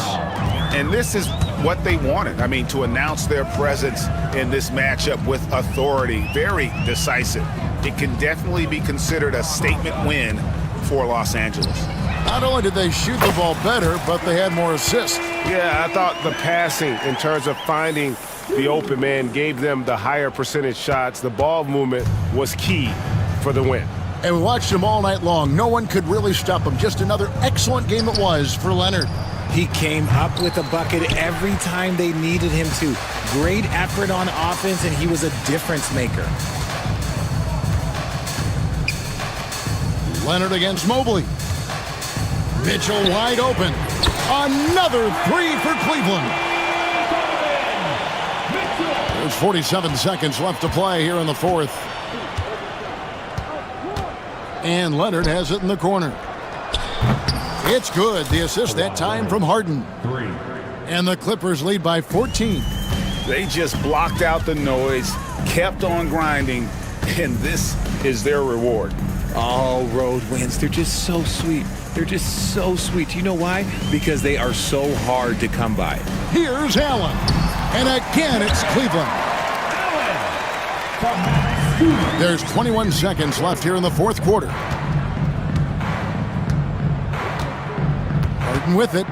And this is what they wanted. I mean, to announce their presence in this matchup with authority. Very decisive. It can definitely be considered a statement win for Los Angeles. Not only did they shoot the ball better, but they had more assists. Yeah, I thought the passing in terms of finding the open man gave them the higher percentage shots. The ball movement was key for the win. And we watched him all night long. No one could really stop him. Just another excellent game it was for Leonard. He came up with a bucket every time they needed him to. Great effort on offense, and he was a difference maker. Leonard against Mobley. Mitchell wide open. Another 3 for Cleveland. There's 47 seconds left to play here in the fourth. And Leonard has it in the corner. It's good. The assist that time from Harden. And the Clippers lead by 14. They just blocked out the noise, kept on grinding, and this is their reward. All road wins. They're just so sweet. They're just so sweet. You know why? Because they are so hard to come by. Here's Allen. And again, it's Cleveland. There's 21 seconds left here in the fourth quarter. getting with it.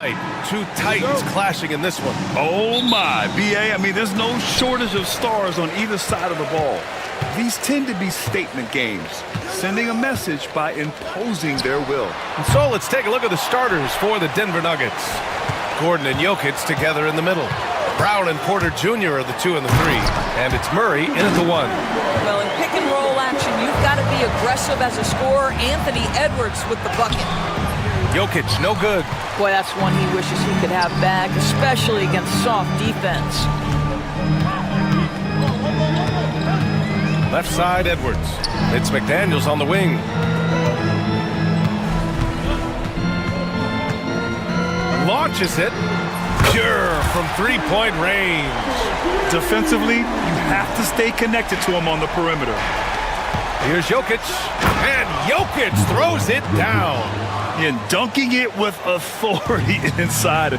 Two titans clashing in this one. Oh my, BA, I mean, there's no shortage of stars on either side of the ball. These tend to be statement games, sending a message by imposing their will. And so let's take a look at the starters for the Denver Nuggets. Gordon and Jokic together in the middle. Brown and Porter Jr. are the 2 and the 3. And it's Murray in at the 1. Well, in pick and roll action, you've got to be aggressive as a scorer. Anthony Edwards with the bucket. Jokic, no good. Boy, that's one he wishes he could have back, especially against soft defense. Left side, Edwards. It's McDaniels on the wing. Launches it. Pure from three-point range. Defensively, you have to stay connected to him on the perimeter. Here's Jokic. And Jokic throws it down. And dunking it with authority inside.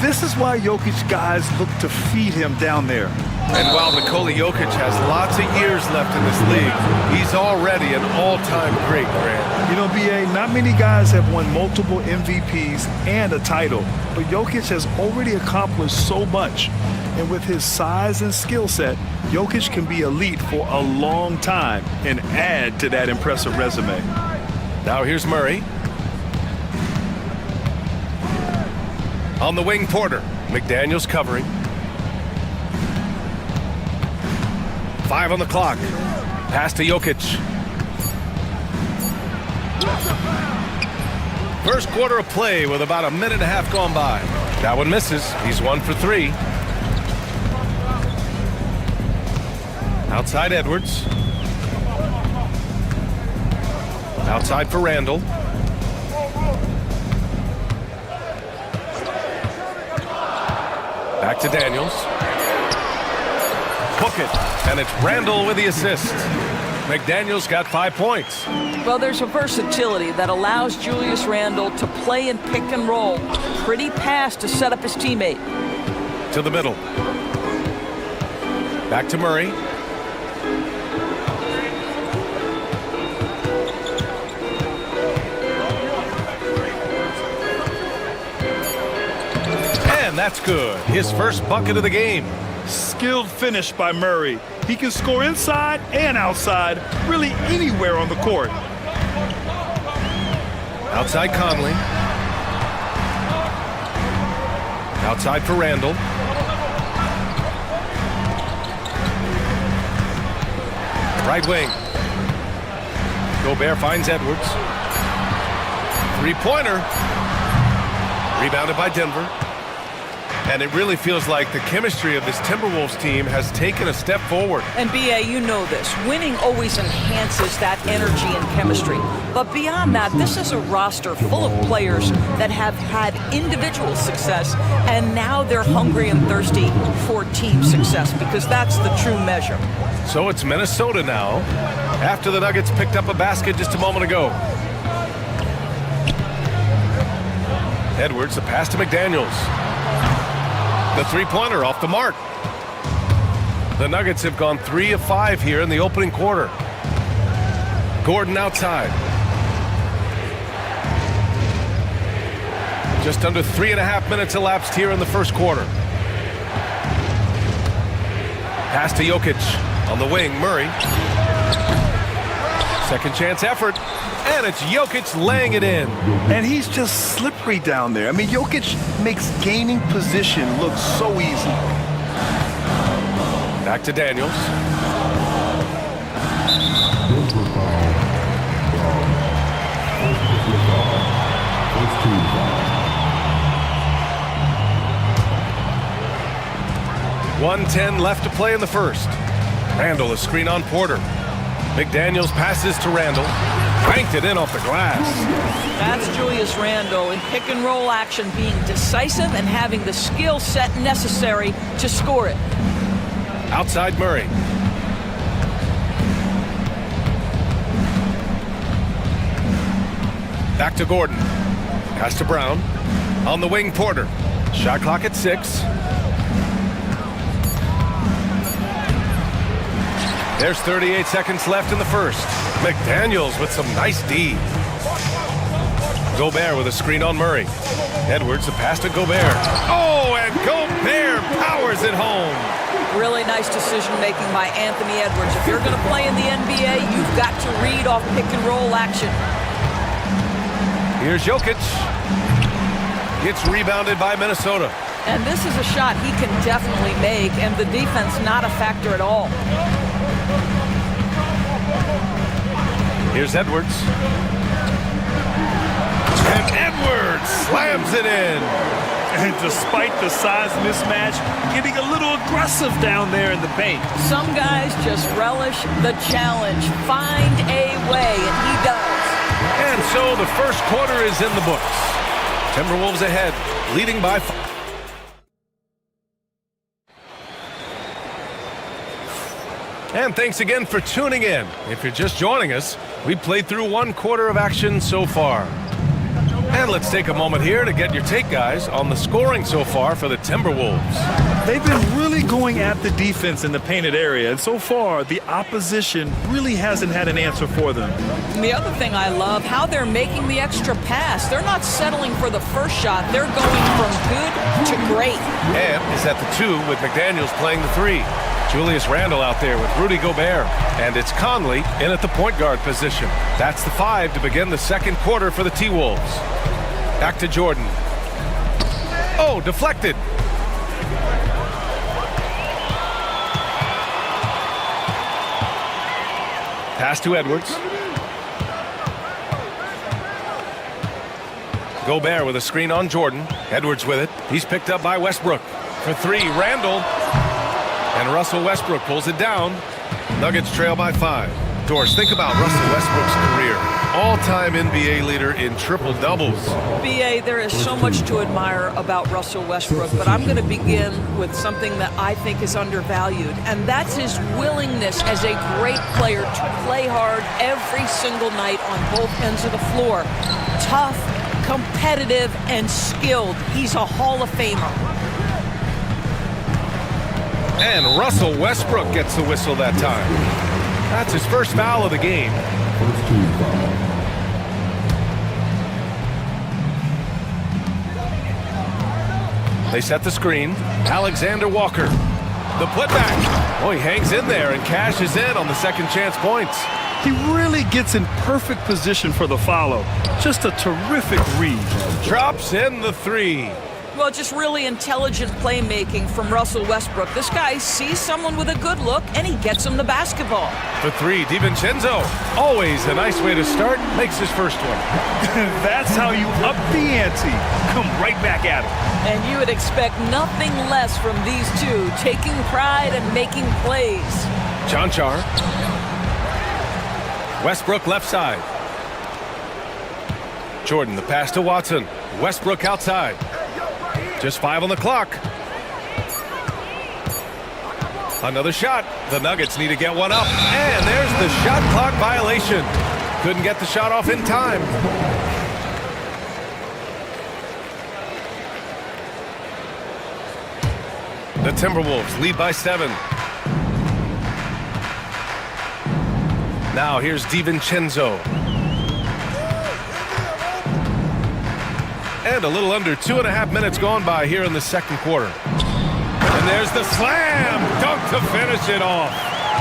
This is why Jokic guys look to feed him down there. And while Nikola Jokic has lots of years left in this league, he's already an all-time great, Grant. You know, BA, not many guys have won multiple MVPs and a title, but Jokic has already accomplished so much. And with his size and skill set, Jokic can be elite for a long time and add to that impressive resume. Now here's Murray. On the wing, Porter. McDaniels covering. 5 on the clock. Pass to Jokic. First quarter of play with about a minute and a half gone by. That one misses. He's 1 for 3. Outside Edwards. Outside for Randall. Back to Daniels. Hook it, and it's Randall with the assist. McDaniels got 5 points. Well, there's a versatility that allows Julius Randle to play in pick and roll. Pretty pass to set up his teammate. To the middle. Back to Murray. And that's good. His first bucket of the game. Skilled finish by Murray. He can score inside and outside, really anywhere on the court. Outside Conley. Outside for Randall. Right wing. Gobert finds Edwards. Three-pointer. Rebounded by Denver. And it really feels like the chemistry of this Timberwolves team has taken a step forward. And BA, you know this. Winning always enhances that energy and chemistry. But beyond that, this is a roster full of players that have had individual success, and now they're hungry and thirsty for team success, because that's the true measure. So it's Minnesota now, after the Nuggets picked up a basket just a moment ago. Edwards, the pass to McDaniels. The three-pointer off the mark. The Nuggets have gone 3 of 5 here in the opening quarter. Gordon outside. Just under 3.5 minutes elapsed here in the first quarter. Pass to Jokic. On the wing, Murray. Second chance effort. And it's Jokic laying it in. And he's just slippery down there. I mean, Jokic makes gaining position look so easy. Back to Daniels. .110 left to play in the first. Randall, a screen on Porter. McDaniels passes to Randall. Banked it in off the glass. That's Julius Randle in pick and roll action, being decisive and having the skill set necessary to score it. Outside Murray. Back to Gordon. Pass to Brown. On the wing, Porter. Shot clock at 6. There's 38 seconds left in the first. McDaniels with some nice D. Gobert with a screen on Murray. Edwards, the pass to Gobert. Oh, and Gobert powers it home. Really nice decision-making by Anthony Edwards. If you're going to play in the NBA, you've got to read off pick-and-roll action. Here's Jokic. Gets rebounded by Minnesota. And this is a shot he can definitely make, and the defense not a factor at all. Here's Edwards. And Edwards slams it in. And despite the size mismatch, getting a little aggressive down there in the paint. Some guys just relish the challenge. Find a way, and he does. And so the first quarter is in the books. Timberwolves ahead, leading by 5. And thanks again for tuning in. If you're just joining us, we played through one quarter of action so far. And let's take a moment here to get your take, guys, on the scoring so far for the Timberwolves. They've been really going at the defense in the painted area, and so far, the opposition really hasn't had an answer for them. And the other thing I love, how they're making the extra pass. They're not settling for the first shot. They're going from good to great. And is at the 2 with McDaniels playing the 3. Julius Randle out there with Rudy Gobert. And it's Conley in at the point guard position. That's the 5 to begin the second quarter for the T-Wolves. Back to Jordan. Oh, deflected. Pass to Edwards. Gobert with a screen on Jordan. Edwards with it. He's picked up by Westbrook. For 3, Randle. And Russell Westbrook pulls it down. Nuggets trail by 5. Doris, think about Russell Westbrook's career. All-time NBA leader in triple-doubles. BA, there is so much to admire about Russell Westbrook, but I'm going to begin with something that I think is undervalued, and that's his willingness as a great player to play hard every single night on both ends of the floor. Tough, competitive, and skilled. He's a Hall of Famer. And Russell Westbrook gets the whistle that time. That's his first foul of the game. They set the screen. Alexander Walker. The putback. Oh, he hangs in there and cashes in on the second chance points. He really gets in perfect position for the follow. Just a terrific read. Drops in the 3. Well, just really intelligent playmaking from Russell Westbrook. This guy sees someone with a good look, and he gets him the basketball. For 3, DiVincenzo. Always a nice way to start. Makes his first one. That's how you up the ante. Come right back at him. And you would expect nothing less from these two, taking pride and making plays. Chanchar. Westbrook left side. Jordan, the pass to Watson. Westbrook outside. Just 5 on the clock. Another shot. The Nuggets need to get one up. And there's the shot clock violation. Couldn't get the shot off in time. The Timberwolves lead by 7. Now here's DiVincenzo. And a little under 2.5 minutes gone by here in the second quarter. And there's the slam dunk to finish it off.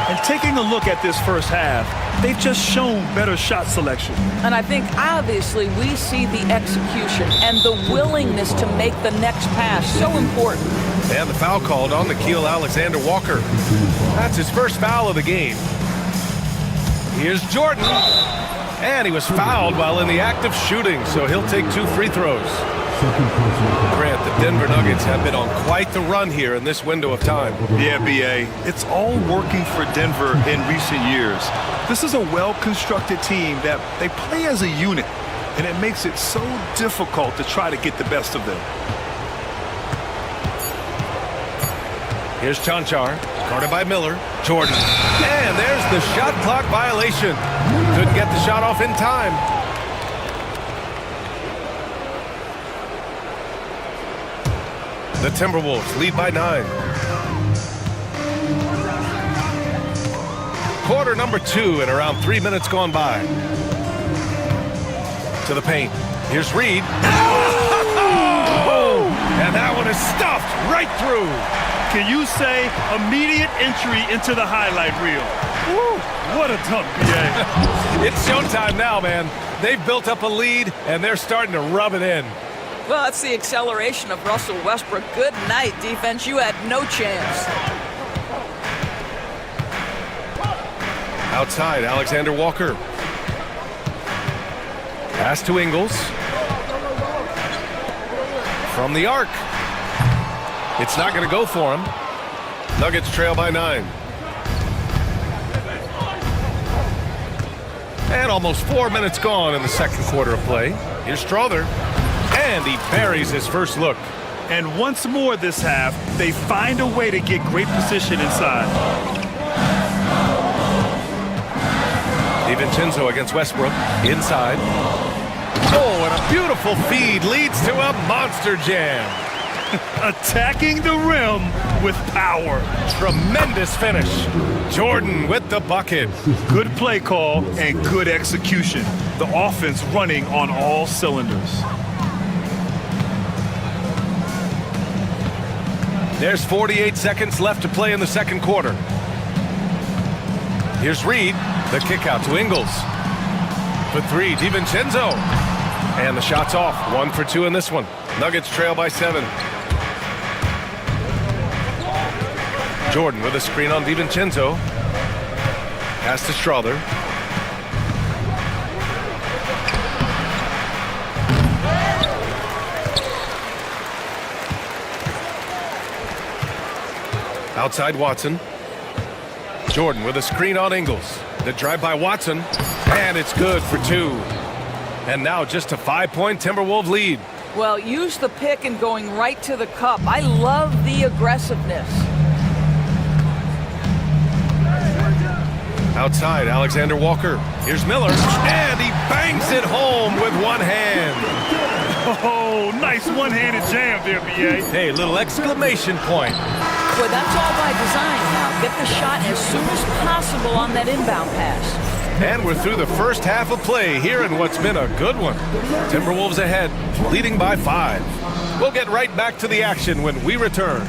And taking a look at this first half, they've just shown better shot selection. And I think obviously we see the execution and the willingness to make the next pass so important. And the foul called on Nickeil Alexander-Walker. That's his first foul of the game. Here's Jordan. And he was fouled while in the act of shooting, so he'll take 2 free throws. Grant, the Denver Nuggets have been on quite the run here in this window of time. Yeah, BA. It's all working for Denver in recent years. This is a well-constructed team that they play as a unit, and it makes it so difficult to try to get the best of them. Here's Chanchar, guarded by Miller. Jordan. And there's the shot clock violation. Couldn't get the shot off in time. The Timberwolves lead by 9. Quarter number 2 and around 3 minutes gone by. To the paint. Here's Reed. Oh! And that one is stuffed right through. Can you say immediate entry into the highlight reel? Woo, what a dunk, BA. It's showtime now, man. They've built up a lead, and they're starting to rub it in. Well, that's the acceleration of Russell Westbrook. Good night, defense. You had no chance. Outside, Alexander Walker. Pass to Ingles. From the arc. It's not going to go for him. Nuggets trail by 9. And almost 4 minutes gone in the second quarter of play. Here's Strother. And he buries his first look. And once more this half, they find a way to get great position inside. DiVincenzo against Westbrook. Inside. Oh, and a beautiful feed leads to a monster jam. Attacking the rim with power. Tremendous finish. Jordan with the bucket. Good play call and good execution. The offense running on all cylinders. There's 48 seconds left to play in the second quarter. Here's Reed. The kick out to Ingles. For 3, DiVincenzo. And the shot's off. 1 for 2 in this one. Nuggets trail by 7. Jordan with a screen on DiVincenzo. Pass to Strother. Outside Watson. Jordan with a screen on Ingles. The drive by Watson. And it's good for 2. And now just a 5-point Timberwolves lead. Well, use the pick and going right to the cup. I love the aggressiveness. Outside, Alexander Walker. Here's Miller. And he bangs it home with one hand. Oh, nice one-handed jam there, BA. Hey, little exclamation point. Boy, that's all by design now. Get the shot as soon as possible on that inbound pass. And we're through the first half of play here in what's been a good one. Timberwolves ahead, leading by 5. We'll get right back to the action when we return.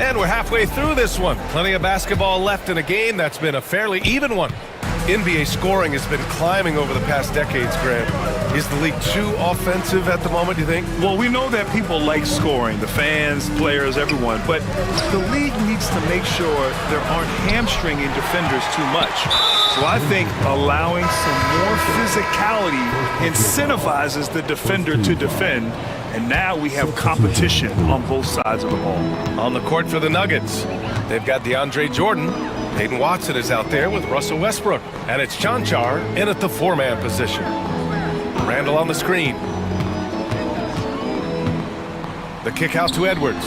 And we're halfway through this one. Plenty of basketball left in a game that's been a fairly even one. NBA scoring has been climbing over the past decades, Grant. Is the league too offensive at the moment, do you think? Well, we know that people like scoring, the fans, players, everyone, but the league needs to make sure there aren't hamstringing defenders too much. So I think allowing some more physicality incentivizes the defender to defend. And now we have competition on both sides of the ball. On the court for the Nuggets, they've got DeAndre Jordan. Peyton Watson is out there with Russell Westbrook. And it's Chanchar in at the 4-man position. Randall on the screen. The kick out to Edwards.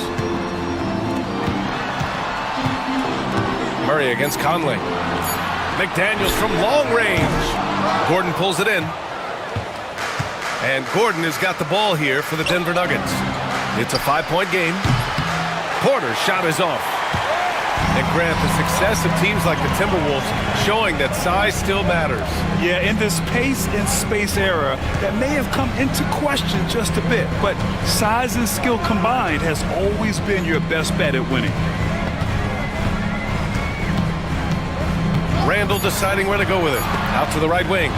Murray against Conley. McDaniels from long range. Gordon pulls it in. And Gordon has got the ball here for the Denver Nuggets. It's a 5-point game. Porter's shot is off. And Grant, the success of teams like the Timberwolves showing that size still matters. Yeah, in this pace and space era, that may have come into question just a bit, but size and skill combined has always been your best bet at winning. Randall deciding where to go with it. Out to the right wing.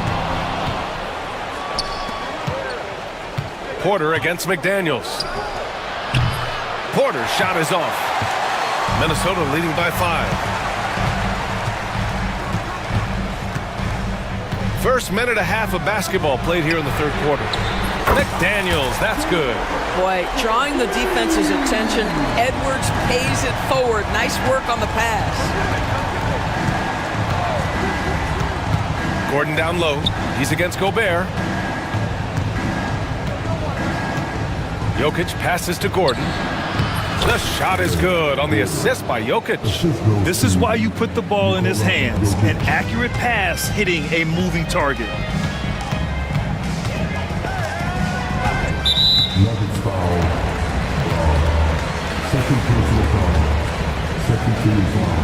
Porter against McDaniels. Porter's shot is off. Minnesota leading by 5. First minute and a half of basketball played here in the third quarter. McDaniels, that's good. Boy, drawing the defense's attention. Edwards pays it forward. Nice work on the pass. Gordon down low. He's against Gobert. Jokic passes to Gordon. The shot is good on the assist by Jokic. This is why you put the ball in his hands. An accurate pass hitting a moving target. Nuggets foul. Second personal foul. Second team foul.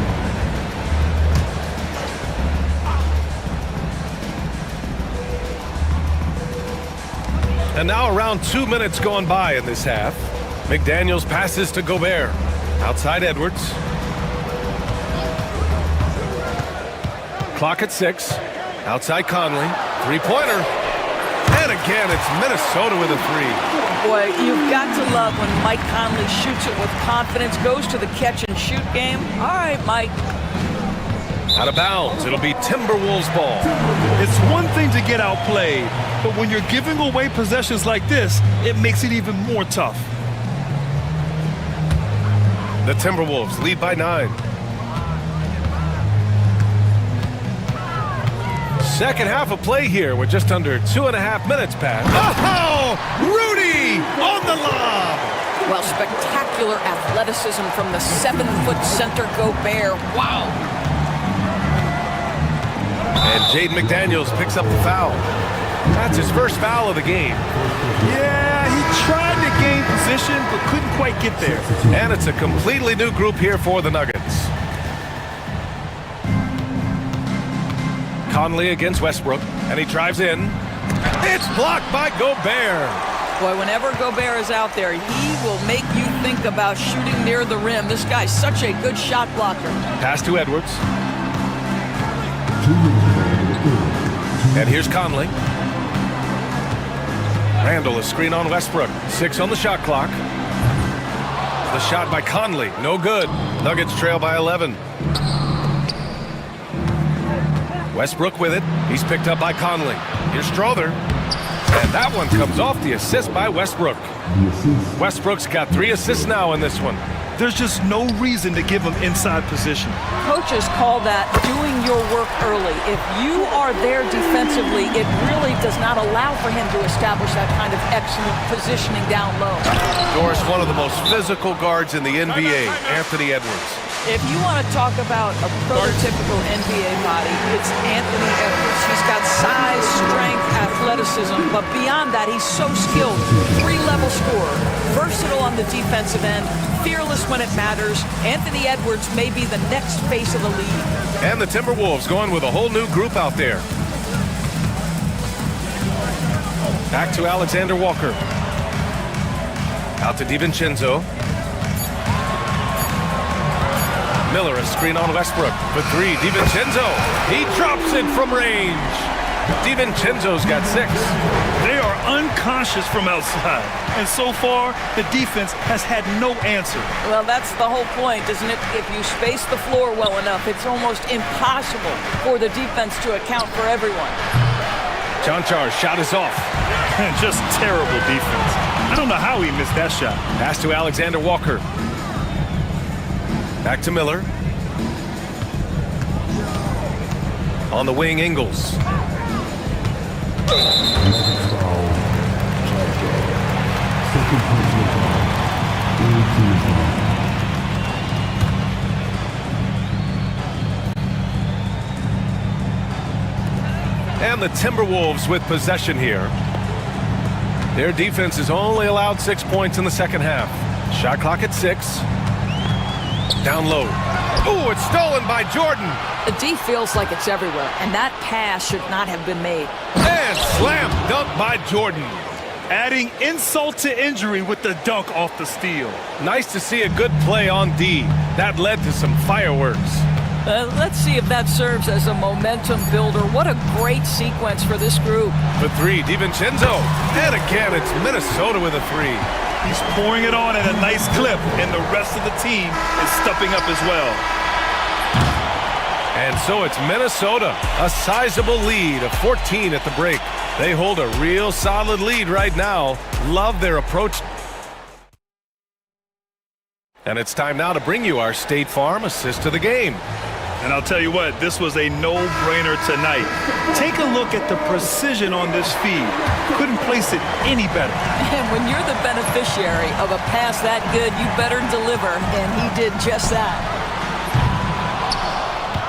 And now around 2 minutes gone by in this half. McDaniels passes to Gobert. Outside Edwards. Clock at 6. Outside Conley. Three-pointer. And again, it's Minnesota with a three. Boy, you've got to love when Mike Conley shoots it with confidence, goes to the catch-and-shoot game. All right, Mike. Out of bounds. It'll be Timberwolves ball. It's one thing to get outplayed, but when you're giving away possessions like this, it makes it even more tough. The Timberwolves lead by 9. Second half of play here with just under 2.5 minutes passed. Oh, Rudy on the lob. Well, spectacular athleticism from the 7-foot center Gobert. Wow. And Jaden McDaniels picks up the foul. That's his first foul of the game. Yeah, he tried to gain position, but couldn't quite get there. And it's a completely new group here for the Nuggets. Conley against Westbrook, and he drives in. It's blocked by Gobert. Boy, whenever Gobert is out there, he will make you think about shooting near the rim. This guy's such a good shot blocker. Pass to Edwards. And here's Conley. Randall, a screen on Westbrook. 6 on the shot clock. The shot by Conley, no good. Nuggets trail by 11. Westbrook with it. He's picked up by Conley. Here's Strother. And that one comes off the assist by Westbrook. Westbrook's got 3 assists now in this one. There's just no reason to give him inside position. Coaches call that doing your work early. If you are there defensively, it really does not allow for him to establish that kind of excellent positioning down low. Doris, one of the most physical guards in the NBA, Anthony Edwards. If you want to talk about a prototypical NBA body, it's Anthony Edwards. He's got size, strength, athleticism, but beyond that, he's so skilled. 3-level scorer, versatile on the defensive end, fearless when it matters. Anthony Edwards may be the next face of the league. And the Timberwolves going with a whole new group out there. Back to Alexander Walker. Out to DiVincenzo. Miller, a screen on Westbrook for 3. DiVincenzo, he drops it from range. DiVincenzo's got 6. They are unconscious from outside, and so far, the defense has had no answer. Well, that's the whole point, isn't it? If you space the floor well enough, it's almost impossible for the defense to account for everyone. John Char's shot is off. Just terrible defense. I don't know how he missed that shot. Pass to Alexander Walker. Back to Miller. On the wing, Ingles. And the Timberwolves with possession here. Their defense has only allowed 6 points in the second half. Shot clock at 6. Down low. Ooh, it's stolen by Jordan. The D feels like it's everywhere, and that pass should not have been made. And slam dunk by Jordan. Adding insult to injury with the dunk off the steal. Nice to see a good play on D. That led to some fireworks. Let's see if that serves as a momentum builder. What a great sequence for this group. For 3, DiVincenzo. And again, it's Minnesota with a 3. He's pouring it on at a nice clip, and the rest of the team is stepping up as well. And so it's Minnesota, a sizable lead of 14 at the break. They hold a real solid lead right now. Love their approach. And it's time now to bring you our State Farm assist of the game. And I'll tell you what, this was a no-brainer tonight. Take a look at the precision on this feed. Couldn't place it any better. And when you're the beneficiary of a pass that good, you better deliver, and he did just that.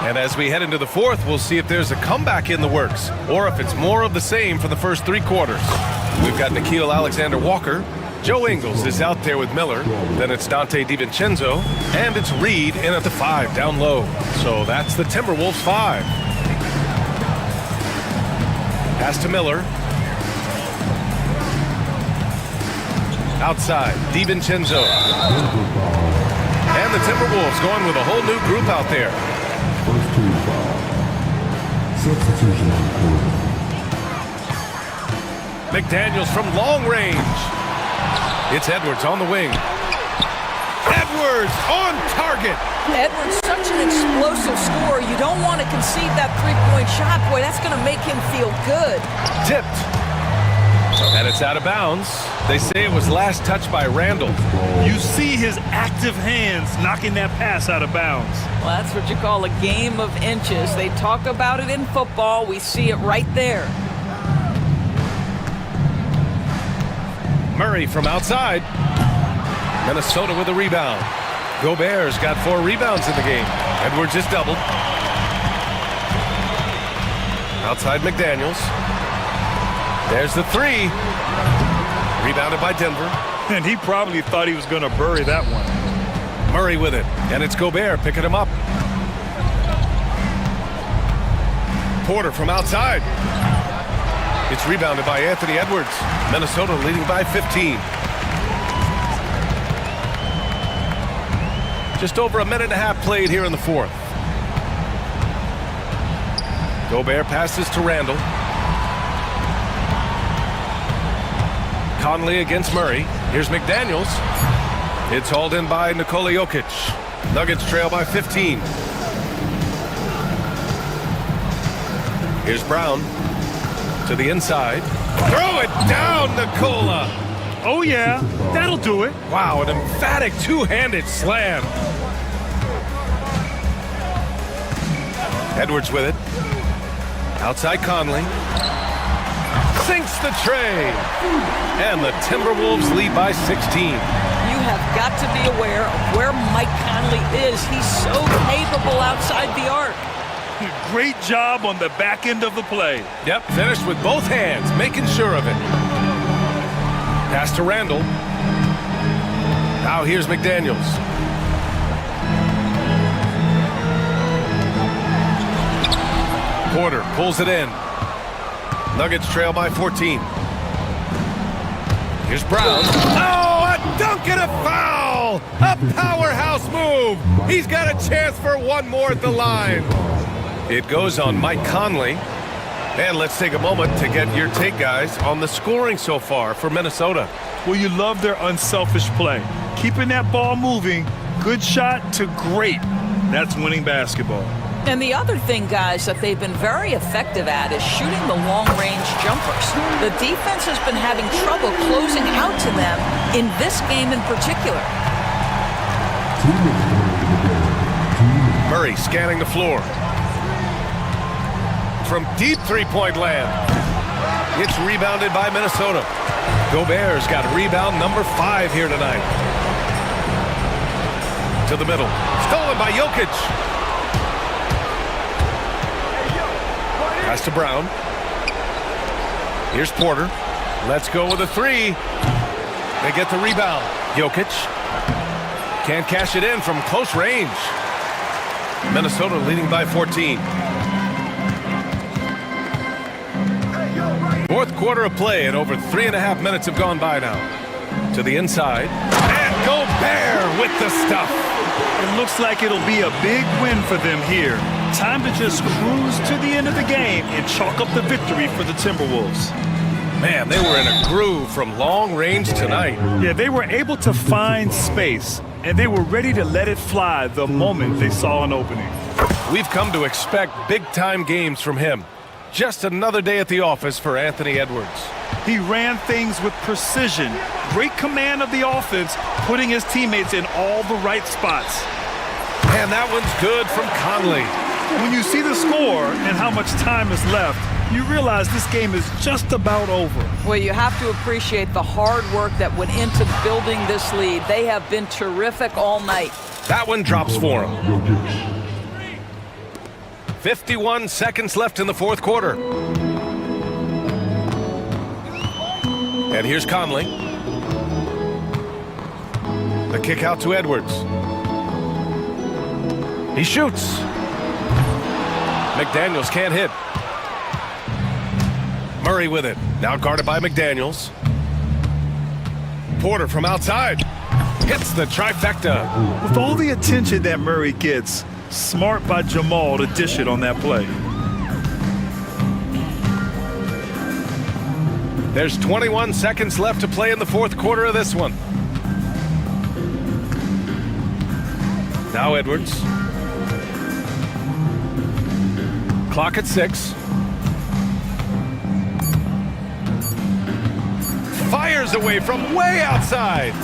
And as we head into the fourth, we'll see if there's a comeback in the works, or if it's more of the same for the first three quarters. We've got Nikhil Alexander-Walker. Joe Ingles is out there with Miller. Then it's Dante DiVincenzo. And it's Reed in at the 5 down low. So that's the Timberwolves 5. Pass to Miller. Outside, DiVincenzo. And the Timberwolves going with a whole new group out there. First team foul. Substitution on court. McDaniels from long range. It's Edwards on the wing. Edwards on target. Edwards, such an explosive scorer. You don't want to concede that three-point shot. Boy, that's going to make him feel good. Tipped. And it's out of bounds. They say it was last touched by Randall. You see his active hands knocking that pass out of bounds. Well, that's what you call a game of inches. They talk about it in football. We see it right there. Murray from outside. Minnesota with a rebound. Gobert's got 4 rebounds in the game. Edwards is doubled. Outside McDaniels. There's the 3. Rebounded by Denver. And he probably thought he was going to bury that one. Murray with it. And it's Gobert picking him up. Porter from outside. It's rebounded by Anthony Edwards. Minnesota leading by 15. Just over a minute and a half played here in the fourth. Gobert passes to Randall. Conley against Murray. Here's McDaniels. It's hauled in by Nikola Jokic. Nuggets trail by 15. Here's Brown. To the inside. Throw it down, Nikola. Oh, yeah. That'll do it. Wow, an emphatic two-handed slam. Edwards with it. Outside Conley. Sinks the tray. And the Timberwolves lead by 16. You have got to be aware of where Mike Conley is. He's so capable outside the arc. Great job on the back end of the play. Yep, finished with both hands, making sure of it. Pass to Randall. Now here's McDaniels. Porter pulls it in. Nuggets trail by 14. Here's Brown. Oh, a dunk and a foul! A powerhouse move! He's got a chance for one more at the line. It goes on Mike Conley. And let's take a moment to get your take, guys, on the scoring so far for Minnesota. Well, you love their unselfish play. Keeping that ball moving, good shot to great. That's winning basketball. And the other thing, guys, that they've been very effective at is shooting the long-range jumpers. The defense has been having trouble closing out to them in this game in particular. Murray scanning the floor. From deep three-point land. It's rebounded by Minnesota. Gobert's got rebound number 5 here tonight. To the middle. Stolen by Jokic. Pass to Brown. Here's Porter. Let's go with a 3. They get the rebound. Jokic. Can't cash it in from close range. Minnesota leading by 14. Fourth quarter of play, and over 3.5 minutes have gone by now. To the inside. And Gobert with the stuff. It looks like it'll be a big win for them here. Time to just cruise to the end of the game and chalk up the victory for the Timberwolves. Man, they were in a groove from long range tonight. Yeah, they were able to find space, and they were ready to let it fly the moment they saw an opening. We've come to expect big-time games from him. Just another day at the office for Anthony Edwards. He ran things with precision, great command of the offense, putting his teammates in all the right spots. And that one's good from Conley. When you see the score and how much time is left, you realize this game is just about over. Well, you have to appreciate the hard work that went into building this lead. They have been terrific all night. That one drops for him. 51 seconds left in the fourth quarter. And here's Conley. The kick out to Edwards. He shoots. McDaniels can't hit. Murray with it. Now guarded by McDaniels. Porter from outside. Hits the trifecta. With all the attention that Murray gets, smart by Jamal to dish it on that play. There's 21 seconds left to play in the fourth quarter of this one. Now Edwards. Clock at 6. Fires away from way outside.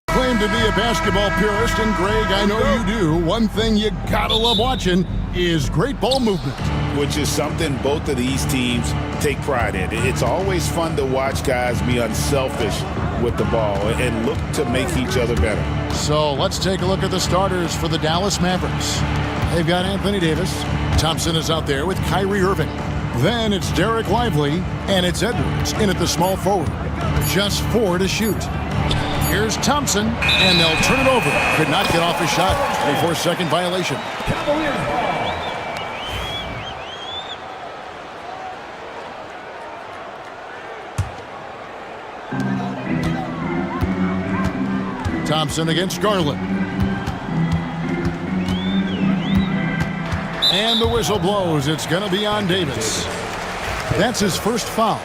Claim to be a basketball purist, and Greg, I know you do. One thing you gotta love watching is great ball movement. Which is something both of these teams take pride in. It's always fun to watch guys be unselfish with the ball and look to make each other better. So let's take a look at the starters for the Dallas Mavericks. They've got Anthony Davis. Thompson is out there with Kyrie Irving. Then it's Derek Lively, and it's Edwards in at the small forward. Just 4 to shoot. Here's Thompson, and they'll turn it over. Could not get off his shot. 24-second violation. Thompson against Garland. And the whistle blows. It's going to be on Davis. That's his first foul.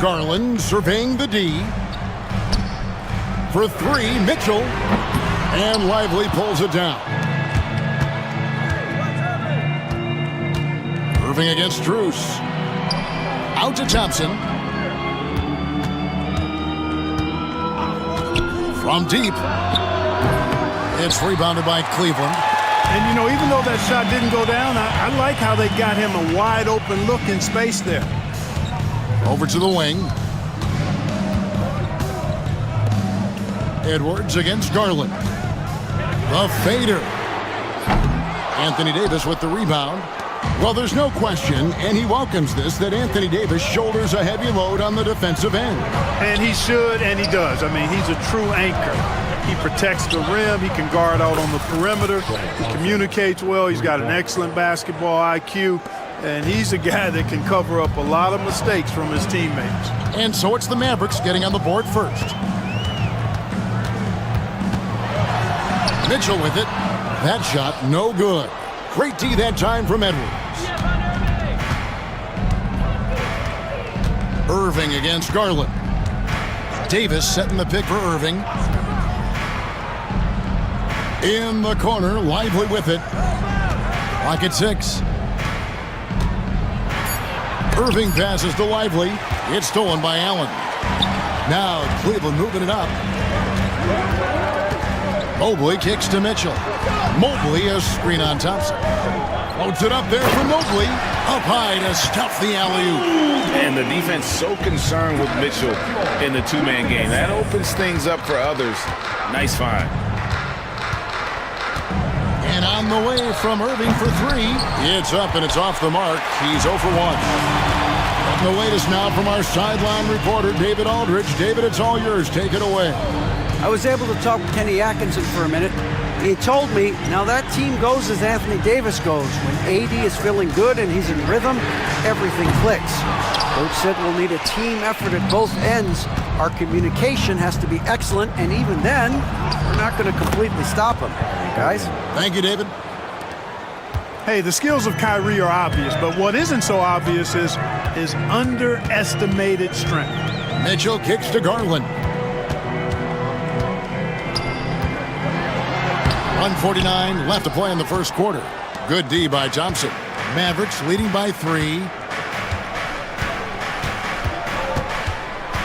Garland surveying the D. For 3, Mitchell. And Lively pulls it down. Irving against Strus. Out to Thompson. From deep. It's rebounded by Cleveland. And, you know, even though that shot didn't go down, I like how they got him a wide open look in space there. Over to the wing. Edwards against Garland. The fader. Anthony Davis with the rebound. Well, there's no question, and he welcomes this, that Anthony Davis shoulders a heavy load on the defensive end. And he should, and he does. I mean, he's a true anchor. He protects the rim. He can guard out on the perimeter. He communicates well. He's got an excellent basketball IQ. And he's a guy that can cover up a lot of mistakes from his teammates. And so it's the Mavericks getting on the board first. Mitchell with it. That shot, no good. Great D that time from Edwards. Irving against Garland. Davis setting the pick for Irving. In the corner, Lively with it. Clock at 6. Irving passes to Lively. It's stolen by Allen. Now Cleveland moving it up. Mobley kicks to Mitchell. Mobley a screen on Thompson. Floats it up there for Mobley. Up high to stuff the alley-oop. And the defense so concerned with Mitchell in the two-man game. That opens things up for others. Nice find. And on the way from Irving for 3. It's up and it's off the mark. He's 0 for 1. And the latest now from our sideline reporter, David Aldridge. David, it's all yours. Take it away. I was able to talk with Kenny Atkinson for a minute. He told me, now that team goes as Anthony Davis goes. When AD is feeling good and he's in rhythm, everything clicks. Coach said we'll need a team effort at both ends. Our communication has to be excellent, and even then, we're not going to completely stop him. Guys? Thank you, David. Hey, the skills of Kyrie are obvious, but what isn't so obvious is his underestimated strength. Mitchell kicks to Garland. 1:49 left to play in the first quarter. Good D by Thompson. Mavericks leading by 3.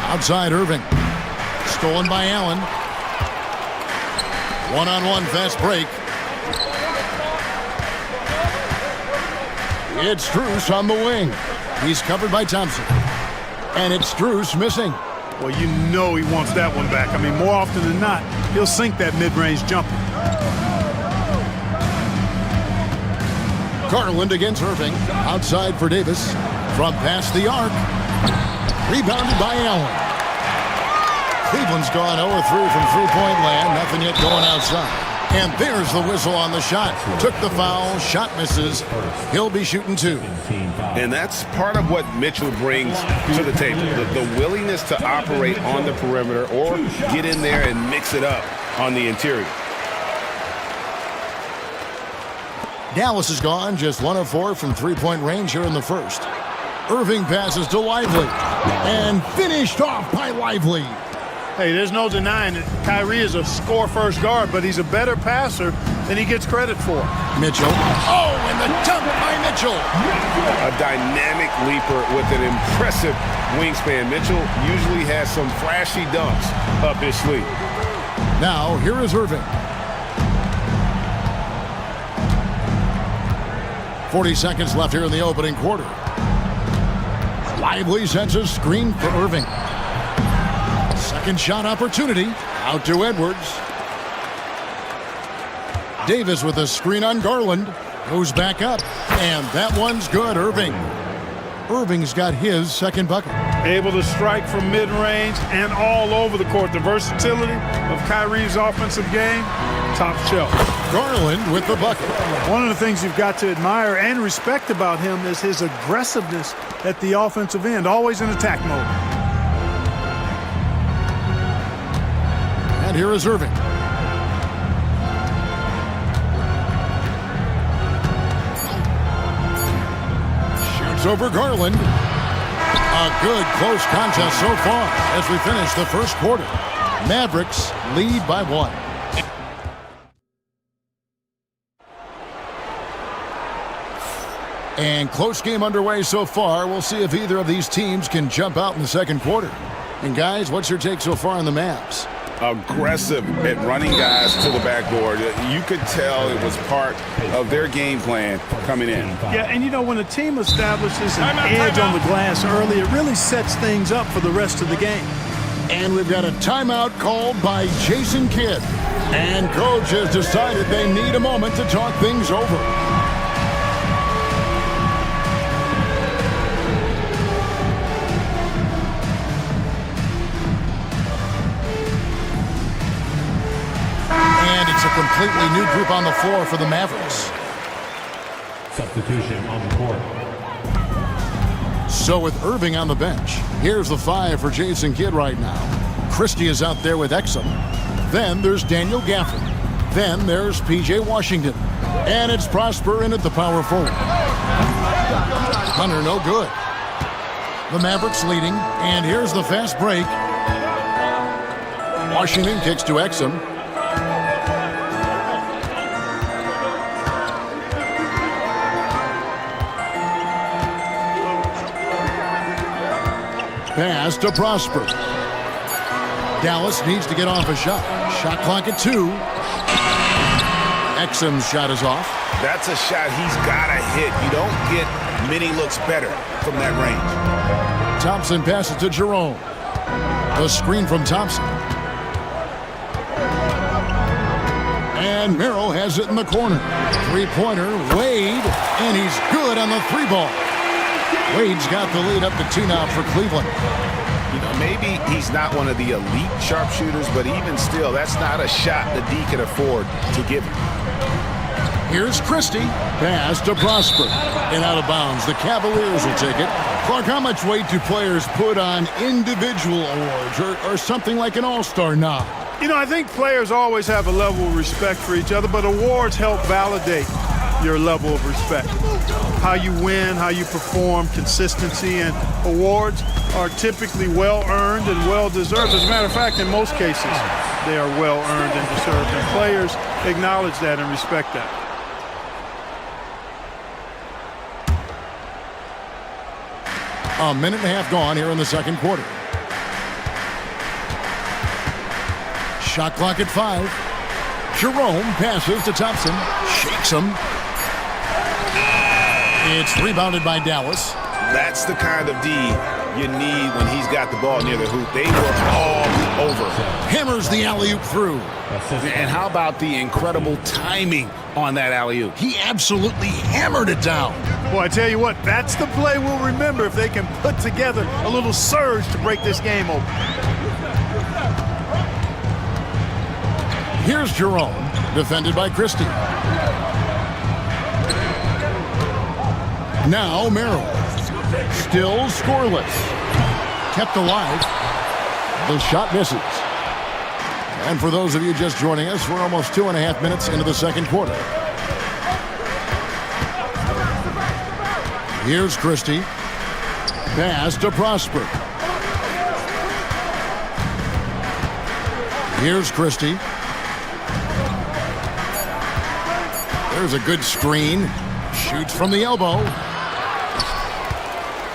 Outside Irving. Stolen by Allen. One-on-one fast break. It's Strus on the wing. He's covered by Thompson. And it's Strus missing. Well, you know he wants that one back. I mean, more often than not, he'll sink that mid-range jumper. Garland against Irving. Outside for Davis. From past the arc. Rebounded by Allen. Cleveland's gone 0-3 from three-point land. Nothing yet going outside. And there's the whistle on the shot. Took the foul. Shot misses. He'll be shooting 2. And that's part of what Mitchell brings to the table. The willingness to operate on the perimeter or get in there and mix it up on the interior. Dallas is gone, just 1 of 4 from three-point range here in the first. Irving passes to Lively. And finished off by Lively. Hey, there's no denying it. Kyrie is a score-first guard, but he's a better passer than he gets credit for. Mitchell. Oh, and the dunk by Mitchell. A dynamic leaper with an impressive wingspan. Mitchell usually has some flashy dunks up his sleeve. Now, here is Irving. 40 seconds left here in the opening quarter. Lively sends a screen for Irving. Second shot opportunity. Out to Edwards. Davis with a screen on Garland. Goes back up. And that one's good, Irving. Irving's got his second bucket. Able to strike from mid-range and all over the court. The versatility of Kyrie's offensive game, top shelf. Garland with the bucket. One of the things you've got to admire and respect about him is his aggressiveness at the offensive end, always in attack mode. And here is Irving. Shoots over Garland. A good close contest so far as we finish the first quarter. Mavericks lead by 1. And close game underway so far. We'll see if either of these teams can jump out in the second quarter. And guys, what's your take so far on the Mavs? Aggressive at running guys to the backboard. You could tell it was part of their game plan coming in. Yeah, and you know, when a team establishes an edge on the glass early, it really sets things up for the rest of the game. And we've got a timeout called by Jason Kidd. And coach has decided they need a moment to talk things over. It's a completely new group on the floor for the Mavericks. Substitution on the court. So with Irving on the bench, here's the 5 for Jason Kidd right now. Christie is out there with Exum. Then there's Daniel Gafford. Then there's P.J. Washington. And it's Prosper in at the power forward. Hunter no good. The Mavericks leading, and here's the fast break. Washington kicks to Exum. Pass to Prosper. Dallas needs to get off a shot. Shot clock at 2. Exum's shot is off. That's a shot he's got to hit. You don't get many looks better from that range. Thompson passes to Jerome. The screen from Thompson. And Merrill has it in the corner. Three-pointer, Wade, and he's good on the 3-ball. Wade's got the lead up to 2 now for Cleveland. You know, maybe he's not one of the elite sharpshooters, but even still, that's not a shot that D can afford to give him. Here's Christie. Pass to Prosper. And out of bounds. The Cavaliers will take it. Clark, how much weight do players put on individual awards or something like an all-star nod? You know, I think players always have a level of respect for each other, but awards help validate your level of respect. How you win, how you perform, consistency, and awards are typically well-earned and well-deserved. As a matter of fact, in most cases, they are well-earned and deserved, and players acknowledge that and respect that. A minute and a half gone here in the second quarter. Shot clock at 5. Jerome passes to Thompson. Shakes him. It's rebounded by Dallas. That's the kind of D you need when he's got the ball near the hoop. They were all over. Hammers the alley-oop through. And how about the incredible timing on that alley-oop? He absolutely hammered it down. Well, I tell you what, that's the play we'll remember if they can put together a little surge to break this game open. Here's Jerome, defended by Christie. Now Merrill. Still scoreless. Kept alive. The shot misses. And for those of you just joining us, we're almost 2.5 minutes into the second quarter. Here's Christie. Pass to Prosper. Here's Christie. There's a good screen. Shoots from the elbow.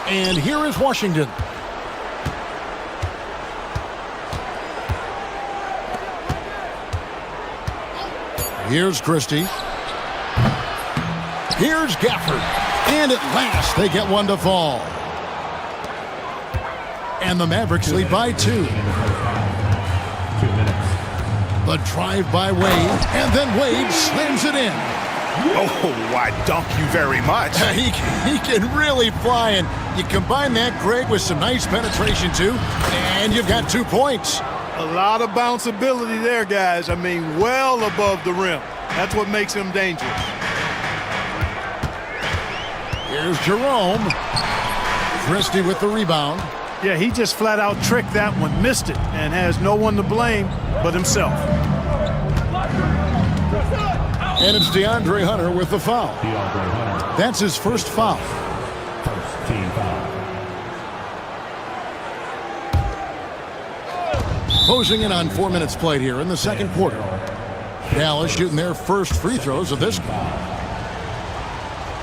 And here is Washington. Here's Christie. Here's Gafford. And at last, they get one to fall. And the Mavericks lead by 2. 2 minutes. The drive by Wade, and then Wade slams it in. Oh, why, dunk you very much. He can really fly, and you combine that, Greg, with some nice penetration, too, and you've got 2 points. A lot of bounceability there, guys. I mean, well above the rim. That's what makes him dangerous. Here's Jerome. Christie with the rebound. Yeah, he just flat out tricked that one, missed it, and has no one to blame but himself. And it's DeAndre Hunter with the foul. DeAndre Hunter. That's his first foul. First team foul. Closing in on 4 minutes played here in the second quarter. Dallas shooting their first free throws of this. At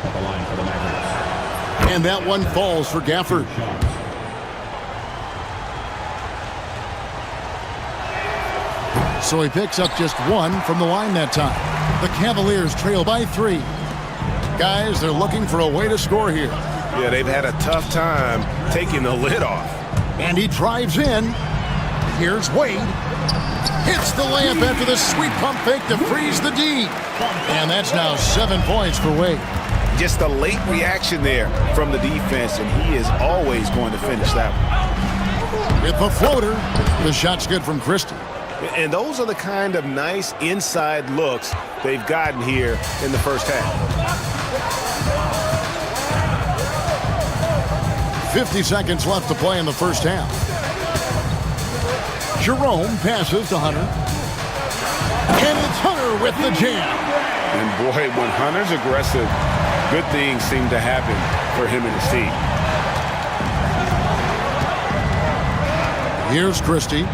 the line for the Mavericks. And that one falls for Gafford. So he picks up just 1 from the line that time. The Cavaliers trail by 3. Guys, they're looking for a way to score here. Yeah, they've had a tough time taking the lid off. And he drives in. Here's Wade. Hits the layup after the sweet pump fake to freeze the D. And that's now 7 points for Wade. Just a late reaction there from the defense, and he is always going to finish that one. With the floater, the shot's good from Christie. And those are the kind of nice inside looks they've gotten here in the first half. 50 seconds left to play in the first half. Jerome passes to Hunter. And it's Hunter with the jam. And boy, when Hunter's aggressive, good things seem to happen for him and his team. Here's Christie.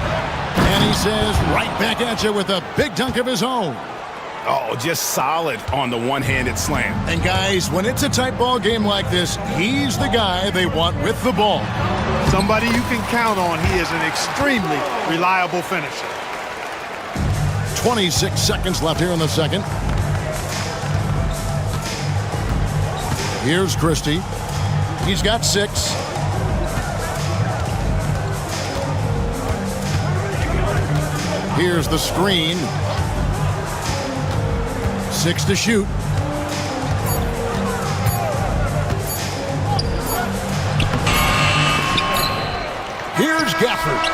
And he says, right back at you with a big dunk of his own. Oh, just solid on the one-handed slam. And guys, when it's a tight ball game like this, he's the guy they want with the ball. Somebody you can count on. He is an extremely reliable finisher. 26 seconds left here in the second. Here's Christie. He's got 6. Here's the screen. 6 to shoot. Here's Gafford.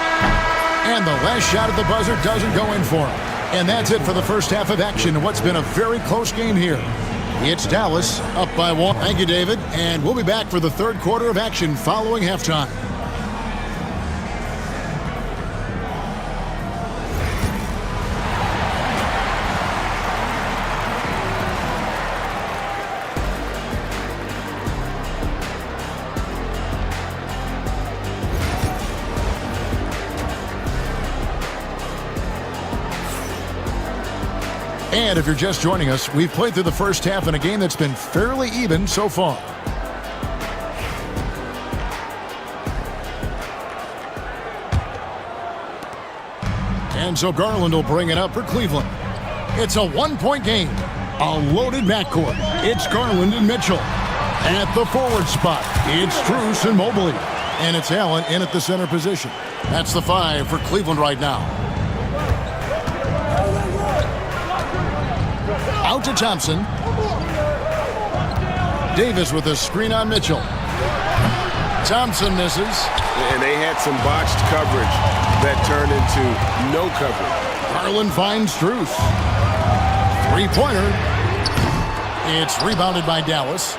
And the last shot at the buzzer doesn't go in for him. And that's it for the first half of action in what's been a very close game here. It's Dallas up by 1. Thank you, David. And we'll be back for the third quarter of action following halftime. And if you're just joining us, we've played through the first half in a game that's been fairly even so far. And so Garland will bring it up for Cleveland. It's a one-point game. A loaded backcourt. It's Garland and Mitchell. At the forward spot, it's Strus and Mobley. And it's Allen in at the center position. That's the 5 for Cleveland right now. Out to Thompson. Davis with a screen on Mitchell. Thompson misses. And they had some botched coverage that turned into no coverage. Garland finds Strus. Three-pointer. It's rebounded by Dallas.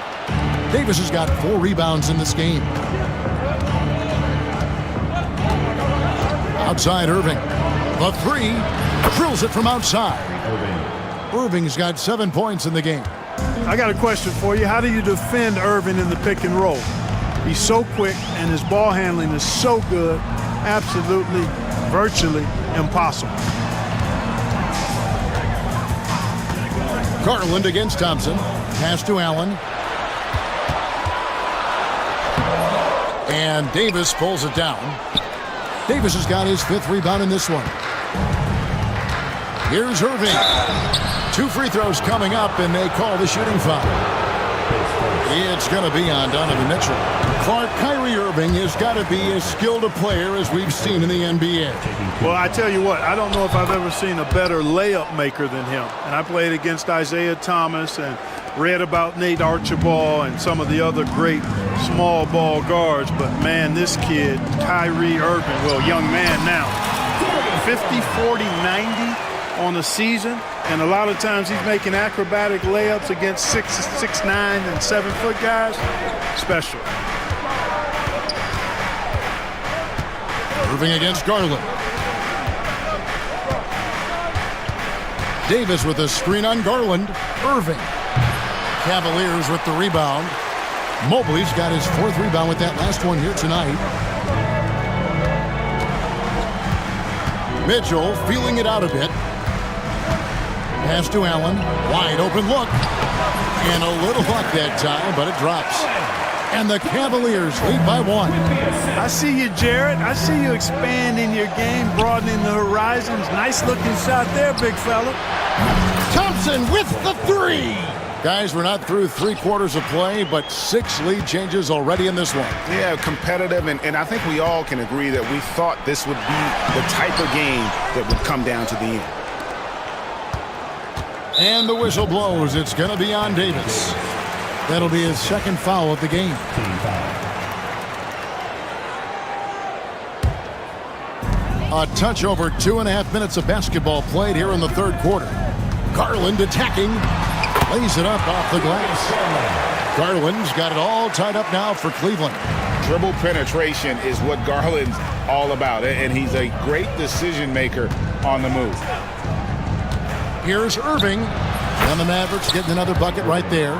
Davis has got 4 rebounds in this game. Outside Irving. The 3. Drills it from outside. Irving's got 7 points in the game. I got a question for you. How do you defend Irving in the pick and roll? He's so quick and his ball handling is so good. Absolutely, virtually impossible. Garland against Thompson. Pass to Allen. And Davis pulls it down. Davis has got his 5th rebound in this one. Here's Irving. 2 free throws coming up, and they call the shooting foul. It's going to be on Donovan Mitchell. Clark, Kyrie Irving has got to be as skilled a player as we've seen in the NBA. Well, I tell you what, I don't know if I've ever seen a better layup maker than him. And I played against Isaiah Thomas and read about Nate Archibald and some of the other great small ball guards. But, man, this kid, Kyrie Irving, well, young man now, 50, 40, 90 on the season. And a lot of times he's making acrobatic layups against 6'9" and 7-foot guys. Special. Irving against Garland. Davis with a screen on Garland. Irving. Cavaliers with the rebound. Mobley's got his 4th rebound with that last one here tonight. Mitchell feeling it out a bit. Pass to Allen. Wide open look. And a little luck that time, but it drops. And the Cavaliers lead by 1. I see you, Jared. I see you expanding your game, broadening the horizons. Nice looking shot there, big fella. Thompson with the 3. Guys, we're not through 3 quarters of play, but 6 lead changes already in this one. Yeah, competitive, and I think we all can agree that we thought this would be the type of game that would come down to the end. And the whistle blows. It's going to be on Davis. That'll be his 2nd foul of the game. A touch over 2.5 minutes of basketball played here in the 3rd quarter. Garland attacking. Lays it up off the glass. Garland's got it all tied up now for Cleveland. Dribble penetration is what Garland's all about, and he's a great decision maker on the move. Here's Irving. And the Mavericks getting another bucket right there.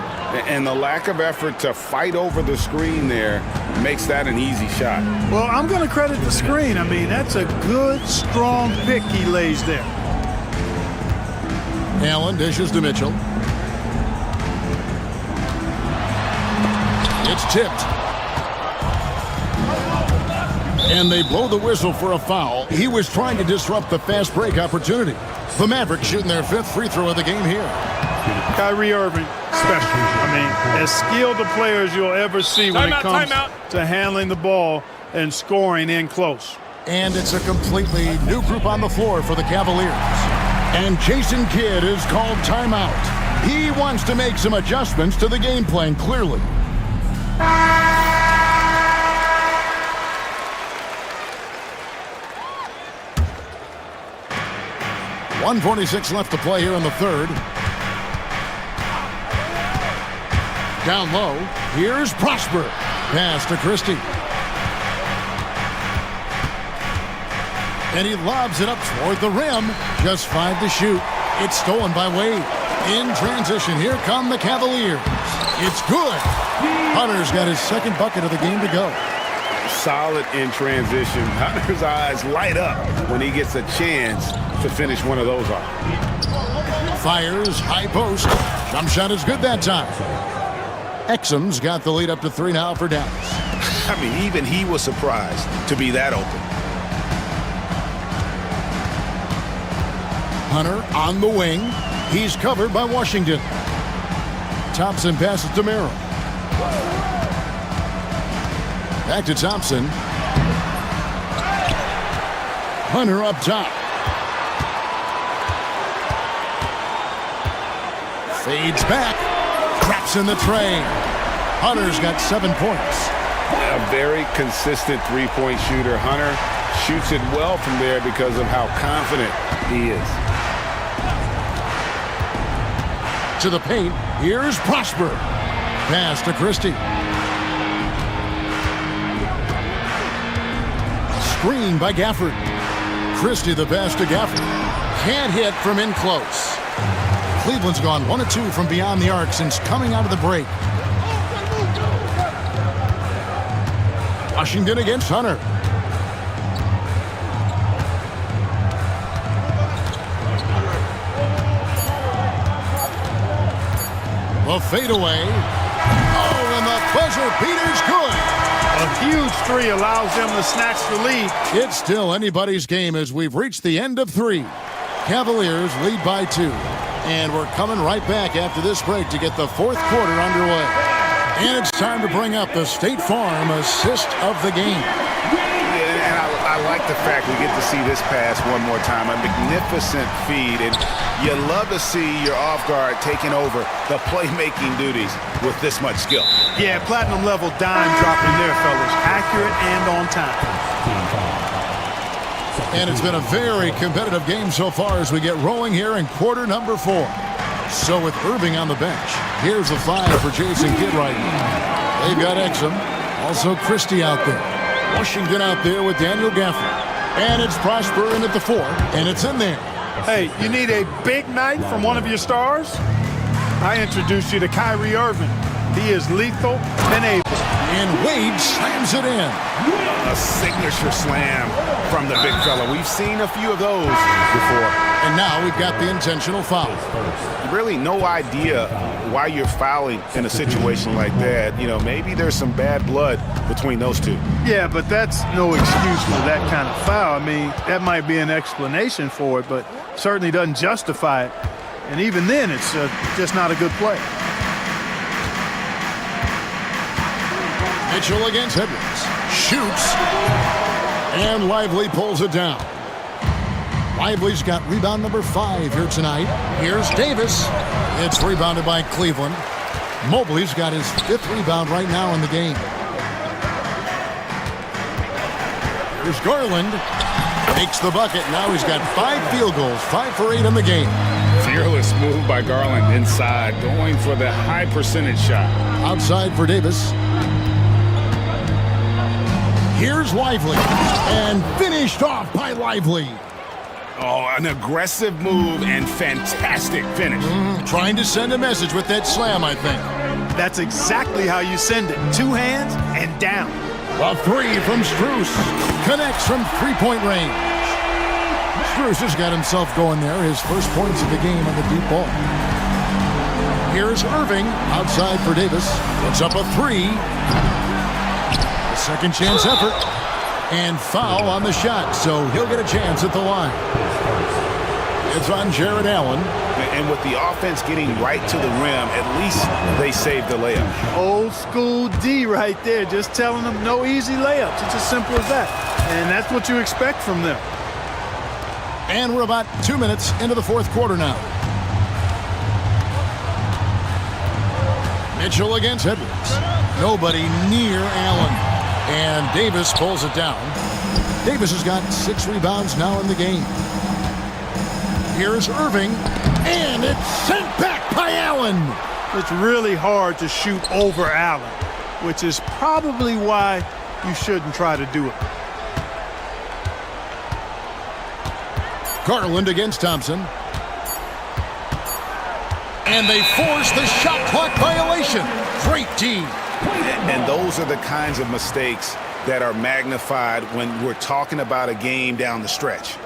And the lack of effort to fight over the screen there makes that an easy shot. Well, I'm going to credit the screen. I mean, that's a good, strong pick he lays there. Allen dishes to Mitchell. It's tipped. And they blow the whistle for a foul. He was trying to disrupt the fast break opportunity. The Mavericks shooting their 5th free throw of the game here. Kyrie Irving, special. I mean, as skilled a player as you'll ever see when it comes to handling the ball and scoring in close. And it's a completely new group on the floor for the Cavaliers. And Jason Kidd is called timeout. He wants to make some adjustments to the game plan, clearly. 1:46 left to play here in the 3rd. Down low, here's Prosper. Pass to Christie. And he lobs it up toward the rim. Just 5 to shoot. It's stolen by Wade. In transition, here come the Cavaliers. It's good. Hunter's got his 2nd bucket of the game to go. Solid in transition. Hunter's eyes light up when he gets a chance to finish one of those off. Fires, high post. Jump shot is good that time. Exum's got the lead up to 3 now for Dallas. I mean, even he was surprised to be that open. Hunter on the wing. He's covered by Washington. Thompson passes to Merrill. Back to Thompson. Hunter up top. Fades back. Traps in the tray. Hunter's got 7 points. A very consistent three-point shooter. Hunter shoots it well from there because of how confident he is. To the paint. Here's Prosper. Pass to Christie. Screen by Gafford. Christie the pass to Gafford. Can't hit from in close. Cleveland's gone 1 of 2 from beyond the arc since coming out of the break. Washington against Hunter. The fadeaway. Oh, and the buzzer beater's good. A huge three allows them to snatch the lead. It's still anybody's game as we've reached the end of 3. Cavaliers lead by 2. And we're coming right back after this break to get the 4th quarter underway. And it's time to bring up the State Farm assist of the game. Yeah, and I like the fact we get to see this pass one more time. A magnificent feed. And you love to see your off guard taking over the playmaking duties with this much skill. Yeah, platinum level dime dropping there, fellas. Accurate and on time. And it's been a very competitive game so far as we get rolling here in quarter number 4. So with Irving on the bench, here's a 5 for Jason Kidd right now. They've got Exum, also Christie out there. Washington out there with Daniel Gafford. And it's Prosper in at the 4, and it's in there. Hey, you need a big night from one of your stars? I introduce you to Kyrie Irving. He is lethal and able. And Wade slams it in. A signature slam from the big fella. We've seen a few of those before. And now we've got the intentional foul. Really no idea why you're fouling in a situation like that. You know, maybe there's some bad blood between those two. Yeah, but that's no excuse for that kind of foul. I mean, that might be an explanation for it, but certainly doesn't justify it. And even then, it's just not a good play. Mitchell against Edwards. Shoots. And Lively pulls it down. Lively's got rebound number 5 here tonight. Here's Davis. It's rebounded by Cleveland. Mobley's got his 5th rebound right now in the game. Here's Garland. Makes the bucket. Now he's got 5 field goals, 5 for 8 in the game. Fearless move by Garland inside, going for the high percentage shot. Outside for Davis. Here's Lively. And finished off by Lively. Oh, an aggressive move and fantastic finish. Trying to send a message with that slam, I think. That's exactly how you send it. 2 hands and down. A 3 from Strus. Connects from 3-point range. Strus has got himself going there. His first points of the game on the deep ball. Here's Irving. Outside for Davis. Puts up a 3. A second chance effort. And foul on the shot, so he'll get a chance at the line. It's on Jared Allen. And with the offense getting right to the rim, at least they saved the layup. Old school D right there, just telling them no easy layups. It's as simple as that. And that's what you expect from them. And we're about 2 minutes into the 4th quarter now. Mitchell against Edwards. Nobody near Allen. And Davis pulls it down. Davis has got 6 rebounds now in the game. Here's Irving. And it's sent back by Allen. It's really hard to shoot over Allen, which is probably why you shouldn't try to do it. Garland against Thompson. And they force the shot clock violation. Great D. And those are the kinds of mistakes that are magnified when we're talking about a game down the stretch.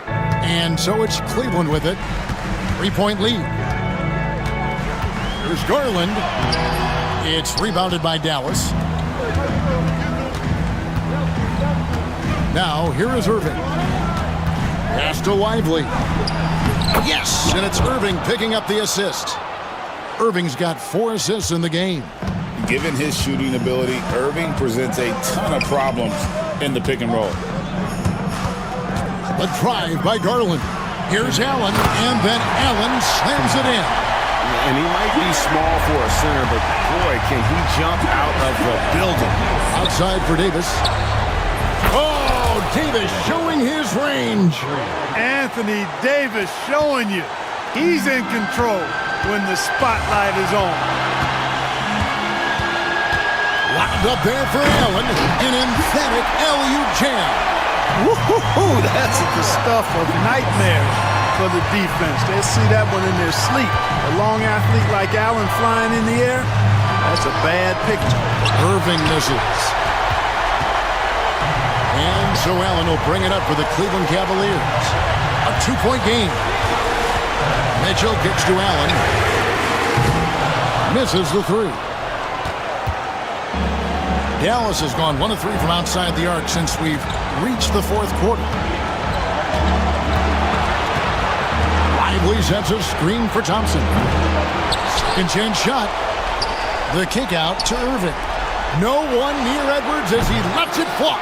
And so it's Cleveland with it. 3-point lead. Here's Garland. It's rebounded by Dallas. Now, here is Irving. Pass to Lively. Yes, and it's Irving picking up the assist. Irving's got 4 assists in the game. Given his shooting ability, Irving presents a ton of problems in the pick and roll. The drive by Garland. Here's Allen, and then Allen slams it in. And he might be small for a center, but boy, can he jump out of the building. Outside for Davis. Oh, Davis showing his range. Anthony Davis showing you he's in control when the spotlight is on. Wound up there for Allen. An emphatic LU jam. Woo-hoo-hoo, that's the stuff of nightmares for the defense. They see that one in their sleep. A long athlete like Allen flying in the air, that's a bad picture. Irving misses. And so Allen will bring it up for the Cleveland Cavaliers. A 2-point game. Mitchell kicks to Allen. Misses the three. Dallas has gone 1 of 3 from outside the arc since we've reached the fourth quarter. Lively sets a screen for Thompson. Second chance shot. The kick out to Irving. No one near Edwards as he lets it fly.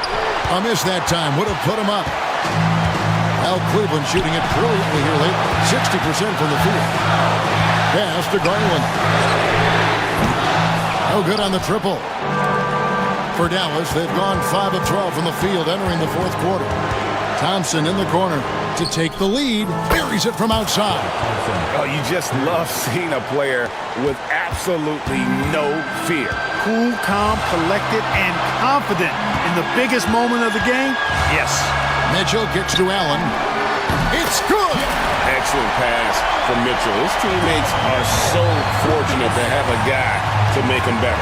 A miss that time would have put him up. Al Cleveland shooting it brilliantly here late. 60% from the field. Pass to Garland. No good on the triple. For Dallas, they've gone 5 of 12 from the field entering the fourth quarter. Thompson in the corner to take the lead. Buries it from outside. Oh, you just love seeing a player with absolutely no fear. Cool, calm, collected, and confident in the biggest moment of the game? Yes. Mitchell kicks to Allen. It's good! Excellent pass from Mitchell. His teammates are so fortunate to have a guy to make them better.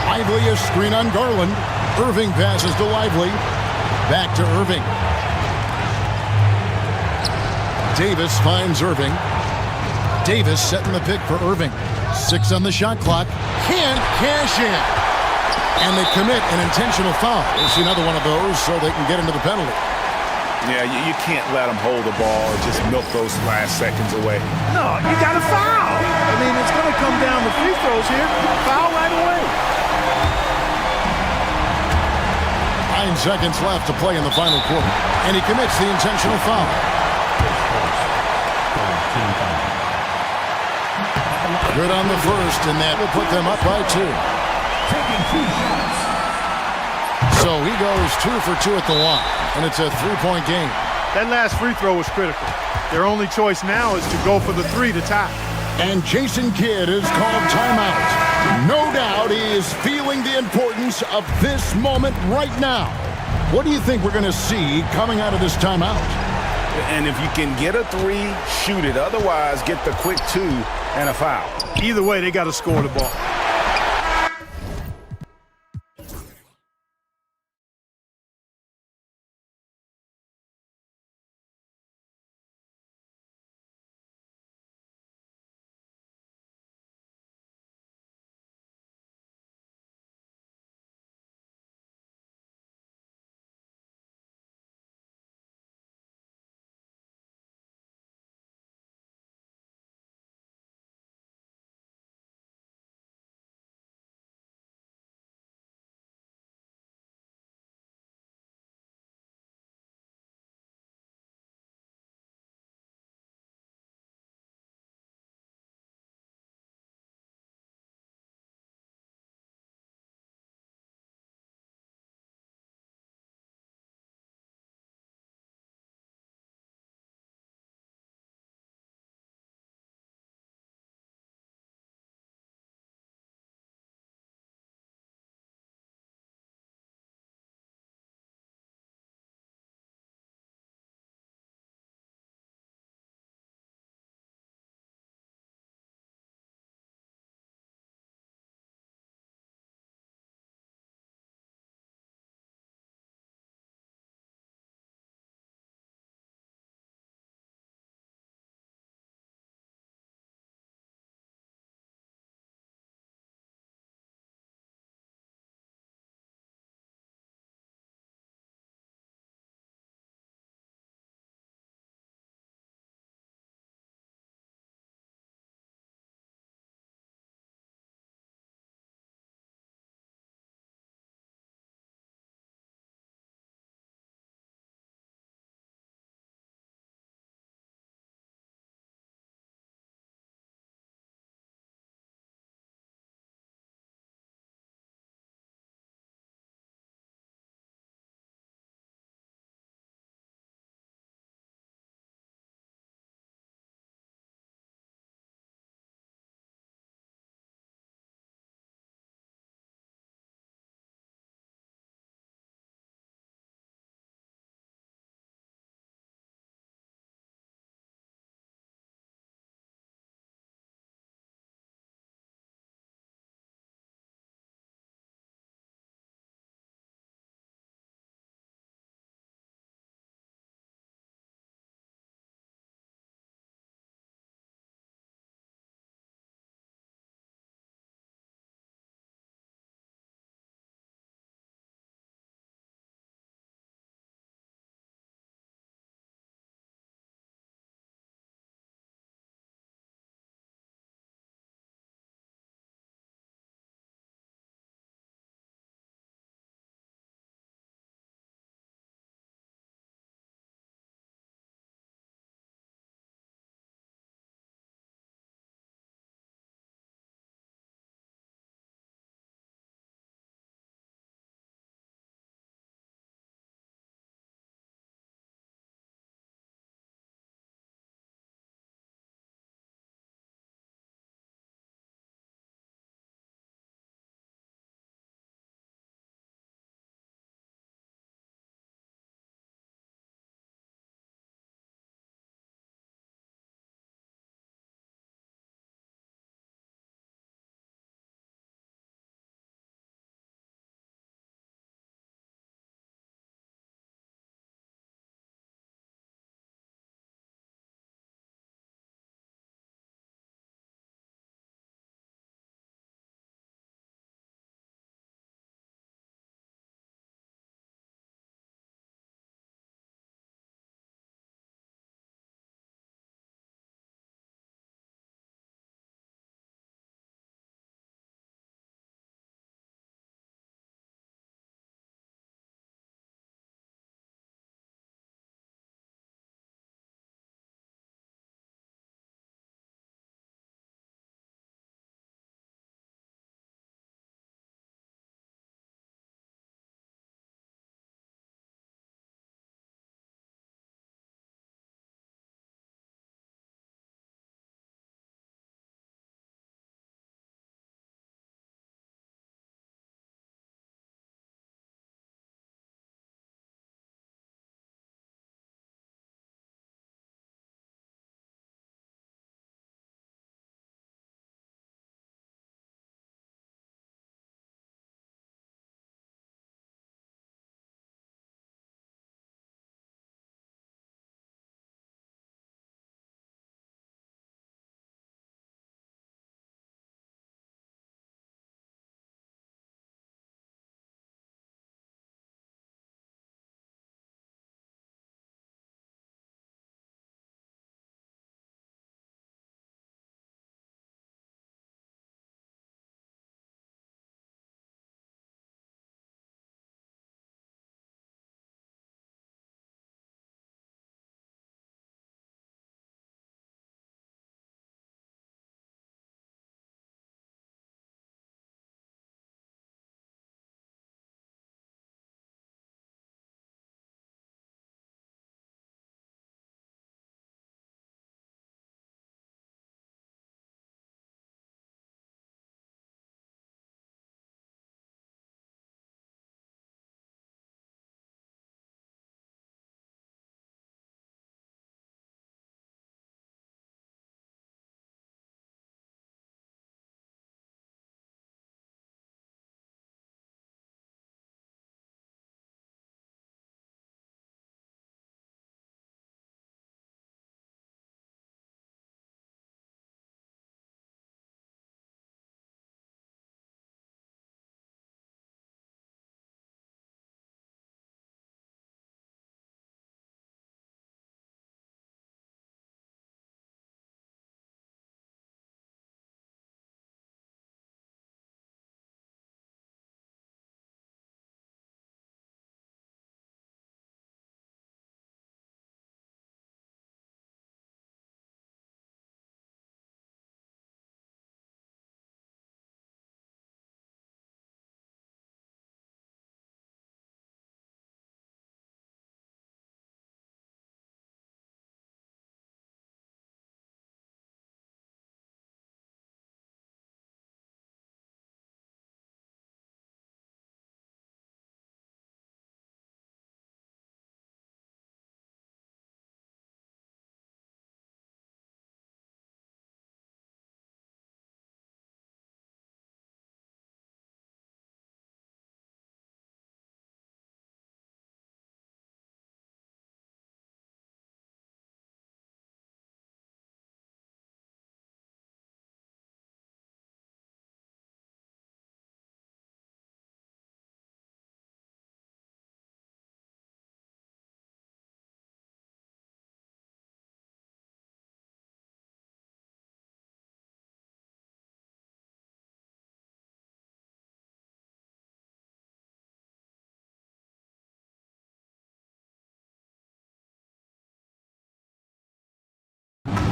Lively a screen on Garland. Irving passes to Lively. Back to Irving. Davis finds Irving. Davis setting the pick for Irving. 6 on the shot clock. Can't cash in. And they commit an intentional foul. We'll see another one of those so they can get into the penalty. Yeah, you can't let them hold the ball and just milk those last seconds away. No, you got to foul. I mean, it's going to come down to free throws here. Foul right away. 9 seconds left to play in the final quarter. And he commits the intentional foul. Good on the first, and that will put them up by 2. So he goes 2 for 2 at the line, and it's a 3-point game. That last free throw was critical. Their only choice now is to go for the 3 to tie. And Jason Kidd is called timeout. No doubt he is feeling the importance of this moment right now. What do you think we're going to see coming out of this timeout? And if you can get a 3, shoot it. Otherwise, get the quick 2 and a foul. Either way, they got to score the ball.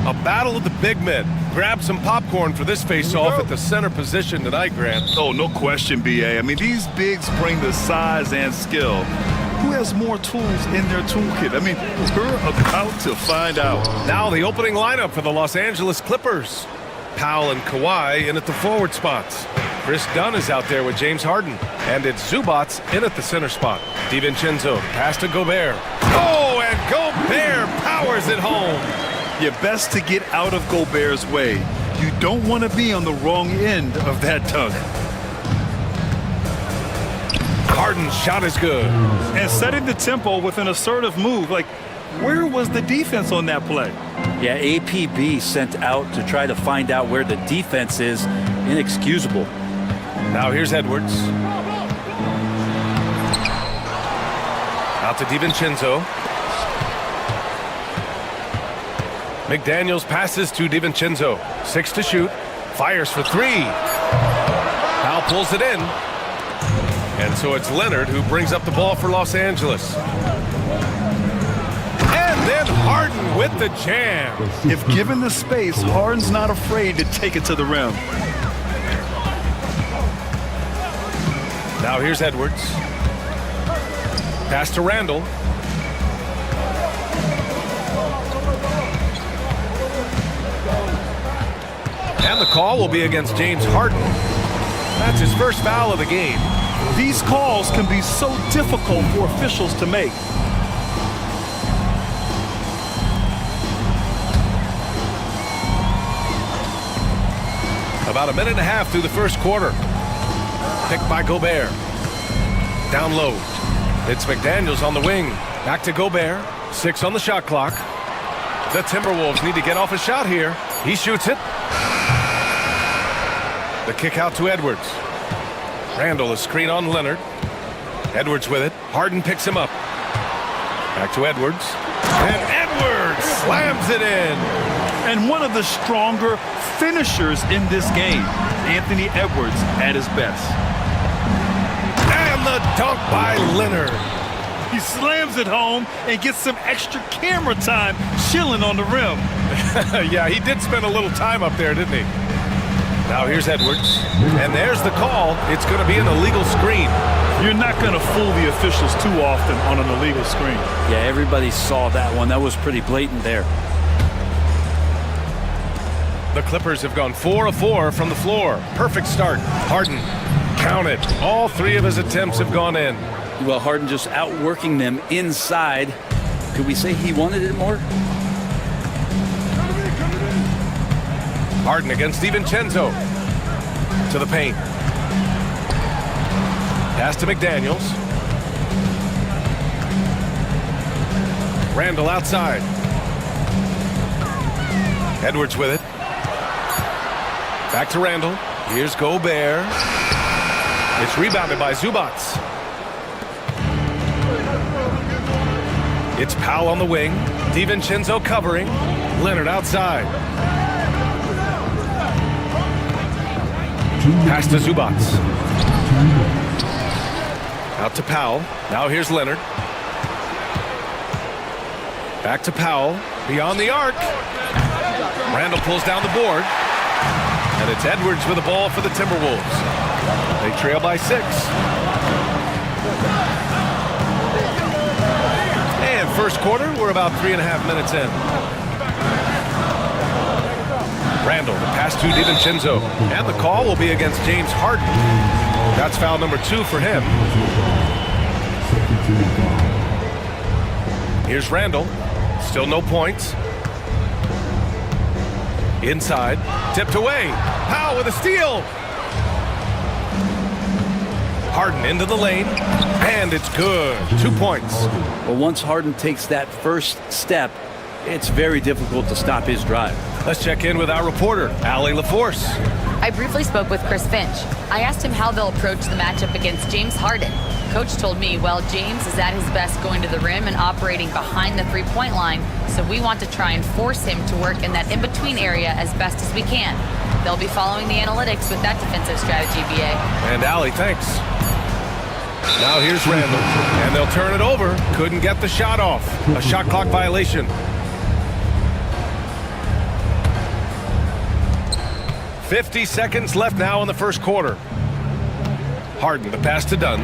A battle of the big men. Grab some popcorn for this face-off at the center position tonight, Grant. Oh, no question, B.A. I mean, these bigs bring the size and skill. Who has more tools in their toolkit? I mean, we're about to find out. Now the opening lineup for the Los Angeles Clippers. Powell and Kawhi in at the forward spots. Chris Dunn is out there with James Harden. And it's Zubats in at the center spot. DiVincenzo, pass to Gobert. Oh, and Gobert powers it home. You're best to get out of Gobert's way. You don't want to be on the wrong end of that dunk. Harden's shot is good. And setting the tempo with an assertive move. Like, where was the defense on that play? Yeah, APB sent out to try to find out where the defense is. Inexcusable. Now here's Edwards. Out to DiVincenzo. McDaniels passes to DiVincenzo. 6 to shoot. Fires for 3. Powell pulls it in. And so it's Leonard who brings up the ball for Los Angeles. And then Harden with the jam. If given the space, Harden's not afraid to take it to the rim. Now here's Edwards. Pass to Randall. And the call will be against James Harden. That's his first foul of the game. These calls can be so difficult for officials to make. About a minute and a half through the first quarter. Picked by Gobert. Down low. It's McDaniels on the wing. Back to Gobert. 6 on the shot clock. The Timberwolves need to get off a shot here. He shoots it. The kick out to Edwards. Randall, a screen on Leonard. Edwards with it. Harden picks him up. Back to Edwards. And Edwards slams it in. And one of the stronger finishers in this game, Anthony Edwards at his best. And the dunk by Leonard. He slams it home and gets some extra camera time chilling on the rim. Yeah, he did spend a little time up there, didn't he? Now here's Edwards. And there's the call. It's going to be an illegal screen. You're not going to fool the officials too often on an illegal screen. Yeah, everybody saw that one. That was pretty blatant there. The Clippers have gone 4 of 4 from the floor. Perfect start. Harden, count it. All 3 of his attempts have gone in. Well, Harden just outworking them inside. Could we say he wanted it more? Harden against DiVincenzo. To the paint. Pass to McDaniels. Randall outside. Edwards with it. Back to Randall. Here's Gobert. It's rebounded by Zubats. It's Powell on the wing. DiVincenzo covering. Leonard outside. Pass to Zubats. Out to Powell. Now here's Leonard. Back to Powell. Beyond the arc. Randall pulls down the board. And it's Edwards with the ball for the Timberwolves. They trail by 6. And first quarter, we're about 3.5 minutes in. Randall, the pass to DiVincenzo. And the call will be against James Harden. That's foul number 2 for him. Here's Randall. Still no points. Inside. Tipped away. Powell with a steal. Harden into the lane. And it's good. 2 points. Well, once Harden takes that first step, it's very difficult to stop his drive. Let's check in with our reporter, Allie LaForce. I briefly spoke with Chris Finch. I asked him how they'll approach the matchup against James Harden. Coach told me, well, James is at his best going to the rim and operating behind the three-point line, so we want to try and force him to work in that in-between area as best as we can. They'll be following the analytics with that defensive strategy, BA. And Allie, thanks. Now here's Randall, and they'll turn it over. Couldn't get the shot off. A shot clock violation. 50 seconds left now in the first quarter. Harden, the pass to Dunn.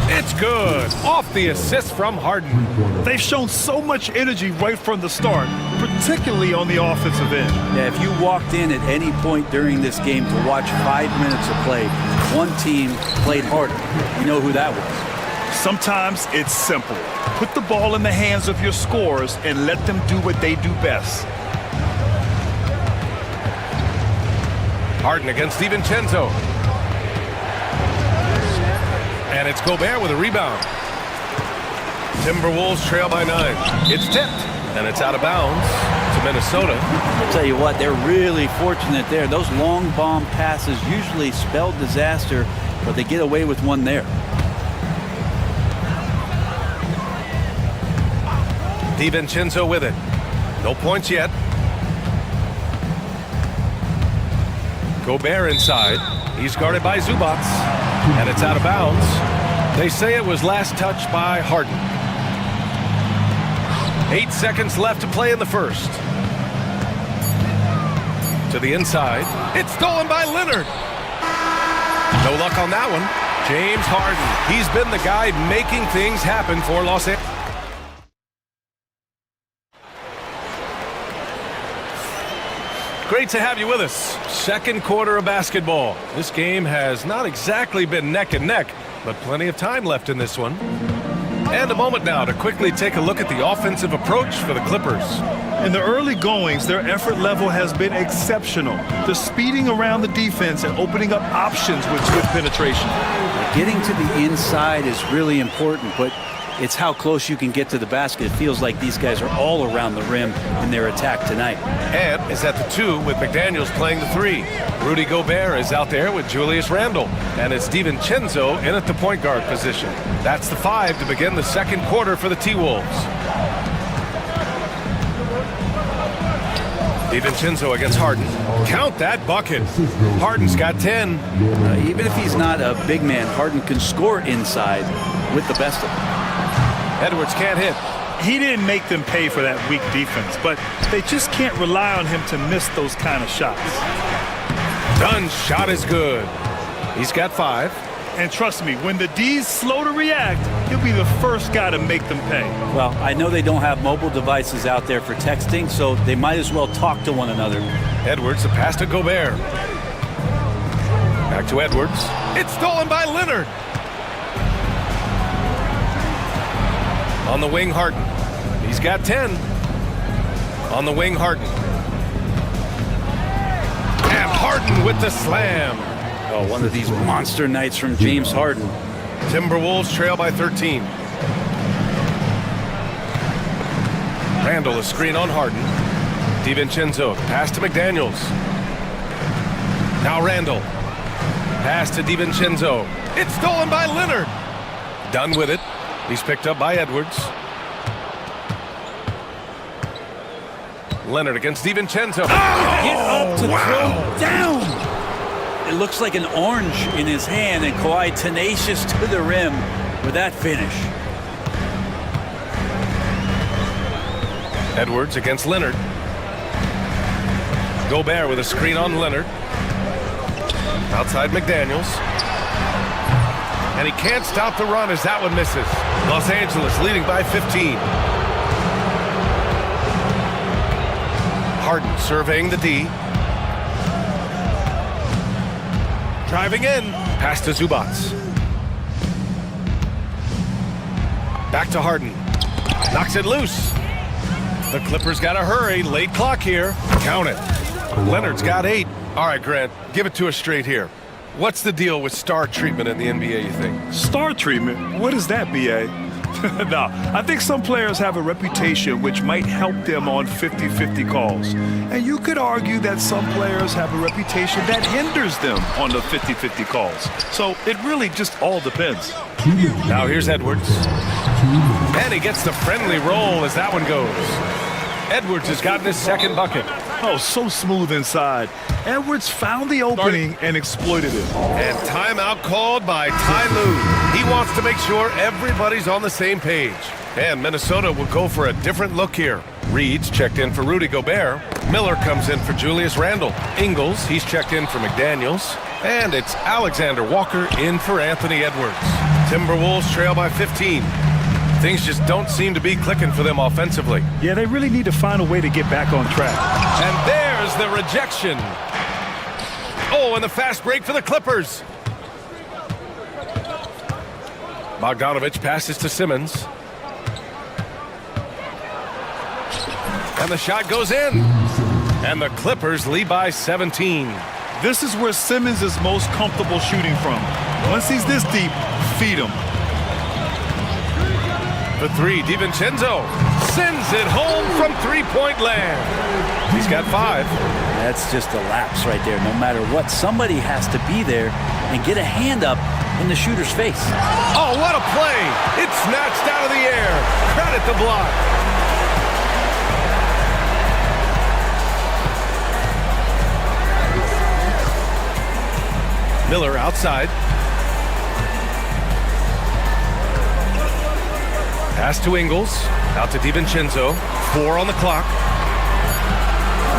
It's good. Off the assist from Harden. They've shown so much energy right from the start, particularly on the offensive end. Yeah, if you walked in at any point during this game to watch 5 minutes of play, one team played harder. You know who that was. Sometimes it's simple. Put the ball in the hands of your scorers and let them do what they do best. Harden against DiVincenzo. And it's Gobert with a rebound. Timberwolves trail by 9. It's tipped, and it's out of bounds to Minnesota. I'll tell you what, they're really fortunate there. Those long bomb passes usually spell disaster, but they get away with one there. DiVincenzo with it. No points yet. Gobert inside. He's guarded by Zubac. And it's out of bounds. They say it was last touched by Harden. 8 seconds left to play in the first. To the inside. It's stolen by Leonard. No luck on that one. James Harden. He's been the guy making things happen for Los Angeles. Great to have you with us. Second quarter of basketball. This game has not exactly been neck and neck, but plenty of time left in this one. And a moment now to quickly take a look at the offensive approach for the Clippers. In the early goings, their effort level has been exceptional. They're speeding around the defense and opening up options with good penetration. Getting to the inside is really important, but it's how close you can get to the basket. It feels like these guys are all around the rim in their attack tonight. And is at the 2 with McDaniels playing the 3. Rudy Gobert is out there with Julius Randle. And it's DiVincenzo in at the point guard position. That's the 5 to begin the second quarter for the T-Wolves. DiVincenzo against Harden. Count that bucket. Harden's got 10. Even if he's not a big man, Harden can score inside with the best of them. Edwards can't hit. He didn't make them pay for that weak defense, but they just can't rely on him to miss those kind of shots. Dunn's shot is good. He's got 5. And trust me, when the D's slow to react, he'll be the first guy to make them pay. Well, I know they don't have mobile devices out there for texting, so they might as well talk to one another. Edwards, the pass to Gobert. Back to Edwards. It's stolen by Leonard. On the wing, Harden. He's got 10. On the wing, Harden. And Harden with the slam. Oh, one of these monster nights from James Harden. Timberwolves trail by 13. Randle, a screen on Harden. DiVincenzo, pass to McDaniels. Now Randle. Pass to DiVincenzo. It's stolen by Leonard. Done with it. He's picked up by Edwards. Leonard against DiVincenzo. Get up to throw down. It looks like an orange in his hand, and Kawhi tenacious to the rim with that finish. Edwards against Leonard. Gobert with a screen on Leonard. Outside McDaniels. And he can't stop the run as that one misses. Los Angeles leading by 15. Harden surveying the D. Driving in. Pass to Zubac. Back to Harden. Knocks it loose. The Clippers got to hurry. Late clock here. Count it. Leonard's got 8. All right, Grant, give it to us straight here. What's the deal with star treatment in the NBA, you think? Star treatment? What is that, B.A.? No, I think some players have a reputation which might help them on 50-50 calls. And you could argue that some players have a reputation that hinders them on the 50-50 calls. So it really just all depends. Now here's Edwards. And he gets the friendly roll as that one goes. Edwards has gotten his second bucket. Oh, so smooth inside. Edwards found the opening and exploited it. And timeout called by Ty Lue. He wants to make sure everybody's on the same page. And Minnesota will go for a different look here. Reed's checked in for Rudy Gobert. Miller comes in for Julius Randle. Ingles, he's checked in for McDaniels. And it's Alexander Walker in for Anthony Edwards. Timberwolves trail by 15. Things just don't seem to be clicking for them offensively. Yeah, they really need to find a way to get back on track. And there's the rejection. Oh, and the fast break for the Clippers. Bogdanovich passes to Simmons. And the shot goes in. And the Clippers lead by 17. This is where Simmons is most comfortable shooting from. Once he's this deep, feed him. For three, DiVincenzo sends it home from three-point land. He's got 5. That's just a lapse right there. No matter what, somebody has to be there and get a hand up in the shooter's face. Oh, what a play! It's snatched out of the air. Credit the block. Miller outside. Pass to Ingles. Out to DiVincenzo. 4 on the clock.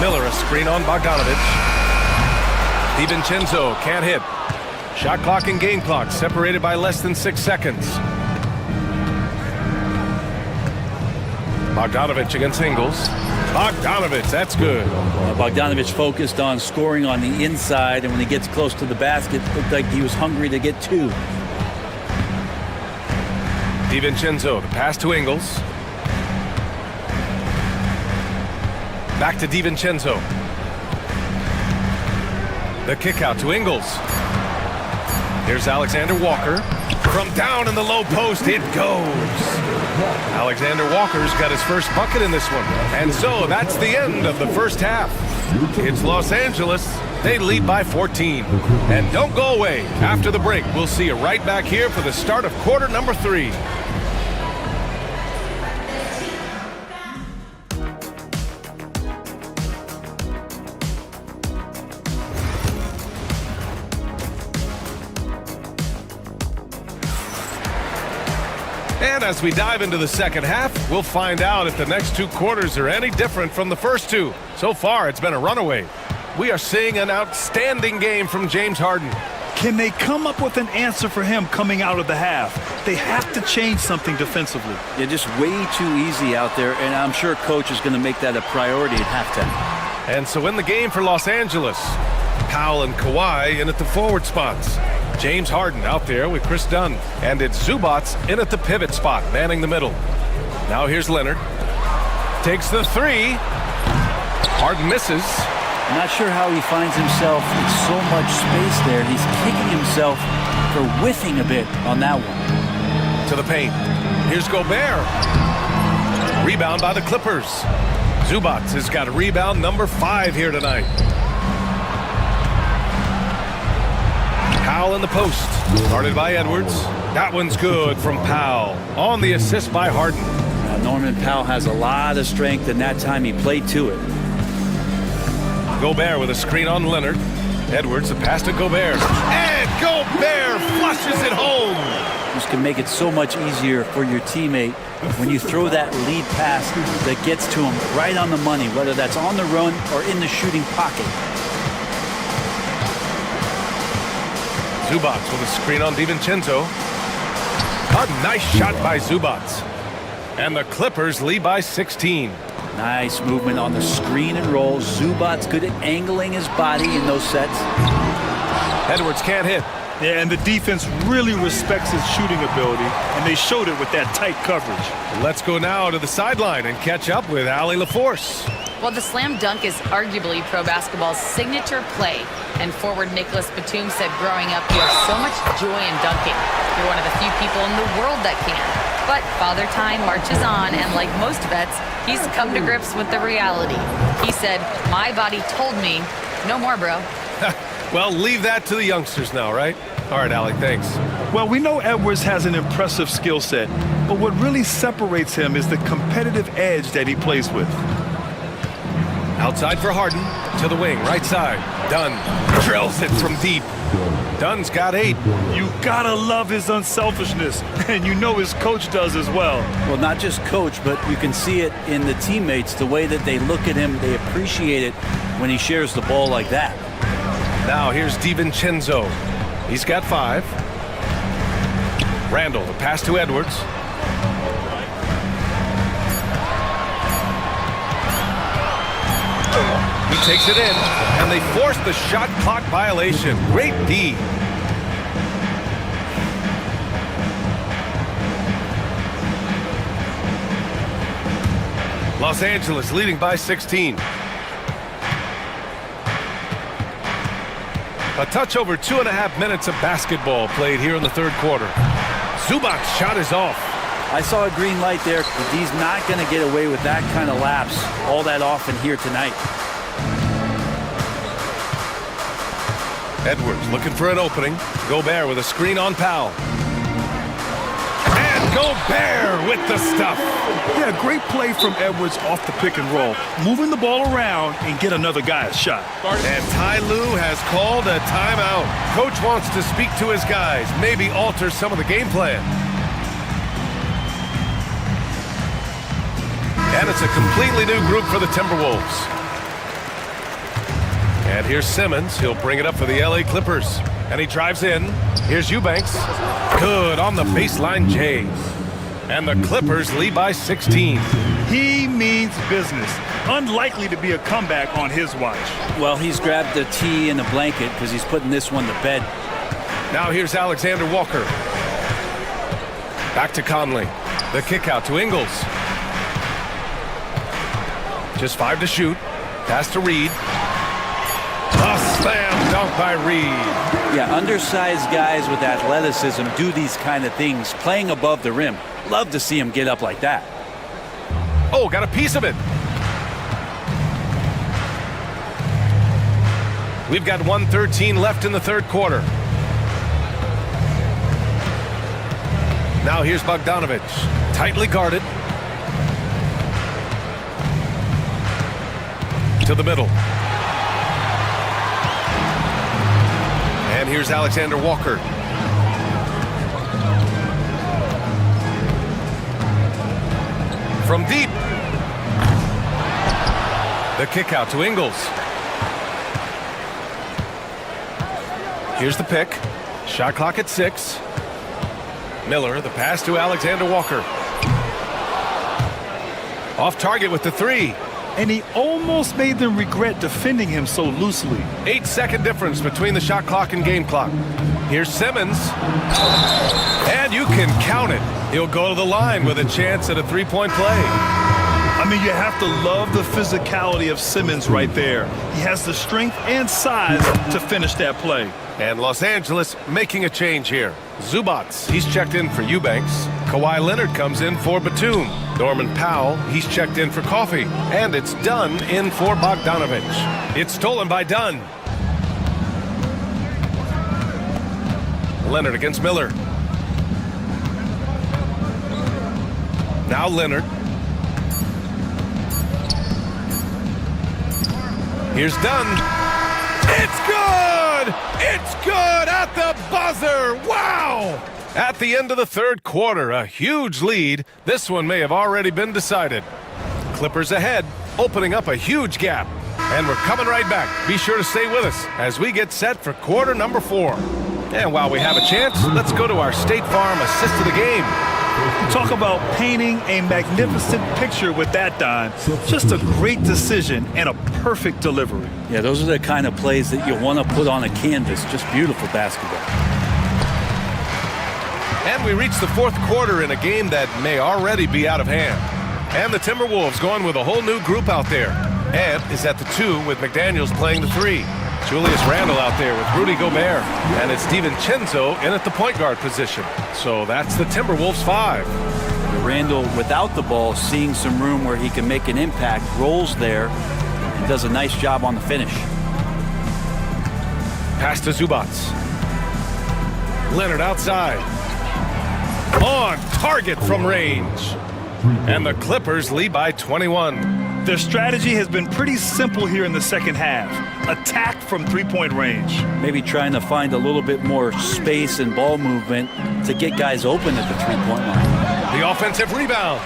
Miller a screen on Bogdanovich. DiVincenzo can't hit. Shot clock and game clock separated by less than 6 seconds. Bogdanovich against Ingles. Bogdanovich, that's good. Bogdanovich focused on scoring on the inside, and when he gets close to the basket, looked like he was hungry to get 2. DiVincenzo, the pass to Ingles. Back to DiVincenzo. The kick out to Ingles. Here's Alexander Walker. From down in the low post, it goes. Alexander Walker's got his first bucket in this one. And so that's the end of the first half. It's Los Angeles. They lead by 14. And don't go away. After the break, we'll see you right back here for the start of quarter number 3. And as we dive into the second half, we'll find out if the next 2 quarters are any different from the first 2. So far, it's been a runaway. We are seeing an outstanding game from James Harden. Can they come up with an answer for him coming out of the half? They have to change something defensively. They're just way too easy out there, and I'm sure coach is going to make that a priority at halftime. And so in the game for Los Angeles, Powell and Kawhi in at the forward spots. James Harden out there with Chris Dunn. And it's Zubats in at the pivot spot, manning the middle. Now here's Leonard. Takes the 3. Harden misses. I'm not sure how he finds himself in so much space there. He's kicking himself for whiffing a bit on that one. To the paint. Here's Gobert. Rebound by the Clippers. Zubats has got rebound number 5 here tonight. Powell in the post. Started by Edwards. That one's good from Powell. On the assist by Harden. Norman Powell has a lot of strength, and that time he played to it. Gobert with a screen on Leonard. Edwards, a pass to Gobert. And Gobert flushes it home. This can make it so much easier for your teammate when you throw that lead pass that gets to him right on the money, whether that's on the run or in the shooting pocket. Zubats with a screen on DiVincenzo. A nice shot by Zubats. And the Clippers lead by 16. Nice movement on the screen and roll. Zubats good at angling his body in those sets. Edwards can't hit. Yeah, and the defense really respects his shooting ability, and they showed it with that tight coverage. Let's go now to the sideline and catch up with Allie LaForce. Well, the slam dunk is arguably pro basketball's signature play. And forward Nicholas Batum said growing up, you have so much joy in dunking. You're one of the few people in the world that can. But Father Time marches on, and like most vets, he's come to grips with the reality. He said, my body told me, no more, bro. Well, leave that to the youngsters now, right? All right, Allie, thanks. Well, we know Edwards has an impressive skill set, but what really separates him is the competitive edge that he plays with. Outside for Harden, to the wing, right side. Dunn drills it from deep. Dunn's got 8. You gotta love his unselfishness, and you know his coach does as well. Well, not just coach, but you can see it in the teammates, the way that they look at him, they appreciate it when he shares the ball like that. Now here's DiVincenzo. He's got 5. Randall, the pass to Edwards. He takes it in, and they force the shot clock violation. Great D. Los Angeles leading by 16. A touch over 2.5 minutes of basketball played here in the third quarter. Zubac's shot is off. I saw a green light there, but he's not going to get away with that kind of lapse all that often here tonight. Edwards looking for an opening. Gobert with a screen on Powell. And Gobert with the stuff. Yeah, great play from Edwards off the pick and roll. Moving the ball around and get another guy a shot. And Ty Lue has called a timeout. Coach wants to speak to his guys, maybe alter some of the game plan. And it's a completely new group for the Timberwolves. And here's Simmons. He'll bring it up for the LA Clippers. And he drives in. Here's Eubanks. Good on the baseline J. And the Clippers lead by 16. He means business. Unlikely to be a comeback on his watch. Well, he's grabbed the tee and the blanket because he's putting this one to bed. Now here's Alexander Walker. Back to Conley. The kick out to Ingles. Just 5 to shoot. Pass to Reed. A slam dunk by Reed. Yeah, undersized guys with athleticism do these kind of things, playing above the rim. Love to see him get up like that. Oh, got a piece of it. We've got 1:13 left in the third quarter. Now here's Bogdanovich. Tightly guarded. To the middle. And here's Alexander Walker. From deep. The kick out to Ingles. Here's the pick. Shot clock at 6. Miller, the pass to Alexander Walker. Off target with the 3. And he almost made them regret defending him so loosely. 8-second difference between the shot clock and game clock. Here's Simmons. And you can count it. He'll go to the line with a chance at a 3-point play. I mean, you have to love the physicality of Simmons right there. He has the strength and size to finish that play. And Los Angeles making a change here. Zubac, he's checked in for Eubanks. Kawhi Leonard comes in for Batum. Norman Powell, he's checked in for Coffey. And it's Dunn in for Bogdanovich. It's stolen by Dunn. Leonard against Miller. Now Leonard. Here's Dunn. It's good! It's good at the buzzer! Wow! At the end of the third quarter, a huge lead. This one may have already been decided. Clippers ahead, opening up a huge gap. And we're coming right back. Be sure to stay with us as we get set for quarter number 4. And while we have a chance, let's go to our State Farm assist of the game. Talk about painting a magnificent picture with that, Don. Just a great decision and a perfect delivery. Yeah, those are the kind of plays that you want to put on a canvas. Just beautiful basketball. And we reach the fourth quarter in a game that may already be out of hand. And the Timberwolves going with a whole new group out there. Ant is at the 2 with McDaniels playing the 3. Julius Randle out there with Rudy Gobert. And it's DiVincenzo in at the point guard position. So that's the Timberwolves 5. Randle, without the ball, seeing some room where he can make an impact, rolls there, and does a nice job on the finish. Pass to Zubac. Leonard outside. On target from range. And the Clippers lead by 21. Their strategy has been pretty simple here in the second half. Attack from three-point range. Maybe trying to find a little bit more space and ball movement to get guys open at the three-point line. The offensive rebound.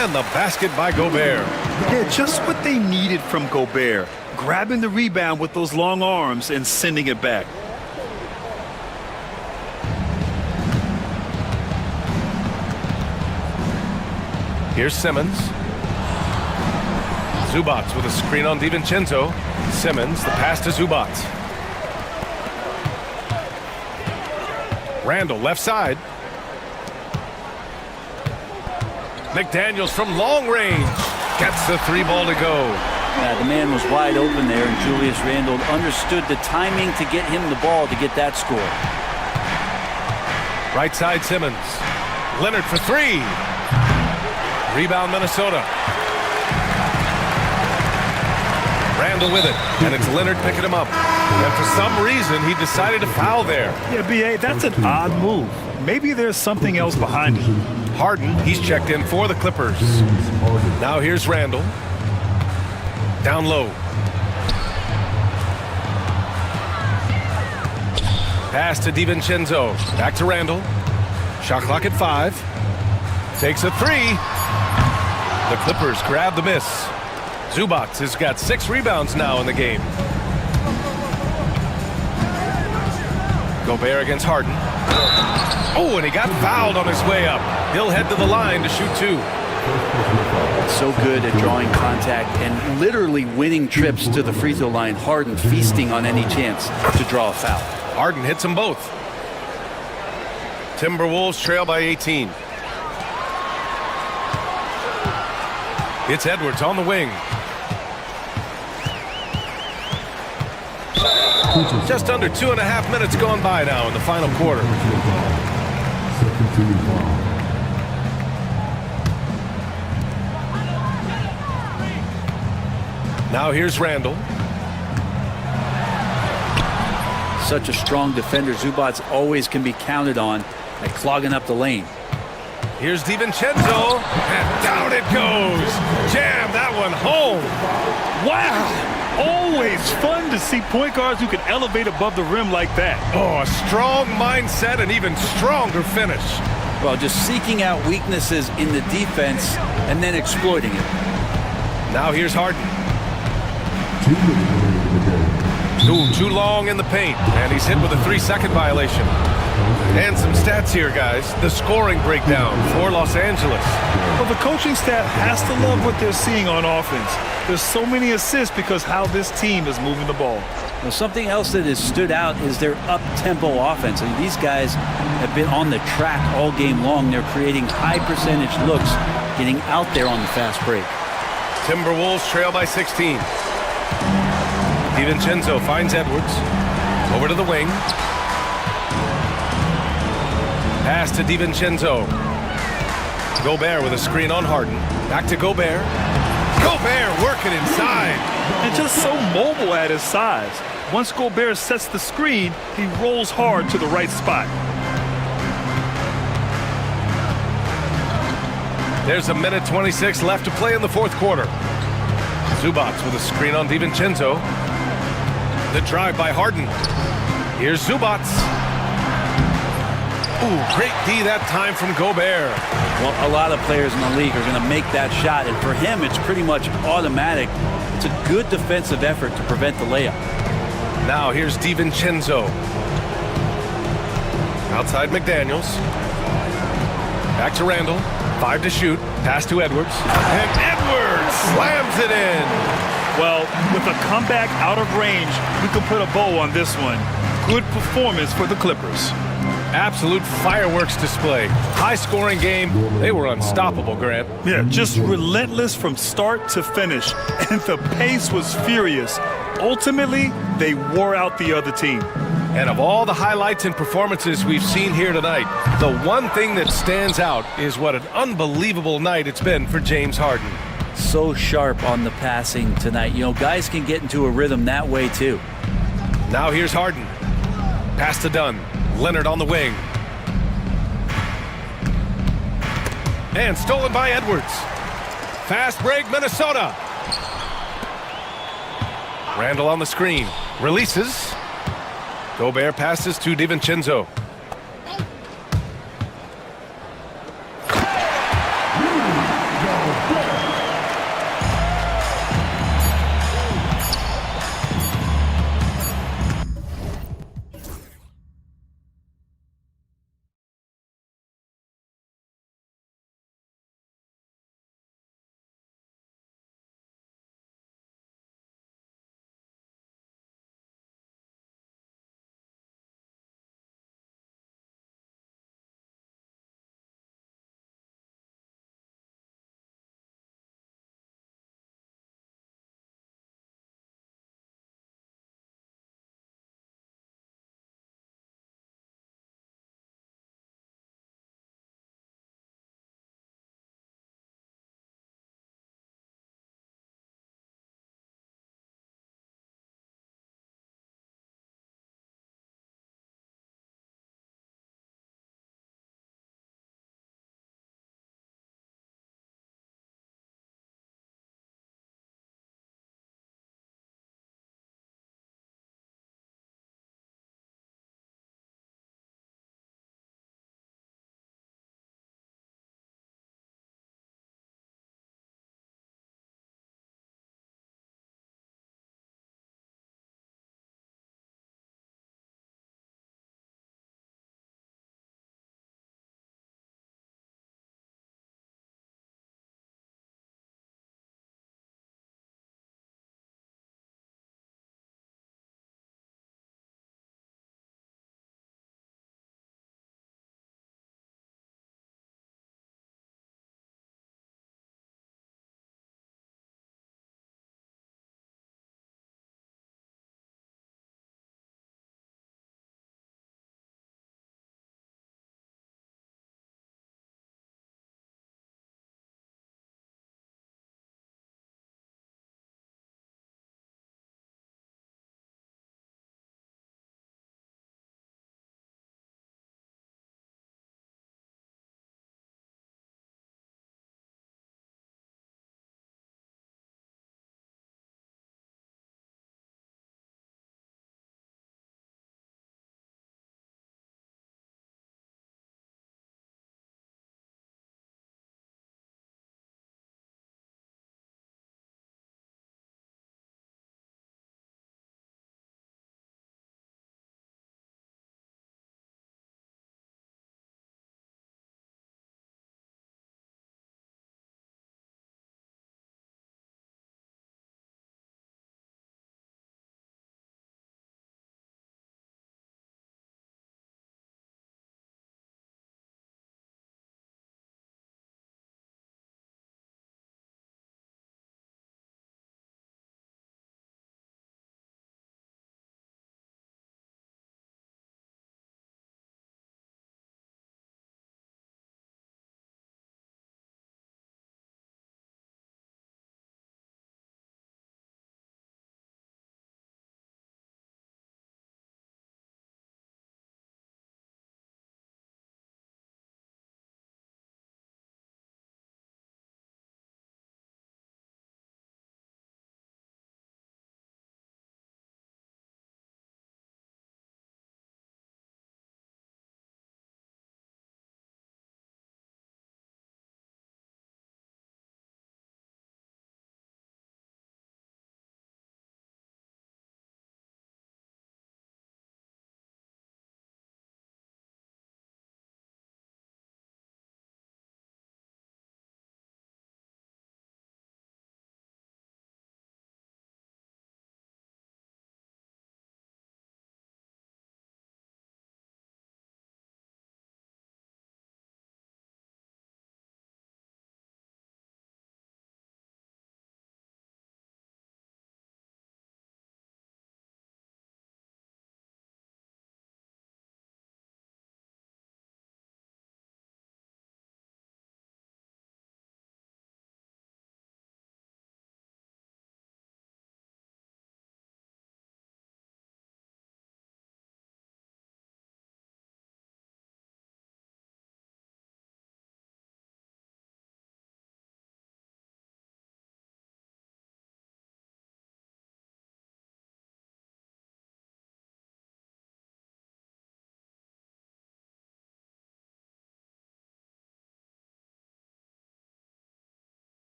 And the basket by Gobert. Yeah, just what they needed from Gobert. Grabbing the rebound with those long arms and sending it back. Here's Simmons. Zubats with a screen on DiVincenzo. Simmons, the pass to Zubats. Randall, left side. McDaniels from long range. Gets the three ball to go. The man was wide open there, and Julius Randle understood the timing to get him the ball to get that score. Right side Simmons. Leonard for three. Rebound Minnesota. Randall with it, and it's Leonard picking him up. And for some reason, he decided to foul there. Yeah, B.A., that's an odd move. Maybe there's something else behind it. Harden, he's checked in for the Clippers. Now here's Randall. Down low. Pass to DiVincenzo. Back to Randall. Shot clock at 5. Takes a three. The Clippers grab the miss. Zubats has got 6 rebounds now in the game. Gobert against Harden. Oh, and he got fouled on his way up. He'll head to the line to shoot 2. So good at drawing contact and literally winning trips to the free throw line. Harden feasting on any chance to draw a foul. Harden hits them both. Timberwolves trail by 18. It's Edwards on the wing. Just under 2.5 minutes gone by now in the final quarter. Now here's Randall. Such a strong defender. Zubats always can be counted on at clogging up the lane. Here's DiVincenzo, and down it goes. Jam that one home. Wow! Always fun to see point guards who can elevate above the rim like that. Oh, a strong mindset and even stronger finish. Well, just seeking out weaknesses in the defense and then exploiting it. Now here's Harden. Too long in the paint, and he's hit with a 3-second violation. And some stats here, guys. The scoring breakdown for Los Angeles. Well, the coaching staff has to love what they're seeing on offense. There's so many assists because how this team is moving the ball. Well, something else that has stood out is their up-tempo offense. I mean, these guys have been on the track all game long. They're creating high-percentage looks, getting out there on the fast break. Timberwolves trail by 16. DiVincenzo finds Edwards. Over to the wing. Pass to DiVincenzo. Gobert with a screen on Harden. Back to Gobert. Gobert working inside. And just so mobile at his size. Once Gobert sets the screen, he rolls hard to the right spot. There's a minute 26 left to play in the fourth quarter. Zubats with a screen on DiVincenzo. The drive by Harden. Here's Zubats. Ooh, great D that time from Gobert. Well, a lot of players in the league are going to make that shot, and for him, it's pretty much automatic. It's a good defensive effort to prevent the layup. Now here's DiVincenzo. Outside McDaniels. Back to Randall. 5 to shoot. Pass to Edwards. And Edwards slams it in. Well, with a comeback out of range, we can put a bow on this one. Good performance for the Clippers. Absolute fireworks display. High-scoring game. They were unstoppable, Grant. Yeah, just relentless from start to finish. And the pace was furious. Ultimately, they wore out the other team. And of all the highlights and performances we've seen here tonight, the one thing that stands out is what an unbelievable night it's been for James Harden. So sharp on the passing tonight. You know, guys can get into a rhythm that way, too. Now here's Harden. Pass to Dunn. Leonard on the wing. And stolen by Edwards. Fast break, Minnesota. Randall on the screen. Releases. Gobert passes to DiVincenzo.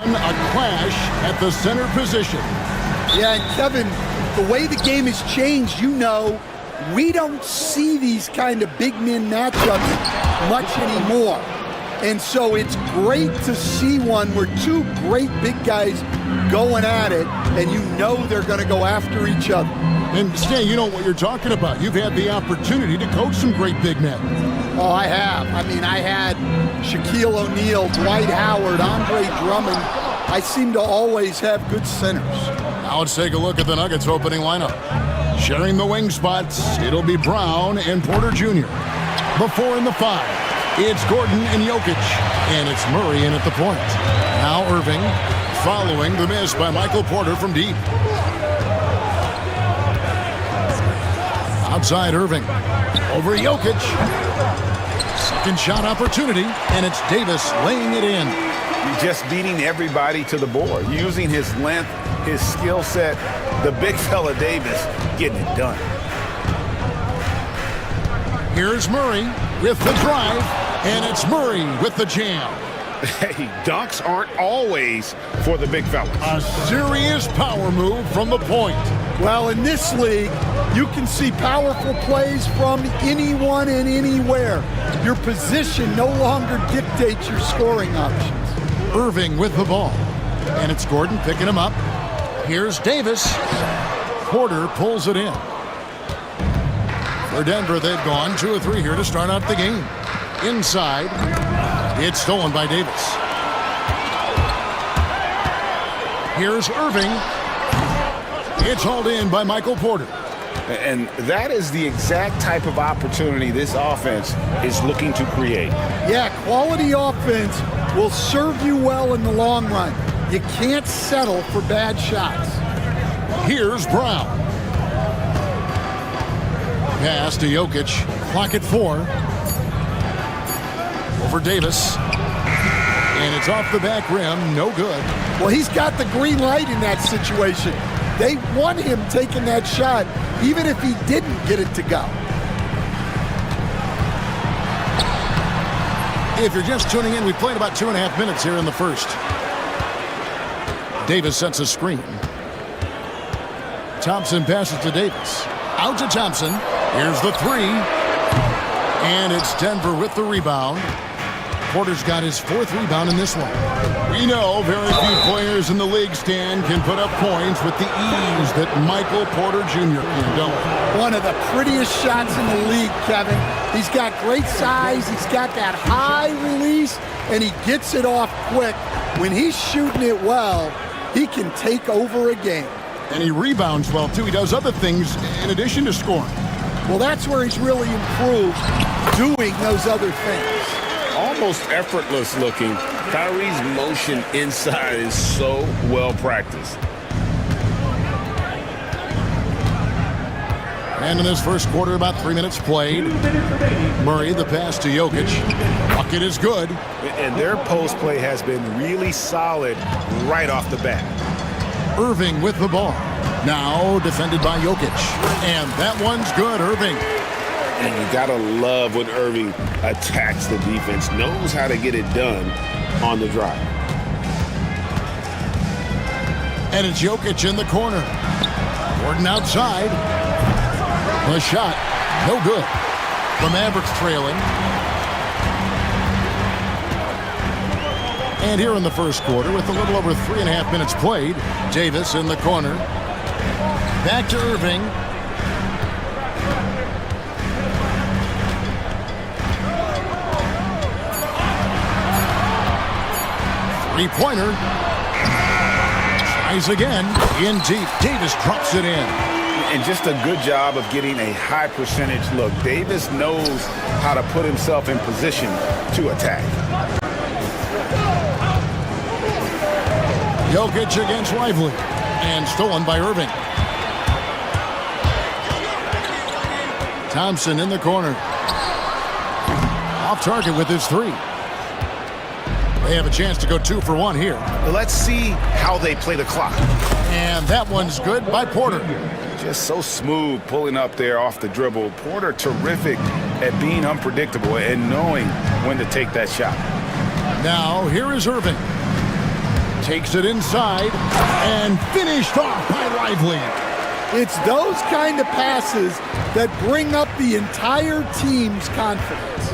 A clash at the center position. Yeah, and Kevin, the way the game has changed, you know, we don't see these kind of big men matchups much anymore. And so it's great to see one where two great big guys going at it, and you know they're going to go after each other. And Stan, you know what you're talking about. You've had the opportunity to coach some great big men. Oh, I have. I mean, I had Shaquille O'Neal, Dwight Howard, Andre Drummond. I seem to always have good centers. Now let's take a look at the Nuggets opening lineup. Sharing the wing spots, it'll be Brown and Porter Jr. The 4 and the 5, it's Gordon and Jokic. And it's Murray in at the point. Now Irving, following the miss by Michael Porter from deep. Outside Irving, over Jokic. Second shot opportunity, and it's Davis laying it in. Just beating everybody to the board, using his length, his skill set, the big fella Davis getting it done. Here's Murray with the drive, and it's Murray with the jam. Hey, dunks aren't always for the big fellas. A serious power move from the point. Well, in this league, you can see powerful plays from anyone and anywhere. Your position no longer dictates your scoring options. Irving with the ball, and it's Gordon picking him up. Here's Davis. Porter pulls it in. For Denver, they've gone 2 or 3 here to start out the game. Inside, it's stolen by Davis. Here's Irving. It's hauled in by Michael Porter. And that is the exact type of opportunity this offense is looking to create. Yeah, quality offense will serve you well in the long run. You can't settle for bad shots. Here's Brown. Pass to Jokic. Clock at 4. Over Davis. And it's off the back rim. No good. Well, he's got the green light in that situation. They want him taking that shot, even if he didn't get it to go. If you're just tuning in, we've played about 2.5 minutes here in the first. Davis sets a screen. Thompson passes to Davis. Out to Thompson. Here's the 3. And it's Denver with the rebound. Porter's got his 4th rebound in this one. We know very few players in the league, Stan, can put up points with the ease that Michael Porter Jr. can, don't we? One of the prettiest shots in the league, Kevin. He's got great size. He's got that high release, and he gets it off quick. When he's shooting it well, he can take over a game. And he rebounds well, too. He does other things in addition to scoring. Well, that's where he's really improved, doing those other things. Almost effortless looking. Kyrie's motion inside is so well practiced. And in this first quarter, about 3 minutes played. Murray, the pass to Jokic. Bucket is good. And their post play has been really solid right off the bat. Irving with the ball. Now defended by Jokic. And that one's good, Irving. And you gotta love when Irving attacks the defense, knows how to get it done on the drive. And it's Jokic in the corner. Gordon outside. The shot, no good. The Mavericks trailing. And here in the first quarter, with a little over 3.5 minutes played, Davis in the corner. Back to Irving. Three-pointer. Tries again. In deep. Davis drops it in. And just a good job of getting a high percentage look. Davis knows how to put himself in position to attack. Jokic against Lively. And stolen by Irving. Thompson in the corner. Off target with his 3. They have a chance to go 2 for 1 here. Let's see how they play the clock. And that one's good by Porter. Just so smooth pulling up there off the dribble. Porter terrific at being unpredictable and knowing when to take that shot. Now here is Irving. Takes it inside and finished off by Lively. It's those kind of passes that bring up the entire team's confidence.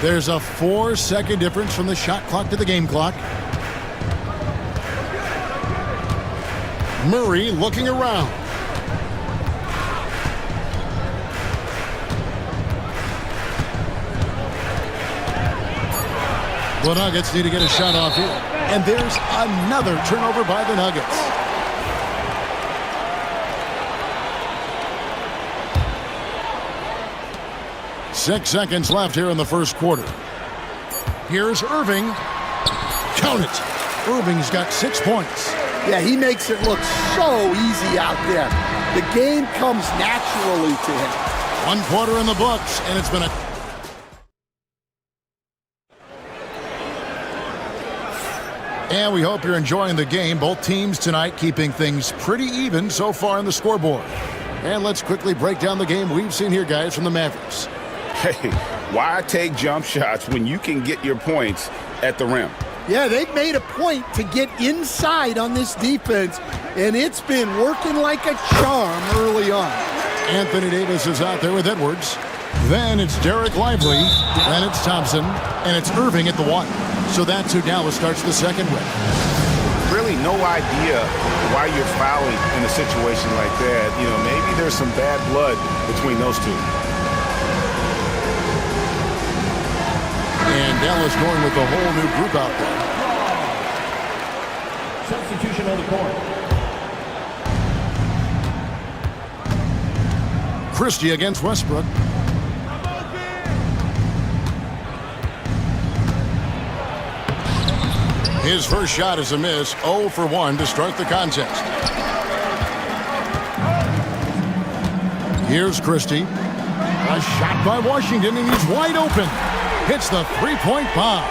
There's a 4-second difference from the shot clock to the game clock. Murray looking around. The Nuggets need to get a shot off here. And there's another turnover by the Nuggets. Six seconds left here in the first quarter. Here's Irving. Count it. Irving's got 6 points. Yeah, he makes it look so easy out there. The game comes naturally to him. 1 quarter in the books, and it's been a... And we hope you're enjoying the game. Both teams tonight keeping things pretty even so far on the scoreboard. And let's quickly break down the game we've seen here, guys, from the Mavericks. Hey, why take jump shots when you can get your points at the rim? Yeah, they've made a point to get inside on this defense, and it's been working like a charm early on. Anthony Davis is out there with Edwards. Then it's Derek Lively. Then it's Thompson. And it's Irving at the 1. So that's who Dallas starts the second with. Really no idea why you're fouling in a situation like that. You know, maybe there's some bad blood between those two. And Dallas going with the whole new group out there. Substitution on the court. Christie against Westbrook. His first shot is a miss. 0 for 1 to start the contest. Here's Christie. A shot by Washington, and he's wide open. Hits the three-point bomb.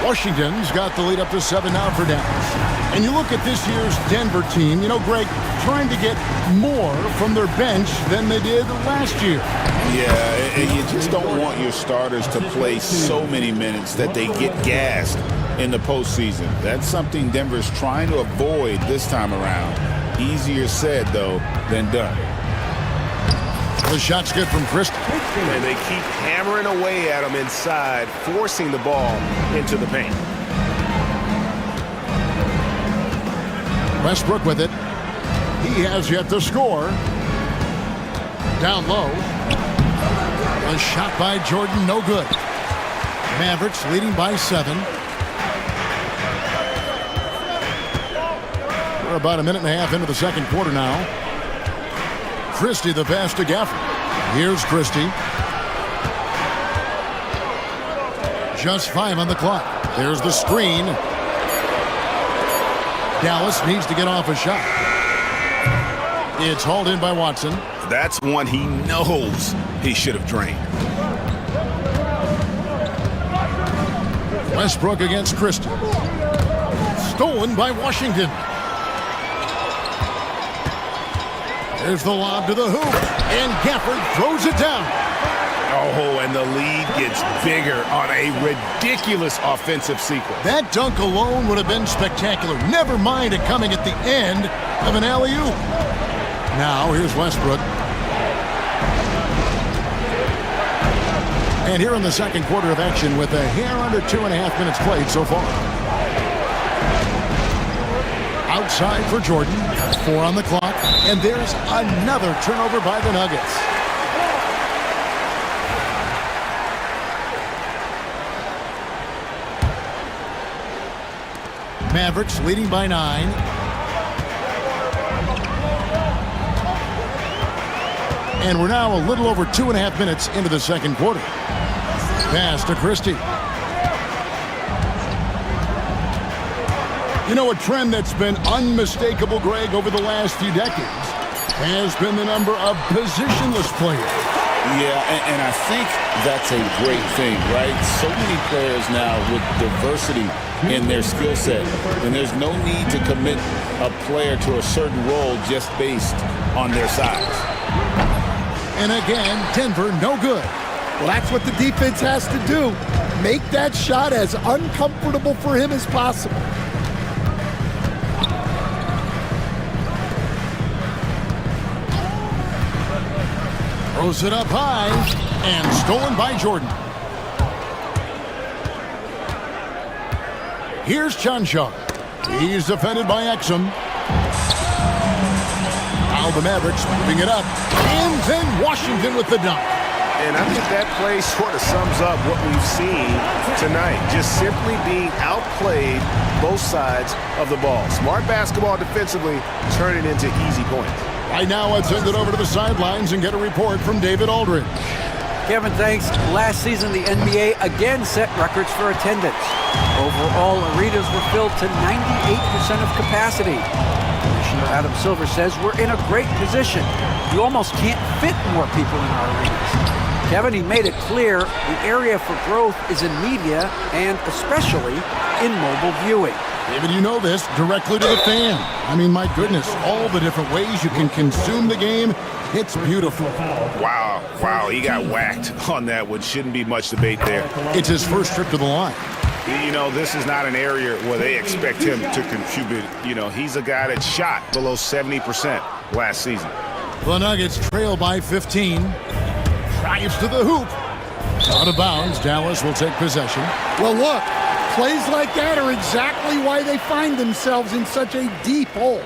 Washington's got the lead up to 7 now for Dallas. And you look at this year's Denver team, you know, Greg, trying to get more from their bench than they did last year. Yeah, and you just don't want your starters to play so many minutes that they get gassed in the postseason. That's something Denver's trying to avoid this time around. Easier said, though, than done. The shot's good from Christie. And they keep hammering away at him inside, forcing the ball into the paint. Westbrook with it. He has yet to score. Down low. A shot by Jordan, no good. Mavericks leading by 7. We're about a minute and a half into the second quarter now. Christie the pass to Gafford. Here's Christie. Just 5 on the clock. There's the screen. Dallas needs to get off a shot. It's hauled in by Watson. That's one he knows he should have drained. Westbrook against Christie. Stolen by Washington. There's the lob to the hoop, and Gafford throws it down. Oh, and the lead gets bigger on a ridiculous offensive sequence. That dunk alone would have been spectacular. Never mind it coming at the end of an alley-oop. Now, here's Westbrook. And here in the second quarter of action with a hair under 2.5 minutes played so far. Outside for Jordan. 4 on the clock. And there's another turnover by the Nuggets. Mavericks leading by 9. And we're now a little over 2.5 minutes into the second quarter. Pass to Christie. You know, a trend that's been unmistakable, Greg, over the last few decades has been the number of positionless players. Yeah, and I think that's a great thing, right? So many players now with diversity in their skill set, and there's no need to commit a player to a certain role just based on their size. And again, Denver no good. Well, that's what the defense has to do. Make that shot as uncomfortable for him as possible. Throws it up high and stolen by Jordan. Here's Chansha. He's defended by Exum. Now the Mavericks moving it up. And then Washington with the dunk. And I think that play sort of sums up what we've seen tonight. Just simply being outplayed both sides of the ball. Smart basketball defensively, turning into easy points. Right now, let's send it over to the sidelines and get a report from David Aldridge. Kevin, thanks. Last season, the NBA again set records for attendance. Overall, arenas were filled to 98% of capacity. Commissioner Adam Silver says we're in a great position. You almost can't fit more people in our arenas. Kevin, he made it clear the area for growth is in media and especially in mobile viewing. David, you know this, directly to the fan. I mean, my goodness, all the different ways you can consume the game. It's beautiful. Wow, he got whacked on that one. Shouldn't be much debate there. It's his first trip to the line. You know, this is not an area where they expect him to contribute. You know, he's a guy that shot below 70% last season. The Nuggets trail by 15. Drives to the hoop. Out of bounds, Dallas will take possession. Well, look, plays like that are exactly why they find themselves in such a deep hole.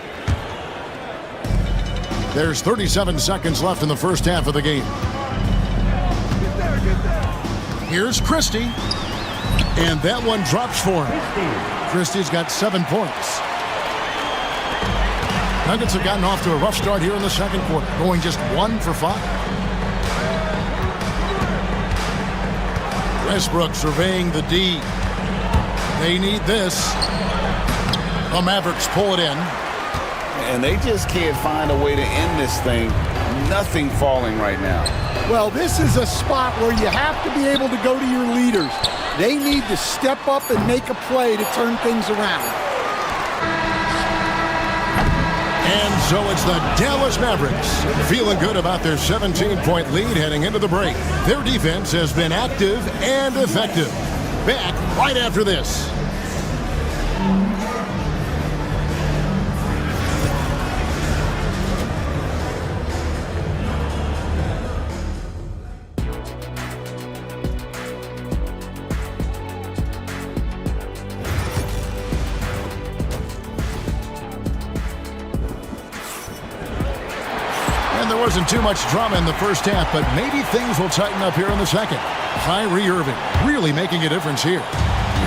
There's 37 seconds left in the first half of the game. Here's Christie. And that one drops for him. Christie's got 7 points. Nuggets have gotten off to a rough start here in the second quarter, going just 1 for 5. Westbrook surveying the D. They need this. The Mavericks pull it in. And they just can't find a way to end this thing. Nothing falling right now. Well, this is a spot where you have to be able to go to your leaders. They need to step up and make a play to turn things around. And so it's the Dallas Mavericks feeling good about their 17-point lead heading into the break. Their defense has been active and effective. Back right after this. Wasn't too much drama in the first half, but maybe things will tighten up here in the second. Kyrie Irving really making a difference here.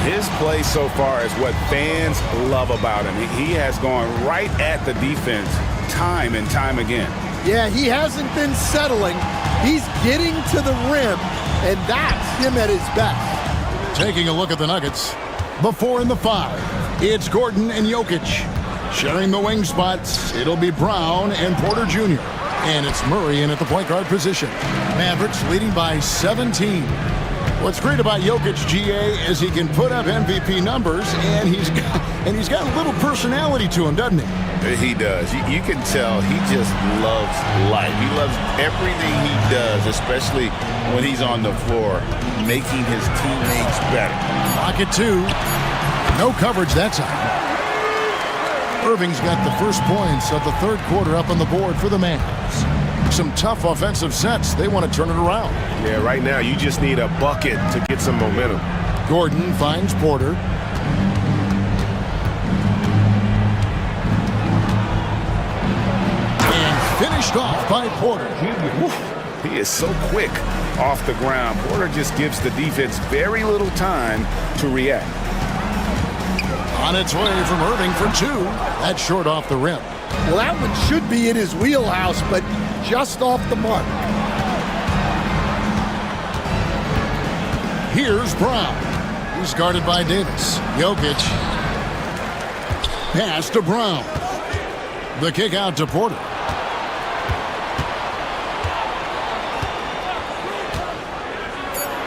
His play so far is what fans love about him. He has gone right at the defense time and time again. Yeah, he hasn't been settling. He's getting to the rim, and that's him at his best. Taking a look at the Nuggets. The 4 and the 5. It's Gordon and Jokic. Sharing the wing spots, it'll be Brown and Porter Jr. And it's Murray in at the point guard position. Mavericks leading by 17. What's great about Jokic, GA, is he can put up MVP numbers, and he's got a little personality to him, doesn't he? He does. You can tell he just loves life. He loves everything he does, especially when he's on the floor, making his teammates better. Pocket 2. No coverage that time. Irving's got the first points of the third quarter up on the board for the Mavs. Some tough offensive sets. They want to turn it around. Yeah, right now you just need a bucket to get some momentum. Gordon finds Porter. And finished off by Porter. He is so quick off the ground. Porter just gives the defense very little time to react. On its way from Irving for 2. That's short off the rim. Well, that one should be in his wheelhouse, but just off the mark. Here's Brown. He's guarded by Davis. Jokic. Pass to Brown. The kick out to Porter.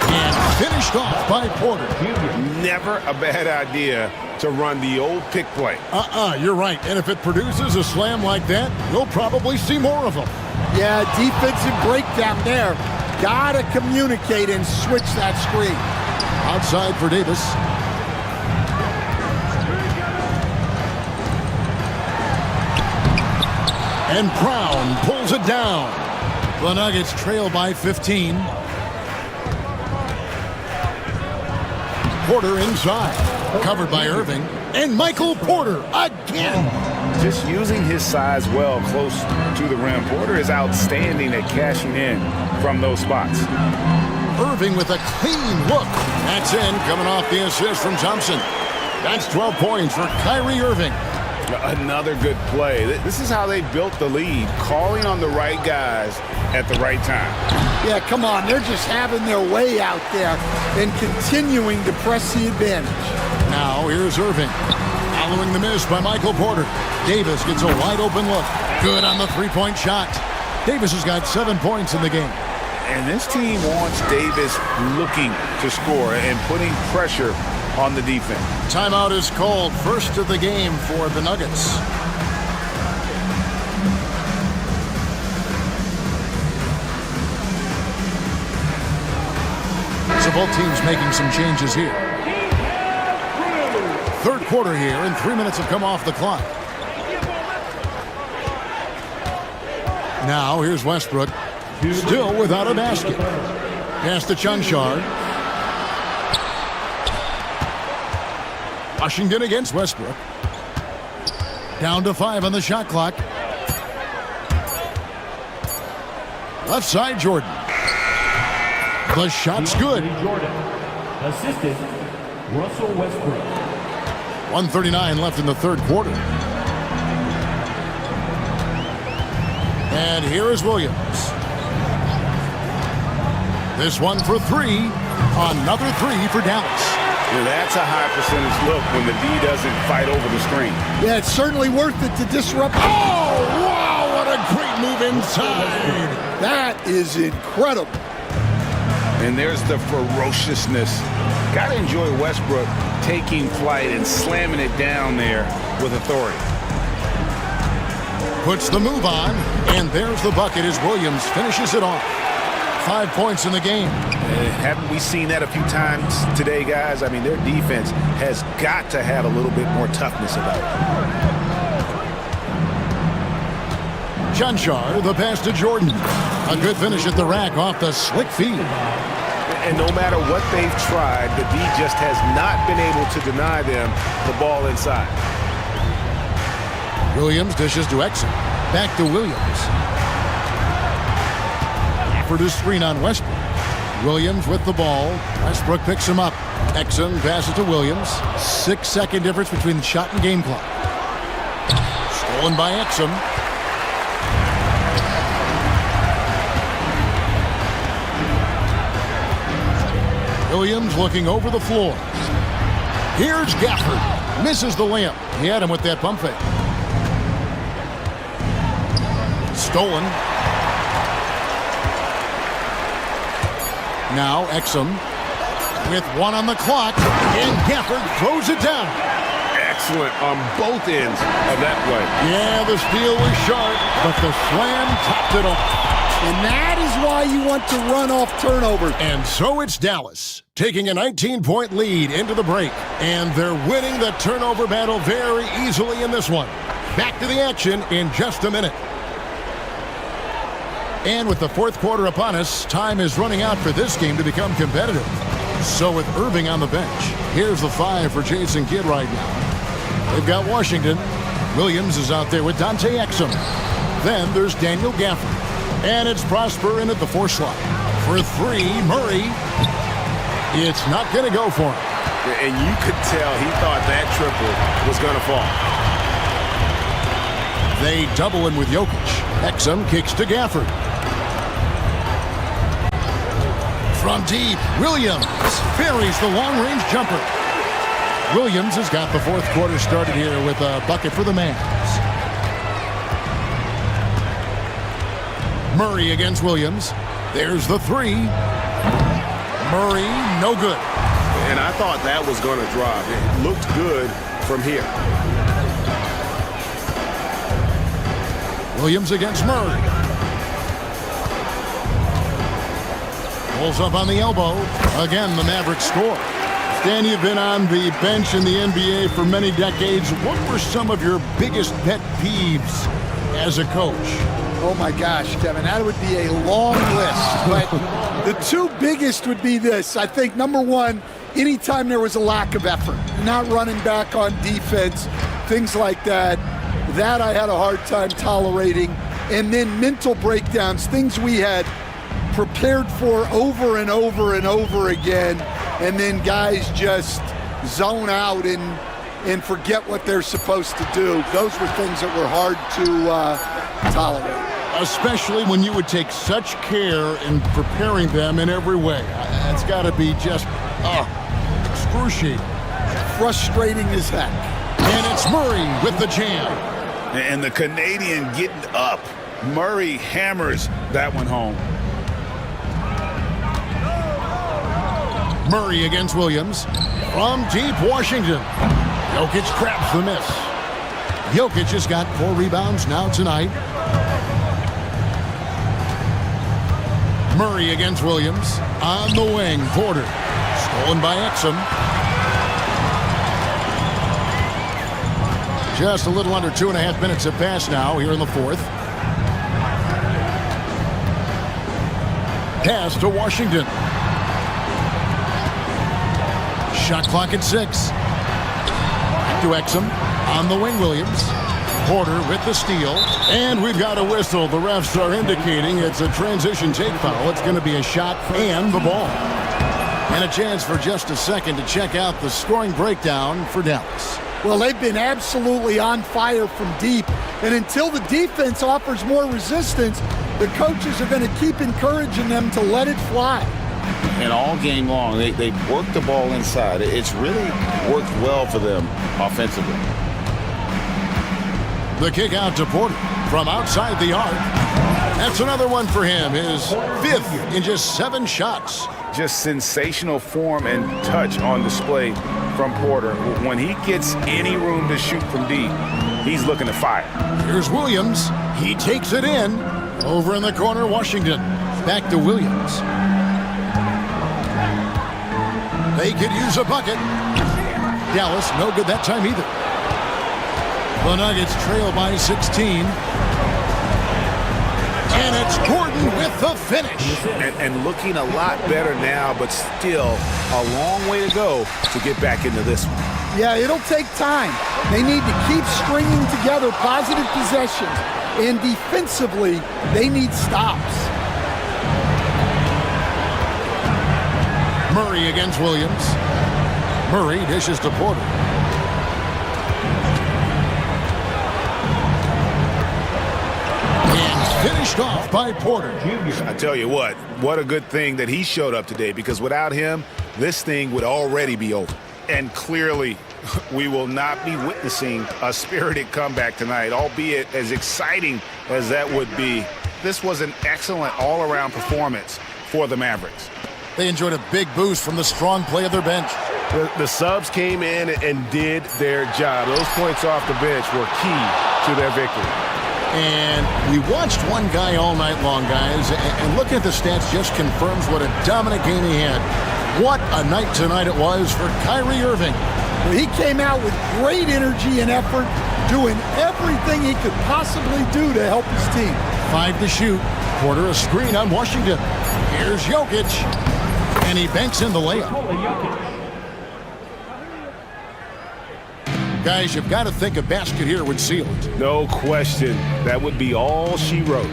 And finished off by Porter. Never a bad idea to run the old pick play. You're right. And if it produces a slam like that, you'll probably see more of them. Yeah, defensive breakdown there. Gotta communicate and switch that screen. Outside for Davis. And Brown pulls it down. The Nuggets trail by 15. Porter inside. Covered by Irving. And Michael Porter again. Just using his size well close to the rim. Porter is outstanding at cashing in from those spots. Irving with a clean look. That's in, coming off the assist from Thompson. That's 12 points for Kyrie Irving. Another good play. This is how they built the lead, calling on the right guys at the right time. Yeah, come on. They're just having their way out there and continuing to press the advantage. Now here's Irving. Following the miss by Michael Porter. Davis gets a wide open look. Good on the three-point shot. Davis has got 7 points in the game. And this team wants Davis looking to score and putting pressure on the defense. Timeout is called. First of the game for the Nuggets. So both teams making some changes here. Third quarter here, and 3 minutes have come off the clock. Now here's Westbrook, still without a basket. Pass to Chanchar. Washington against Westbrook. Down to 5 on the shot clock. Left side, Jordan. The shot's good. Jordan. Assistant, Russell Westbrook. 1:39 left in the third quarter. And here is Williams. This one for 3. Another 3 for Dallas. Yeah, that's a high percentage look when the D doesn't fight over the screen. Yeah, it's certainly worth it to disrupt. Oh, wow, what a great move inside. That is incredible. And there's the ferociousness. Got to enjoy Westbrook taking flight and slamming it down there with authority. Puts the move on, and there's the bucket as Williams finishes it off. 5 points in the game. Haven't we seen that a few times today, guys? I mean, their defense has got to have a little bit more toughness about it. Chanchar, the pass to Jordan. A good finish at the rack off the slick feed. And no matter what they've tried, the D just has not been able to deny them the ball inside. Williams dishes to Exum. Back to Williams. For the screen on Westbrook. Williams with the ball. Westbrook picks him up. Exum passes to Williams. 6-second difference between the shot and game clock. Stolen by Exum. Williams looking over the floor. Here's Gafford. Misses the layup. He had him with that pump fake. Stolen. Now Exum with 1 on the clock, and Gafford throws it down. Excellent on both ends of that play. Yeah, the steal was sharp, but the slam topped it off. And that is why you want to run off turnovers. And so it's Dallas taking a 19-point lead into the break, and they're winning the turnover battle very easily in this one. Back to the action in just a minute. And with the fourth quarter upon us, time is running out for this game to become competitive. So with Irving on the bench, here's the 5 for Jason Kidd right now. They've got Washington. Williams is out there with Dante Exum. Then there's Daniel Gafford. And it's Prosper in at the 4 slot. For 3, Murray. It's not going to go for him. And you could tell he thought that triple was going to fall. They double him with Jokic. Exum kicks to Gafford. From deep, Williams buries the long-range jumper. Williams has got the fourth quarter started here with a bucket for the Mavs. Murray against Williams. There's the 3. Murray, no good. And I thought that was going to drop. It looked good from here. Williams against Murray. Pulls up on the elbow. Again, the Mavericks score. Stan, you've been on the bench in the NBA for many decades. What were some of your biggest pet peeves as a coach? Oh my gosh, Kevin, that would be a long list. But the two biggest would be this. I think number one, anytime there was a lack of effort, not running back on defense, things like that, that I had a hard time tolerating. And then mental breakdowns, things we had prepared for over and over and over again, and then guys just zone out and forget what they're supposed to do. Those were things that were hard to tolerate. Especially when you would take such care in preparing them in every way. It's got to be just excruciating. Frustrating as heck. And it's Murray with the jam. And the Canadian getting up. Murray hammers that one home. Murray against Williams. From deep Washington. Jokic crabs the miss. Jokic has got 4 rebounds now tonight. Murray against Williams. On the wing, Porter. Stolen by Exum. Just a little under 2.5 minutes have passed now here in the fourth. Pass to Washington. Shot clock at 6. Back to Exum. On the wing, Williams. Porter with the steal. And we've got a whistle. The refs are indicating it's a transition take foul. It's going to be a shot and the ball. And a chance for just a second to check out the scoring breakdown for Dallas. Well, they've been absolutely on fire from deep. And until the defense offers more resistance, the coaches are going to keep encouraging them to let it fly. And all game long, they work the ball inside. It's really worked well for them offensively. The kick out to Porter from outside the arc. That's another one for him. His 5th in just 7 shots. Just sensational form and touch on display from Porter. When he gets any room to shoot from deep, he's looking to fire. Here's Williams. He takes it in. Over in the corner, Washington. Back to Williams. They could use a bucket. Dallas, no good that time either. The Nuggets trail by 16. And it's Gordon with the finish. And looking a lot better now, but still a long way to go to get back into this one. Yeah, it'll take time. They need to keep stringing together positive possessions. And defensively, they need stops. Murray against Williams. Murray dishes to Porter. And finished off by Porter. I tell you what a good thing that he showed up today, because without him, this thing would already be over. And clearly, we will not be witnessing a spirited comeback tonight, albeit as exciting as that would be. This was an excellent all-around performance for the Mavericks. They enjoyed a big boost from the strong play of their bench. The subs came in and did their job. Those points off the bench were key to their victory. And we watched one guy all night long, guys, and looking at the stats just confirms what a dominant game he had. What a night tonight it was for Kyrie Irving. He came out with great energy and effort, doing everything he could possibly do to help his team. 5 to shoot. Porter a screen on Washington. Here's Jokic. And he banks in the layup. Guys, you've got to think a basket here would seal it. No question. That would be all she wrote.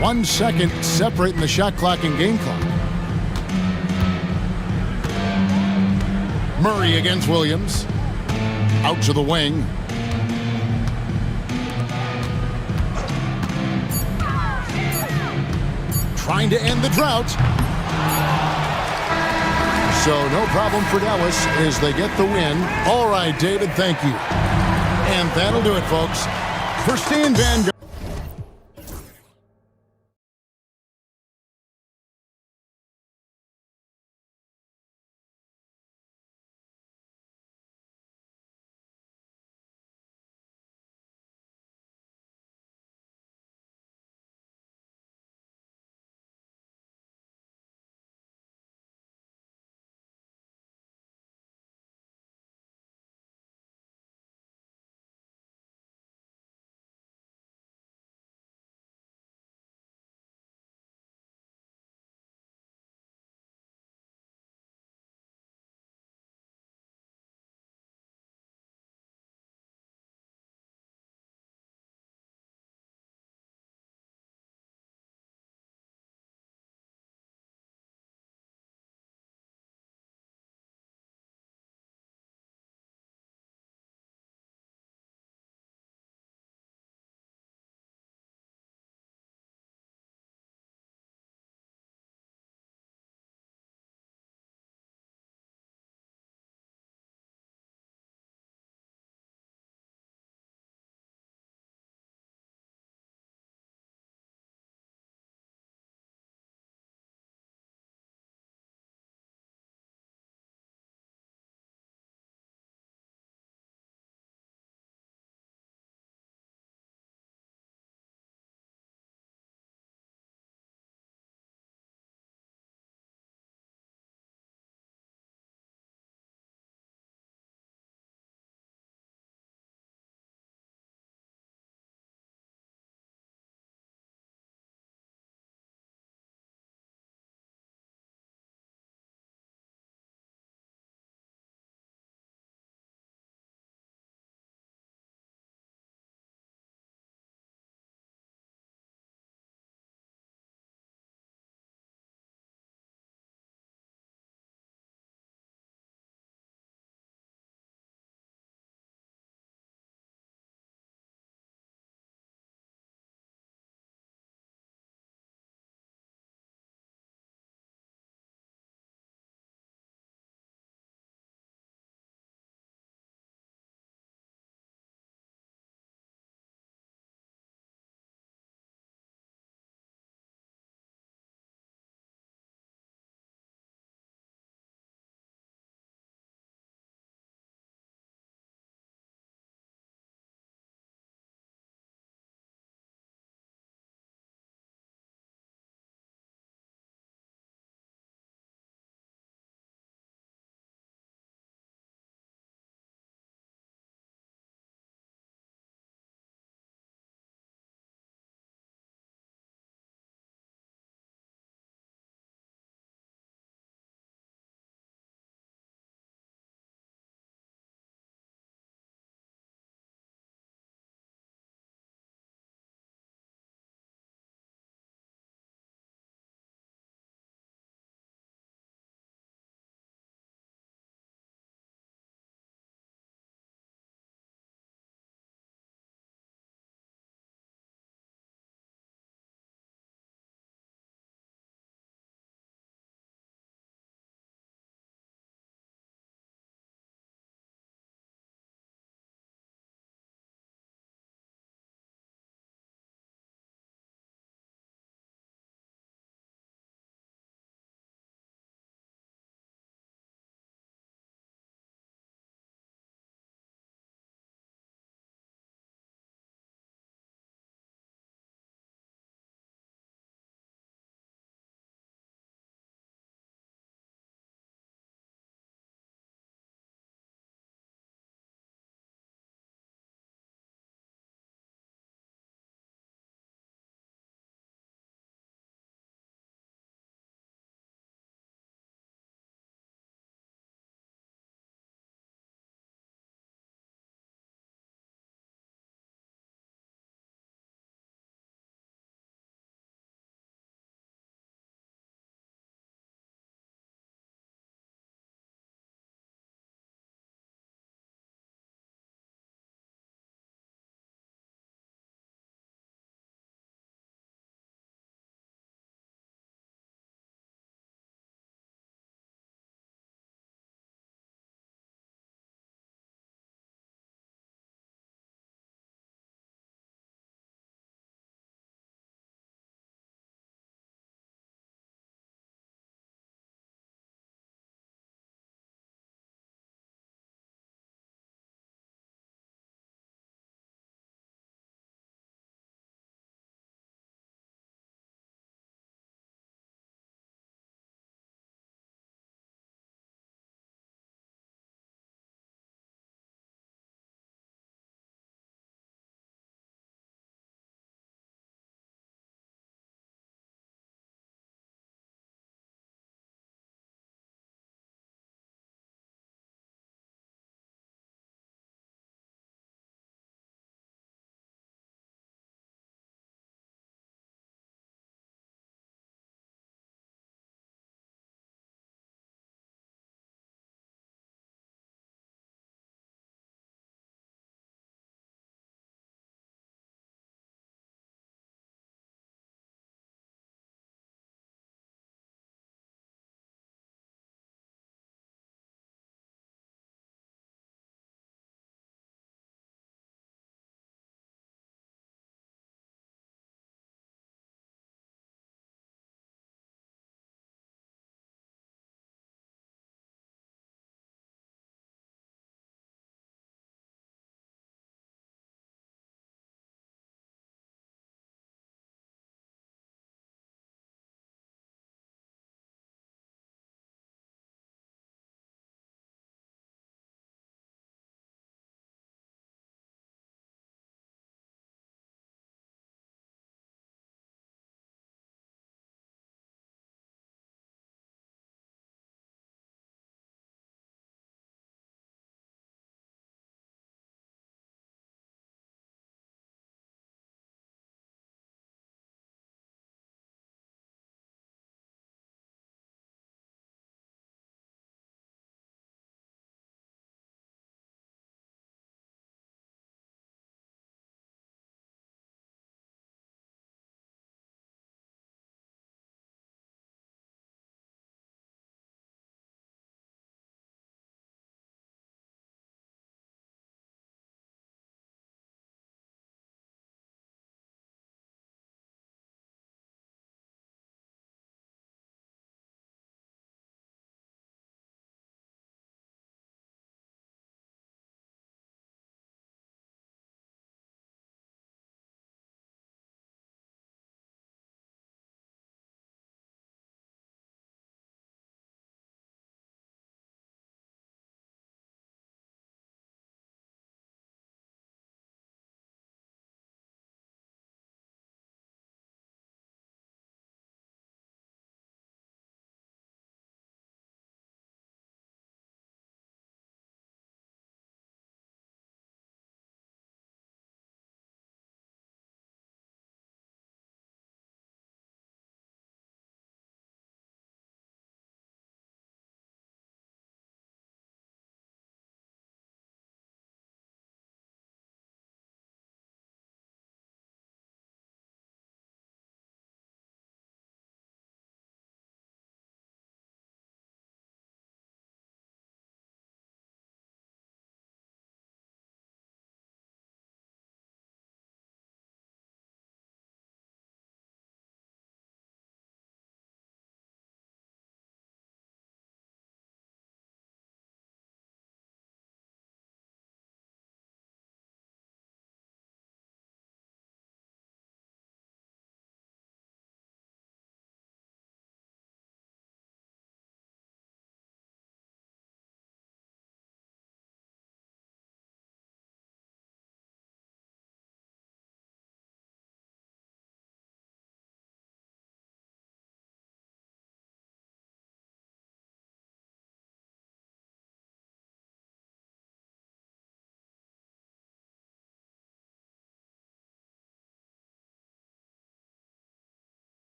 1 second separating the shot clock and game clock. Murray against Williams. Out to the wing. Trying to end the drought. So no problem for Dallas as they get the win. All right, David, thank you. And that'll do it, folks. For Stan Van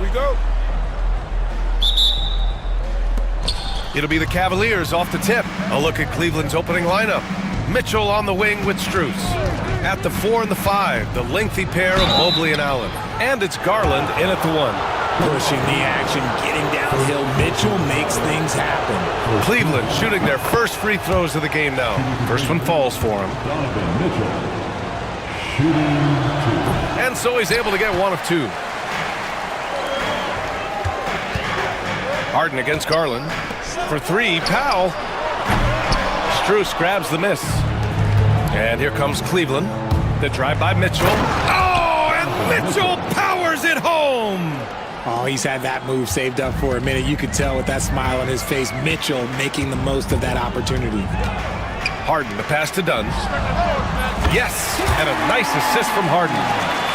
we go. It'll be the Cavaliers off the tip. A look at Cleveland's opening lineup. Mitchell on the wing with Strus. At the 4 and the 5, the lengthy pair of Mobley and Allen. And it's Garland in at the 1. Pushing the action, getting downhill. Mitchell makes things happen. Cleveland shooting their first free throws of the game now. First one falls for him. Donovan Mitchell. Shooting 2. And so he's able to get 1 of 2. Harden against Garland. For 3, Powell. Strus grabs the miss. And here comes Cleveland. The drive by Mitchell. Oh, and Mitchell powers it home! Oh, he's had that move saved up for a minute. You could tell with that smile on his face. Mitchell making the most of that opportunity. Harden, the pass to Dunn. Yes, and a nice assist from Harden.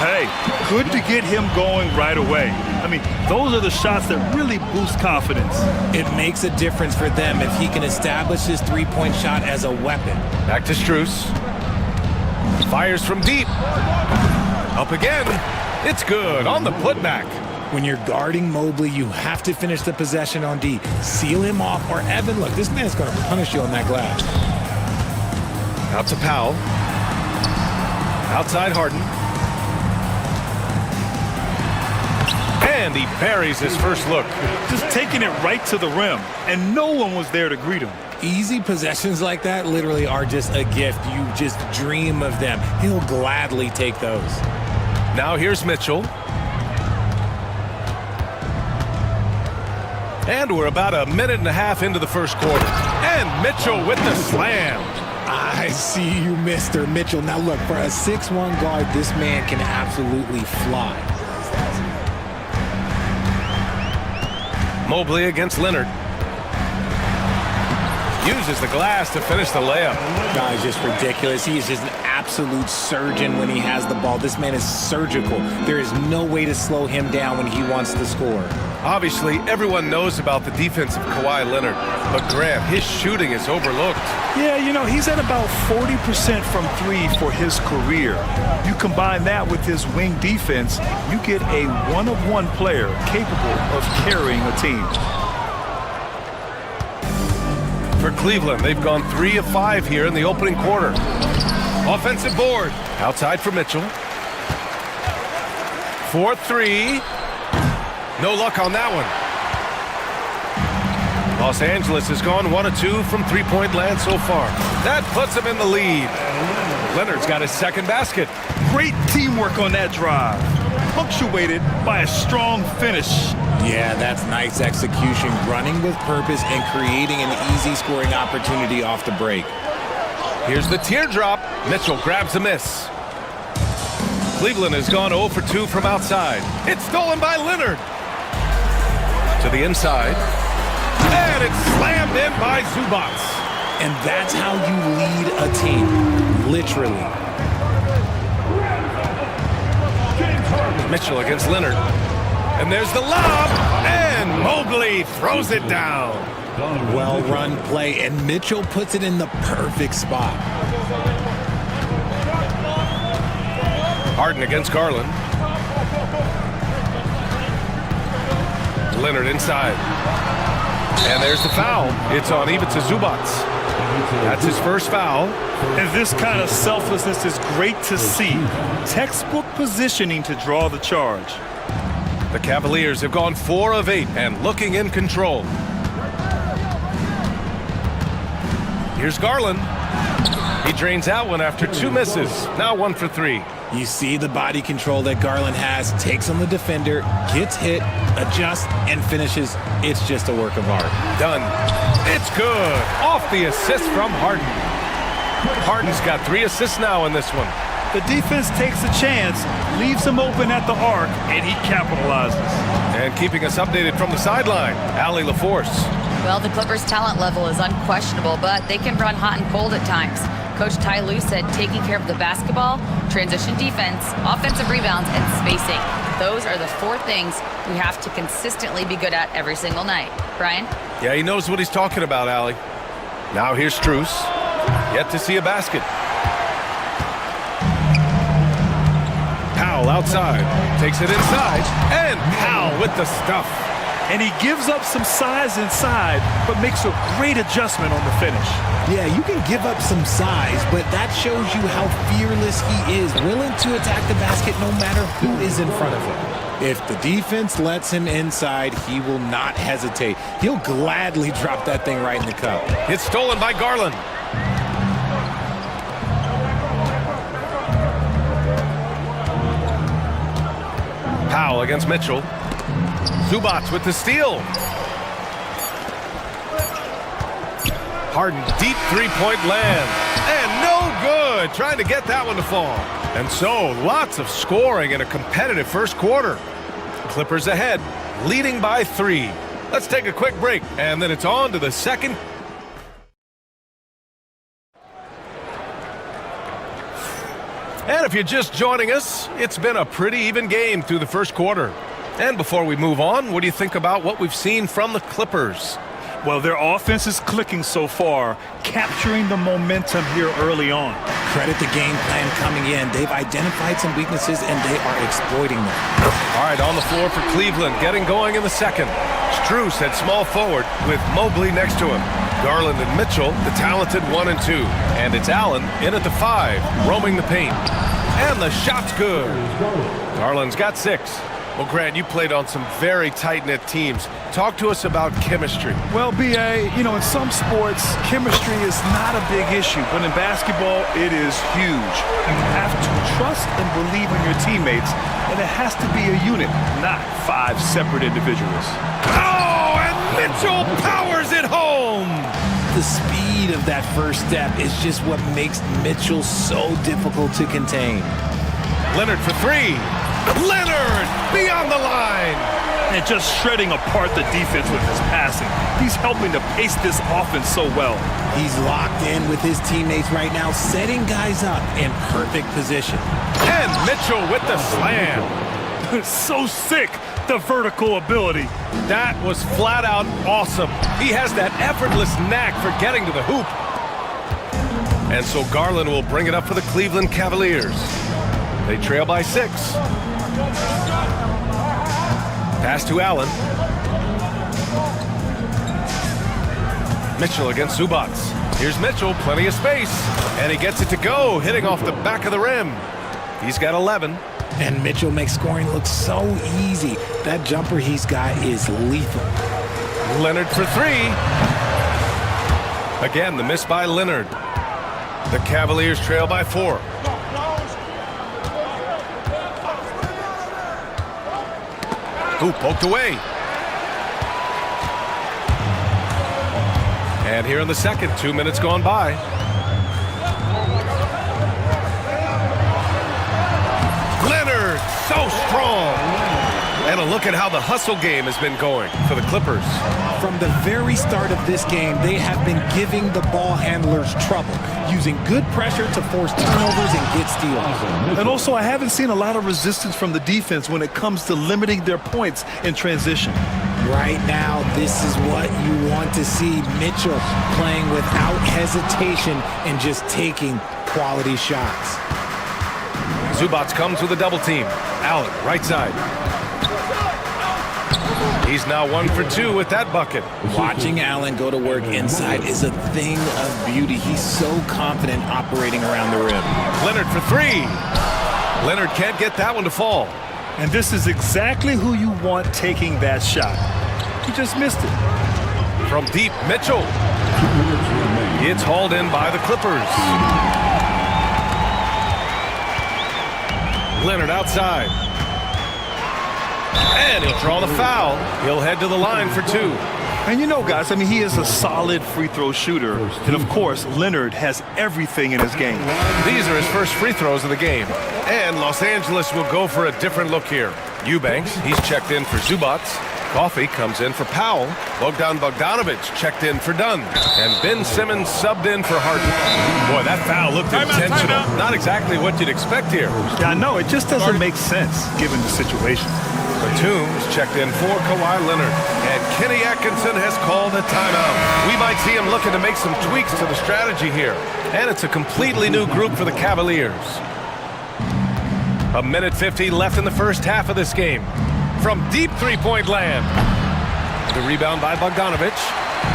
Hey, good to get him going right away. I mean, those are the shots that really boost confidence. It makes a difference for them if he can establish his three-point shot as a weapon. Back to Strus. Fires from deep. Up again. It's good on the putback. When you're guarding Mobley, you have to finish the possession on D. Seal him off, or Evan, look, this man's going to punish you on that glass. Out to Powell. Outside Harden. And he buries his first look. Just taking it right to the rim, and no one was there to greet him. Easy possessions like that literally are just a gift. You just dream of them. He'll gladly take those. Now here's Mitchell. And we're about a minute and a half into the first quarter. And Mitchell with the slam. I see you, Mr. Mitchell. Now look, for a 6'1" guard, this man can absolutely fly. Mobley against Leonard. Uses the glass to finish the layup. Guys, just ridiculous. He is just an absolute surgeon when he has the ball. This man is surgical. There is no way to slow him down when he wants to score. Obviously, everyone knows about the defense of Kawhi Leonard, but Graham, his shooting is overlooked. Yeah, you know, he's at about 40% from 3 for his career. You combine that with his wing defense, you get a one-of-one player capable of carrying a team. For Cleveland, they've gone 3 of 5 here in the opening quarter. Offensive board. Outside for Mitchell. 4-3. No luck on that one. Los Angeles has gone 1 of 2 from three-point land so far. That puts them in the lead. Leonard's got his second basket. Great teamwork on that drive, punctuated by a strong finish. Yeah, that's nice execution, running with purpose and creating an easy scoring opportunity off the break. Here's the teardrop. Mitchell grabs a miss. Cleveland has gone 0 for 2 from outside. It's stolen by Leonard. To the inside. And it's slammed in by Zubac. And that's how you lead a team, literally. Mitchell against Leonard. And there's the lob. And Mobley throws it down. Well-run play, and Mitchell puts it in the perfect spot. Harden against Garland. Leonard inside. And there's the foul. It's on Ivica Zubac. That's his first foul. And this kind of selflessness is great to see. Textbook positioning to draw the charge. The Cavaliers have gone 4 of 8 and looking in control. Here's Garland. He drains out one after 2 misses. Now 1 for 3. You see the body control that Garland has, takes on the defender, gets hit, adjusts, and finishes. It's just a work of art. Done. It's good. Off the assist from Harden. Harden's got 3 assists now in this one. The defense takes a chance, leaves him open at the arc, and he capitalizes. And keeping us updated from the sideline, Allie LaForce. Well, the Clippers' talent level is unquestionable, but they can run hot and cold at times. Coach Ty Lue said taking care of the basketball, transition defense, offensive rebounds, and spacing. Those are the 4 things we have to consistently be good at every single night. Brian? Yeah, he knows what he's talking about, Allie. Now here's Strus. Yet to see a basket. Powell Powell outside, takes it inside, and Powell with the stuff. And he gives up some size inside, but makes a great adjustment on the finish. Yeah, you can give up some size, but that shows you how fearless he is, willing to attack the basket no matter who is in front of him. If the defense lets him inside, he will not hesitate. He'll gladly drop that thing right in the cup. It's stolen by Garland. Powell against Mitchell. Zubac with the steal. Harden, deep three-point land. And no good. Trying to get that one to fall. And so, lots of scoring in a competitive first quarter. Clippers ahead, leading by 3. Let's take a quick break, and then it's on to the second. And if you're just joining us, it's been a pretty even game through the first quarter. And before we move on, what do you think about what we've seen from the Clippers? Well, their offense is clicking so far, capturing the momentum here early on. Credit the game plan coming in. They've identified some weaknesses, and they are exploiting them. All right, on the floor for Cleveland, getting going in the second. Strus at small forward with Mobley next to him. Garland and Mitchell, the talented 1 and 2. And it's Allen in at the 5, roaming the paint. And the shot's good. Garland's got 6. Well, Grant, you played on some very tight-knit teams. Talk to us about chemistry. Well, B.A., you know, in some sports, chemistry is not a big issue, but in basketball, it is huge. You have to trust and believe in your teammates, and it has to be a unit, not 5 separate individuals. Oh, and Mitchell powers it home! The speed of that first step is just what makes Mitchell so difficult to contain. Leonard for 3. Leonard beyond the line. And just shredding apart the defense with his passing. He's helping to pace this offense so well. He's locked in with his teammates right now, setting guys up in perfect position. And Mitchell with the slam. So sick, the vertical ability. That was flat out awesome. He has that effortless knack for getting to the hoop. And so Garland will bring it up for the Cleveland Cavaliers. They trail by 6. Pass to Allen. Mitchell against Zubac. Here's Mitchell, plenty of space. And he gets it to go, hitting off the back of the rim. He's got 11. And Mitchell makes scoring look so easy. That jumper he's got is lethal. Leonard for 3. Again, the miss by Leonard. The Cavaliers trail by 4. Ooh, poked away. And here in the second, 2 minutes gone by. Leonard, so strong. And a look at how the hustle game has been going for the Clippers. From the very start of this game, they have been giving the ball handlers trouble, using good pressure to force turnovers and get steals. And also, I haven't seen a lot of resistance from the defense when it comes to limiting their points in transition. Right now, this is what you want to see. Mitchell playing without hesitation and just taking quality shots. Zubac comes with a double team. Allen, right side. He's now 1 for 2 with that bucket. Watching Allen go to work inside is a thing of beauty. He's so confident operating around the rim. Leonard for 3. Leonard can't get that one to fall. And this is exactly who you want taking that shot. He just missed it. From deep, Mitchell. It's hauled in by the Clippers. Leonard outside. And he'll draw the foul. He'll head to the line for 2. And you know, guys, I mean, he is a solid free throw shooter. And, of course, Leonard has everything in his game. These are his first free throws of the game. And Los Angeles will go for a different look here. Eubanks, he's checked in for Zubac. Coffey comes in for Powell. Bogdan Bogdanovic checked in for Dunn. And Ben Simmons subbed in for Harden. Boy, that foul looked intentional. Not exactly what you'd expect here. Yeah, no, it just doesn't make sense given the situation. Batum's checked in for Kawhi Leonard. And Kenny Atkinson has called a timeout. We might see him looking to make some tweaks to the strategy here. And it's a completely new group for the Cavaliers. A minute 50 left in the first half of this game. From deep three-point land. The rebound by Bogdanovic.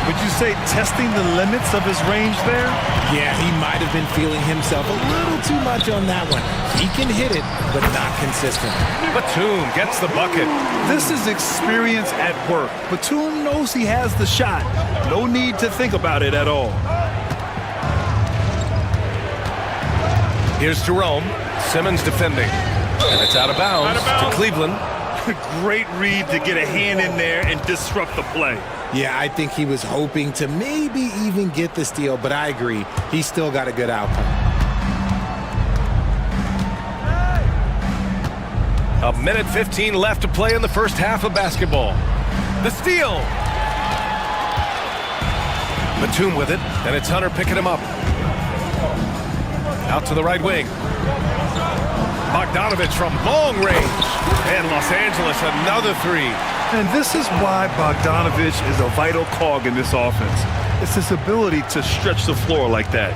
Would you say testing the limits of his range there? Yeah, he might have been feeling himself a little too much on that one. He can hit it, but not consistently. Batum gets the bucket. This is experience at work. Batum knows he has the shot. No need to think about it at all. Here's Jerome. Simmons defending. And it's out of bounds to Cleveland. Great read to get a hand in there and disrupt the play. Yeah, I think he was hoping to maybe even get the steal, but I agree. He still got a good outcome. A minute 15 left to play in the first half of basketball. The steal. Batum with it, and it's Hunter picking him up. Out to the right wing. Bogdanovic from long range. And Los Angeles, another three. And this is why Bogdanovic is a vital cog in this offense. It's his ability to stretch the floor like that.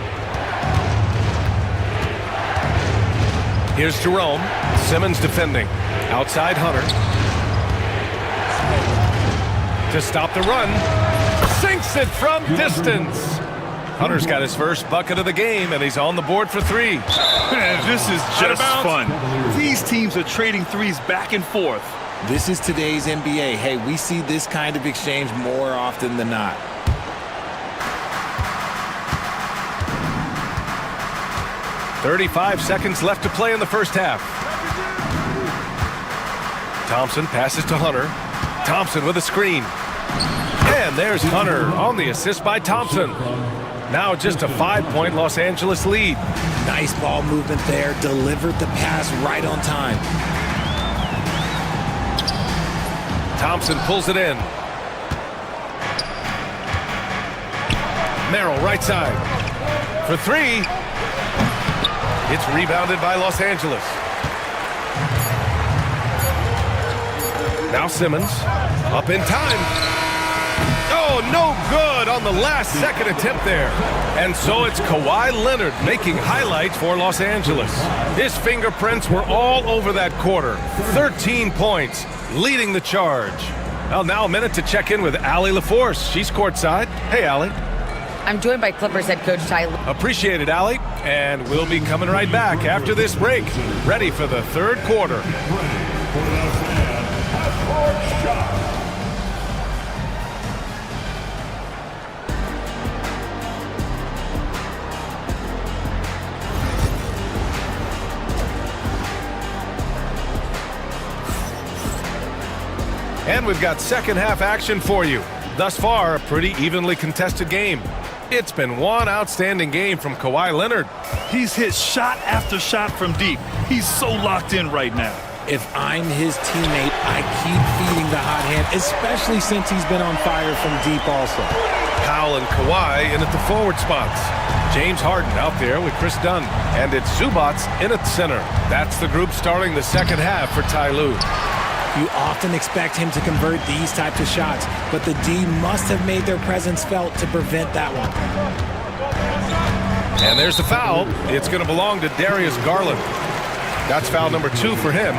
Here's Jerome. Simmons defending. Outside Hunter. To stop the run. Sinks it from distance. Hunter's got his first bucket of the game, and he's on the board for three. Man, this is just fun. These teams are trading threes back and forth. This is today's NBA. Hey, we see this kind of exchange more often than not. .35 seconds left to play in the first half. Thompson passes to Hunter. Thompson with a screen. And there's Hunter on the assist by Thompson. Now just a 5-point Los Angeles lead. Nice ball movement there. Delivered the pass right on time. Thompson pulls it in. Merrill right side. For three. It's rebounded by Los Angeles. Now Simmons. Up in time. Oh, no good on the last second attempt there. And so it's Kawhi Leonard making highlights for Los Angeles. His fingerprints were all over that quarter. 13 points, leading the charge. Well, now a minute to check in with Allie LaForce. She's courtside. Hey, Allie. I'm joined by Clippers head coach Ty Lue. Appreciate it, Allie. And we'll be coming right back after this break. Ready for the third quarter. And we've got second half action for you. Thus far, a pretty evenly contested game. It's been one outstanding game from Kawhi Leonard. He's hit shot after shot from deep. He's so locked in right now. If I'm his teammate, I keep feeding the hot hand, especially since he's been on fire from deep also. Powell and Kawhi in at the forward spots. James Harden out there with Chris Dunn. And it's Zubats in at center. That's the group starting the second half for Ty Lue. You often expect him to convert these types of shots, but the D must have made their presence felt to prevent that one. And there's the foul. It's going to belong to Darius Garland. That's foul number 2 for him.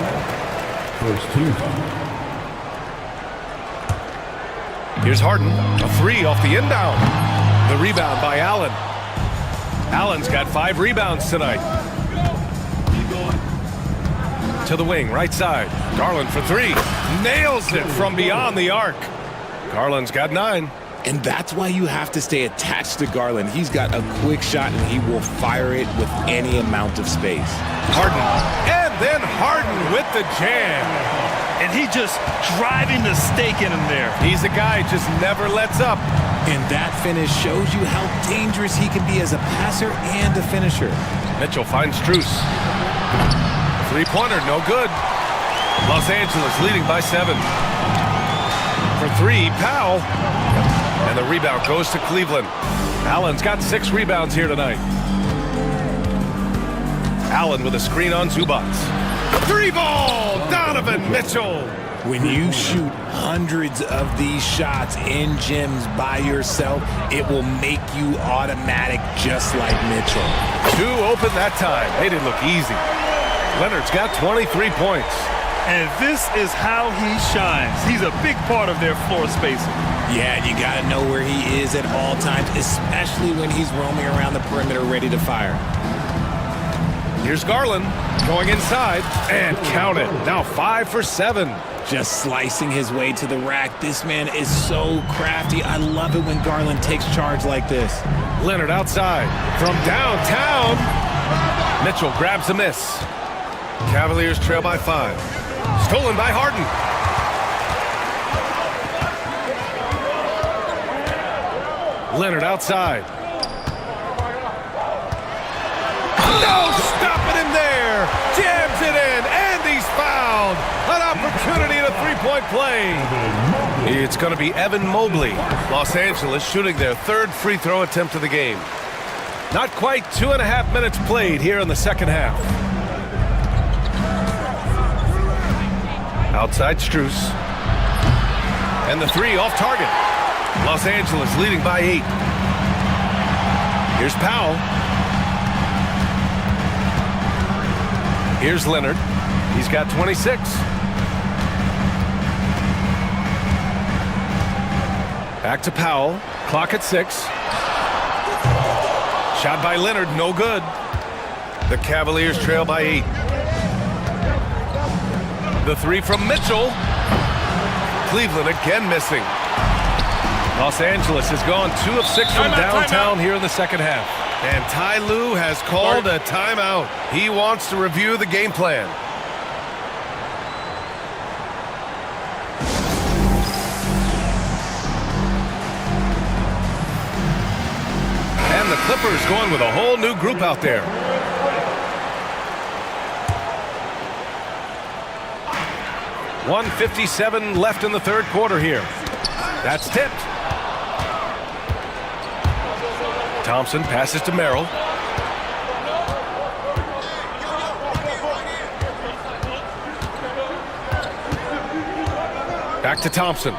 First team. Here's Harden. A three off the inbound. The rebound by Allen. Allen's got 5 rebounds tonight. To the wing, right side. Garland for 3. Nails it from beyond the arc. Garland's got 9. And that's why you have to stay attached to Garland. He's got a quick shot, and he will fire it with any amount of space. Harden. And then Harden with the jam. And he just driving the stake in him there. He's a guy who just never lets up. And that finish shows you how dangerous he can be as a passer and a finisher. Mitchell finds Strus. Three-pointer, no good. Los Angeles leading by 7. For 3, Powell. And the rebound goes to Cleveland. Allen's got 6 rebounds here tonight. Allen with a screen on Zubats. 3-ball, Donovan Mitchell. When you shoot hundreds of these shots in gyms by yourself, it will make you automatic just like Mitchell. 2 open that time. They didn't look easy. Leonard's got 23 points. And this is how he shines. He's a big part of their floor spacing. Yeah, you got to know where he is at all times, especially when he's roaming around the perimeter ready to fire. Here's Garland going inside and count it. Now 5 for 7. Just slicing his way to the rack. This man is so crafty. I love it when Garland takes charge like this. Leonard outside from downtown. Mitchell grabs a miss. Cavaliers trail by 5. Stolen by Harden. Leonard outside. No stopping him there. Jams it in, and he's fouled. An opportunity at a three-point play. It's going to be Evan Mobley. Los Angeles shooting their third free throw attempt of the game. Not quite 2.5 minutes played here in the second half. Outside Strus. And the three off target. Los Angeles leading by 8. Here's Powell. Here's Leonard. He's got 26. Back to Powell. Clock at 6. Shot by Leonard, no good. The Cavaliers trail by 8. The three from Mitchell. Cleveland again missing. Los Angeles has gone 2 of 6 from downtown here in the second half. And Ty Lue has called a timeout. He wants to review the game plan. And the Clippers going with a whole new group out there. .157 left in the third quarter here. That's tipped. Thompson passes to Merrill. Back to Thompson.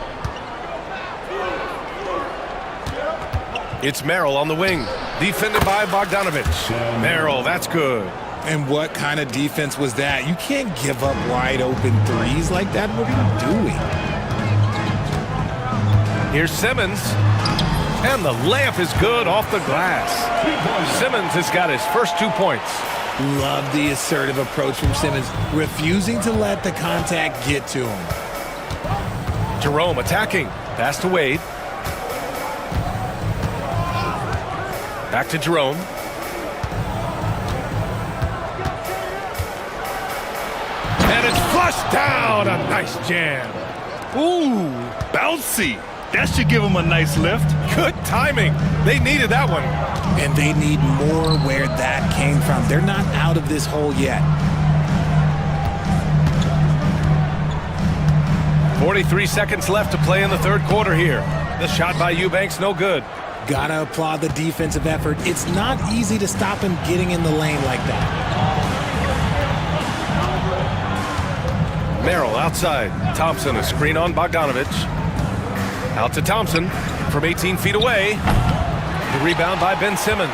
It's Merrill on the wing. Defended by Bogdanovich. Merrill, that's good. And what kind of defense was that? You can't give up wide open threes like that. What are you doing? Here's Simmons. And the layup is good off the glass. Simmons has got his first 2 points. Love the assertive approach from Simmons, refusing to let the contact get to him. Jerome attacking. Pass to Wade. Back to Jerome. And it's flushed down. A nice jam. Ooh, bouncy. That should give him a nice lift. Good timing. They needed that one. And they need more where that came from. They're not out of this hole yet. 43 seconds left to play in the third quarter here. The shot by Eubanks, no good. Gotta applaud the defensive effort. It's not easy to stop him getting in the lane like that. Merrill outside. Thompson, a screen on Bogdanovich. Out to Thompson from 18 feet away. The rebound by Ben Simmons.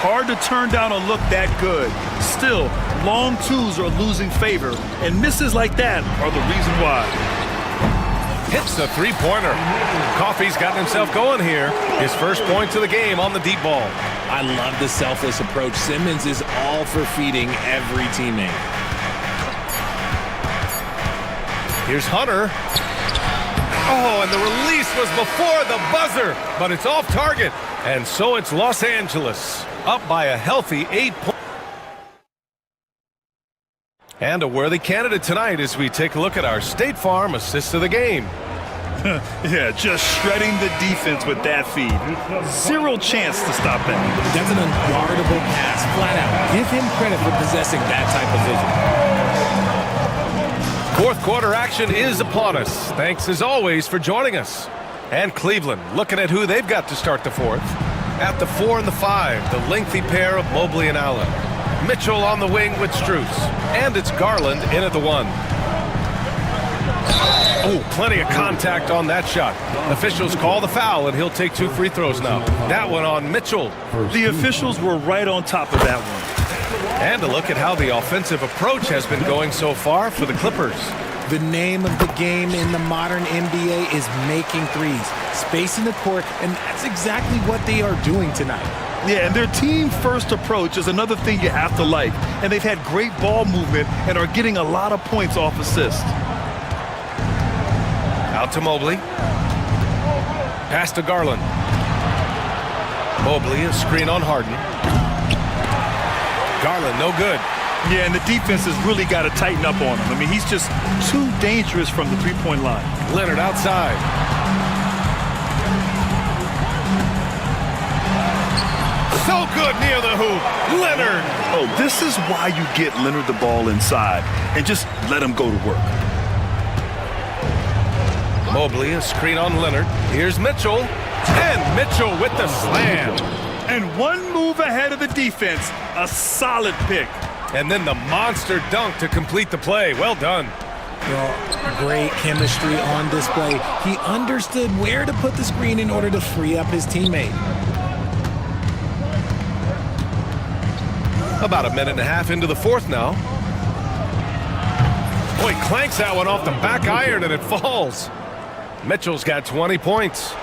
Hard to turn down a look that good. Still, long twos are losing favor, and misses like that are the reason why. Hits the three-pointer. Coffey's gotten himself going here. His first points of the game on the deep ball. I love the selfless approach. Simmons is all for feeding every teammate. Here's Hunter. Oh, and the release was before the buzzer, but it's off target. And so it's Los Angeles, up by a healthy 8 points. And a worthy candidate tonight as we take a look at our State Farm assist of the game. Yeah, just shredding the defense with that feed. Zero chance to stop that. That's an unguardable pass, flat out. Give him credit for possessing that type of vision. Fourth quarter action is upon us. Thanks as always for joining us. And Cleveland looking at who they've got to start the fourth. At the 4 and the 5, the lengthy pair of Mobley and Allen. Mitchell on the wing with Strus. And it's Garland in at the 1. Oh, plenty of contact on that shot. Officials call the foul, and he'll take 2 free throws now. That one on Mitchell. The officials were right on top of that one. And a look at how the offensive approach has been going so far for the Clippers. The name of the game in the modern NBA is making threes, spacing the court, and that's exactly what they are doing tonight. Yeah, and their team-first approach is another thing you have to like. And they've had great ball movement and are getting a lot of points off assists. Out to Mobley. Pass to Garland. Mobley, a screen on Harden. Garland, no good. Yeah, and the defense has really got to tighten up on him. I mean, he's just too dangerous from the three-point line. Leonard outside. So good near the hoop. Leonard. Oh, this is why you get Leonard the ball inside and just let him go to work. Mobley, a screen on Leonard. Here's Mitchell. And Mitchell with the slam. And one move ahead of the defense. A solid pick. And then the monster dunk to complete the play. Well done. Well, great chemistry on display. He understood where to put the screen in order to free up his teammate. About a minute and a half into the fourth now. Boy, clanks that one off the back iron and it falls. Mitchell's got 20 points.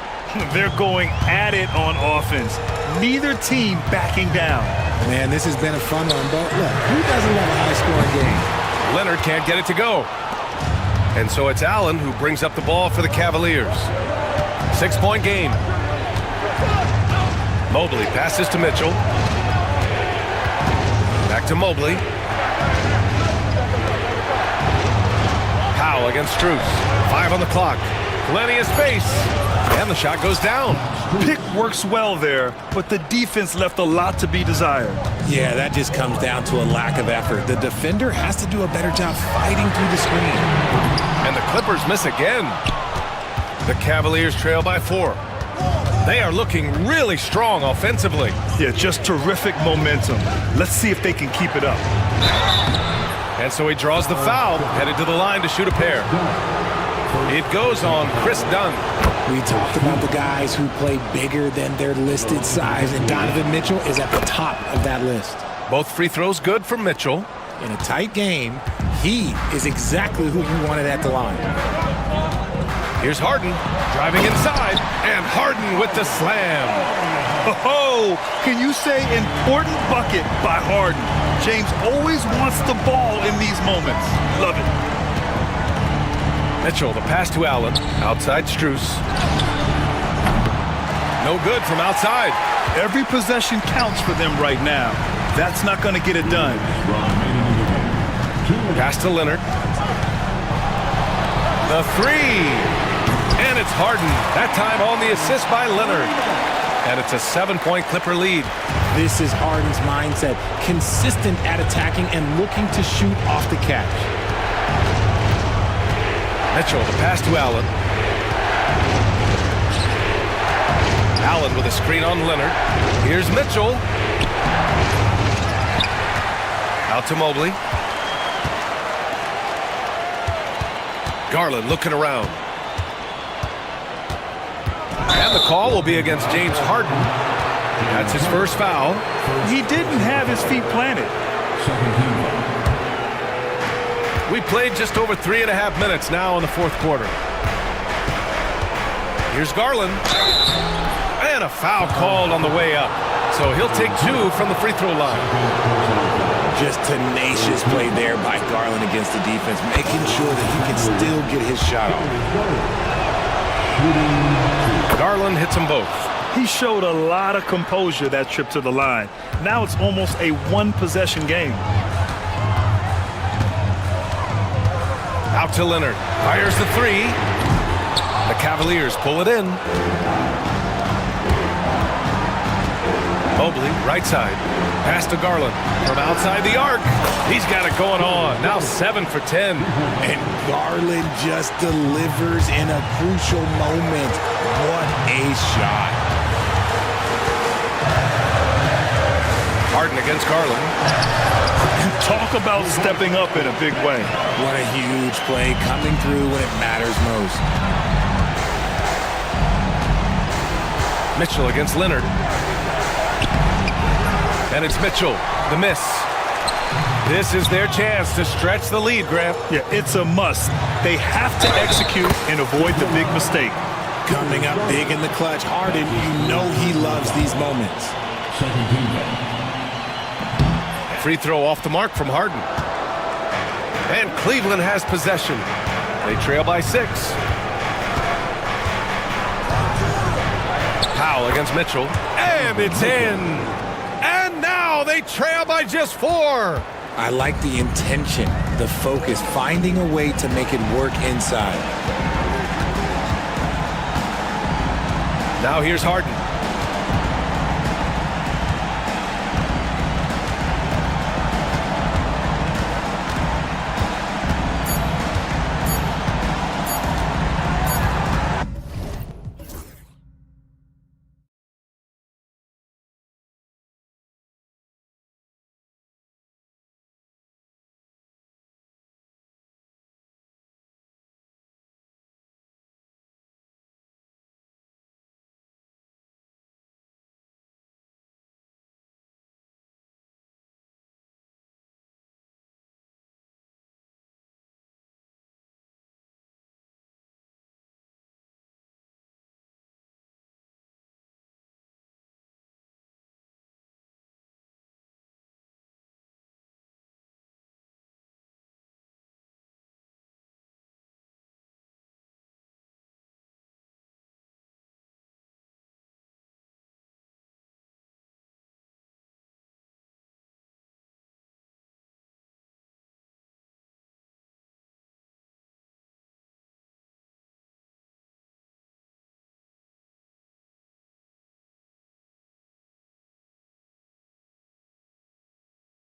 They're going at it on offense. Neither team backing down. Man, this has been a fun one, but look, who doesn't love a high-scoring game? Leonard can't get it to go. And so it's Allen who brings up the ball for the Cavaliers. 6-point game. Mobley passes to Mitchell. Back to Mobley. Powell against Strus. 5 on the clock. Plenty of space. And the shot goes down. Pick works well there, but the defense left a lot to be desired. Yeah, that just comes down to a lack of effort. The defender has to do a better job fighting through the screen. And the Clippers miss again. The Cavaliers trail by 4. They are looking really strong offensively. Yeah, just terrific momentum. Let's see if they can keep it up. And so he draws the foul, headed to the line to shoot a pair. It goes on Chris Dunn. We talked about the guys who play bigger than their listed size, and Donovan Mitchell is at the top of that list. Both free throws good from Mitchell. In a tight game, he is exactly who you wanted at the line. Here's Harden, driving inside, and Harden with the slam. Oh, can you say important bucket by Harden? James always wants the ball in these moments. Love it. Mitchell, the pass to Allen, outside Strus. No good from outside. Every possession counts for them right now. That's not going to get it done. Pass to Leonard. The three. And it's Harden. That time on the assist by Leonard. And it's a 7-point Clipper lead. This is Harden's mindset. Consistent at attacking and looking to shoot off the catch. Mitchell, the pass to Allen. Allen with a screen on Leonard. Here's Mitchell. Out to Mobley. Garland looking around. And the call will be against James Harden. That's his first foul. He didn't have his feet planted. We played just over 3.5 minutes now in the fourth quarter. Here's Garland. And a foul called on the way up. So he'll take 2 from the free throw line. Just tenacious play there by Garland against the defense, making sure that he can still get his shot off. Garland hits them both. He showed a lot of composure that trip to the line. Now it's almost a one-possession game. Out to Leonard. Fires the 3. The Cavaliers pull it in. Mobley, right side. Pass to Garland. From outside the arc. He's got it going on. Now 7 for 10. And Garland just delivers in a crucial moment. What a shot. Harden against Garland. Talk about stepping up in a big way. What a huge play, coming through when it matters most. Mitchell against Leonard. And it's Mitchell, the miss. This is their chance to stretch the lead, Graham. Yeah, it's a must. They have to execute and avoid the big mistake. Coming up big in the clutch, Harden, you know he loves these moments. Free throw off the mark from Harden. And Cleveland has possession. They trail by 6. Powell against Mitchell. And it's in. And now they trail by just 4. I like the intention, the focus, finding a way to make it work inside. Now here's Harden.